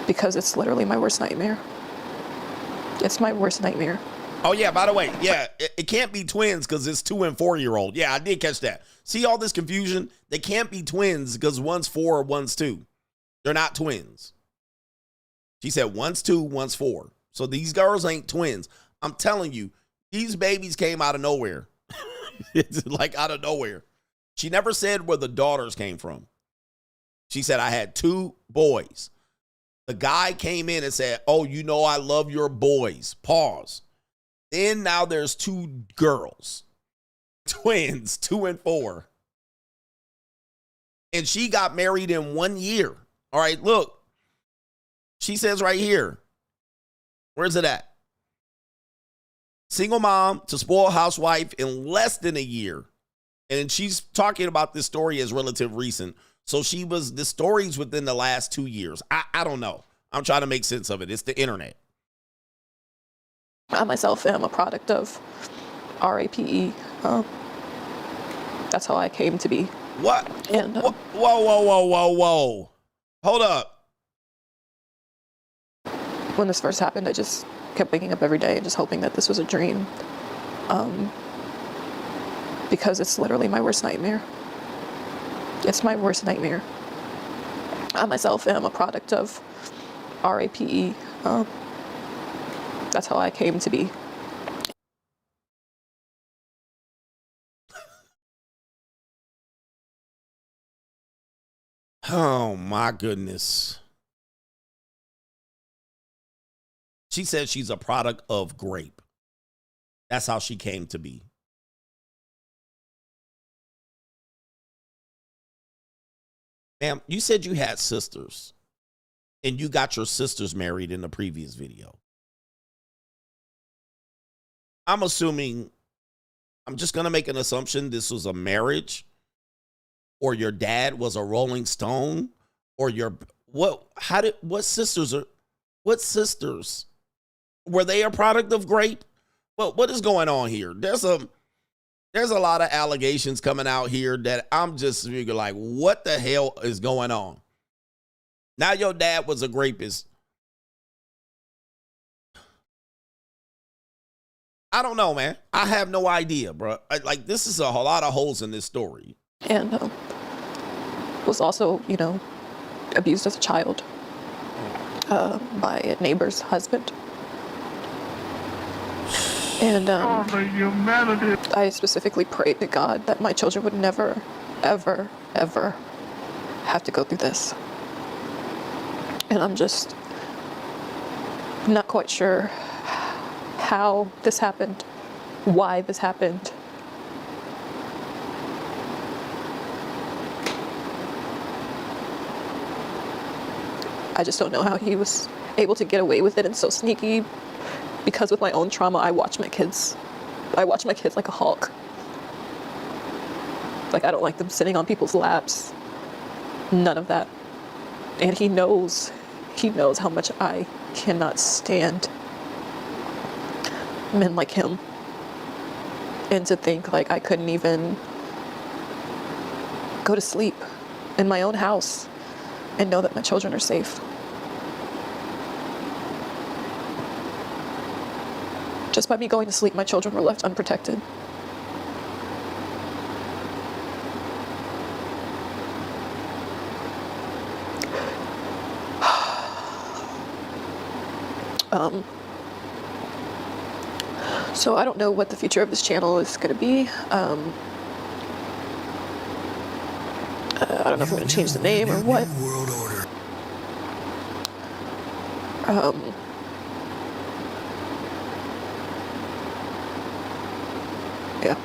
Because it's literally my worst nightmare. It's my worst nightmare. Oh, yeah, by the way, yeah, it can't be twins because it's 2 and 4 year old. Yeah, I did catch that. See all this confusion? They can't be twins because one's 4 or one's 2. They're not twins. She said one's 2, one's 4. So these girls ain't twins. I'm telling you, these babies came out of nowhere. It's like out of nowhere. She never said where the daughters came from. She said, I had 2 boys. The guy came in and said, oh, you know I love your boys. Pause. Then now there's 2 girls. Twins, 2 and 4. And she got married in 1 year. All right, look. She says right here. Where's it at? Single mom to spoiled housewife in less than a year. And she's talking about this story as relative recent. So the story's within the last 2 years. I don't know. I'm trying to make sense of it. It's the internet. I myself am a product of RAPE. That's how I came to be. What? And, whoa. Hold up. When this first happened, I just kept waking up every day and just hoping that this was a dream. Because it's literally my worst nightmare. It's my worst nightmare. I myself am a product of RAPE. That's how I came to be. Oh my goodness. She said she's a product of grape. That's how she came to be. Ma'am, you said you had sisters and you got your sisters married in the previous video. I'm assuming, I'm just going to make an assumption this was a marriage, or your dad was a Rolling Stone, or what sisters? Were they a product of grape? Well, what is going on here? There's a lot of allegations coming out here that I'm just like, what the hell is going on? Now your dad was a rapist. I don't know, man. I have no idea, bro. Like, this is a lot of holes in this story. And was also, abused as a child by a neighbor's husband. And I specifically prayed to God that my children would never, ever, ever have to go through this. And I'm just not quite sure how this happened, why this happened. I just don't know how he was able to get away with it and so sneaky, because with my own trauma, I watch my kids like a hawk. Like, I don't like them sitting on people's laps. None of that. And he knows how much I cannot stand men like him. And to think like I couldn't even go to sleep in my own house and know that my children are safe. Just by me going to sleep, my children were left unprotected. So I don't know what the future of this channel is going to be. I don't know if I'm going to change the name or what. Yeah.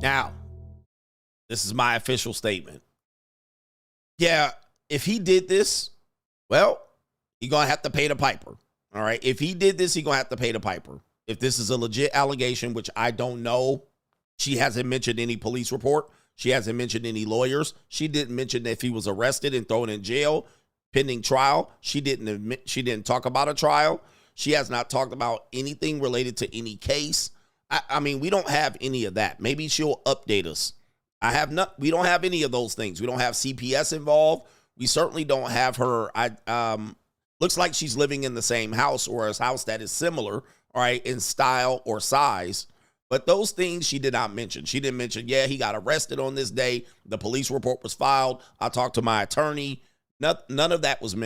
Now, this is my official statement. Yeah, if he did this, well, he's going to have to pay the piper. All right. If he did this, he's going to have to pay the piper. If this is a legit allegation, which I don't know, she hasn't mentioned any police report. She hasn't mentioned any lawyers. She didn't mention if he was arrested and thrown in jail pending trial. She didn't talk about a trial. She has not talked about anything related to any case. I mean, we don't have any of that. Maybe she'll update us. We don't have any of those things. We don't have CPS involved. We certainly don't have her. Looks like she's living in the same house or a house that is similar, all right, in style or size. But those things she did not mention. She didn't mention, yeah, he got arrested on this day. The police report was filed. I talked to my attorney. None of that was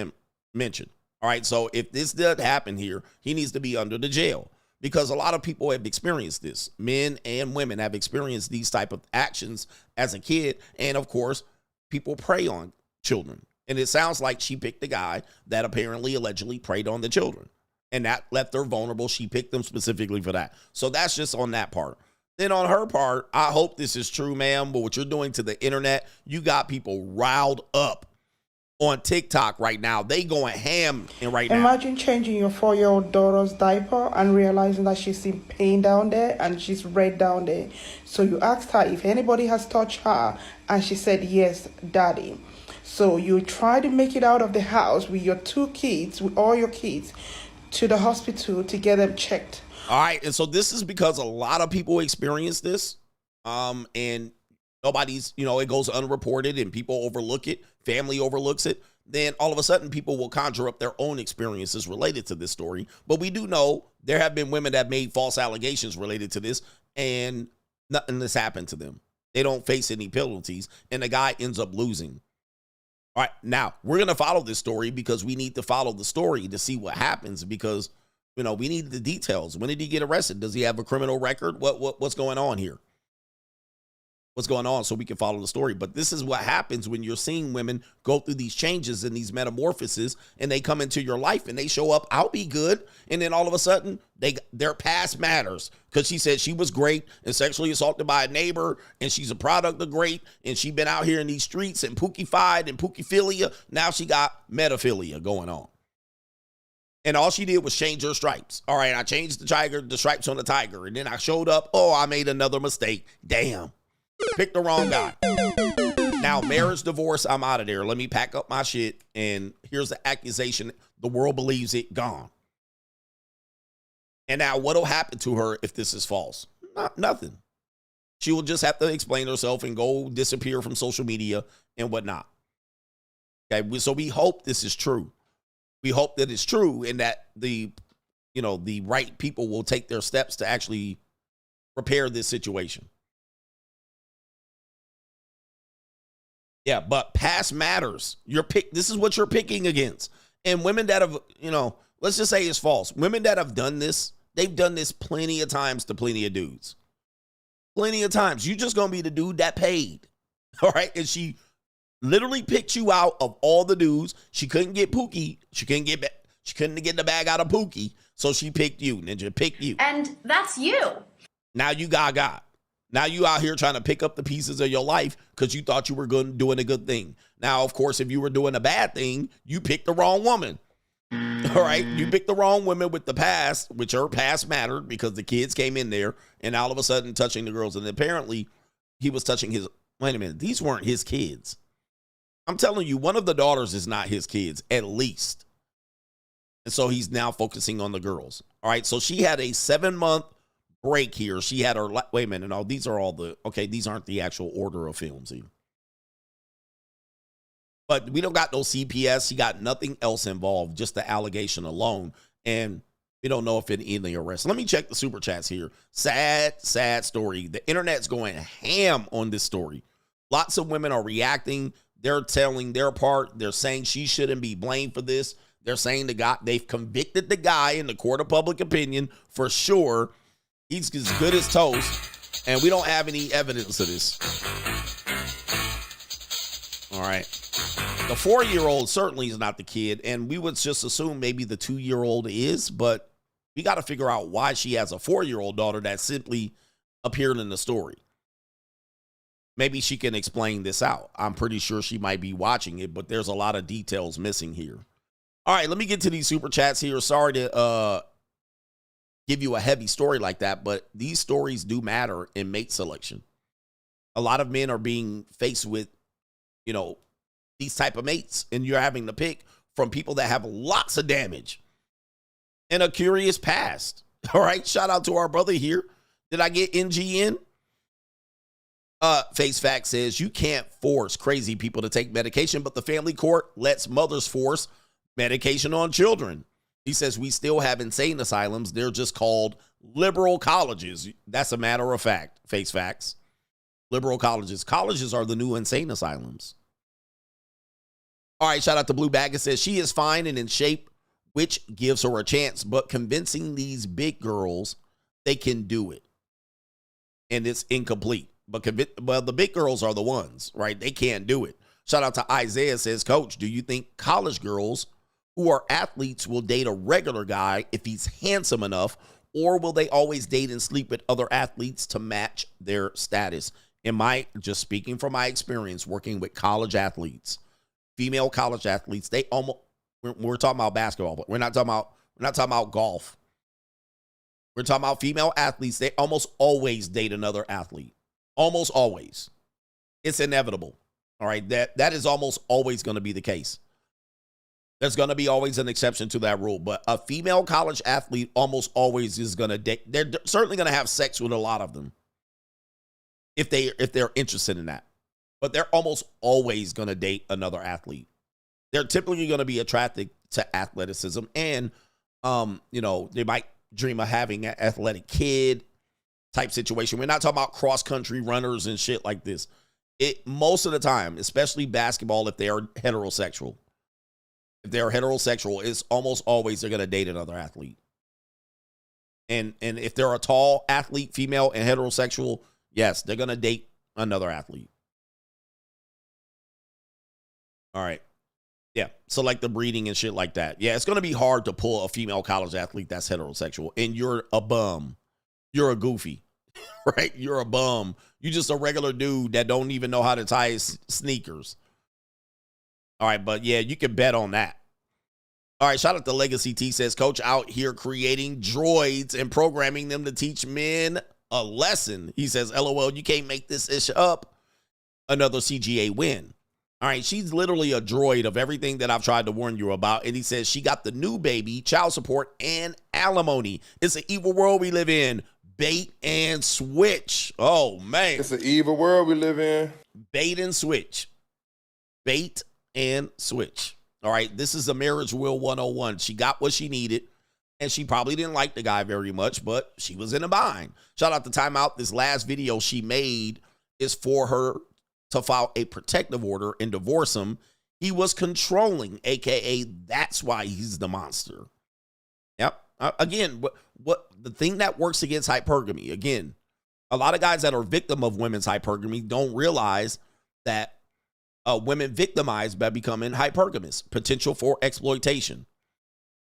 mentioned. All right, so if this did happen here, he needs to be under the jail. Because a lot of people have experienced this. Men and women have experienced these type of actions as a kid. And, of course, people prey on children. And it sounds like she picked a guy that apparently allegedly preyed on the children. And that left her vulnerable. She picked them specifically for that. So that's just on that part. Then on her part, I hope this is true, ma'am. But what you're doing to the internet, you got people riled up on TikTok right now. They going ham right now. Imagine changing your 4-year-old daughter's diaper and realizing that she's in pain down there and she's red down there. So you asked her if anybody has touched her, and she said, yes, daddy. So you try to make it out of the house with your 2 kids, with all your kids, to the hospital to get them checked. All right, and so this is because a lot of people experience this, and nobody's, it goes unreported and people overlook it. Family overlooks it. Then all of a sudden people will conjure up their own experiences related to this story. But we do know there have been women that made false allegations related to this and nothing has happened to them. They don't face any penalties and the guy ends up losing. All right, now we're going to follow this story because we need to follow the story to see what happens because, we need the details. When did he get arrested? Does he have a criminal record? What's going on here? What's going on so we can follow the story. But this is what happens when you're seeing women go through these changes and these metamorphoses and they come into your life and they show up, I'll be good. And then all of a sudden their past matters because she said she was great and sexually assaulted by a neighbor and she's a product of great and she been out here in these streets and pookie-fied and pookie-philia. Now she got metaphilia going on. And all she did was change her stripes. All right, I changed the stripes on the tiger. And then I showed up, I made another mistake. Damn. Picked the wrong guy. Now, marriage, divorce, I'm out of there. Let me pack up my shit. And here's the accusation. The world believes it. Gone. And now what'll happen to her if this is false? Nothing. She will just have to explain herself and go disappear from social media and whatnot. Okay, so we hope this is true. We hope that it's true and that the right people will take their steps to actually repair this situation. Yeah, but past matters. This is what you're picking against. And women that have, let's just say it's false. Women that have done this, they've done this plenty of times to plenty of dudes. Plenty of times. You're just going to be the dude that paid. All right? And she literally picked you out of all the dudes. She couldn't get Pookie. She couldn't get the bag out of Pookie. So she picked you. Ninja picked you. And that's you. Now you got. Now you out here trying to pick up the pieces of your life because you thought you were doing a good thing. Now, of course, if you were doing a bad thing, you picked the wrong woman. All right? You picked the wrong woman with the past, which her past mattered because the kids came in there and all of a sudden touching the girls. And apparently he was touching wait a minute, these weren't his kids. I'm telling you, one of the daughters is not his kids, at least. And so he's now focusing on the girls. All right? So she had a 7-month break here. She had her, wait a minute, no, these are all these aren't the actual order of films here. But we don't got no CPS. She got nothing else involved, just the allegation alone. And, We don't know if it ended the arrest. Let me check the super chats here. Sad story. The internet's going ham on this story. Lots of women are reacting. They're telling their part. They're saying she shouldn't be blamed for this. They're saying they've convicted the guy in the court of public opinion for sure. He's as good as toast, and we don't have any evidence of this. All right. The 4-year-old certainly is not the kid, and we would just assume maybe the 2-year-old is, but we got to figure out why she has a 4-year-old daughter that simply appeared in the story. Maybe she can explain this out. I'm pretty sure she might be watching it, but there's a lot of details missing here. All right, let me get to these super chats here. Sorry to give you a heavy story like that, but these stories do matter in mate selection. A lot of men are being faced with, these type of mates, and you're having to pick from people that have lots of damage and a curious past. All right, shout out to our brother here. Did I get NG in? Face Fact says you can't force crazy people to take medication, but the family court lets mothers force medication on children. He says we still have insane asylums. They're just called liberal colleges. That's a matter of fact. Face Facts. Liberal colleges. Colleges are the new insane asylums. All right, shout out to Blue Bag. It says she is fine and in shape, which gives her a chance, but convincing these big girls they can do it. And it's incomplete. But the big girls are the ones, right? They can't do it. Shout out to Isaiah says, Coach, do you think college girls who are athletes will date a regular guy if he's handsome enough, or will they always date and sleep with other athletes to match their status? Just speaking from my experience working with college athletes, female college athletes, we're talking about basketball, but we're not talking about golf. We're talking about female athletes. They almost always date another athlete. Almost always. It's inevitable. All right. That is almost always going to be the case. There's going to be always an exception to that rule, but a female college athlete almost always is going to date. They're certainly going to have sex with a lot of them if they're interested in that. But they're almost always going to date another athlete. They're typically going to be attracted to athleticism, and they might dream of having an athletic kid type situation. We're not talking about cross-country runners and shit like this. Most of the time, especially basketball, if they are heterosexual. If they're heterosexual, it's almost always they're going to date another athlete. And if they're a tall athlete, female and heterosexual, yes, they're going to date another athlete. All right. Yeah. So like the breeding and shit like that. Yeah, it's going to be hard to pull a female college athlete that's heterosexual. And you're a bum. You're a goofy. Right? You're a bum. You're just a regular dude that don't even know how to tie his sneakers. All right, but yeah, you can bet on that. All right, shout out to Legacy T says, Coach out here creating droids and programming them to teach men a lesson. He says, LOL, you can't make this ish up. Another CGA win. All right, she's literally a droid of everything that I've tried to warn you about. And he says she got the new baby, child support, and alimony. It's an evil world we live in. Bait and switch. Oh, man. It's an evil world we live in. Bait and switch. Bait and switch. All right, this is a marriage will 101. She got what she needed, and she probably didn't like the guy very much, but she was in a bind. Shout out to Timeout. This last video she made is for her to file a protective order and divorce him. He was controlling, a.k.a. that's why he's the monster. Yep. Again, what the thing that works against hypergamy, again, a lot of guys that are victim of women's hypergamy don't realize that women victimized by becoming hypergamous, potential for exploitation.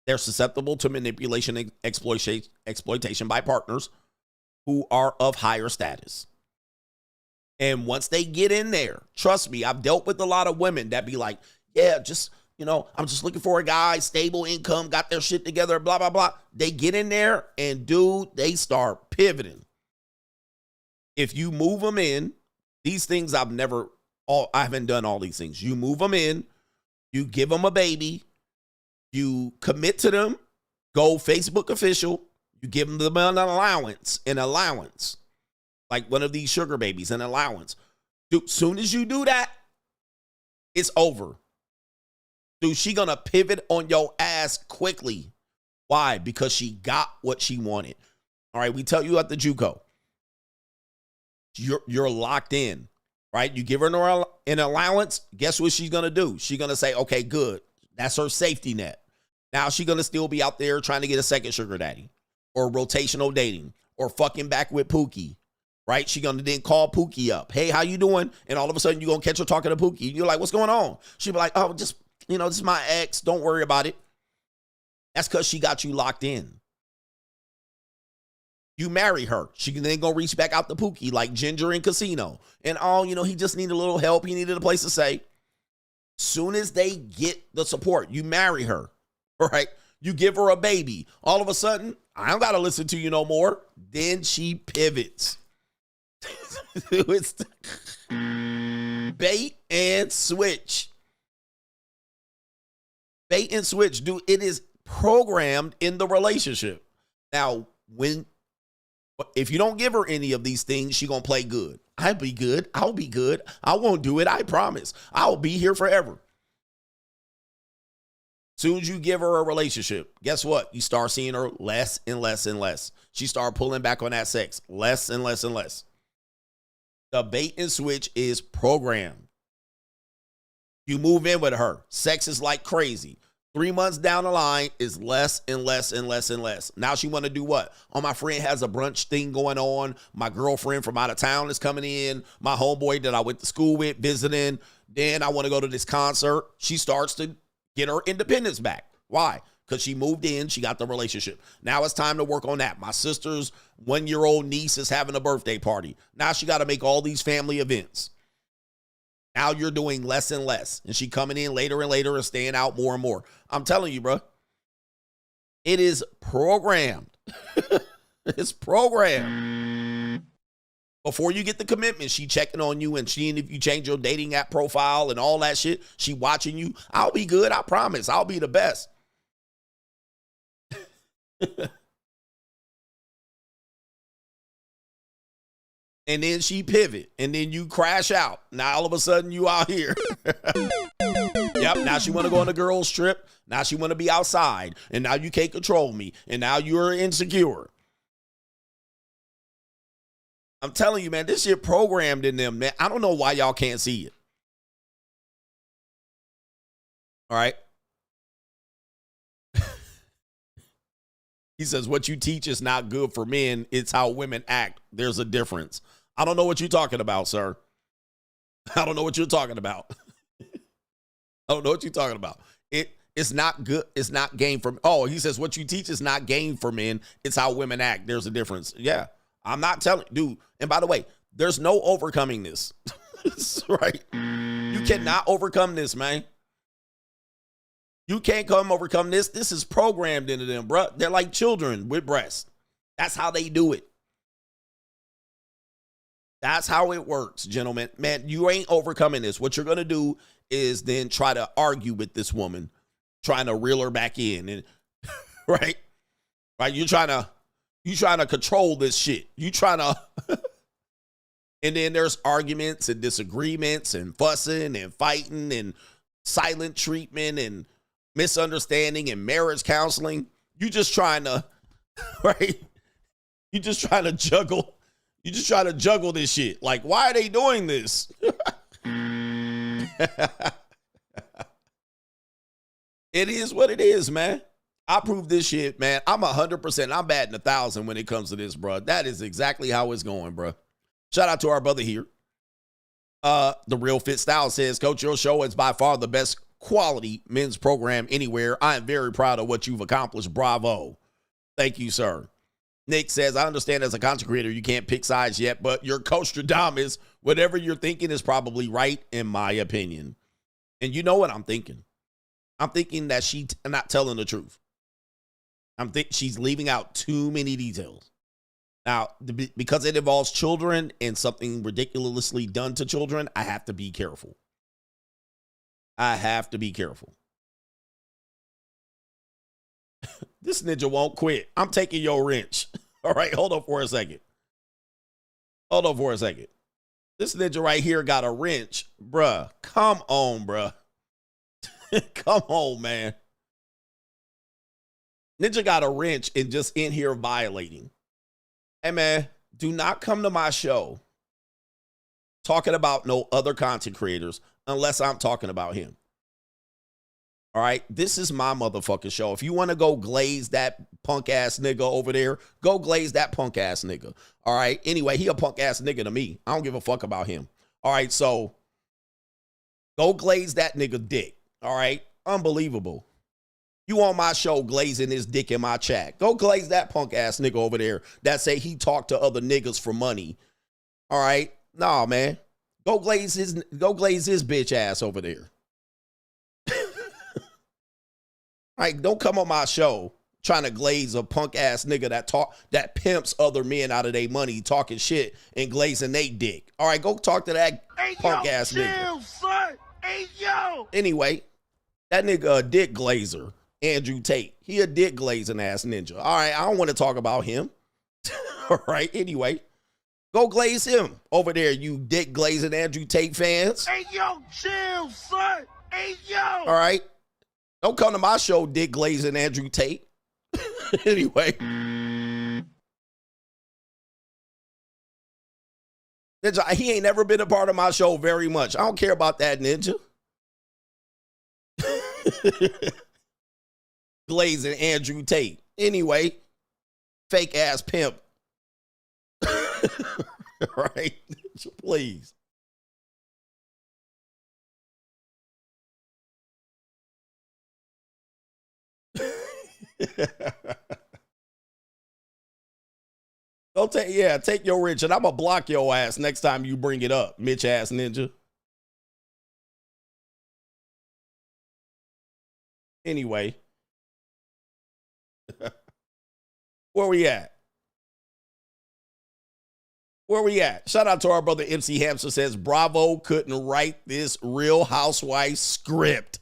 They're susceptible to manipulation and exploitation by partners who are of higher status. And once they get in there, trust me, I've dealt with a lot of women that be like, yeah, just, I'm just looking for a guy, stable income, got their shit together, blah, blah, blah. They get in there and, dude, they start pivoting. If you move them in, these things I haven't done all these things. You move them in, you give them a baby, you commit to them, go Facebook official, you give them an allowance, like one of these sugar babies, an allowance. Dude, soon as you do that, it's over. Dude, she gonna pivot on your ass quickly. Why? Because she got what she wanted. All right, we tell you at the JUCO, you're locked in, right? You give her an allowance, guess what she's going to do? She's going to say, okay, good. That's her safety net. Now she's going to still be out there trying to get a second sugar daddy or rotational dating or fucking back with Pookie, right? She's going to then call Pookie up. Hey, how you doing? And all of a sudden you're going to catch her talking to Pookie. You're like, what's going on? She'll be like, oh, just, this is my ex. Don't worry about it. That's because she got you locked in. You marry her. She can then go reach back out to Pookie like Ginger in Casino. And he just needed a little help. He needed a place to stay. Soon as they get the support, you marry her, right? You give her a baby. All of a sudden, I don't got to listen to you no more. Then she pivots. It's bait and switch. Bait and switch, dude. It is programmed in the relationship. Now, if you don't give her any of these things, she gonna play good. I'll be good. I'll be good. I won't do it. I promise. I'll be here forever. Soon as you give her a relationship, guess what? You start seeing her less and less and less. She start pulling back on that sex, less and less and less. The bait and switch is programmed. You move in with her. Sex is like crazy. 3 months down the line is less and less and less and less. Now she want to do what? Oh, my friend has a brunch thing going on. My girlfriend from out of town is coming in. My homeboy that I went to school with visiting. Then I want to go to this concert. She starts to get her independence back. Why? Because she moved in. She got the relationship. Now it's time to work on that. My sister's 1-year-old niece is having a birthday party. Now she got to make all these family events. Now you're doing less and less. And she coming in later and later and staying out more and more. I'm telling you, bro. It is programmed. It's programmed. Before you get the commitment, she checking on you and seeing if you change your dating app profile and all that shit. She watching you. I'll be good. I promise. I'll be the best. And then she pivot, and then you crash out. Now all of a sudden you out here. Yep, now she want to go on a girls trip. Now she want to be outside, and now you can't control me, and now you're insecure. I'm telling you, man, this shit programmed in them, man. I don't know why y'all can't see it. All right. He says, what you teach is not good for men. It's how women act. There's a difference. I don't know what you're talking about, sir. I don't know what you're talking about. I don't know what you're talking about. It's not good. It's not game for. Oh, he says, what you teach is not game for men. It's how women act. There's a difference. Yeah. I'm not telling, dude. And by the way, there's no overcoming this. Right? You cannot overcome this, man. You can't overcome this. This is programmed into them, bro. They're like children with breasts. That's how they do it. That's how it works, gentlemen. Man, you ain't overcoming this. What you're going to do is then try to argue with this woman, trying to reel her back in. And right? Right? You're trying to control this shit. You trying to and then there's arguments and disagreements and fussing and fighting and silent treatment and misunderstanding and marriage counseling. You just trying to, right? You just trying to juggle. You just trying to juggle this shit. Like, why are they doing this? It is what it is, man. I prove this shit, man. I'm 100%. I'm batting 1,000 when it comes to this, bro. That is exactly how it's going, bro. Shout out to our brother here. The Real Fit Style says, Coach, your show is by far the best quality men's program anywhere. I am very proud of what you've accomplished. Bravo. Thank you, sir. Nick says, I understand as a content creator, you can't pick sides yet, but your Coach Stradamus, whatever you're thinking is probably right, in my opinion. And you know what I'm thinking? I'm thinking that she's not telling the truth. I'm thinking she's leaving out too many details. Now, because it involves children and something ridiculously done to children, I have to be careful. I have to be careful. This ninja won't quit. I'm taking your wrench. All right, hold on for a second. Hold on for a second. This ninja right here got a wrench. Bruh, come on, bruh. Come on, man. Ninja got a wrench and just in here violating. Hey, man, do not come to my show talking about no other content creators unless I'm talking about him. All right, this is my motherfucking show. If you want to go glaze that punk ass nigga over there, go glaze that punk ass nigga. All right, anyway, he a punk ass nigga to me. I don't give a fuck about him. All right, so go glaze that nigga dick. All right, unbelievable. You on my show glazing his dick in my chat. Go glaze that punk ass nigga over there that say he talked to other niggas for money. All right, nah, man. Go glaze his bitch ass over there. Like, don't come on my show trying to glaze a punk ass nigga that pimps other men out of their money, talking shit and glazing they dick. All right, go talk to that punk ass nigga. Son. Hey, yo. Anyway, that nigga a dick glazer, Andrew Tate. He a dick glazing ass ninja. All right, I don't want to talk about him. All right, anyway, go glaze him over there, you dick glazing Andrew Tate fans. Hey, yo, chill, son. Hey, yo. All right. Don't come to my show, dick glazing Andrew Tate. Anyway. Ninja, he ain't never been a part of my show very much. I don't care about that, Ninja. Glazing Andrew Tate. Anyway, fake ass pimp. Right? Please. Don't take your wrench and I'm gonna block your ass next time you bring it up, Mitch ass ninja. Anyway. Where we at? Where we at? Shout out to our brother MC Hamster says, Bravo couldn't write this Real Housewives script.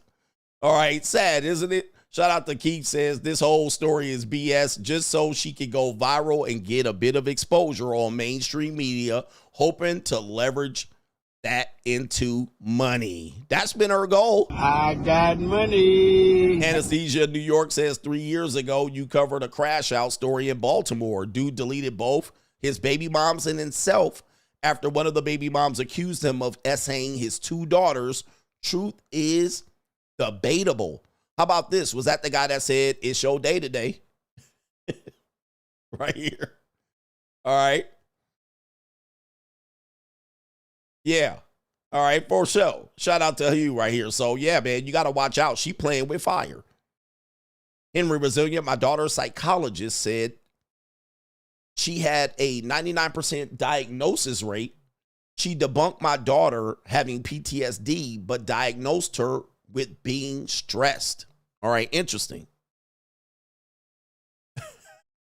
All right, sad, isn't it? Shout out to Keith says, this whole story is BS just so she could go viral and get a bit of exposure on mainstream media, hoping to leverage that into money. That's been her goal. I got money. Anesthesia New York says 3 years ago, you covered a crash out story in Baltimore. Dude deleted both his baby moms and himself after one of the baby moms accused him of essaying his two daughters. Truth is debatable. How about this? Was that the guy that said it's your day today? Right here. All right. Yeah. All right, for sure. Shout out to you right here. So, yeah, man, you got to watch out. She playing with fire. Henry Resilient, my daughter's psychologist, said she had a 99% diagnosis rate. She debunked my daughter having PTSD, but diagnosed her with being stressed. All right, interesting.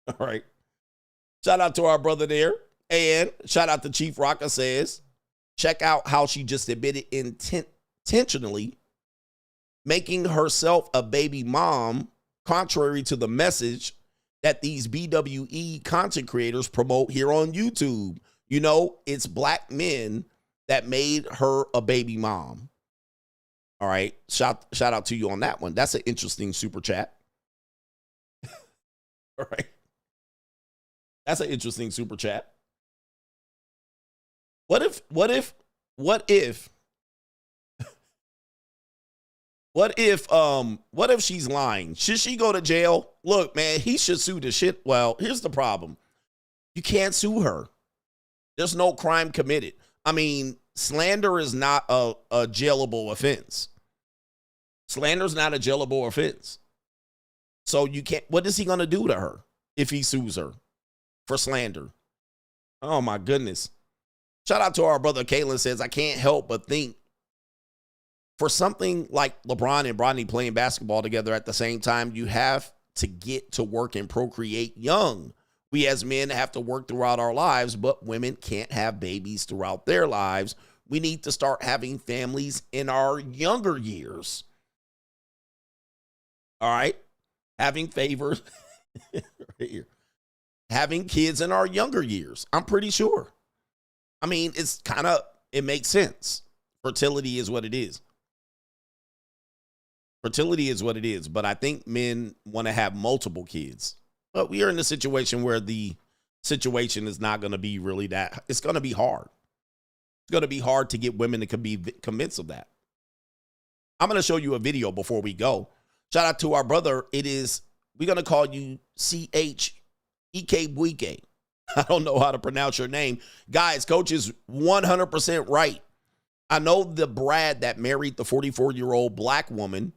All right. Shout out to our brother there. And shout out to Chief Rocka says, check out how she just admitted intentionally making herself a baby mom, contrary to the message that these BWE content creators promote here on YouTube. You know, it's black men that made her a baby mom. All right. Shout out to you on that one. That's an interesting super chat. All right. That's an interesting super chat. What if she's lying? Should she go to jail? Look, man, he should sue the shit. Well, here's the problem. You can't sue her. There's no crime committed. I mean, slander is not a jailable offense. Slander's not a jailable offense. So you can't, what is he going to do to her if he sues her for slander? Oh my goodness. Shout out to our brother Kalen says, I can't help but think for something like LeBron and Bronny playing basketball together at the same time, you have to get to work and procreate young. We as men have to work throughout our lives, but women can't have babies throughout their lives. We need to start having families in our younger years. All right. Having favors right here. Having kids in our younger years. I'm pretty sure. I mean, it makes sense. Fertility is what it is. Fertility is what it is, but I think men want to have multiple kids. But we are in a situation where the situation is not going to be really that. It's going to be hard. It's going to be hard to get women to be convinced of that. I'm going to show you a video before we go. Shout out to our brother. We're going to call you Chike. I don't know how to pronounce your name. Guys, Coach is 100% right. I know the Brad that married the 44-year-old black woman.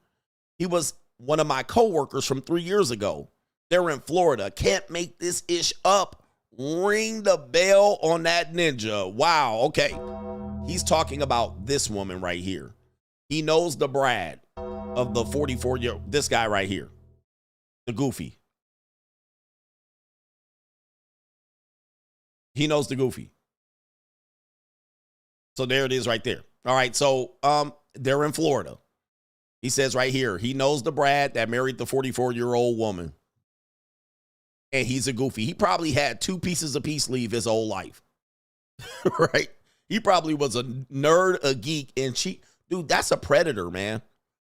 He was one of my coworkers from 3 years ago. They're in Florida. Can't make this ish up. Ring the bell on that ninja. Wow. Okay. He's talking about this woman right here. He knows the Brad of the 44-year-old. This guy right here. The goofy. He knows the goofy. So there it is right there. All right. So they're in Florida. He says right here, he knows the Brad that married the 44-year-old woman. And he's a goofy. He probably had 2 pieces of peace leave his whole life. Right? He probably was a nerd, a geek, and dude, that's a predator, man.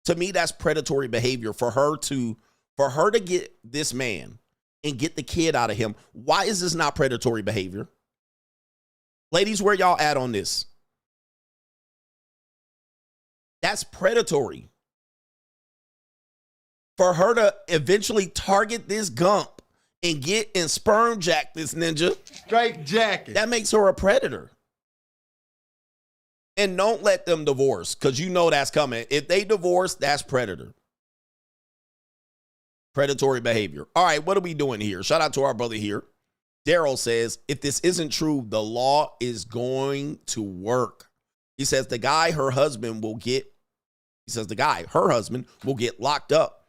To me, that's predatory behavior for her to get this man and get the kid out of him. Why is this not predatory behavior? Ladies, where y'all at on this? That's predatory. For her to eventually target this gump and get and sperm jack this ninja. Straight jacket. That makes her a predator. And don't let them divorce, because you know that's coming. If they divorce, that's predator. Predatory behavior. All right, what are we doing here? Shout out to our brother here. Daryl says, if this isn't true, the law is going to work. He says the guy, her husband will get locked up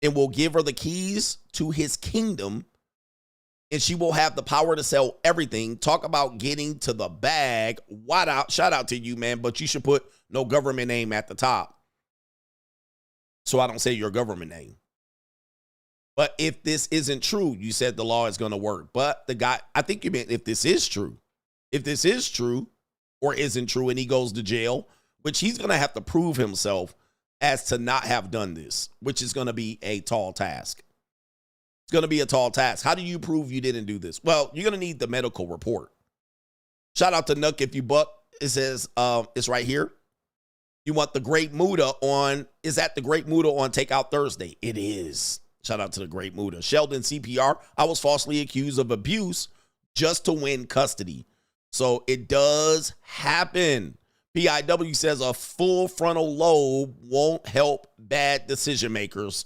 and will give her the keys to his kingdom, and she will have the power to sell everything. Talk about getting to the bag. Shout out to you, man, but you should put no government name at the top, so I don't say your government name. But if this isn't true, you said the law is going to work. But the guy, I think you meant if this is true. If this is true or isn't true and he goes to jail, which he's going to have to prove himself as to not have done this, which is going to be a tall task. It's going to be a tall task. How do you prove you didn't do this? Well, you're going to need the medical report. Shout out to Nook if you buck. It says, it's right here. You want the Great Muda on, is that the Great Muda on Takeout Thursday? It is. Shout out to the Great Muda. Sheldon CPR, I was falsely accused of abuse just to win custody. So it does happen. PIW says a full frontal lobe won't help bad decision makers.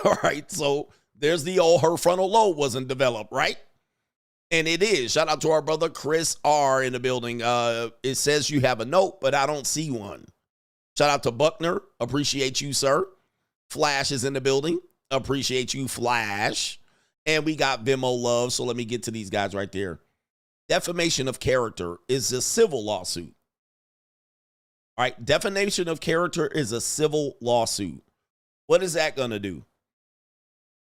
All right, so there's the old her frontal lobe wasn't developed, right? And it is. Shout out to our brother Chris R in the building. It says you have a note, but I don't see one. Shout out to Buckner. Appreciate you, sir. Flash is in the building. Appreciate you, Flash. And we got Vimo Love, so let me get to these guys right there. Defamation of character is a civil lawsuit. All right, defamation of character is a civil lawsuit. What is that going to do?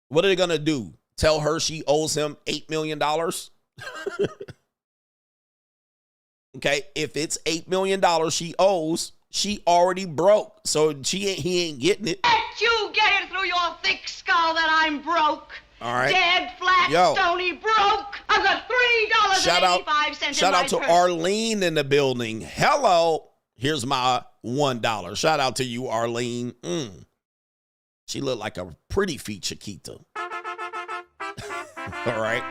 What are they going to do? Tell her she owes him $8 million? Okay, if it's $8 million she owes, she already broke. So he ain't getting it. Let you get it through your thick skull that I'm broke. All right. Dead, flat, stony, broke. I've got $3.85 Shout out to Arlene in the building. Hello. Here's my $1. Shout out to you, Arlene. She looked like a pretty feet Chiquita. All right.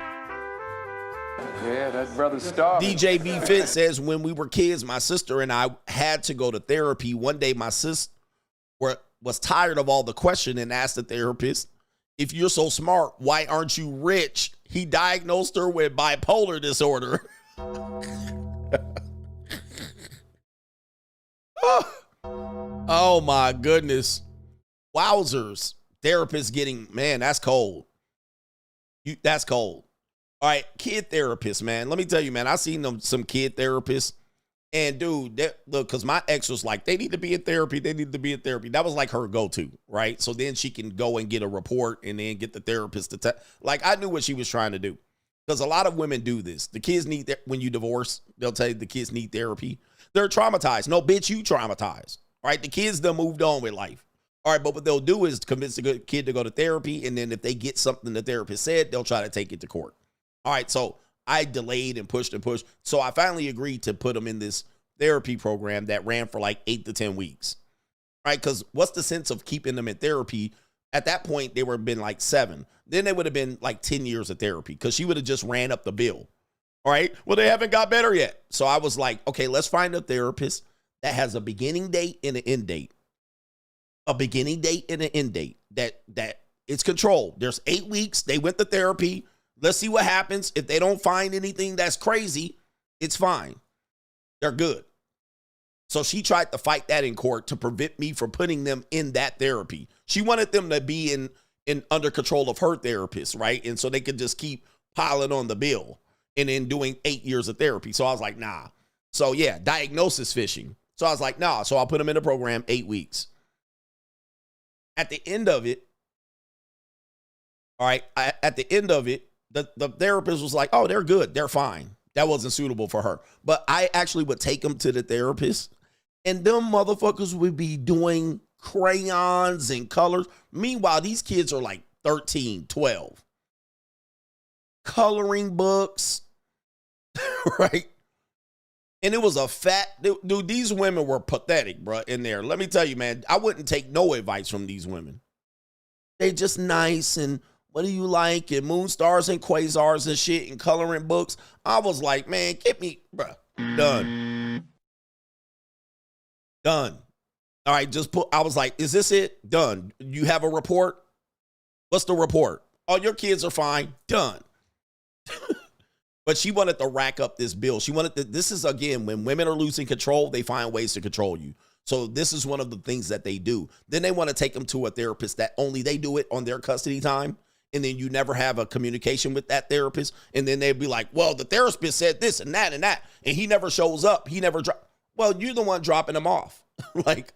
Yeah, that brother's starving. DJ B Fit says, when we were kids, my sister and I had to go to therapy. One day, my sister was tired of all the questions and asked the therapist, if you're so smart, why aren't you rich? He diagnosed her with bipolar disorder. Oh, my goodness. Wowzers. Therapist getting, man, that's cold. That's cold. All right, kid therapists, man. Let me tell you, man, I seen some kid therapists. And, dude, look, because my ex was like, they need to be in therapy. They need to be in therapy. That was like her go-to, right? So then she can go and get a report and then get the therapist to like, I knew what she was trying to do. Because a lot of women do this. The kids need, when you divorce, they'll tell you the kids need therapy. They're traumatized. No, bitch, you traumatized. All right, the kids done moved on with life. All right, but what they'll do is convince the good kid to go to therapy, and then if they get something the therapist said, they'll try to take it to court. All right, so I delayed and pushed. So I finally agreed to put them in this therapy program that ran for like 8 to 10 weeks. All right, because what's the sense of keeping them in therapy? At that point, they would have been like 7. Then they would have been like 10 years of therapy because she would have just ran up the bill. All right. Well, they haven't got better yet. So I was like, okay, let's find a therapist that has a beginning date and an end date. A beginning date and an end date that it's controlled. There's 8 weeks. They went to therapy. Let's see what happens. If they don't find anything that's crazy, it's fine. They're good. So she tried to fight that in court to prevent me from putting them in that therapy. She wanted them to be in under control of her therapist, right? And so they could just keep piling on the bill and then doing 8 years of therapy. So I was like, nah. So yeah, diagnosis fishing. So I was like, nah. So I'll put them in the program 8 weeks. At the end of it, all right, at the end of it, the therapist was like, oh, they're good. They're fine. That wasn't suitable for her. But I actually would take them to the therapist, and them motherfuckers would be doing crayons and colors. Meanwhile, these kids are like 13, 12. Coloring books, right? And it was a fat, dude, these women were pathetic, bro, in there. Let me tell you, man, I wouldn't take no advice from these women. They just nice and what do you like? And moon stars and quasars and shit and coloring books. I was like, man, get me, bro, done. Done. All right, I was like, is this it? Done. You have a report? What's the report? Oh, your kids are fine. Done. But she wanted to rack up this bill. She wanted to, this is, again, when women are losing control, they find ways to control you. So this is one of the things that they do. Then they want to take them to a therapist that only they do it on their custody time. And then you never have a communication with that therapist. And then they'd be like, well, the therapist said this and that and that. And he never shows up. He never well, you're the one dropping them off. Like,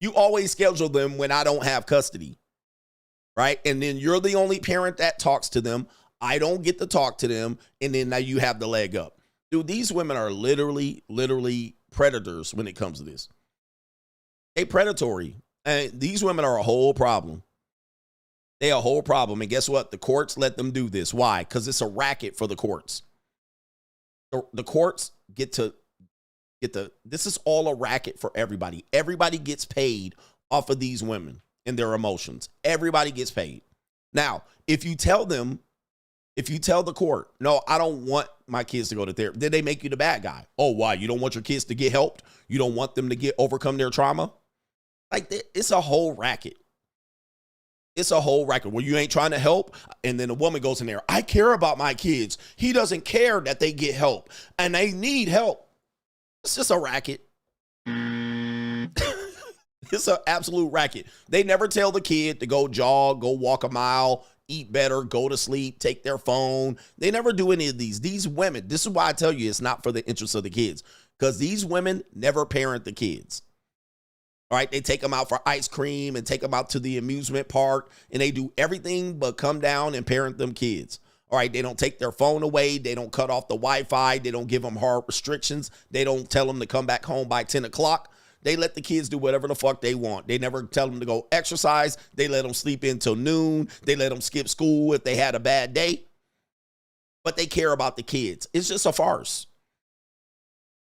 you always schedule them when I don't have custody. Right? And then you're the only parent that talks to them. I don't get to talk to them, and then now you have the leg up. Dude, these women are literally predators when it comes to this. They predatory. And these women are a whole problem. They are a whole problem. And guess what? The courts let them do this. Why? Because it's a racket for the courts. The courts get to this is all a racket for everybody. Everybody gets paid off of these women and their emotions. Everybody gets paid. Now, if you tell the court, no, I don't want my kids to go to therapy, then they make you the bad guy. Oh, why? You don't want your kids to get helped? You don't want them to overcome their trauma? Like, it's a whole racket. It's a whole racket where you ain't trying to help. And then a woman goes in there, I care about my kids. He doesn't care that they get help and they need help. It's just a racket. It's an absolute racket. They never tell the kid to go jog, go walk a mile, eat better, go to sleep, take their phone. They never do any of these. These women, this is why I tell you it's not for the interest of the kids, because these women never parent the kids. All right, they take them out for ice cream and take them out to the amusement park, and they do everything but come down and parent them kids. All right, they don't take their phone away. They don't cut off the Wi-Fi. They don't give them hard restrictions. They don't tell them to come back home by 10 o'clock. They let the kids do whatever the fuck they want. They never tell them to go exercise. They let them sleep until noon. They let them skip school if they had a bad day. But they care about the kids. It's just a farce.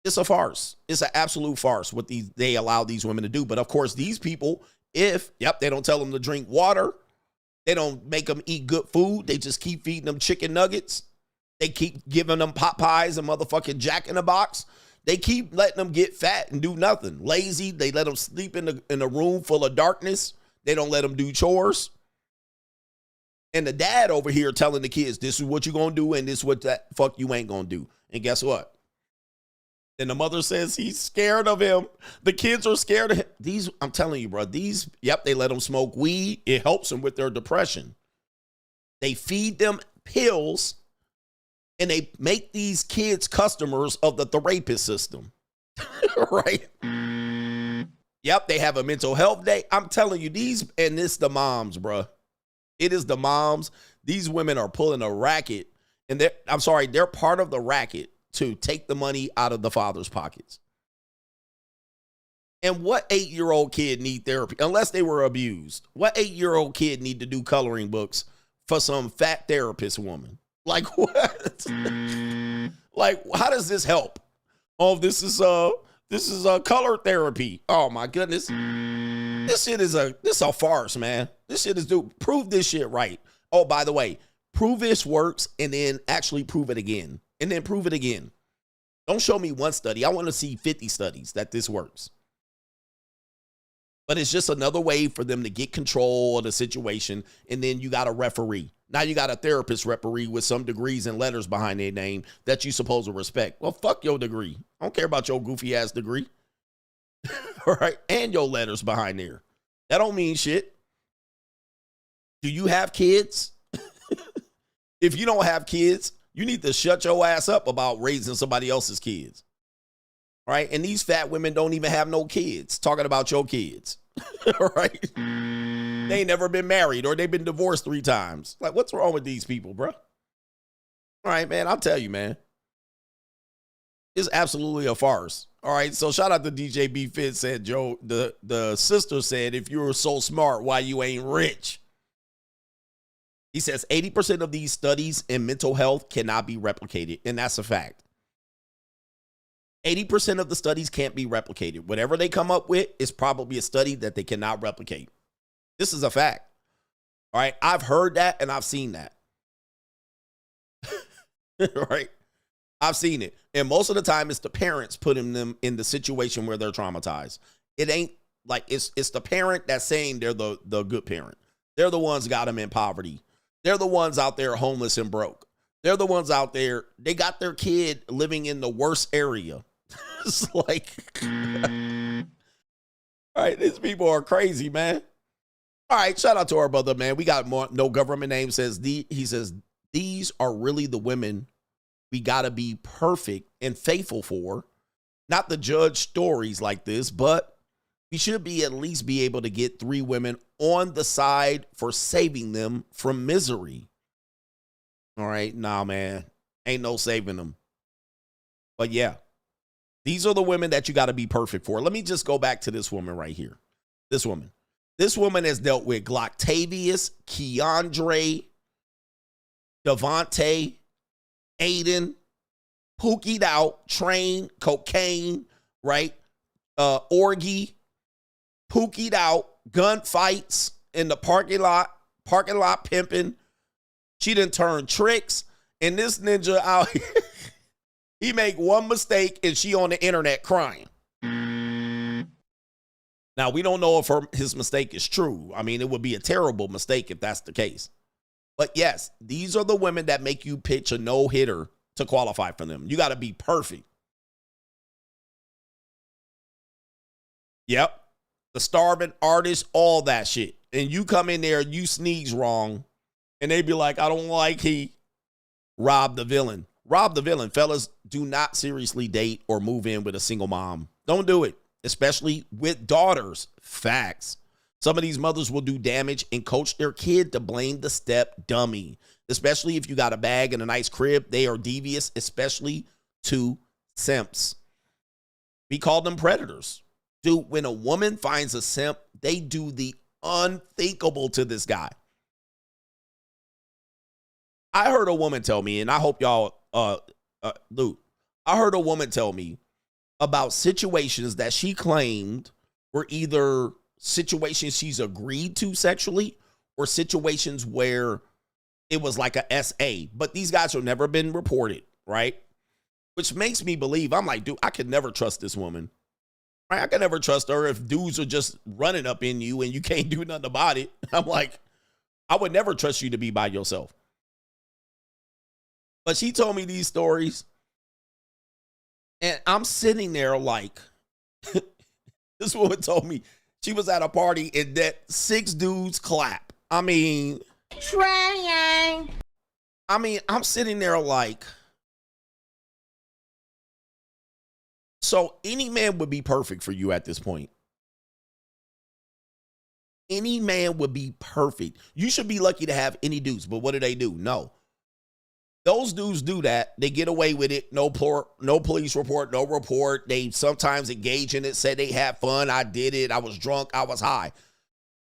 It's a farce. It's an absolute farce what they allow these women to do. But of course, these people, they don't tell them to drink water. They don't make them eat good food. They just keep feeding them chicken nuggets. They keep giving them pot pies and motherfucking Jack in the Box. They keep letting them get fat and do nothing. Lazy. They let them sleep in a room full of darkness. They don't let them do chores. And the dad over here telling the kids, this is what you're going to do and this is what that fuck you ain't going to do. And guess what? And the mother says he's scared of him. The kids are scared of him. I'm telling you, bro, they let them smoke weed. It helps them with their depression. They feed them pills. And they make these kids customers of the therapist system. Right? Yep, they have a mental health day. I'm telling you, it's the moms, bro. It is the moms. These women are pulling a racket. And they're part of the racket to take the money out of the father's pockets. And what 8-year-old kid need therapy? Unless they were abused. What 8-year-old kid need to do coloring books for some fat therapist woman? Like what? Like, how does this help? Oh, this is a color therapy. Oh my goodness. This is a farce, man. This shit is prove this shit right. Oh, by the way, prove this works and then actually prove it again. And then prove it again. Don't show me one study. I want to see 50 studies that this works. But it's just another way for them to get control of the situation. And then you got a referee. Now you got a therapist referee with some degrees and letters behind their name that you supposed to respect. Well, fuck your degree. I don't care about your goofy ass degree. All right. And your letters behind there. That don't mean shit. Do you have kids? If you don't have kids, you need to shut your ass up about raising somebody else's kids. All right. And these fat women don't even have no kids talking about your kids. All right. They ain't never been married or they've been divorced 3 times. Like, what's wrong with these people, bro? All right, man. I'll tell you, man. It's absolutely a farce. All right. So shout out to DJ B Fit said, Joe, the sister said, if you were so smart, why you ain't rich? He says 80% of these studies in mental health cannot be replicated. And that's a fact. 80% of the studies can't be replicated. Whatever they come up with is probably a study that they cannot replicate. This is a fact. All right. I've heard that and I've seen that. All right. I've seen it. And most of the time it's the parents putting them in the situation where they're traumatized. It ain't like it's the parent that's saying they're the good parent. They're the ones got them in poverty. They're the ones out there homeless and broke. They're the ones out there. They got their kid living in the worst area. It's like, all right, these people are crazy, man. All right, shout out to our brother, man. We got more. No government name says he says these are really the women we got to be perfect and faithful for. Not to judge stories like this, but we should be at least be able to get 3 women on the side for saving them from misery. All right, nah, man, ain't no saving them. But yeah, these are the women that you got to be perfect for. Let me just go back to this woman right here. This woman has dealt with Gloctavius, Keandre, Devontae, Aiden, Pookied Out, Train, Cocaine, right? Orgy, Pookied Out, gunfights in the parking lot pimping. She done turned tricks. And this ninja out here, he make one mistake and she on the internet crying. Now, we don't know if his mistake is true. I mean, it would be a terrible mistake if that's the case. But yes, these are the women that make you pitch a no-hitter to qualify for them. You got to be perfect. Yep. The starving artist, all that shit. And you come in there, you sneeze wrong, and they be like, I don't like he. Rob the villain. Rob the villain. Fellas, do not seriously date or move in with a single mom. Don't do it, especially with daughters. Facts. Some of these mothers will do damage and coach their kid to blame the step dummy, especially if you got a bag and a nice crib. They are devious, especially to simps. We call them predators. Dude, when a woman finds a simp, they do the unthinkable to this guy. I heard a woman tell me, and I hope y'all, Luke, I heard a woman tell me about situations that she claimed were either situations she's agreed to sexually or situations where it was like a SA, but these guys have never been reported, right? Which makes me believe, I'm like, dude, I could never trust this woman. Right? I could never trust her if dudes are just running up in you and you can't do nothing about it. I'm like, I would never trust you to be by yourself. But she told me these stories, and I'm sitting there like, this woman told me she was at a party and that 6 dudes clap. I mean, I'm sitting there like, so any man would be perfect for you at this point. Any man would be perfect. You should be lucky to have any dudes, but what do? No. Those dudes do that. They get away with it. No police report, no report. They sometimes engage in it, say they had fun. I did it. I was drunk. I was high.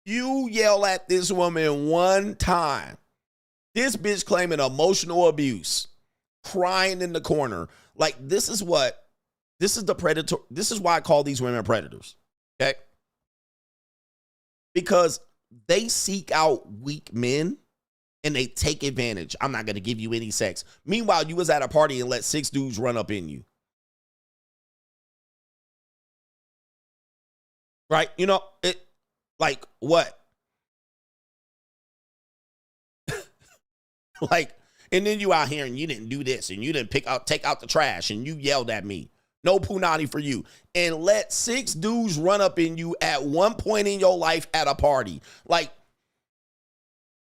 You yell at this woman one time. This bitch claiming emotional abuse, crying in the corner. Like, this is the predator. This is why I call these women predators. Okay? Because they seek out weak men and they take advantage. I'm not going to give you any sex. Meanwhile, you was at a party and let 6 dudes run up in you. Right? You know, it like what? Like, and then you out here and you didn't do this and you didn't take out the trash and you yelled at me. No punani for you. And let 6 dudes run up in you at one point in your life at a party. Like,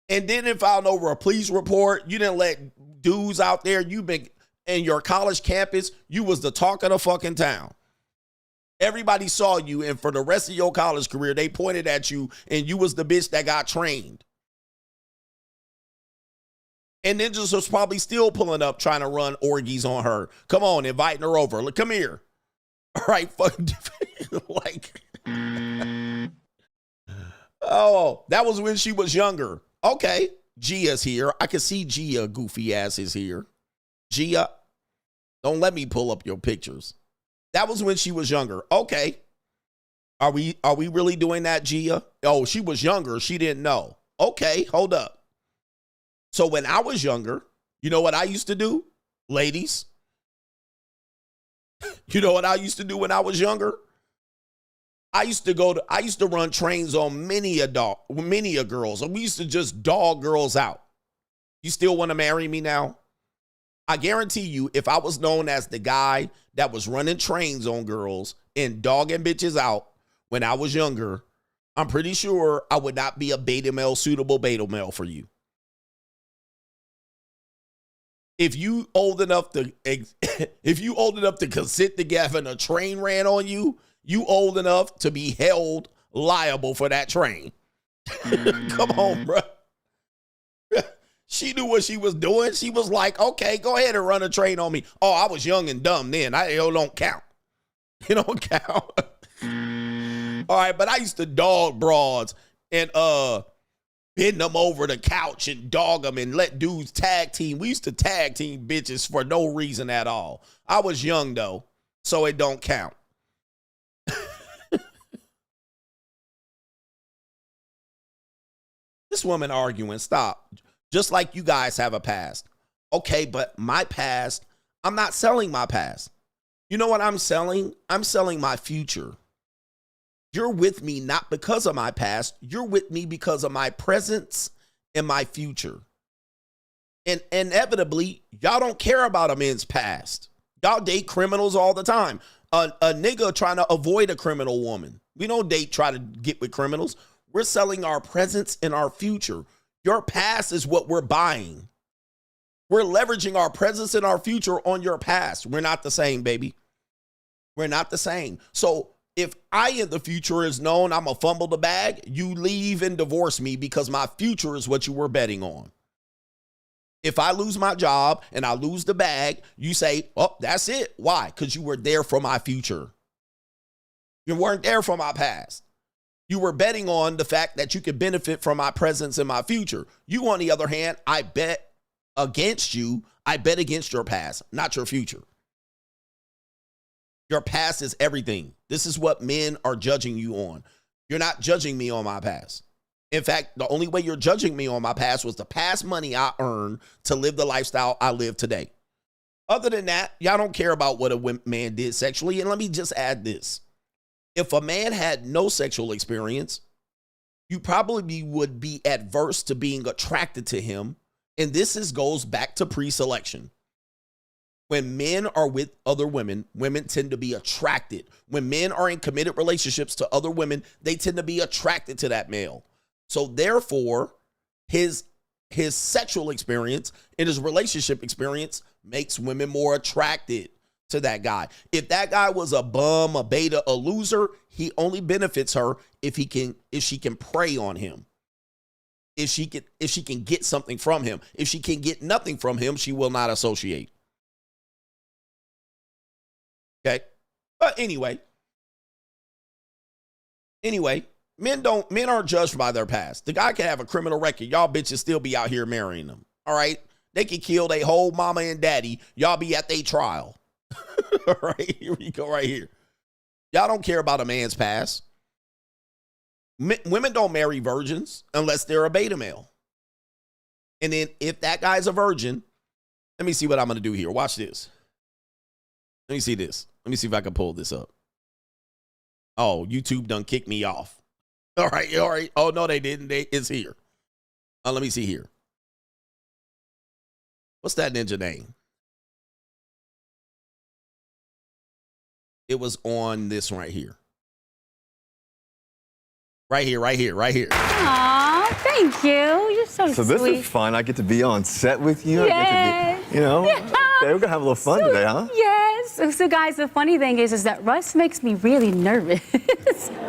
and then if I know a police report, you didn't let dudes out there, you've been in your college campus, you was the talk of the fucking town. Everybody saw you, and for the rest of your college career, they pointed at you, and you was the bitch that got trained. And ninjas was probably still pulling up trying to run orgies on her. Come on, inviting her over. Look, come here. All right, fucking like. Oh, that was when she was younger. Okay, Gia's here. I can see Gia goofy ass is here. Gia, don't let me pull up your pictures. That was when she was younger. Okay. Are we really doing that, Gia? Oh, she was younger. She didn't know. Okay, hold up. So when I was younger, you know what I used to do? Ladies. You know what I used to do when I was younger? I used to run trains on many a girls. And we used to just dog girls out. You still want to marry me now? I guarantee you, if I was known as the guy that was running trains on girls and dogging bitches out when I was younger, I'm pretty sure I would not be a beta male, suitable beta male for you. If you old enough to consent to having a train ran on you, you old enough to be held liable for that train. Come on, bro. She knew what she was doing. She was like, okay, go ahead and run a train on me. Oh, I was young and dumb then. It don't count. It don't count. All right, but I used to dog broads and bend them over the couch and dog them and let dudes tag team. We used to tag team bitches for no reason at all. I was young, though, so it don't count. This woman arguing, stop. Just like you guys have a past. Okay, but my past, I'm not selling my past. You know what I'm selling? I'm selling my future. You're with me not because of my past. You're with me because of my presence and my future. And inevitably, y'all don't care about a man's past. Y'all date criminals all the time. A nigga trying to avoid a criminal woman. We don't try to get with criminals. We're selling our presence and our future. Your past is what we're buying. We're leveraging our presence and our future on your past. We're not the same, baby. We're not the same. So if I in the future is known I'm a fumble the bag, you leave and divorce me because my future is what you were betting on. If I lose my job and I lose the bag, you say, oh, that's it. Why? Because you were there for my future. You weren't there for my past. You were betting on the fact that you could benefit from my presence in my future. You, on the other hand, I bet against you. I bet against your past, not your future. Your past is everything. This is what men are judging you on. You're not judging me on my past. In fact, the only way you're judging me on my past was the past money I earned to live the lifestyle I live today. Other than that, y'all don't care about what a man did sexually. And let me just add this. If a man had no sexual experience, you probably would be adverse to being attracted to him. And this goes back to pre-selection. When men are with other women, women tend to be attracted. When men are in committed relationships to other women, they tend to be attracted to that male. So therefore, his sexual experience and his relationship experience makes women more attracted to that guy. If that guy was a bum, a beta, a loser, he only benefits her if she can prey on him. if she can get something from him. If she can get nothing from him, she will not associate. Okay? But anyway, men aren't judged by their past. The guy can have a criminal record. Y'all bitches still be out here marrying them. All right? They can kill their whole mama and daddy. Y'all be at their trial. All right? Here we go right here. Y'all don't care about a man's past. Women don't marry virgins unless they're a beta male. And then if that guy's a virgin, let me see what I'm going to do here. Watch this. Let me see this. Let me see if I can pull this up. Oh, YouTube done kicked me off. All right. Oh, no, they didn't. It's here. Let me see here. What's that ninja name? It was on this right here. Right here. Aw, thank you. You're so sweet. So this is fun. I get to be on set with you. Yes. I get to be, okay, we're gonna have a little fun today, huh? Yes. So guys, the funny thing is that Russ makes me really nervous.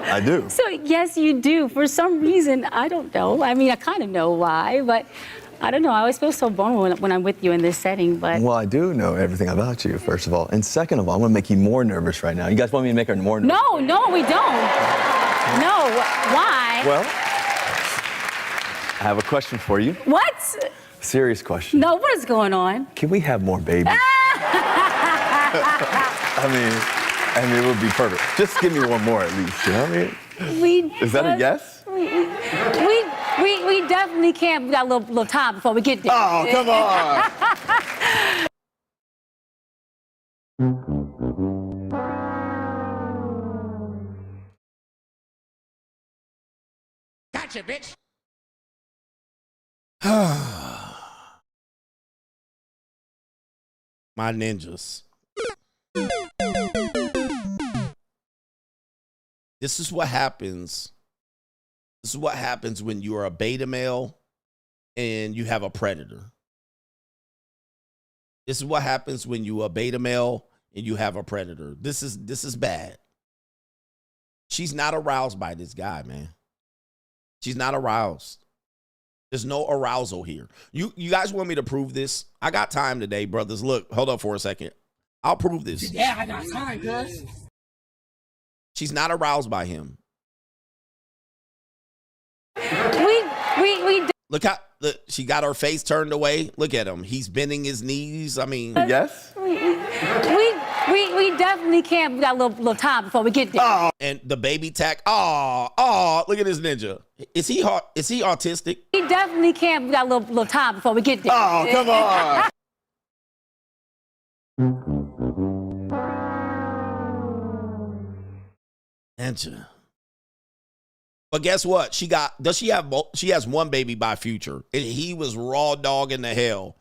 I do. So yes, you do. For some reason, I don't know. I mean, I kind of know why, but I don't know. I always feel so vulnerable when I'm with you in this setting, but... Well, I do know everything about you, first of all. And second of all, I'm gonna make you more nervous right now. You guys want me to make her more nervous? No, we don't. No, why? Well, I have a question for you. What? Serious question. No, what is going on? Can we have more babies? I mean, it would be perfect. Just give me one more at least, you know what I mean? Is that a yes? We definitely can't. We got a little time before we get there. Oh, come on. Gotcha, bitch. My ninjas. This is what happens. This is what happens when you are a beta male and you have a predator. This is what happens when you are a beta male and you have a predator. This is bad. She's not aroused by this guy, man. She's not aroused. There's no arousal here. You guys want me to prove this? I got time today, brothers. Look, hold up for a second. I'll prove this. Yeah, I got time, cuz. She's not aroused by him. We Look how she got her face turned away. Look at him. He's bending his knees. I mean, yes. We definitely can't. We got a little time before we get there. Oh, and the baby tack. Oh, look at this ninja. Is he autistic? We definitely can't. We got a little time before we get there. Oh, come on. Ninja. But guess what? She has one baby by Future, and he was raw dog in the hell.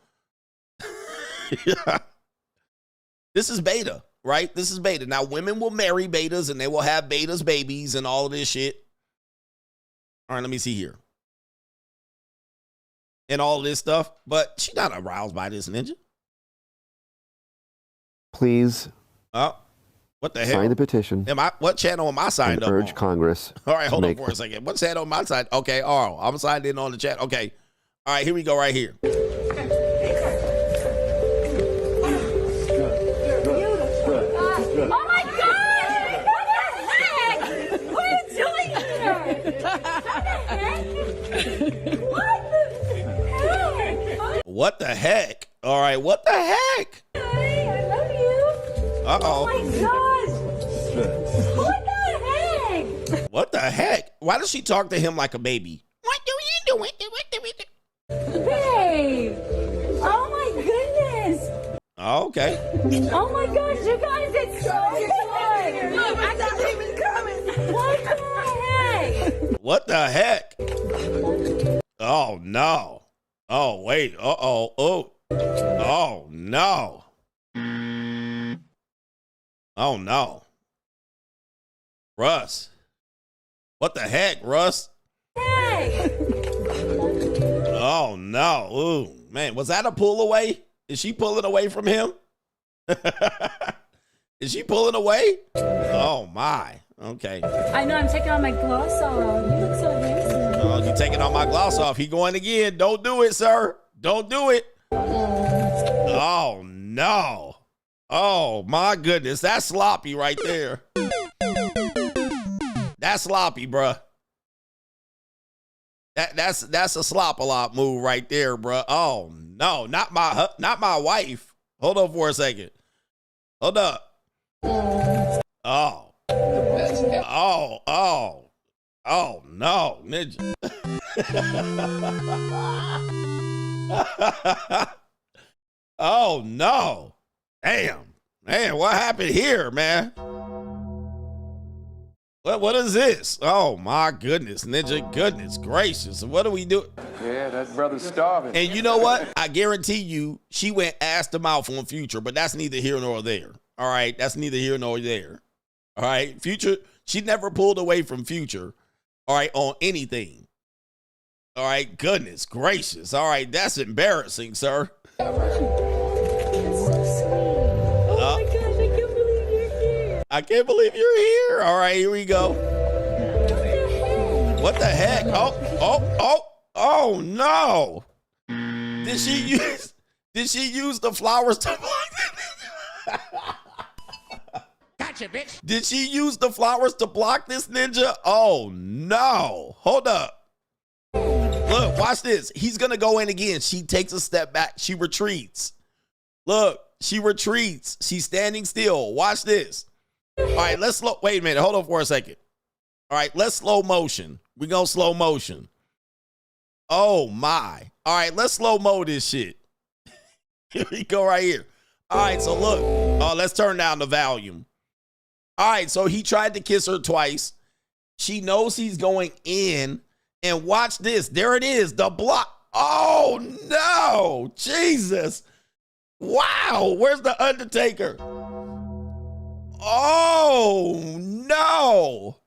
This is beta, right? This is beta. Now, women will marry betas, and they will have betas babies and all of this shit. All right, let me see here. And all of this stuff, but she's not aroused by this ninja. Please. Oh, what the hell? Sign the petition. What channel am I signed up on? Urge Congress. All right, hold on for a second. What channel am I signed? Okay, I'm signed in on the chat. Okay. All right, here we go right here. Oh my God! What are you doing here? What the heck? All right, what the heck? Hey, I love you. Uh-oh. Oh my gosh! What the heck? What the heck? Why does she talk to him like a baby? What do you do? Babe! Oh my goodness! Oh, okay. Oh my gosh, you guys, it's so good! Look, I got even coming! What the heck? What the heck? Oh, no. Oh, wait. Uh-oh. Oh. Oh, no. Oh, no. Russ. What the heck, Russ? Hey! Oh, no. Ooh, man. Was that a pull away? Is she pulling away from him? Is she pulling away? Oh, my. Okay. I know, I'm taking on my gloss off. You look so handsome. Oh, you taking all my gloss off. He going again. Don't do it, sir. Don't do it. Oh, no. Oh, my goodness. That's sloppy right there. That's sloppy, bruh. That's a slop-a-lot move right there, bruh. Oh, no. Not my wife. Hold on for a second. Hold up. Oh. Oh, no, Ninja. Oh, no. Damn. Man, what happened here, man? What is this? Oh, my goodness, Ninja. Goodness gracious. What do we do? Yeah, that brother's starving. And you know what? I guarantee you, she went ass to mouth on Future, but that's neither here nor there. All right? That's neither here nor there. All right? Future, she never pulled away from Future, all right, on anything. All right? Goodness gracious. All right, that's embarrassing, sir. I can't believe you're here. All right, here we go. What the heck? Oh no. Did she use the flowers to block Gotcha, bitch. Did she use the flowers to block this ninja? Oh no. Hold up. Look, watch this. He's gonna go in again. She takes a step back. She retreats. Look, she retreats. She's standing still. Watch this. All right, wait a minute. Hold on for a second. All right, let's slow motion. We go slow motion. Oh, my. All right, let's slow-mo this shit. Here we go right here. All right, so look. Oh, let's turn down the volume. All right, so he tried to kiss her twice. She knows he's going in. And watch this. There it is, the block. Oh, no. Jesus. Wow, where's the Undertaker? Oh, no.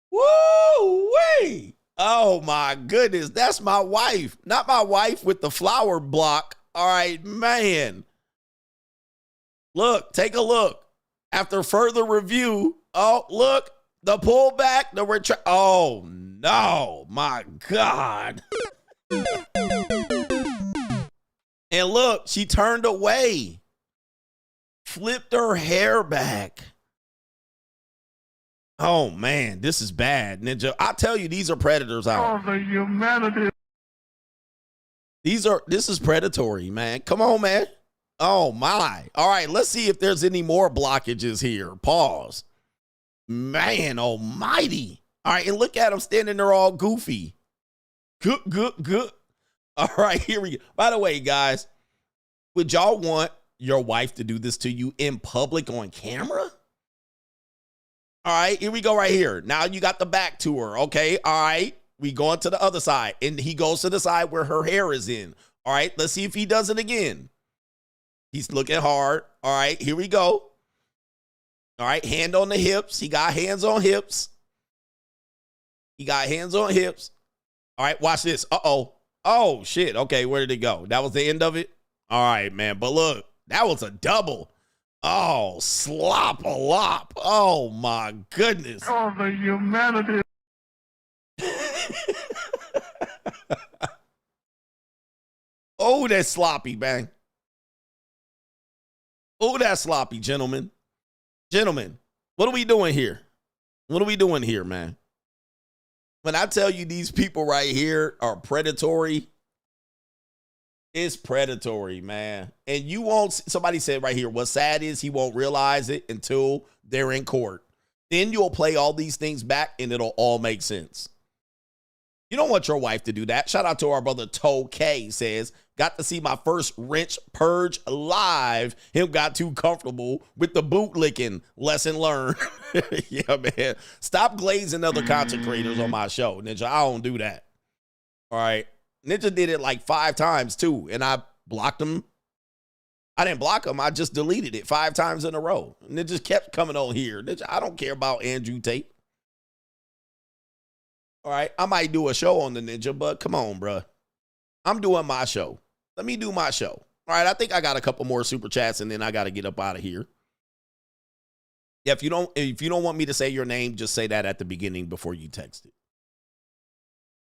Woo-wee. Oh, my goodness. That's my wife. Not my wife with the flower block. All right, man. Look, take a look. After further review, oh, look, the pullback, the retract. Oh, no, my God. And look, she turned away, flipped her hair back. Oh, man, this is bad, Ninja. I tell you, these are predators out. Oh, the humanity. This is predatory, man. Come on, man. Oh, my. All right, let's see if there's any more blockages here. Pause. Man almighty. All right, and look at him standing there all goofy. Good. All right, here we go. By the way, guys, would y'all want your wife to do this to you in public on camera? All right, here we go right here. Now you got the back to her, okay? All right, we going to the other side, and he goes to the side where her hair is in. All right, let's see if he does it again. He's looking hard. All right, here we go. All right, hand on the hips. He got hands on hips. All right, watch this. Uh-oh. Oh, shit. Okay, where did it go? That was the end of it? All right, man. But look, that was a double. Oh, slop-a-lop. Oh, my goodness. Oh, the humanity. Oh, that's sloppy, man. Oh, that's sloppy, gentlemen. Gentlemen, what are we doing here? What are we doing here, man? When I tell you these people right here are predatory, it's predatory, man. And you won't, somebody said right here, what's sad is he won't realize it until they're in court. Then you'll play all these things back and it'll all make sense. You don't want your wife to do that. Shout out to our brother Toe K says, got to see my first wrench purge live. Him got too comfortable with the boot licking. Lesson learned. Yeah, man. Stop glazing other content creators on my show, Ninja. I don't do that. All right. Ninja did it like 5 times too, and I blocked him. I didn't block him. I just deleted it 5 times in a row. And it just kept coming on here. Ninja, I don't care about Andrew Tate. All right, I might do a show on the Ninja, but come on, bro. I'm doing my show. Let me do my show. All right, I think I got a couple more super chats, and then I got to get up out of here. Yeah, if you don't want me to say your name, just say that at the beginning before you text it.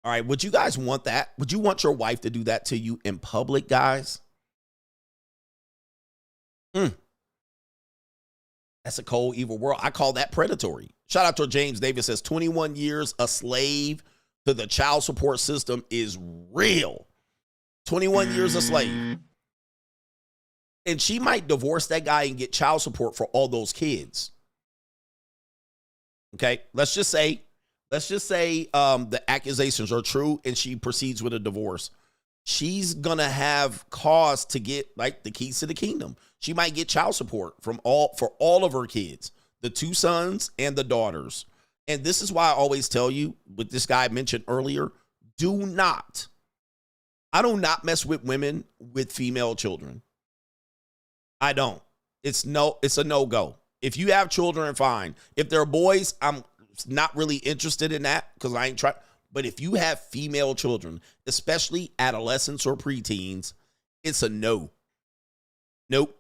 All right, would you guys want that? Would you want your wife to do that to you in public, guys? That's a cold, evil world. I call that predatory. Shout out to James Davis, says 21 years a slave to the child support system is real. 21 years a slave. And she might divorce that guy and get child support for all those kids. Okay, let's just say the accusations are true and she proceeds with a divorce. She's gonna have cause to get like the keys to the kingdom. She might get child support for all of her kids, the 2 sons and the daughters. And this is why I always tell you, what this guy mentioned earlier, I do not mess with women with female children. I don't. It's a no-go. If you have children, fine. If they're boys, I'm not really interested in that because I ain't trying. But if you have female children, especially adolescents or preteens, it's a no. Nope.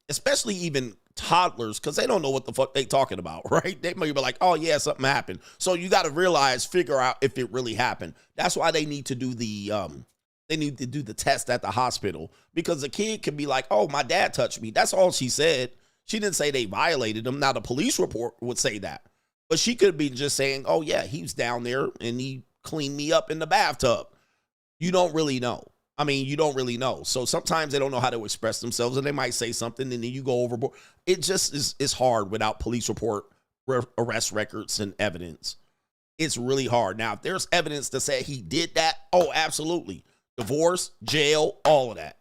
Especially even toddlers, because they don't know what the fuck they talking about, right? They may be like, oh yeah, something happened. So you got to figure out if it really happened. That's why they need to do the test at the hospital, because the kid can be like, oh, my dad touched me. That's all she said. She didn't say they violated him. Now the police report would say that, but she could be just saying, oh yeah, he was down there and he cleaned me up in the bathtub. You don't really know. I mean, you don't really know. So sometimes they don't know how to express themselves and they might say something and then you go overboard. It just is hard without police report, arrest records and evidence. It's really hard. Now, if there's evidence to say he did that, oh, absolutely. Divorce, jail, all of that.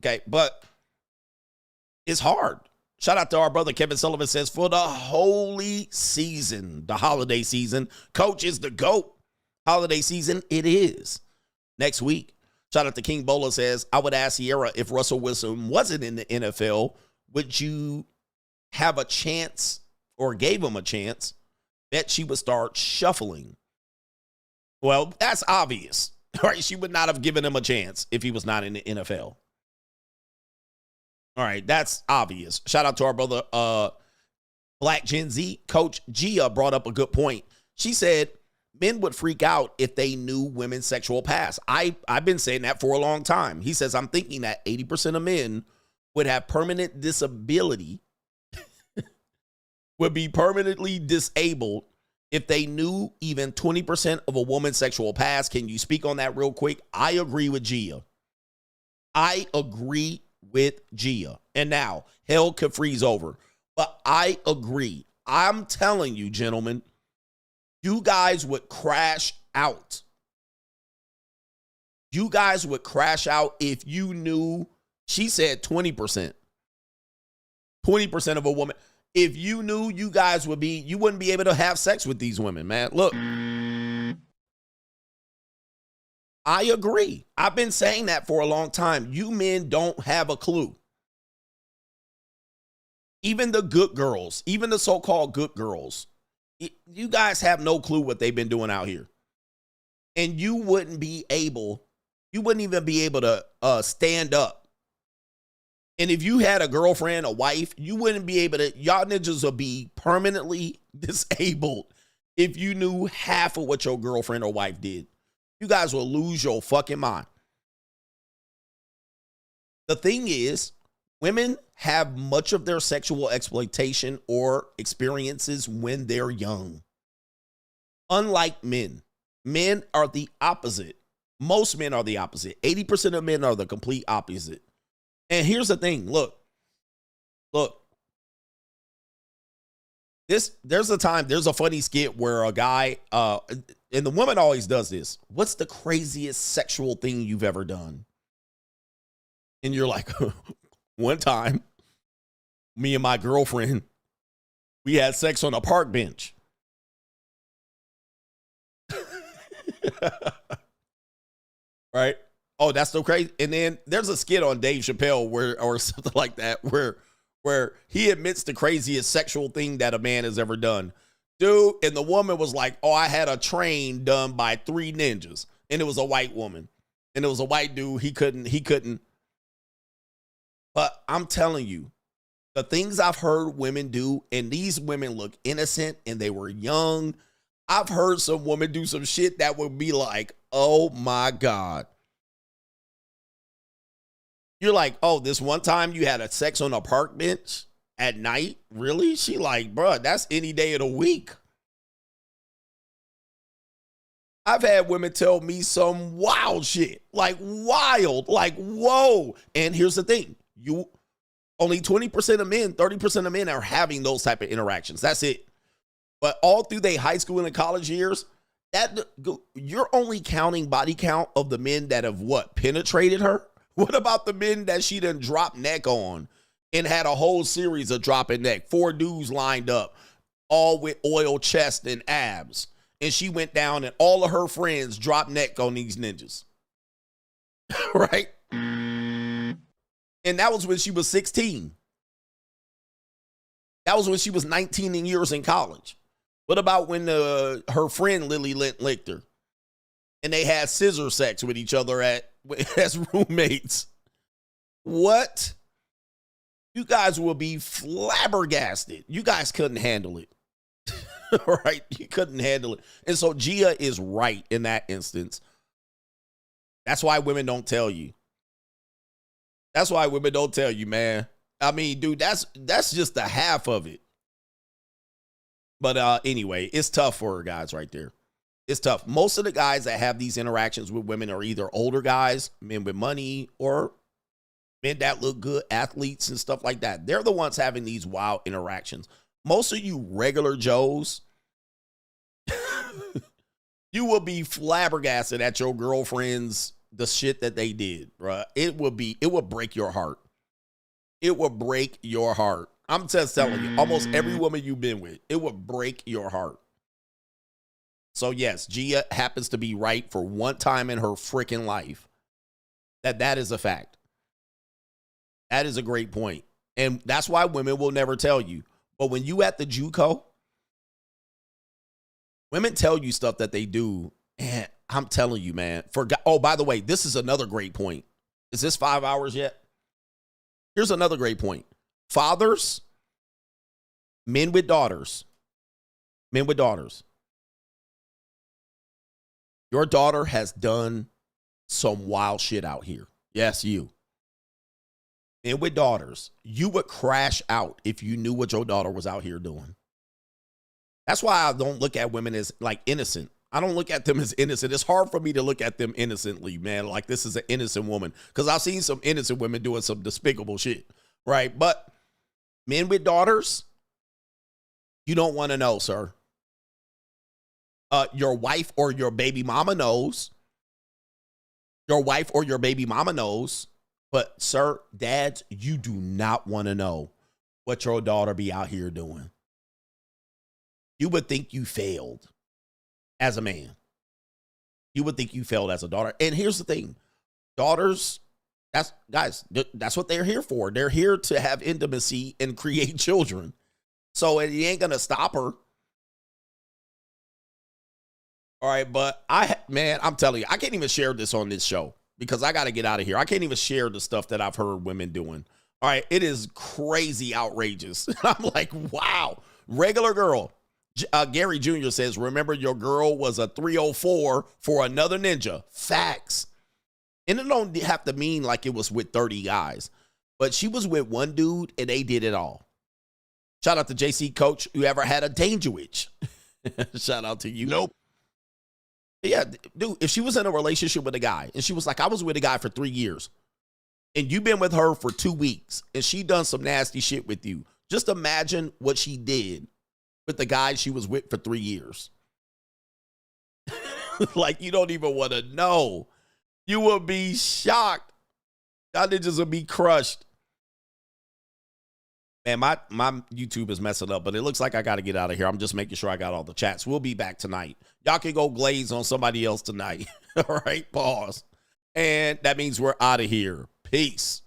Okay, but it's hard. Shout out to our brother Kevin Sullivan, says, for the holy season, the holiday season, Coach is the GOAT. Holiday season, it is. Next week. Shout out to King Bola, says, I would ask Sierra, if Russell Wilson wasn't in the NFL, would you have a chance or gave him a chance? Bet she would start shuffling. Well, that's obvious, right? She would not have given him a chance if he was not in the NFL. All right, that's obvious. Shout out to our brother, Black Gen Z. Coach Gia brought up a good point. She said, men would freak out if they knew women's sexual past. I've been saying that for a long time. He says, I'm thinking that 80% of men would have permanent disability, would be permanently disabled if they knew even 20% of a woman's sexual past. Can you speak on that real quick? I agree with Gia. I agree with Gia. And now, hell could freeze over. But I agree. I'm telling you, gentlemen, you guys would crash out. You guys would crash out if you knew, she said 20%. 20% of a woman. If you knew, you guys would be, you wouldn't be able to have sex with these women, man. Look. I agree. I've been saying that for a long time. You men don't have a clue. Even the good girls, even the so-called good girls, you guys have no clue what they've been doing out here. And you wouldn't even be able to stand up. And if you had a girlfriend, a wife, you wouldn't be able to, y'all ninjas would be permanently disabled if you knew half of what your girlfriend or wife did. You guys will lose your fucking mind. The thing is, women have much of their sexual exploitation or experiences when they're young. Unlike men. Men are the opposite. Most men are the opposite. 80% of men are the complete opposite. And here's the thing. Look. There's a funny skit where a guy, and the woman always does this. What's the craziest sexual thing you've ever done? And you're like, one time, me and my girlfriend, we had sex on a park bench. Right? Oh, that's so crazy. And then there's a skit on Dave Chappelle or something like that where he admits the craziest sexual thing that a man has ever done. Dude, and the woman was like, oh, I had a train done by 3 ninjas. And it was a white woman. And it was a white dude. He couldn't. But I'm telling you, The things I've heard women do, and these women look innocent and they were young. I've heard some women do some shit that would be like, oh my God. You're like, oh, this one time you had a sex on a park bench at night? Really? She like, bruh, that's any day of the week. I've had women tell me some wild shit, like wild, like whoa. And here's the thing, only 20% of men, 30% of men are having those type of interactions. That's it. But all through their high school and college years, you're only counting body count of the men that have penetrated her? What about the men that she done dropped neck on and had a whole series of dropping neck? 4 dudes lined up, all with oil chest and abs. And she went down and all of her friends dropped neck on these ninjas. Right? And that was when she was 16. That was when she was 19 years in college. What about when her friend Lily licked her? And they had scissor sex with each other as roommates. What? You guys will be flabbergasted. You guys couldn't handle it. Right? You couldn't handle it. And so Gia is right in that instance. That's why women don't tell you. That's why women don't tell you, man. I mean, dude, that's just the half of it. But anyway, it's tough for her guys right there. It's tough. Most of the guys that have these interactions with women are either older guys, men with money, or men that look good, athletes and stuff like that. They're the ones having these wild interactions. Most of you regular Joes, you will be flabbergasted at your girlfriends, the shit that they did, bro. It would break your heart. It will break your heart. I'm just telling you, almost every woman you've been with, it will break your heart. So yes, Gia happens to be right for one time in her freaking life. That is a fact. That is a great point. And that's why women will never tell you. But when you at the JUCO, women tell you stuff that they do. And I'm telling you, man. Oh, by the way, this is another great point. Is this 5 hours yet? Here's another great point. Fathers, men with daughters. Your daughter has done some wild shit out here. Yes, you. And with daughters, you would crash out if you knew what your daughter was out here doing. That's why I don't look at women as like innocent. I don't look at them as innocent. It's hard for me to look at them innocently, man. Like this is an innocent woman. Because I've seen some innocent women doing some despicable shit. Right? But men with daughters, you don't want to know, sir. Your wife or your baby mama knows. Your wife or your baby mama knows. But, sir, dads, you do not want to know what your daughter be out here doing. You would think you failed as a man. You would think you failed as a daughter. And here's the thing. Daughters, that's what they're here for. They're here to have intimacy and create children. So it ain't going to stop her. All right, but I'm telling you, I can't even share this on this show because I got to get out of here. I can't even share the stuff that I've heard women doing. All right, it is crazy outrageous. I'm like, wow. Regular girl. Gary Jr. says, remember your girl was a 304 for another ninja. Facts. And it don't have to mean like it was with 30 guys. But she was with one dude and they did it all. Shout out to JC Coach, who ever had a danger witch. Shout out to you. Nope. Yeah, dude, if she was in a relationship with a guy and she was like, I was with a guy for 3 years and you've been with her for 2 weeks and she done some nasty shit with you. Just imagine what she did with the guy she was with for 3 years. Like, you don't even want to know. You will be shocked. Y'all ninjas will be crushed. Man, my YouTube is messing up, but it looks like I got to get out of here. I'm just making sure I got all the chats. We'll be back tonight. Y'all can go glaze on somebody else tonight. All right, pause. And that means we're out of here. Peace.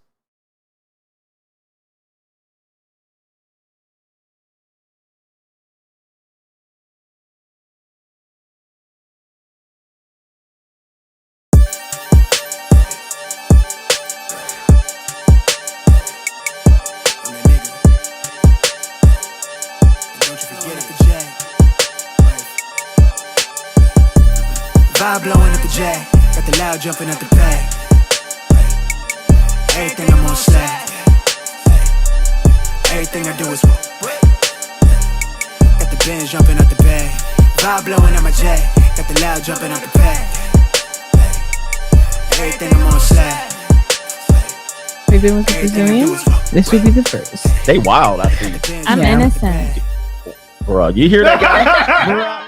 Vibe blowing up the J. Got the loud jumping up the bag. Everything I'm on slack. Everything I do is got the Benz jumping up the bag. Vibe blowing up my J. Got the loud jumping up the bag. Everything I'm on slack. We've been with the Brazilians. This would be the first. They wild, I think. I'm innocent. Bro, you hear that guy?